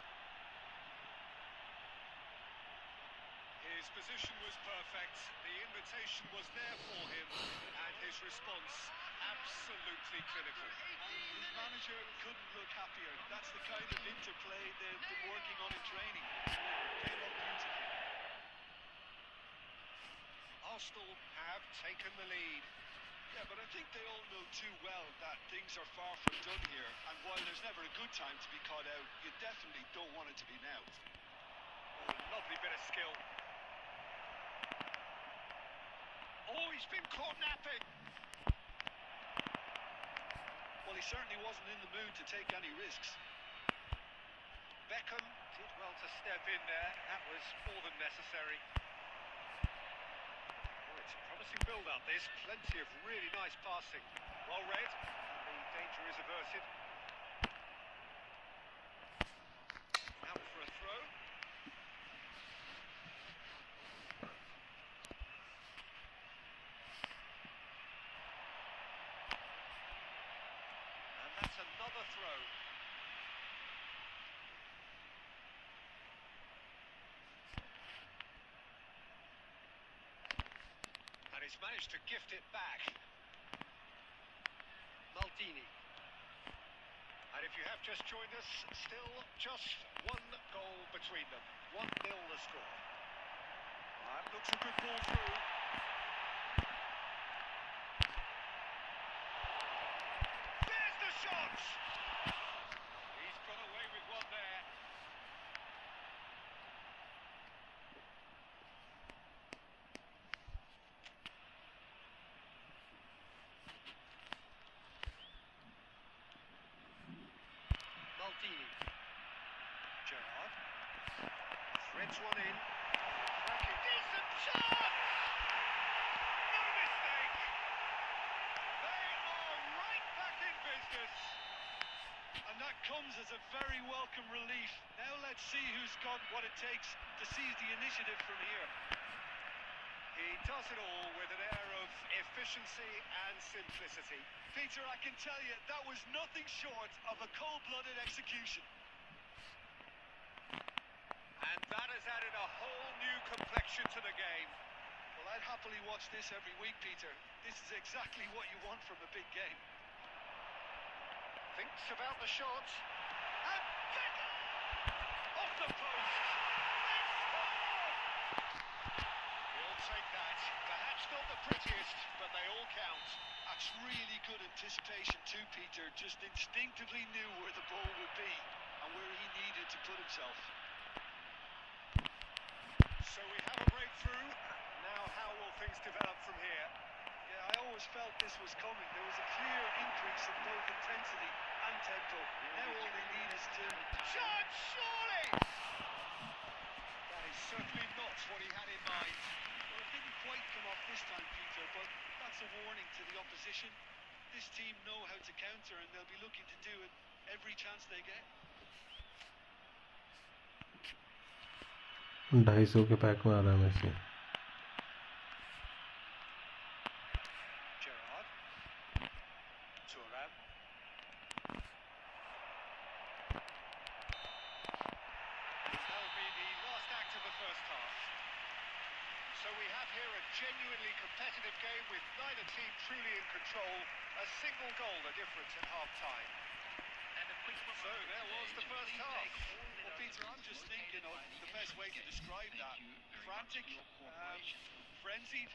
His position was perfect, the invitation was there for him, and his response absolutely clinical. His manager couldn't look happier. That's the kind of interplay they've been working on in training. It came up beautifully. Arsenal have taken the lead. Yeah, but I think they all know too well that things are far from done here, and while there's never a good time to be caught out, you definitely don't want it to be now. Oh, lovely bit of skill. Oh, he's been caught napping. Well, he certainly wasn't in the mood to take any risks. Beckham did well to step in there. That was more than necessary. Oh, it's a promising build-up, this. Plenty of really nice passing. Well read. The danger is averted. Out for a throw. That's another throw. And he's managed to gift it back. Maldini. And if you have just joined us, still just one goal between them. 1-0 the score. That looks a good ball through. shot! He's got away with one there. Maldini. Gerrard. Threads one in. Cracking decent shot! No mistake! They are right back in business. And that comes as a very welcome relief. Now let's see who's got what it takes to seize the initiative from here. He does it all with an air of efficiency and simplicity. Peter, I can tell you, that was nothing short of a cold-blooded execution. And that has added a whole new complexion to the game. Well, I'd happily watch this every week, Peter. This is exactly what you want from a big game. Thinks about the shot. And tackle! Off the post! They score! We'll take that. Perhaps not the prettiest, but they all count. That's really good anticipation too, Peter. Just instinctively knew where the ball would be and where he needed to put himself. So we have a breakthrough. Now how will things develop from here? Yeah, I always felt this was coming. There was a clear increase in both intensity and tempo. Now all they need is to... Shot, surely! That is certainly not what he had in mind. Well, it didn't quite come off this time, Peter, but that's a warning to the opposition. This team know how to counter and they'll be looking to do it every chance they get. 250 के pack में आ रहा है Messi. Gerrard. Thuram. That will be the last act of the first half. So we have here a genuinely competitive game with neither team truly in control. A single goal the difference at half-time. So there was the first half. Well, Peter, I'm just thinking of the best way to describe that. Frantic, frenzied.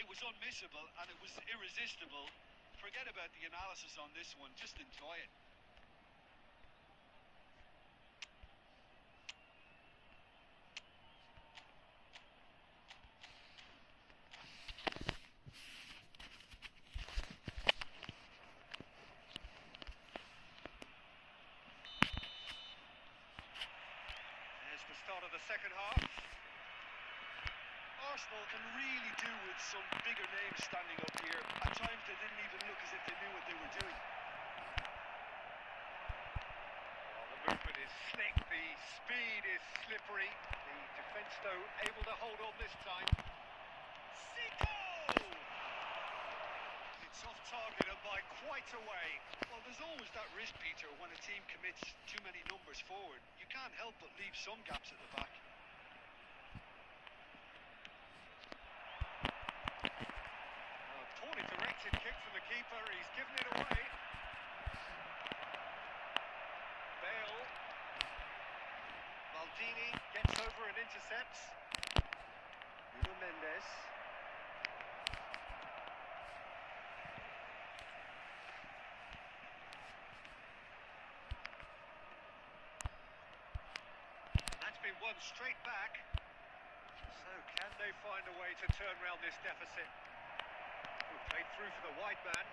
It was unmissable and it was irresistible. Forget about the analysis on this one. Just enjoy it. Start of the second half. Arsenal can really do with some bigger names standing up here. At times they didn't even look as if they knew what they were doing. Well, the movement is slick, the speed is slippery. The defence, though, able to hold on this time. Zico! It's off target and by quite a way. Well, there's always that risk, Peter, when a team commits too many numbers forward. You can't help but leave some gaps at the back. Poorly directed kick from the keeper, he's given it away. Bale. Maldini gets over and intercepts. Nuno Mendes. Been won straight back. So can they find a way to turn around this deficit? Played through for the wide man.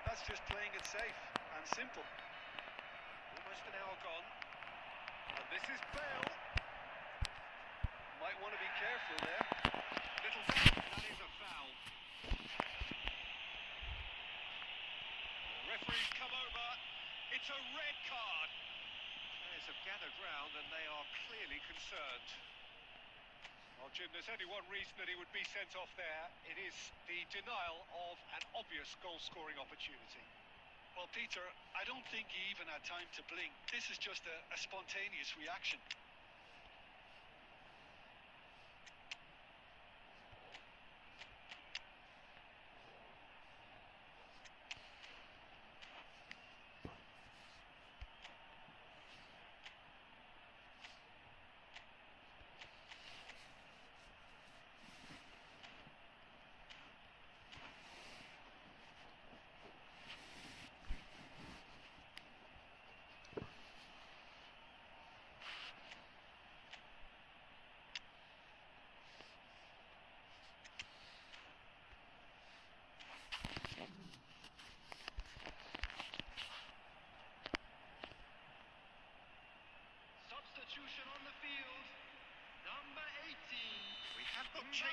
That's just playing it safe and simple. Almost an hour gone. And this is Bale. Might want to be careful there. Little down, that is a foul. The referee's come over. It's a red card. Players have gathered round and they are clearly concerned. Well, Jim, there's only one reason that he would be sent off there. It is the denial of an obvious goal-scoring opportunity. Well, Peter, I don't think he even had time to blink. This is just a spontaneous reaction.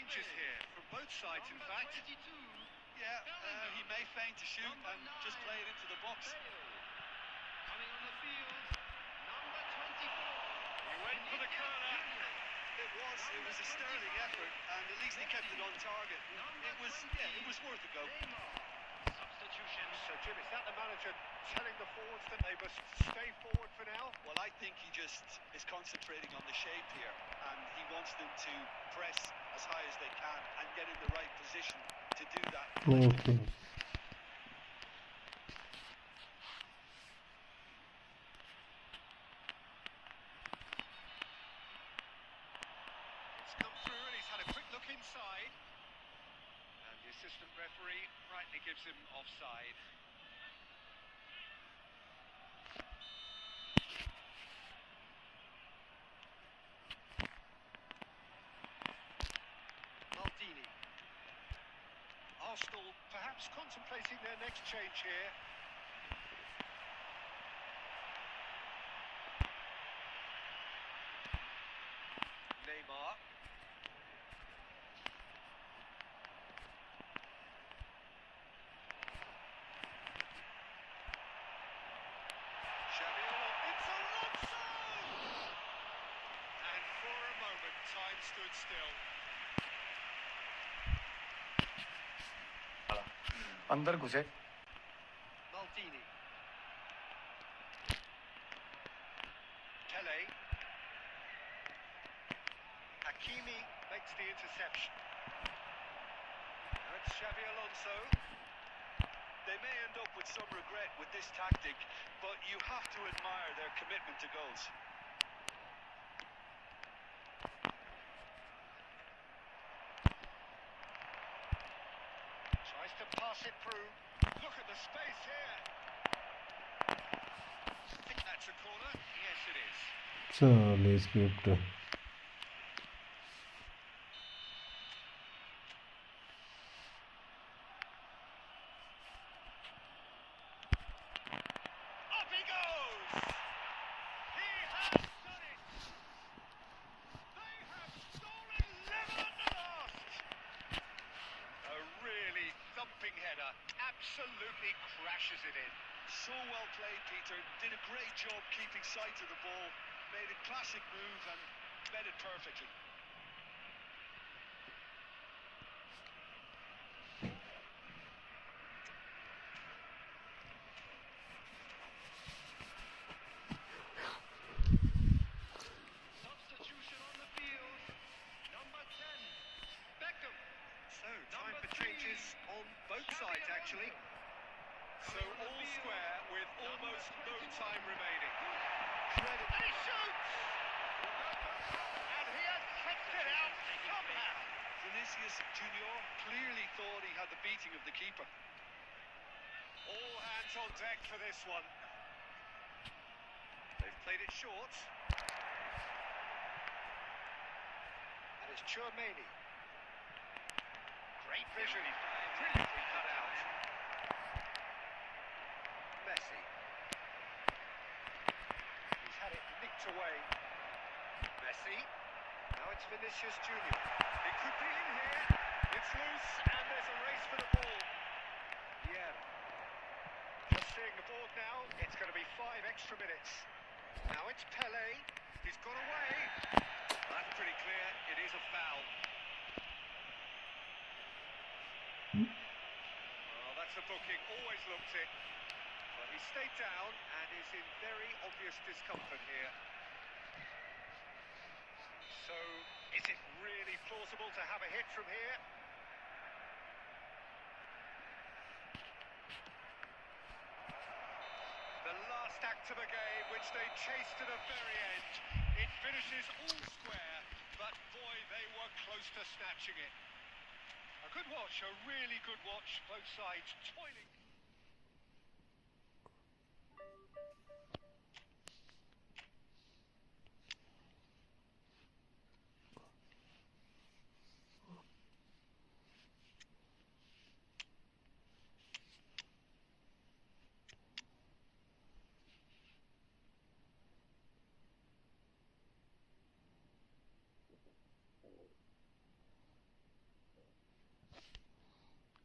changes here from both sides, in fact. Yeah, he may feign to shoot and just play it into the box. Coming on the field, number 24. He went for the corner. It was a sterling effort, and at least he kept it on target. It was worth a go. Substitution. So, Jim, is that the manager telling the forwards that they must stay forward for now? Well, I think he just is concentrating on the shape here, and he wants them to press as high as they can and get in the right position to do that. Okay. It's come through and he's had a quick look inside. And the assistant referee rightly gives him offside. Maldini. Arsenal perhaps contemplating their next change here. Neymar. Xabi Alonso. It's Alonso! And for a moment, time stood still. अंदर घुसे Maldini. Tele. Hakimi makes the interception. Now it's Xabi Alonso. They may end up with some regret with this tactic, but you have to admire their commitment to goals. Tries to pass it through. Look at the space here. I think that's a corner. Yes, it is. चले script Up he goes! He has done it! They have stolen level at the last! A really thumping header. Absolutely crashes it in. So well played, Peter. Did a great job keeping sight of the ball. Made a classic move and met it perfectly. Substitution on the field, number 10. Beckham. So, time for changes on both sides, actually. So all square with almost no time remaining. Credit. And he shoots! And he has kept it out somehow. Vinicius Junior clearly thought he had the beating of the keeper. All hands on deck for this one. They've played it short. And it's Chouameni. Great vision. Brilliantly cut out. Messi. He's had it nicked away. Messi. Now it's Vinicius Junior. It could be in here. It's loose and there's a race for the ball. Yeah. Just seeing the board now, it's going to be 5 extra minutes. Now it's Pele. He's got away. That's pretty clear. It is a foul. Well, that's a booking. Always looked it. But he stayed down and is in very obvious discomfort here. So, is it really plausible to have a hit from here? The last act of a game, which they chased to the very end. It finishes all square, but boy, they were close to snatching it. A good watch, a really good watch. Both sides toiling.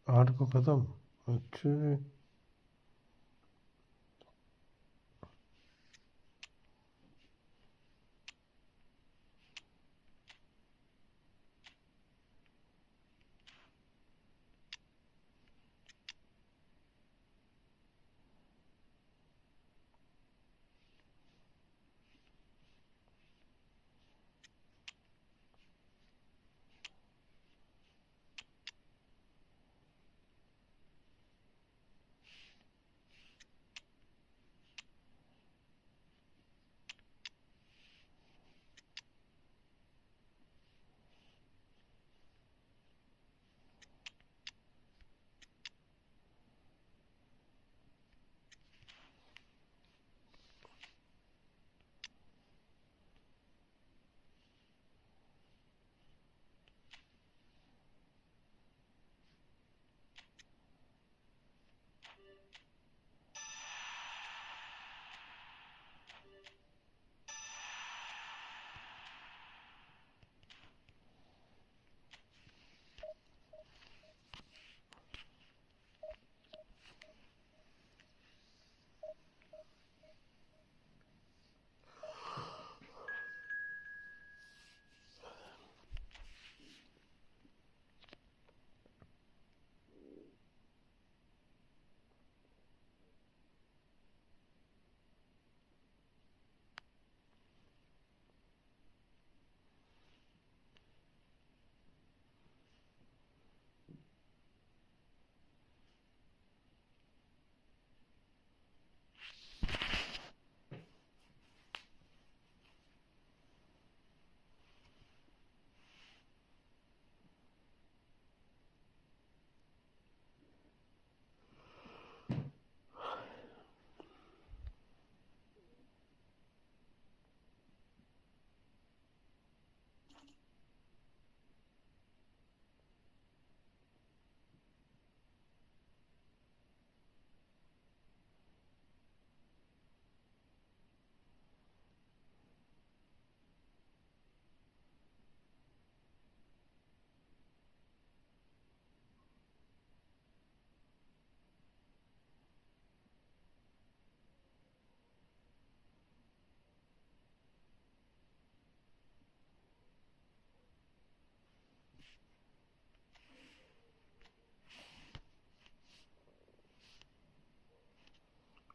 8 को खत्म। अच्छा जी।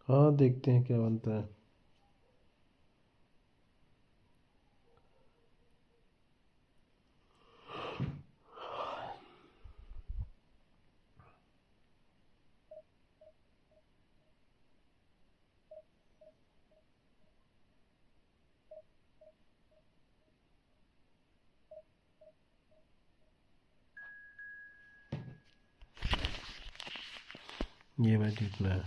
हाँ देखते हैं क्या बनता है। ये मैच जीतना है।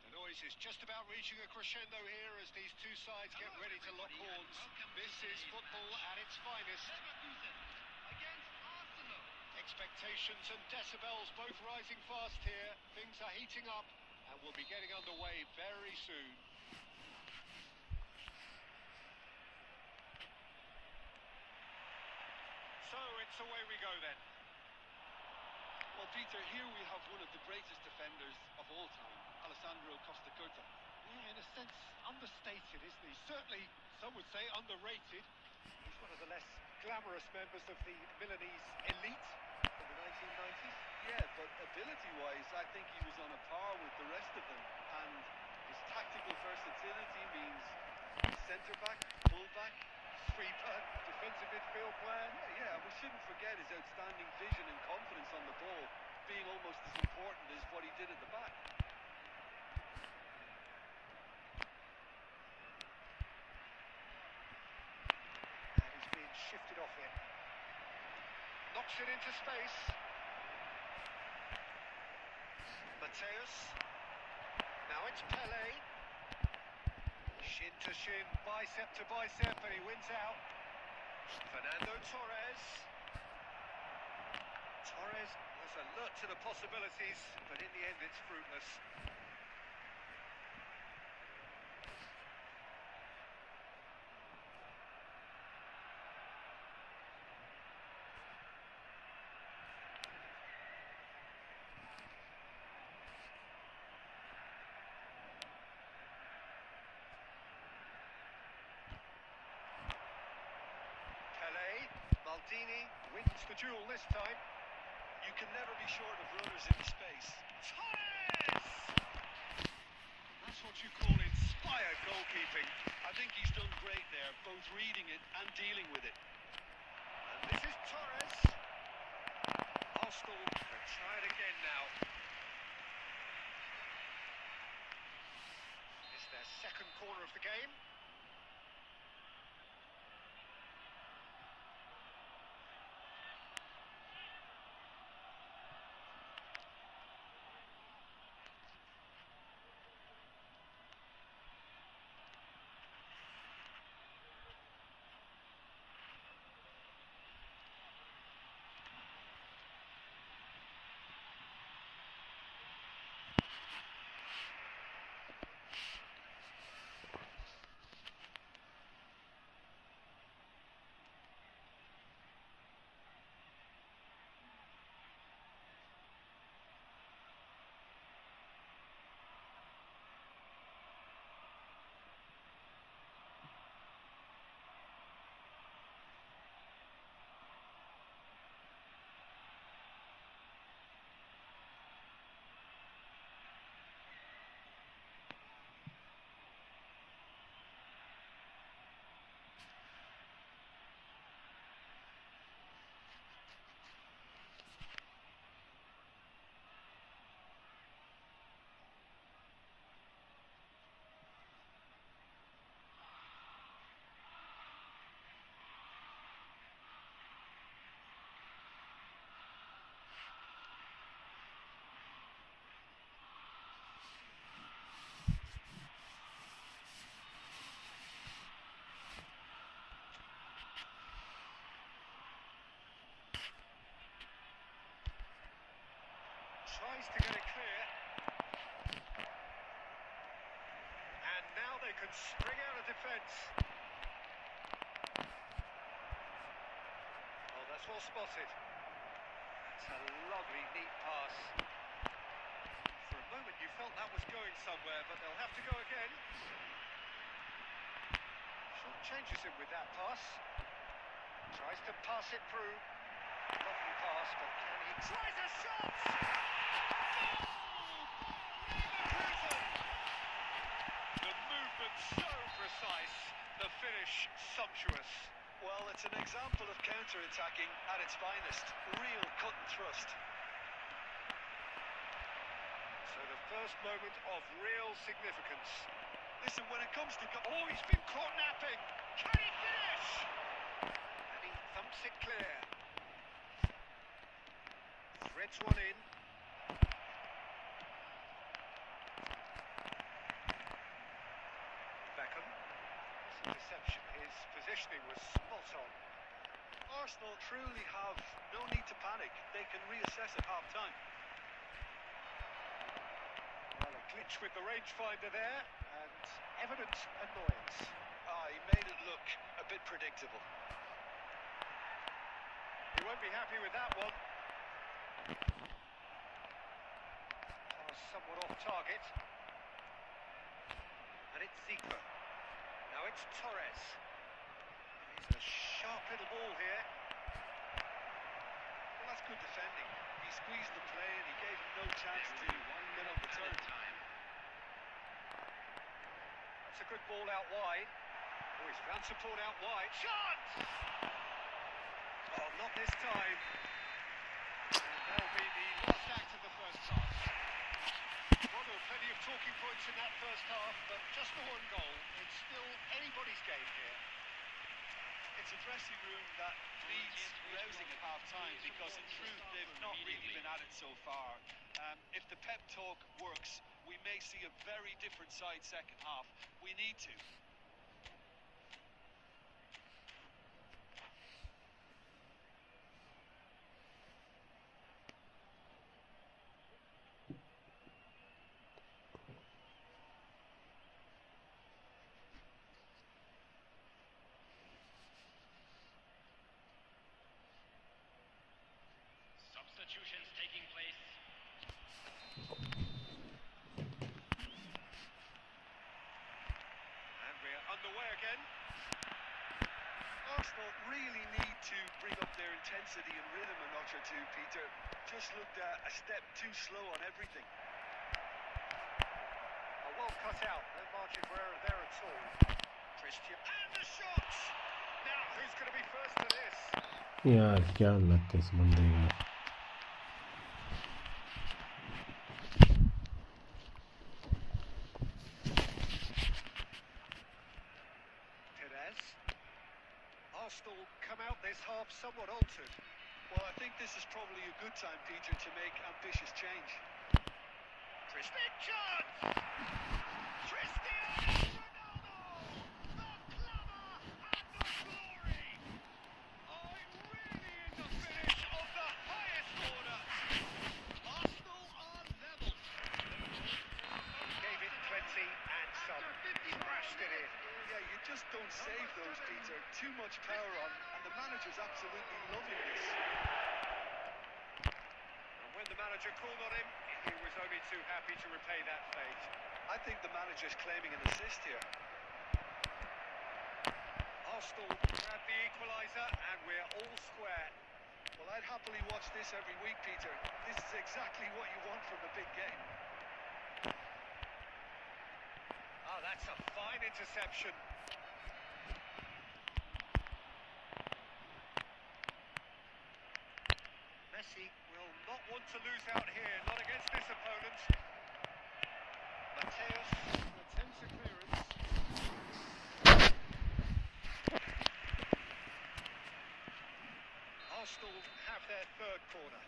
The noise is just about reaching a crescendo here as these two sides get ready to lock horns. This is football at its finest. Against Arsenal. Expectations and decibels both rising fast here. Things are heating up and will be getting underway very soon. So it's away we go then. Well, Peter, here we have one of the greatest defenders of all time, Alessandro Costa Curta. Yeah, in a sense, understated, isn't he? Certainly, some would say underrated. He's one of the less glamorous members of the Milanese elite in the 1990s. Yeah, but ability-wise, I think he was on a par with the rest of them. And his tactical versatility means centre-back, full-back, Sweeper, defensive midfield player. Yeah, and we shouldn't forget his outstanding vision and confidence on the ball, being almost as important as what he did at the back. And he's being shifted off it. Knocks it into space. Mateus. Now it's Pele. Shin to shin, bicep to bicep, and he wins out. Fernando Torres. Torres was alert to the possibilities, but in the end it's fruitless. Maldini wins the duel this time. You can never be short of runners in space. Torres! That's what you call inspired goalkeeping. I think he's done great there, both reading it and dealing with it. And this is Torres. Arsenal can try it again now. It's their second corner of the game. Tries to get it clear. And now they can spring out of defence. Oh, that's well spotted. That's a lovely, neat pass. For a moment you felt that was going somewhere, but they'll have to go again. Short changes him with that pass. Tries to pass it through. Lovely pass, but can he... Tries a shot! The movement so precise, the finish sumptuous. Well, it's an example of counter-attacking at its finest. Real cut and thrust. So the first moment of real significance. Listen, when it comes to... Oh, he's been caught napping! Can he finish? And he thumps it clear. Threads one in. Beckham. Some deception. His positioning was spot on. Arsenal truly have no need to panic. They can reassess at half-time. Well, a glitch with the rangefinder there, and evident annoyance. He made it look a bit predictable. He won't be happy with that one. somewhat off target. And it's Zico. Now it's Torres. It's a sharp little ball here. Well, that's good defending. He squeezed the play and he gave him no chance to get on the turn. That's a good ball out wide. Oh, he's found support out wide. Shot! Oh, not this time. And that'll be the last act of the first half. Well, there were plenty of talking points in that first half, but just the one goal. It's still anybody's game here. It's a dressing room that needs rousing at half-time because in truth they've not really been at it so far. If the pep talk works, we may see a very different side second half. We need to. Substitutions taking place. And we're underway again. Arsenal really need to bring up their intensity and rhythm a notch or two, Peter. Just looked a step too slow on everything. Oh, well cut out. No margin for error there at all. Christian. And the shot! Now, who's going to be first to this? यार क्या लग इस बंदे का. Perez. Arsenal come out this half somewhat altered. Well, I think this is probably a good time, Peter, to make ambitious change. Big chance! Cristiano Ronaldo! The glamour and the glory! Oh, really is a finish of the highest order! Arsenal are level. Gave it plenty and some. He crashed it in. Yeah, you just don't save those, Peter. Too much power on, and the manager's absolutely loving this. And when the manager called on him, he was only too happy to repay that fate. I think the manager's claiming an assist here. Arsenal grab the equaliser and we're all square. Well, I'd happily watch this every week, Peter. This is exactly what you want from a big game. Oh, that's a fine interception. Messi will not want to lose out here, not against this opponent. Mateus attempts a clearance. Arsenal have their third corner.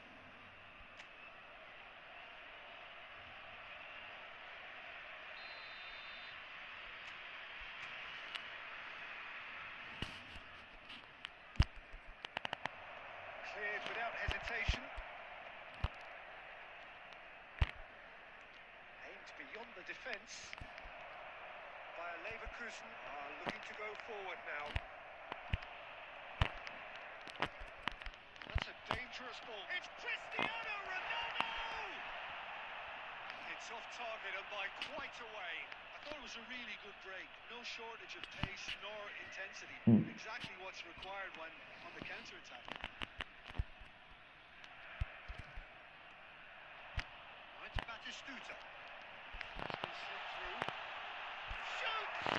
Cleared without hesitation. Aimed beyond the defence. Bayer Leverkusen are looking to go forward now. That's a dangerous ball. It's Cristiano Ronaldo! It's off target and by quite a way. I thought it was a really good break. No shortage of pace nor intensity. Exactly what's required when on the counter-attack. Now it's Batistuta. Still slip through. Shoots!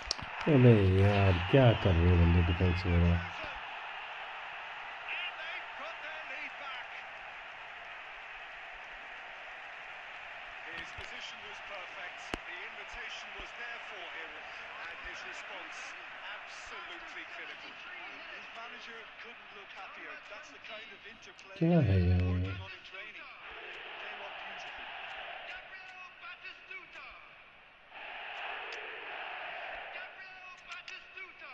अबे यार क्या कर रहे हो बंदे defence वगैरह. And they've got their lead back. His position was perfect. The invitation was there for him, and his response absolutely clinical. His manager couldn't look happier. That's the kind of interplay क्या है they're यार. working on in training. Came off beautifully. Gabriel Batistuta. Gabriel Batistuta.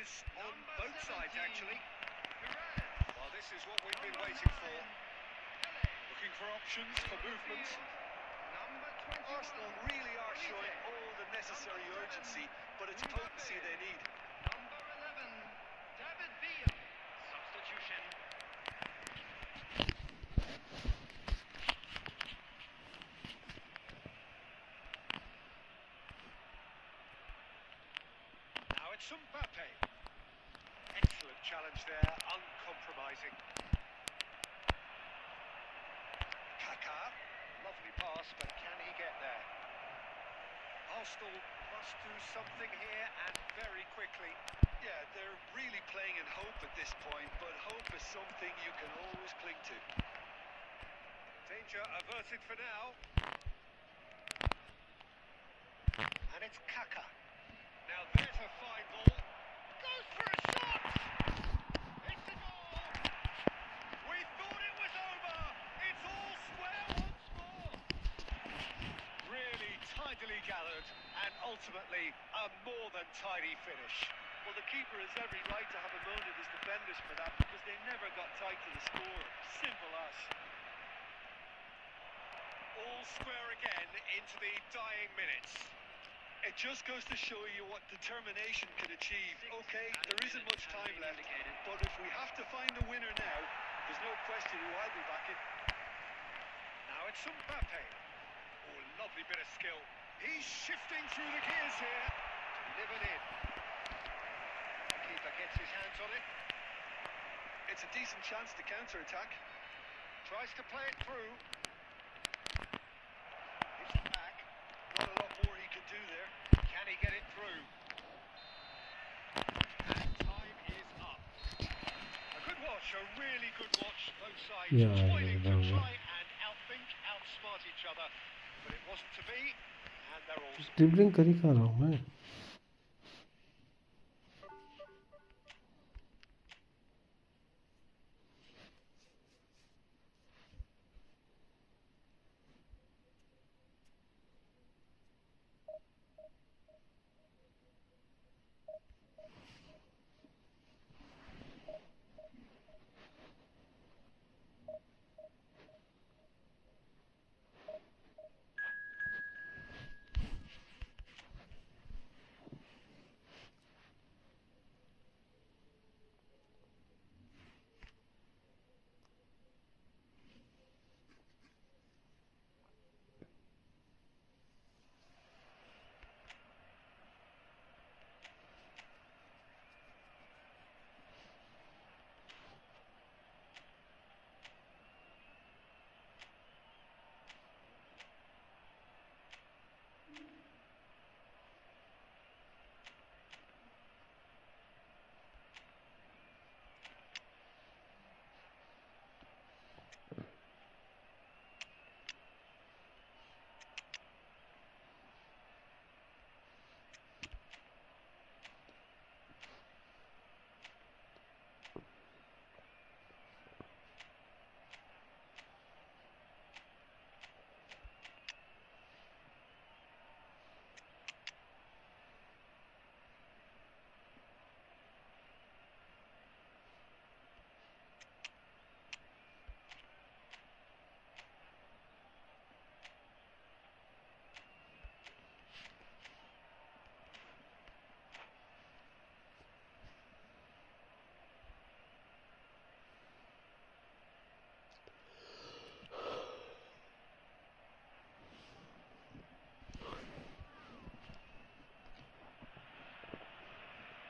changes on both sides, actually. Well, this is what we've been waiting for. Looking for options for movement. Arsenal really are showing all the necessary urgency, but it's potency they need. Number 11, David Villa. Substitution. Now it's Mbappe. Excellent challenge there, uncompromising. Kaka, lovely pass, but can he get there? Arsenal must do something here, and very quickly. Yeah, they're really playing in hope at this point, but hope is something you can always cling to. Danger averted for now. And it's Kaka. Now there's a fine ball. Goes for a shot! It's a goal! We thought it was over! It's all square once more! Really tidily gathered, and ultimately a more than tidy finish. Well, the keeper has every right to have a moan at his defenders for that, because they never got tight to the score. Simple as. All square again into the dying minutes. It just goes to show you what determination can achieve. Okay, there isn't much time left, but if we have to find a winner now, there's no question who I'll be backing. Now it's Mbappe. Oh, lovely bit of skill. He's shifting through the gears here. Delivered in. The keeper gets his hands on it. It's a decent chance to counter-attack. Tries to play it through. It's back. Not a lot more he can do there. Can he get it through? And time is up. A good watch, a really good watch. Both sides Yeah, toiling to yeah. try and outthink, outsmart each other. But it wasn't to be, and they're all... dribbling कर ही कहाँ रहा हूँ मैं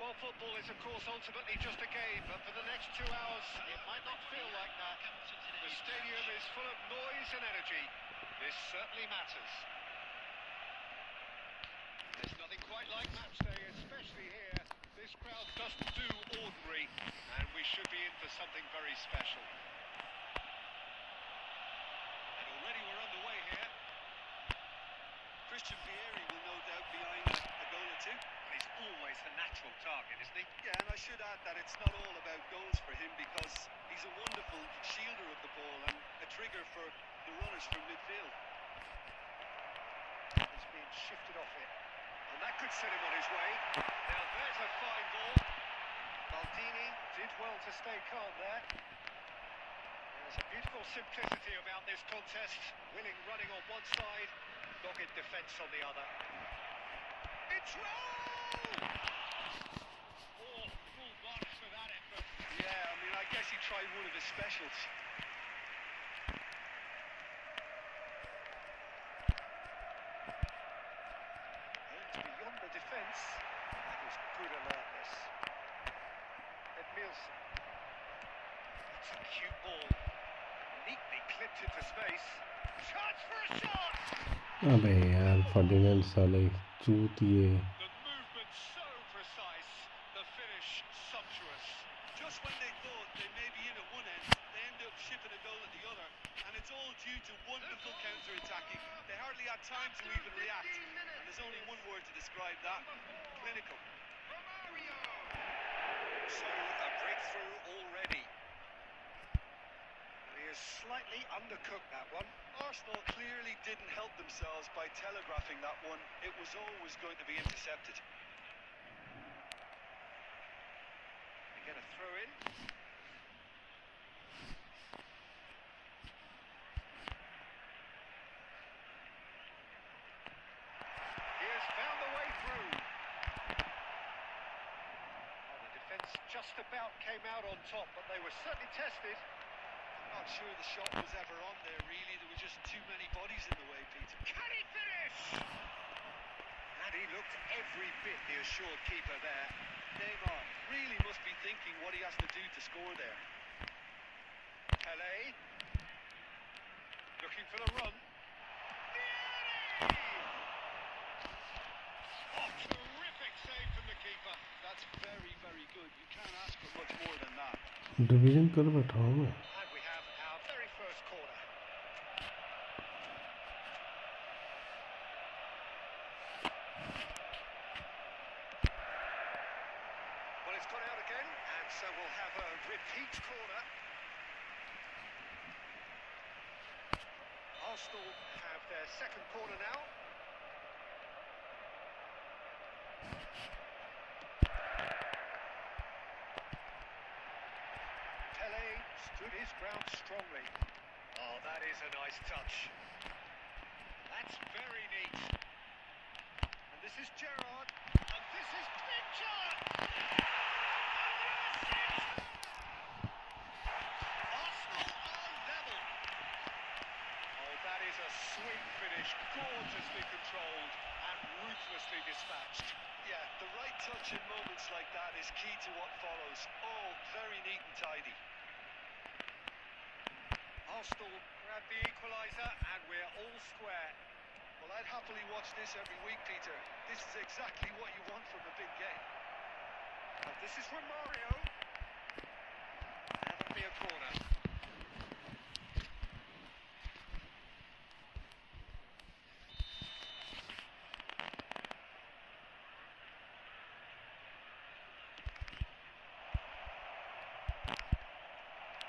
Well, football is, of course, ultimately just a game, but for the next 2 hours, it might not feel like that. The stadium is full of noise and energy. This certainly matters. There's nothing quite like match day, especially here. This crowd doesn't do ordinary, and we should be in for something very special. And already we're underway here. Christian Vieri will no doubt be eyeing a goal or two. He's always the natural target, isn't he? Yeah, and I should add that it's not all about goals for him, because he's a wonderful shielder of the ball and a trigger for the runners from midfield. It's being shifted off it, and that could set him on his way. Now there's a fine ball. Maldini did well to stay calm there. There's a beautiful simplicity about this contest. Willing running on one side, dogged defence on the other. It's roll! Oh, full marks for that effort. Yeah, I mean, I guess he tried one of his specials. Aimed beyond the defence. That was good alertness. Edmilson. It's a cute ball. Neatly clipped into space. Chance for a shot! अबे यार Ferdinand साले चूतिए. The movement so precise, the finish sumptuous. Just when they thought they may be in at one end, they end up shipping a goal at the other. And it's all due to wonderful counter-attacking. They hardly had time to even react. And there's only one word to describe that: clinical. So a breakthrough already. He has slightly undercooked that one. Arsenal clearly didn't help themselves by telegraphing that one. It was always going to be intercepted. They get a throw in. He has found a way through. Well, the defence just about came out on top, but they were certainly tested. Not sure the shot was ever on there, really. There were just too many bodies in the way, Peter. Can he finish? And he looked every bit the assured keeper there. Neymar really must be thinking what he has to do to score there. Pele. Looking for the run. Oh, terrific save from the keeper. That's very, very good. You can't ask for much more than that. Division कर बैठा हूँ मैं. And we have our very first corner. Well, it's gone out again, and so we'll have a repeat corner. Arsenal have their second corner now. Pele stood his ground strongly. Oh, that is a nice touch. That's very neat. And this is Gerrard. And this is big chance! Arsenal are level. Oh, that is a sweet finish, gorgeously controlled and ruthlessly dispatched. Yeah, the right touch in moments like that is key to what follows. All very neat and tidy. Arsenal grab the equaliser and we're all square. Well, I'd happily watch this every week, Peter. This is exactly what you want from a big game. And this is Romario. And it'll be a corner.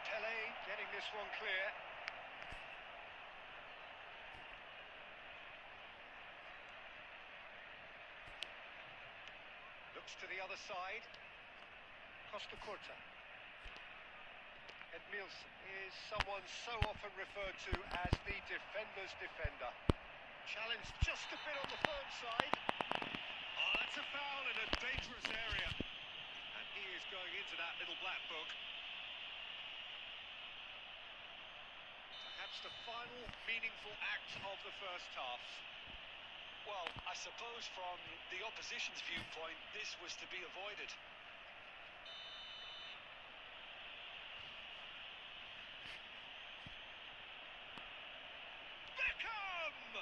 Pele getting this one clear. Looks to the other side. Costa Curta. Edmilson is someone so often referred to as the defender's defender. Challenged just a bit on the firm side. Oh, that's a foul in a dangerous area. And he is going into that little black book. Perhaps the final meaningful act of the first half. Well, I suppose from the opposition's viewpoint, this was to be avoided. Beckham!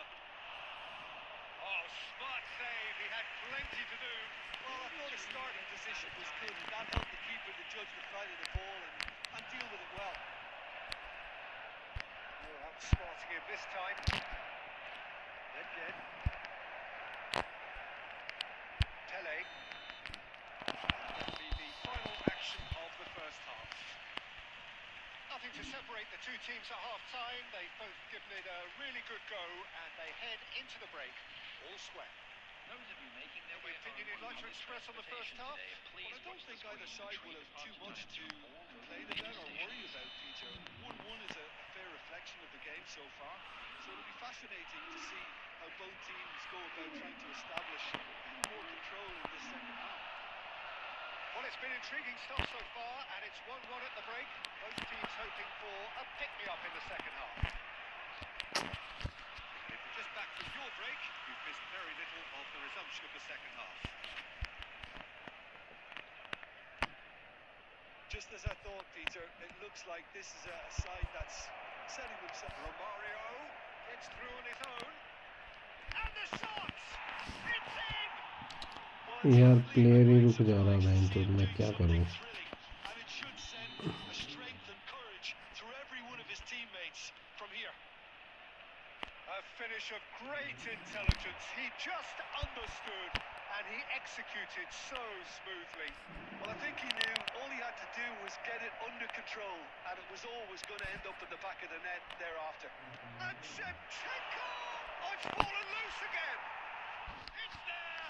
Oh, smart save. He had plenty to do. Well, I thought his starting position was good. That helped the keeper to judge the flight of the ball and deal with it well. Oh, outsmarting him this time. Again. Pele. That'll be the final action of the first half. Nothing to separate the two teams at half-time. They've both given it a really good go, and they head into the break all square. Those of you making their way Opinion home you'd like to express on the first half? Well, I don't think either side will have too much to complain about or worry about, Peter. 1-1 is a fair reflection of the game so far, so it'll be fascinating to see how both teams go about trying to establish a bit more control in this second half. Well, it's been intriguing stuff so far, and it's 1-1 at the break. Both teams hoping for a pick-me-up in the second half. If you're just back from your break, you've missed very little of the resumption of the second half. Just as I thought, Peter, it looks like this is a side that's setting themselves. Romario gets through on his own. And the shot! It's in! यार player ही रुक जा रहा है तो मैं क्या करूं? And it should send a strength and courage through every one of his teammates from here. A finish of great intelligence. He just understood and he executed so smoothly. Well, I think he knew all he had to do was get it under control, and it was always going to end up in the back of the net thereafter. And Shevchenko! It's fallen loose again! It's there!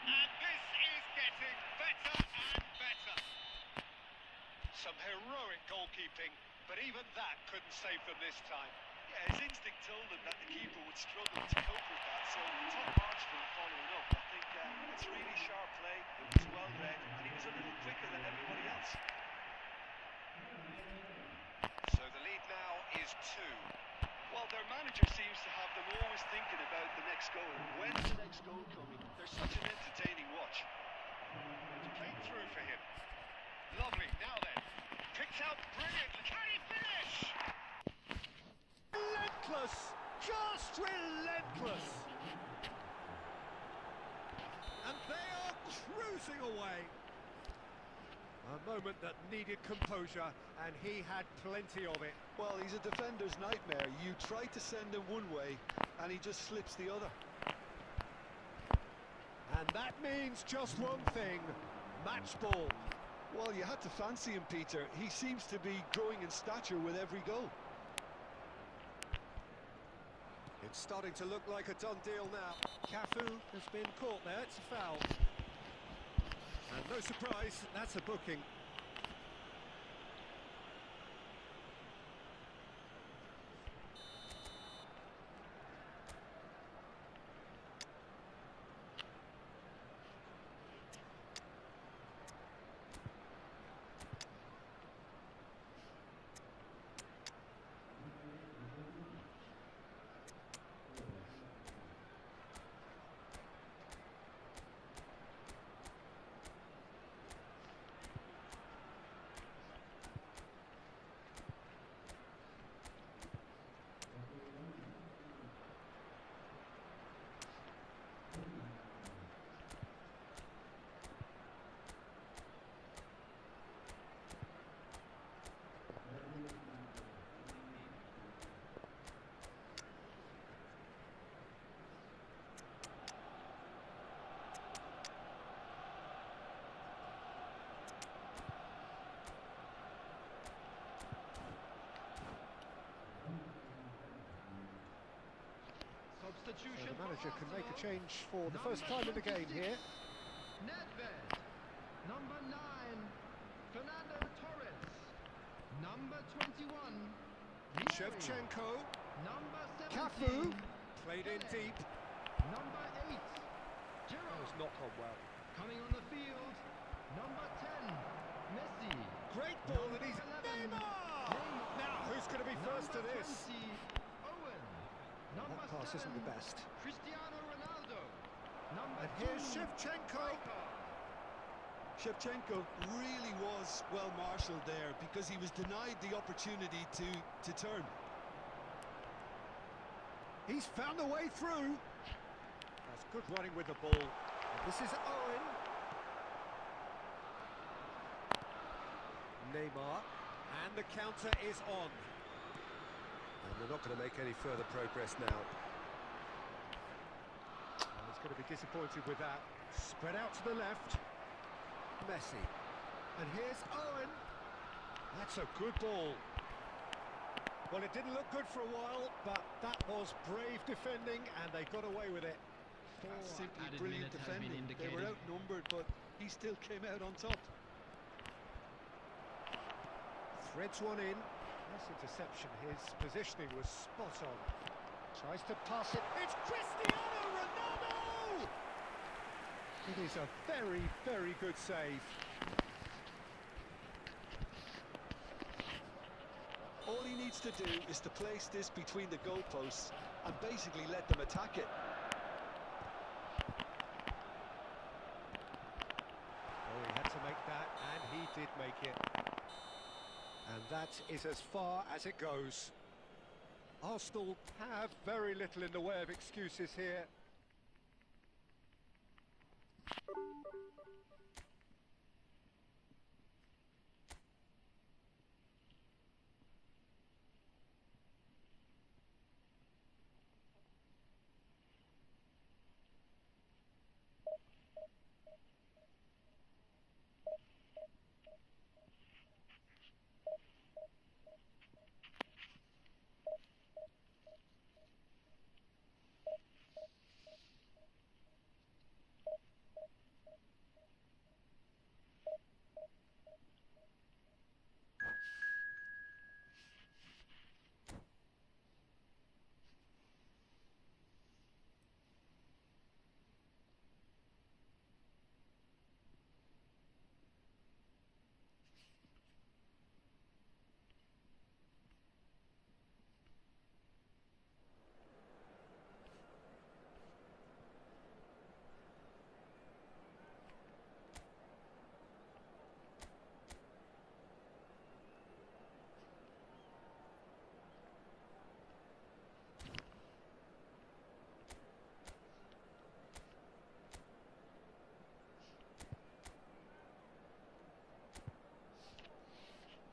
And this is getting better and better. Some heroic goalkeeping, but even that couldn't save them this time. Yeah, his instinct told him that the keeper would struggle to cope with that, so top marks for him following up. I think it's really sharp play, it was well read, and he was a little quicker than everybody else. So the lead now is 2. Well, their manager seems to have them always thinking about the next goal. When's the next goal coming? They're such an entertaining watch. It's played through for him. Lovely, now then. Picked out brilliantly. Can he finish? Relentless! Just relentless! And they are cruising away. A moment that needed composure, and he had plenty of it. Well, he's a defender's nightmare. You try to send him one way, and he just slips the other. And that means just one thing, match ball. Well, you had to fancy him, Peter. He seems to be growing in stature with every goal. It's starting to look like a done deal now. Cafu has been caught there, it's a foul. And no surprise, that's a booking. Substitution. So the manager can make a change for the first time in the game here. Nedved. Number 9, Fernando Torres. Number 21, Vieri. Shevchenko, Number 17, Cafu, played in deep. Number 8, It's Giroud. not gone well. Coming on the field, number 10, Messi. Great ball and he's Number 11, Neymar! Now, who's going to be first to Number this? 20, Owen. Number That pass 7, isn't the best. Cristiano Ronaldo. Number And here's 2, Shevchenko. striker. Shevchenko really was well marshalled there because he was denied the opportunity to turn. He's found a way through. That's good running with the ball. And this is Owen. Neymar. And the counter is on. And they're not going to make any further progress now. And he's going to be disappointed with that. Spread out to the left. Messi. And here's Owen. That's a good ball. Well, it didn't look good for a while, but that was brave defending, and they got away with it. Simply brilliant defending. They were outnumbered, but he still came out on top. Threads one in. Nice interception. His positioning was spot on. Tries to pass it. It's Cristiano Ronaldo! It is a very, very good save. All he needs to do is to place this between the goalposts and basically let them attack it. Oh, he had to make that, and he did make it. And that is as far as it goes. Arsenal have very little in the way of excuses here.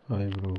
Hi bro.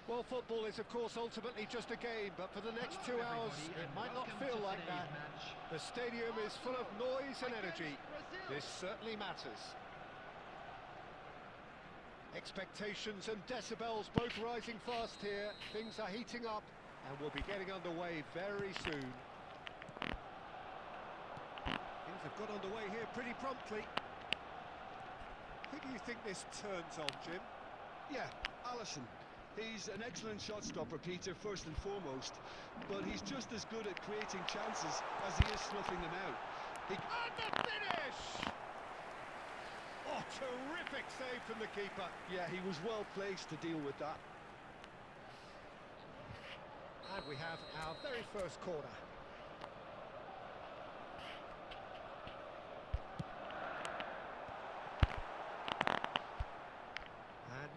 Well, football is, of course, ultimately just a game, but for the next 2 hours, it might not feel like that. The stadium is full of noise and energy. This certainly matters. Expectations and decibels both rising fast here. Things are heating up, and we'll be getting underway very soon. Things have got underway here pretty promptly. Who do you think this turns on, Jim? Yeah, Alisson. He's an excellent shot stopper, Peter, first and foremost, but he's just as good at creating chances as he is snuffing them out. And the finish! Oh, terrific save from the keeper. Yeah, he was well placed to deal with that. And we have our very first corner.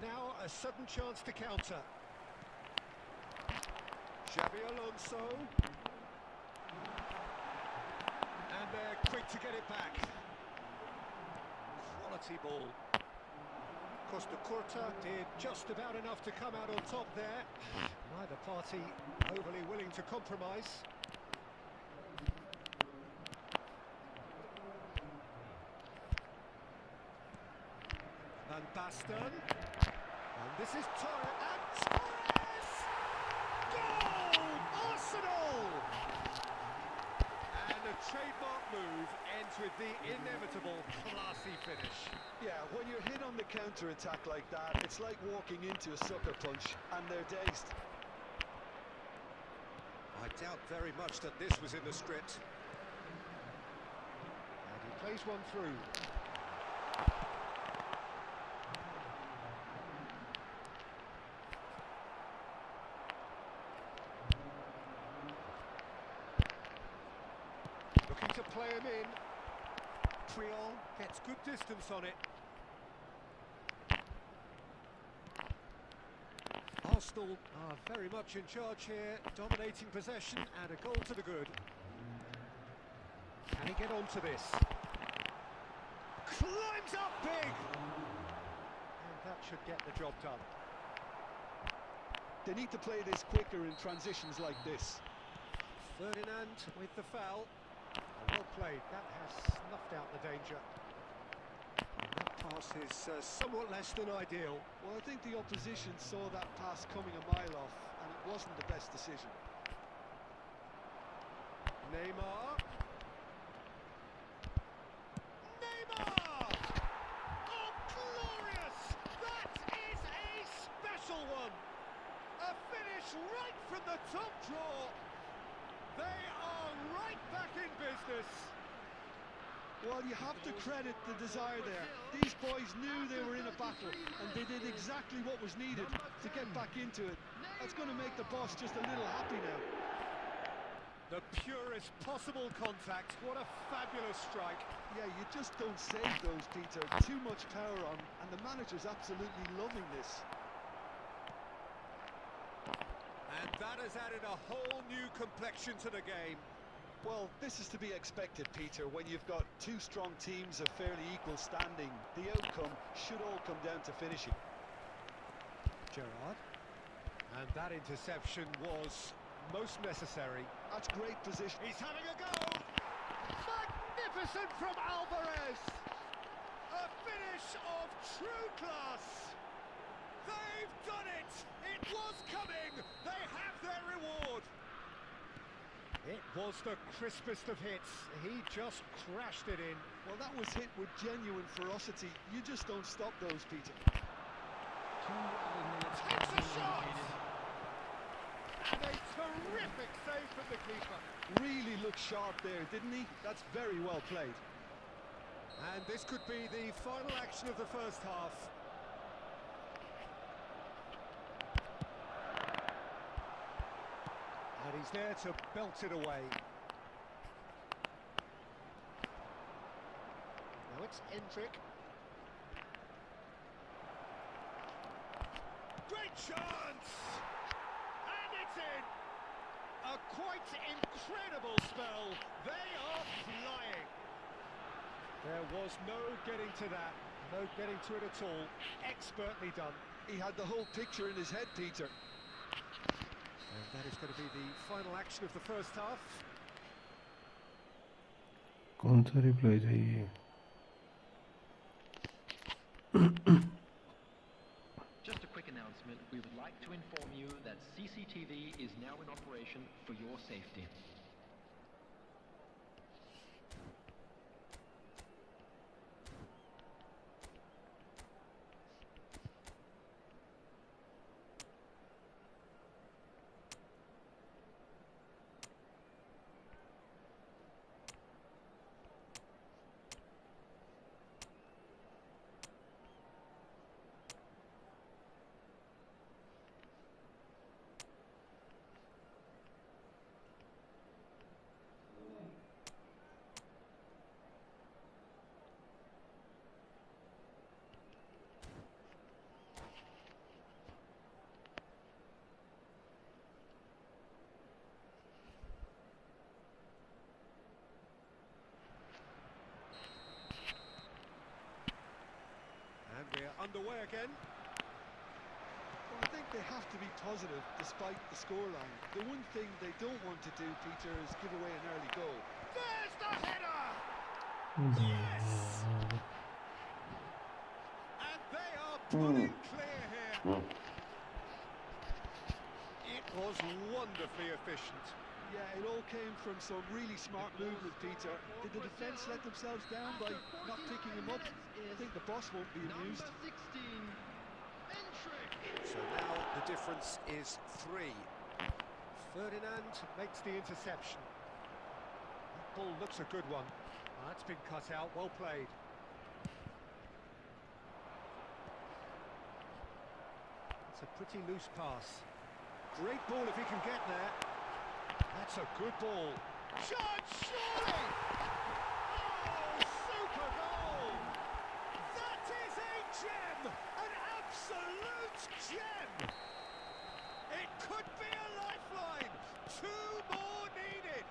Now a sudden chance to counter. Xabi Alonso. And they're quick to get it back. Quality ball. Costa Curta did just about enough to come out on top there. Neither party overly willing to compromise. Van Basten. And this is Torres, and Torres! Goal! Arsenal! And the trademark move ends with the inevitable classy finish. Yeah, when you're hit on the counter-attack like that, it's like walking into a sucker punch, and they're dazed. I doubt very much that this was in the script. And he plays one through. Looking to play him in. Triol gets good distance on it. Arsenal are very much in charge here, dominating possession and a goal to the good. Can he get onto this? Climbs up big! And that should get the job done. They need to play this quicker in transitions like this. Ferdinand with the foul. Well played, that has snuffed out the danger. And that pass is somewhat less than ideal. Well, I think the opposition saw that pass coming a mile off, and it wasn't the best decision. Neymar. Neymar! Oh, glorious! That is a special one! A finish right from the top draw. They are right back in business. Well, you have to credit the desire there. These boys knew they were in a battle, and they did exactly what was needed to get back into it. That's going to make the boss just a little happy now. The purest possible contact. What a fabulous strike. Yeah, you just don't save those, Peter. Too much power on, and the manager's absolutely loving this. And that has added a whole new complexion to the game. Well, this is to be expected, Peter, when you've got two strong teams of fairly equal standing. The outcome should all come down to finishing. Gerrard. And that interception was most necessary. That's great position. He's having a go! Magnificent from Alvarez! A finish of true class! They've done it! It was coming! They have their reward! It was the crispest of hits. He just crashed it in. Well, that was hit with genuine ferocity. You just don't stop those, Peter. Takes a shot! And a terrific save from the keeper. Really looked sharp there, didn't he? That's very well played. And this could be the final action of the first half. And he's there to belt it away. Now it's Endrick. Great chance! And it's in! A quite incredible spell. They are flying. There was no getting to that. No getting to it at all. Expertly done. He had the whole picture in his head, Peter. And that is going to be the final action of the first half. कौन सा reply चाहिए? Just a quick announcement. We would like to inform you that CCTV is now in operation for your safety. We're underway again. Well, I think they have to be positive despite the scoreline. The one thing they don't want to do, Peter, is give away an early goal. There's the header! Yes! And they are pulling clear here. It was wonderfully efficient. Yeah, it all came from some really smart movement, Peter. Did the defence let themselves down by not picking him up? I think the boss won't be amused. So now the difference is 3. Ferdinand makes the interception. That ball looks a good one. That's been cut out, well played. It's a pretty loose pass. Great ball if he can get there. That's a good ball. Shot, surely! Oh, super goal! That is a gem! An absolute gem! It could be a lifeline! 2 more needed!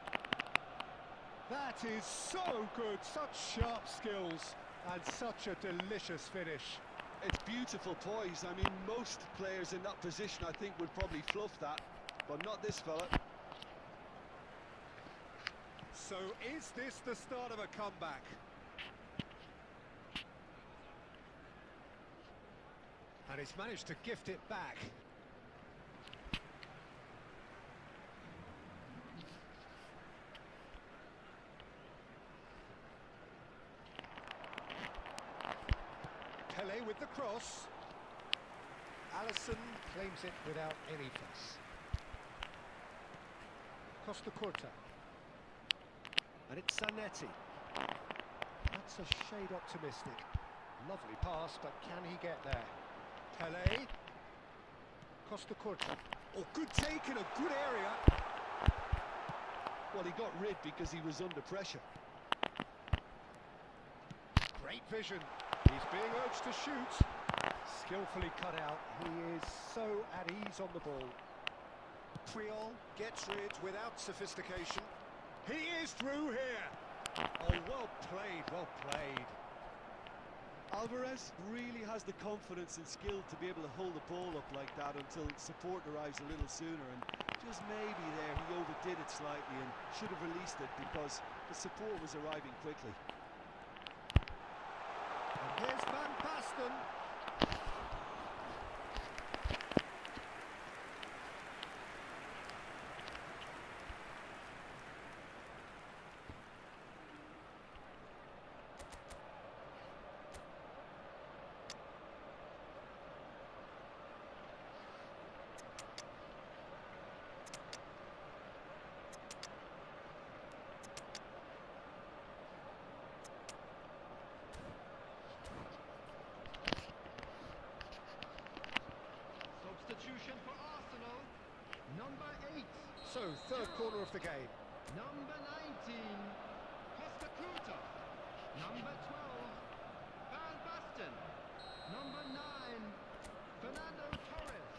That is so good, such sharp skills and such a delicious finish. It's beautiful poise. I mean, most players in that position, I think, would probably fluff that, but not this fella. So is this the start of a comeback? And he's managed to gift it back. Pele with the cross. Alisson claims it without any fuss. Costa Curta. And it's Zanetti. That's a shade optimistic. Lovely pass, but can he get there? Pele. Costa Curta. Oh, good take in a good area. Well, he got rid because he was under pressure. Great vision. He's being urged to shoot. Skillfully cut out. He is so at ease on the ball. Puyol gets rid without sophistication. He is through here. Oh, well played, well played. Alvarez really has the confidence and skill to be able to hold the ball up like that until support arrives a little sooner, and just maybe there he overdid it slightly and should have released it because the support was arriving quickly. And here's Van Basten. Substitution for Arsenal. Number 8. So, third corner of the game. Number 19. Costa Curta. Number 12. Van Basten. Number 9. Fernando Torres.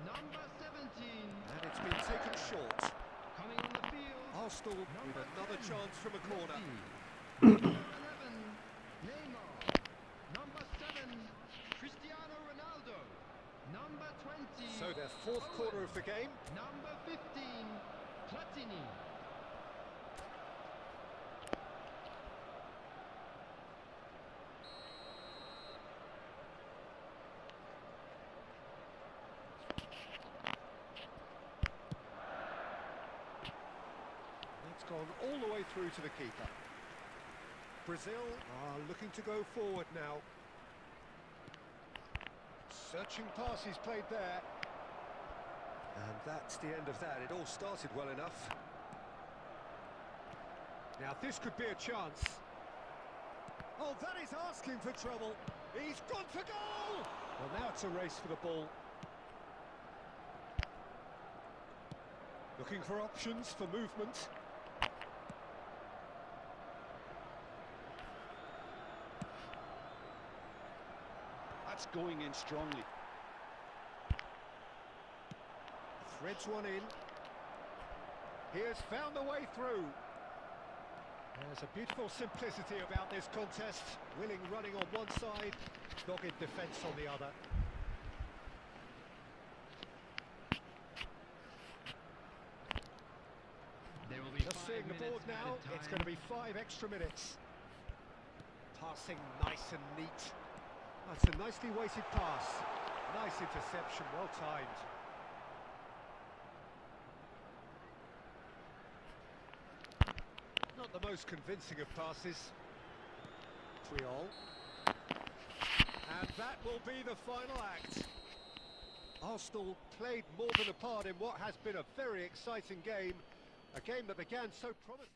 Number 17. And it's been taken short. Coming on the field. Arsenal with another chance from a corner. Number 11. Neymar. Number 7. Cristiano Ronaldo. Number 20. So their fourth corner of the game. Number 15. Platini. It's gone all the way through to the keeper. Brazil are looking to go forward now. Searching pass he's played there. And that's the end of that. It all started well enough. Now this could be a chance. Oh, that is asking for trouble. He's gone for goal! Well, now it's a race for the ball. Looking for options for movement. That's going in strongly. Threads one in. He has found a way through. There's a beautiful simplicity about this contest. Willing running on one side, dogged defence on the other. There will be Just 5 seeing the board minutes now, added it's time. going to be 5 extra minutes. Passing nice and neat. That's a nicely weighted pass. Nice interception, well timed. most convincing of passes. Triol. And that will be the final act. Arsenal played more than a part in what has been a very exciting game. A game that began so promising.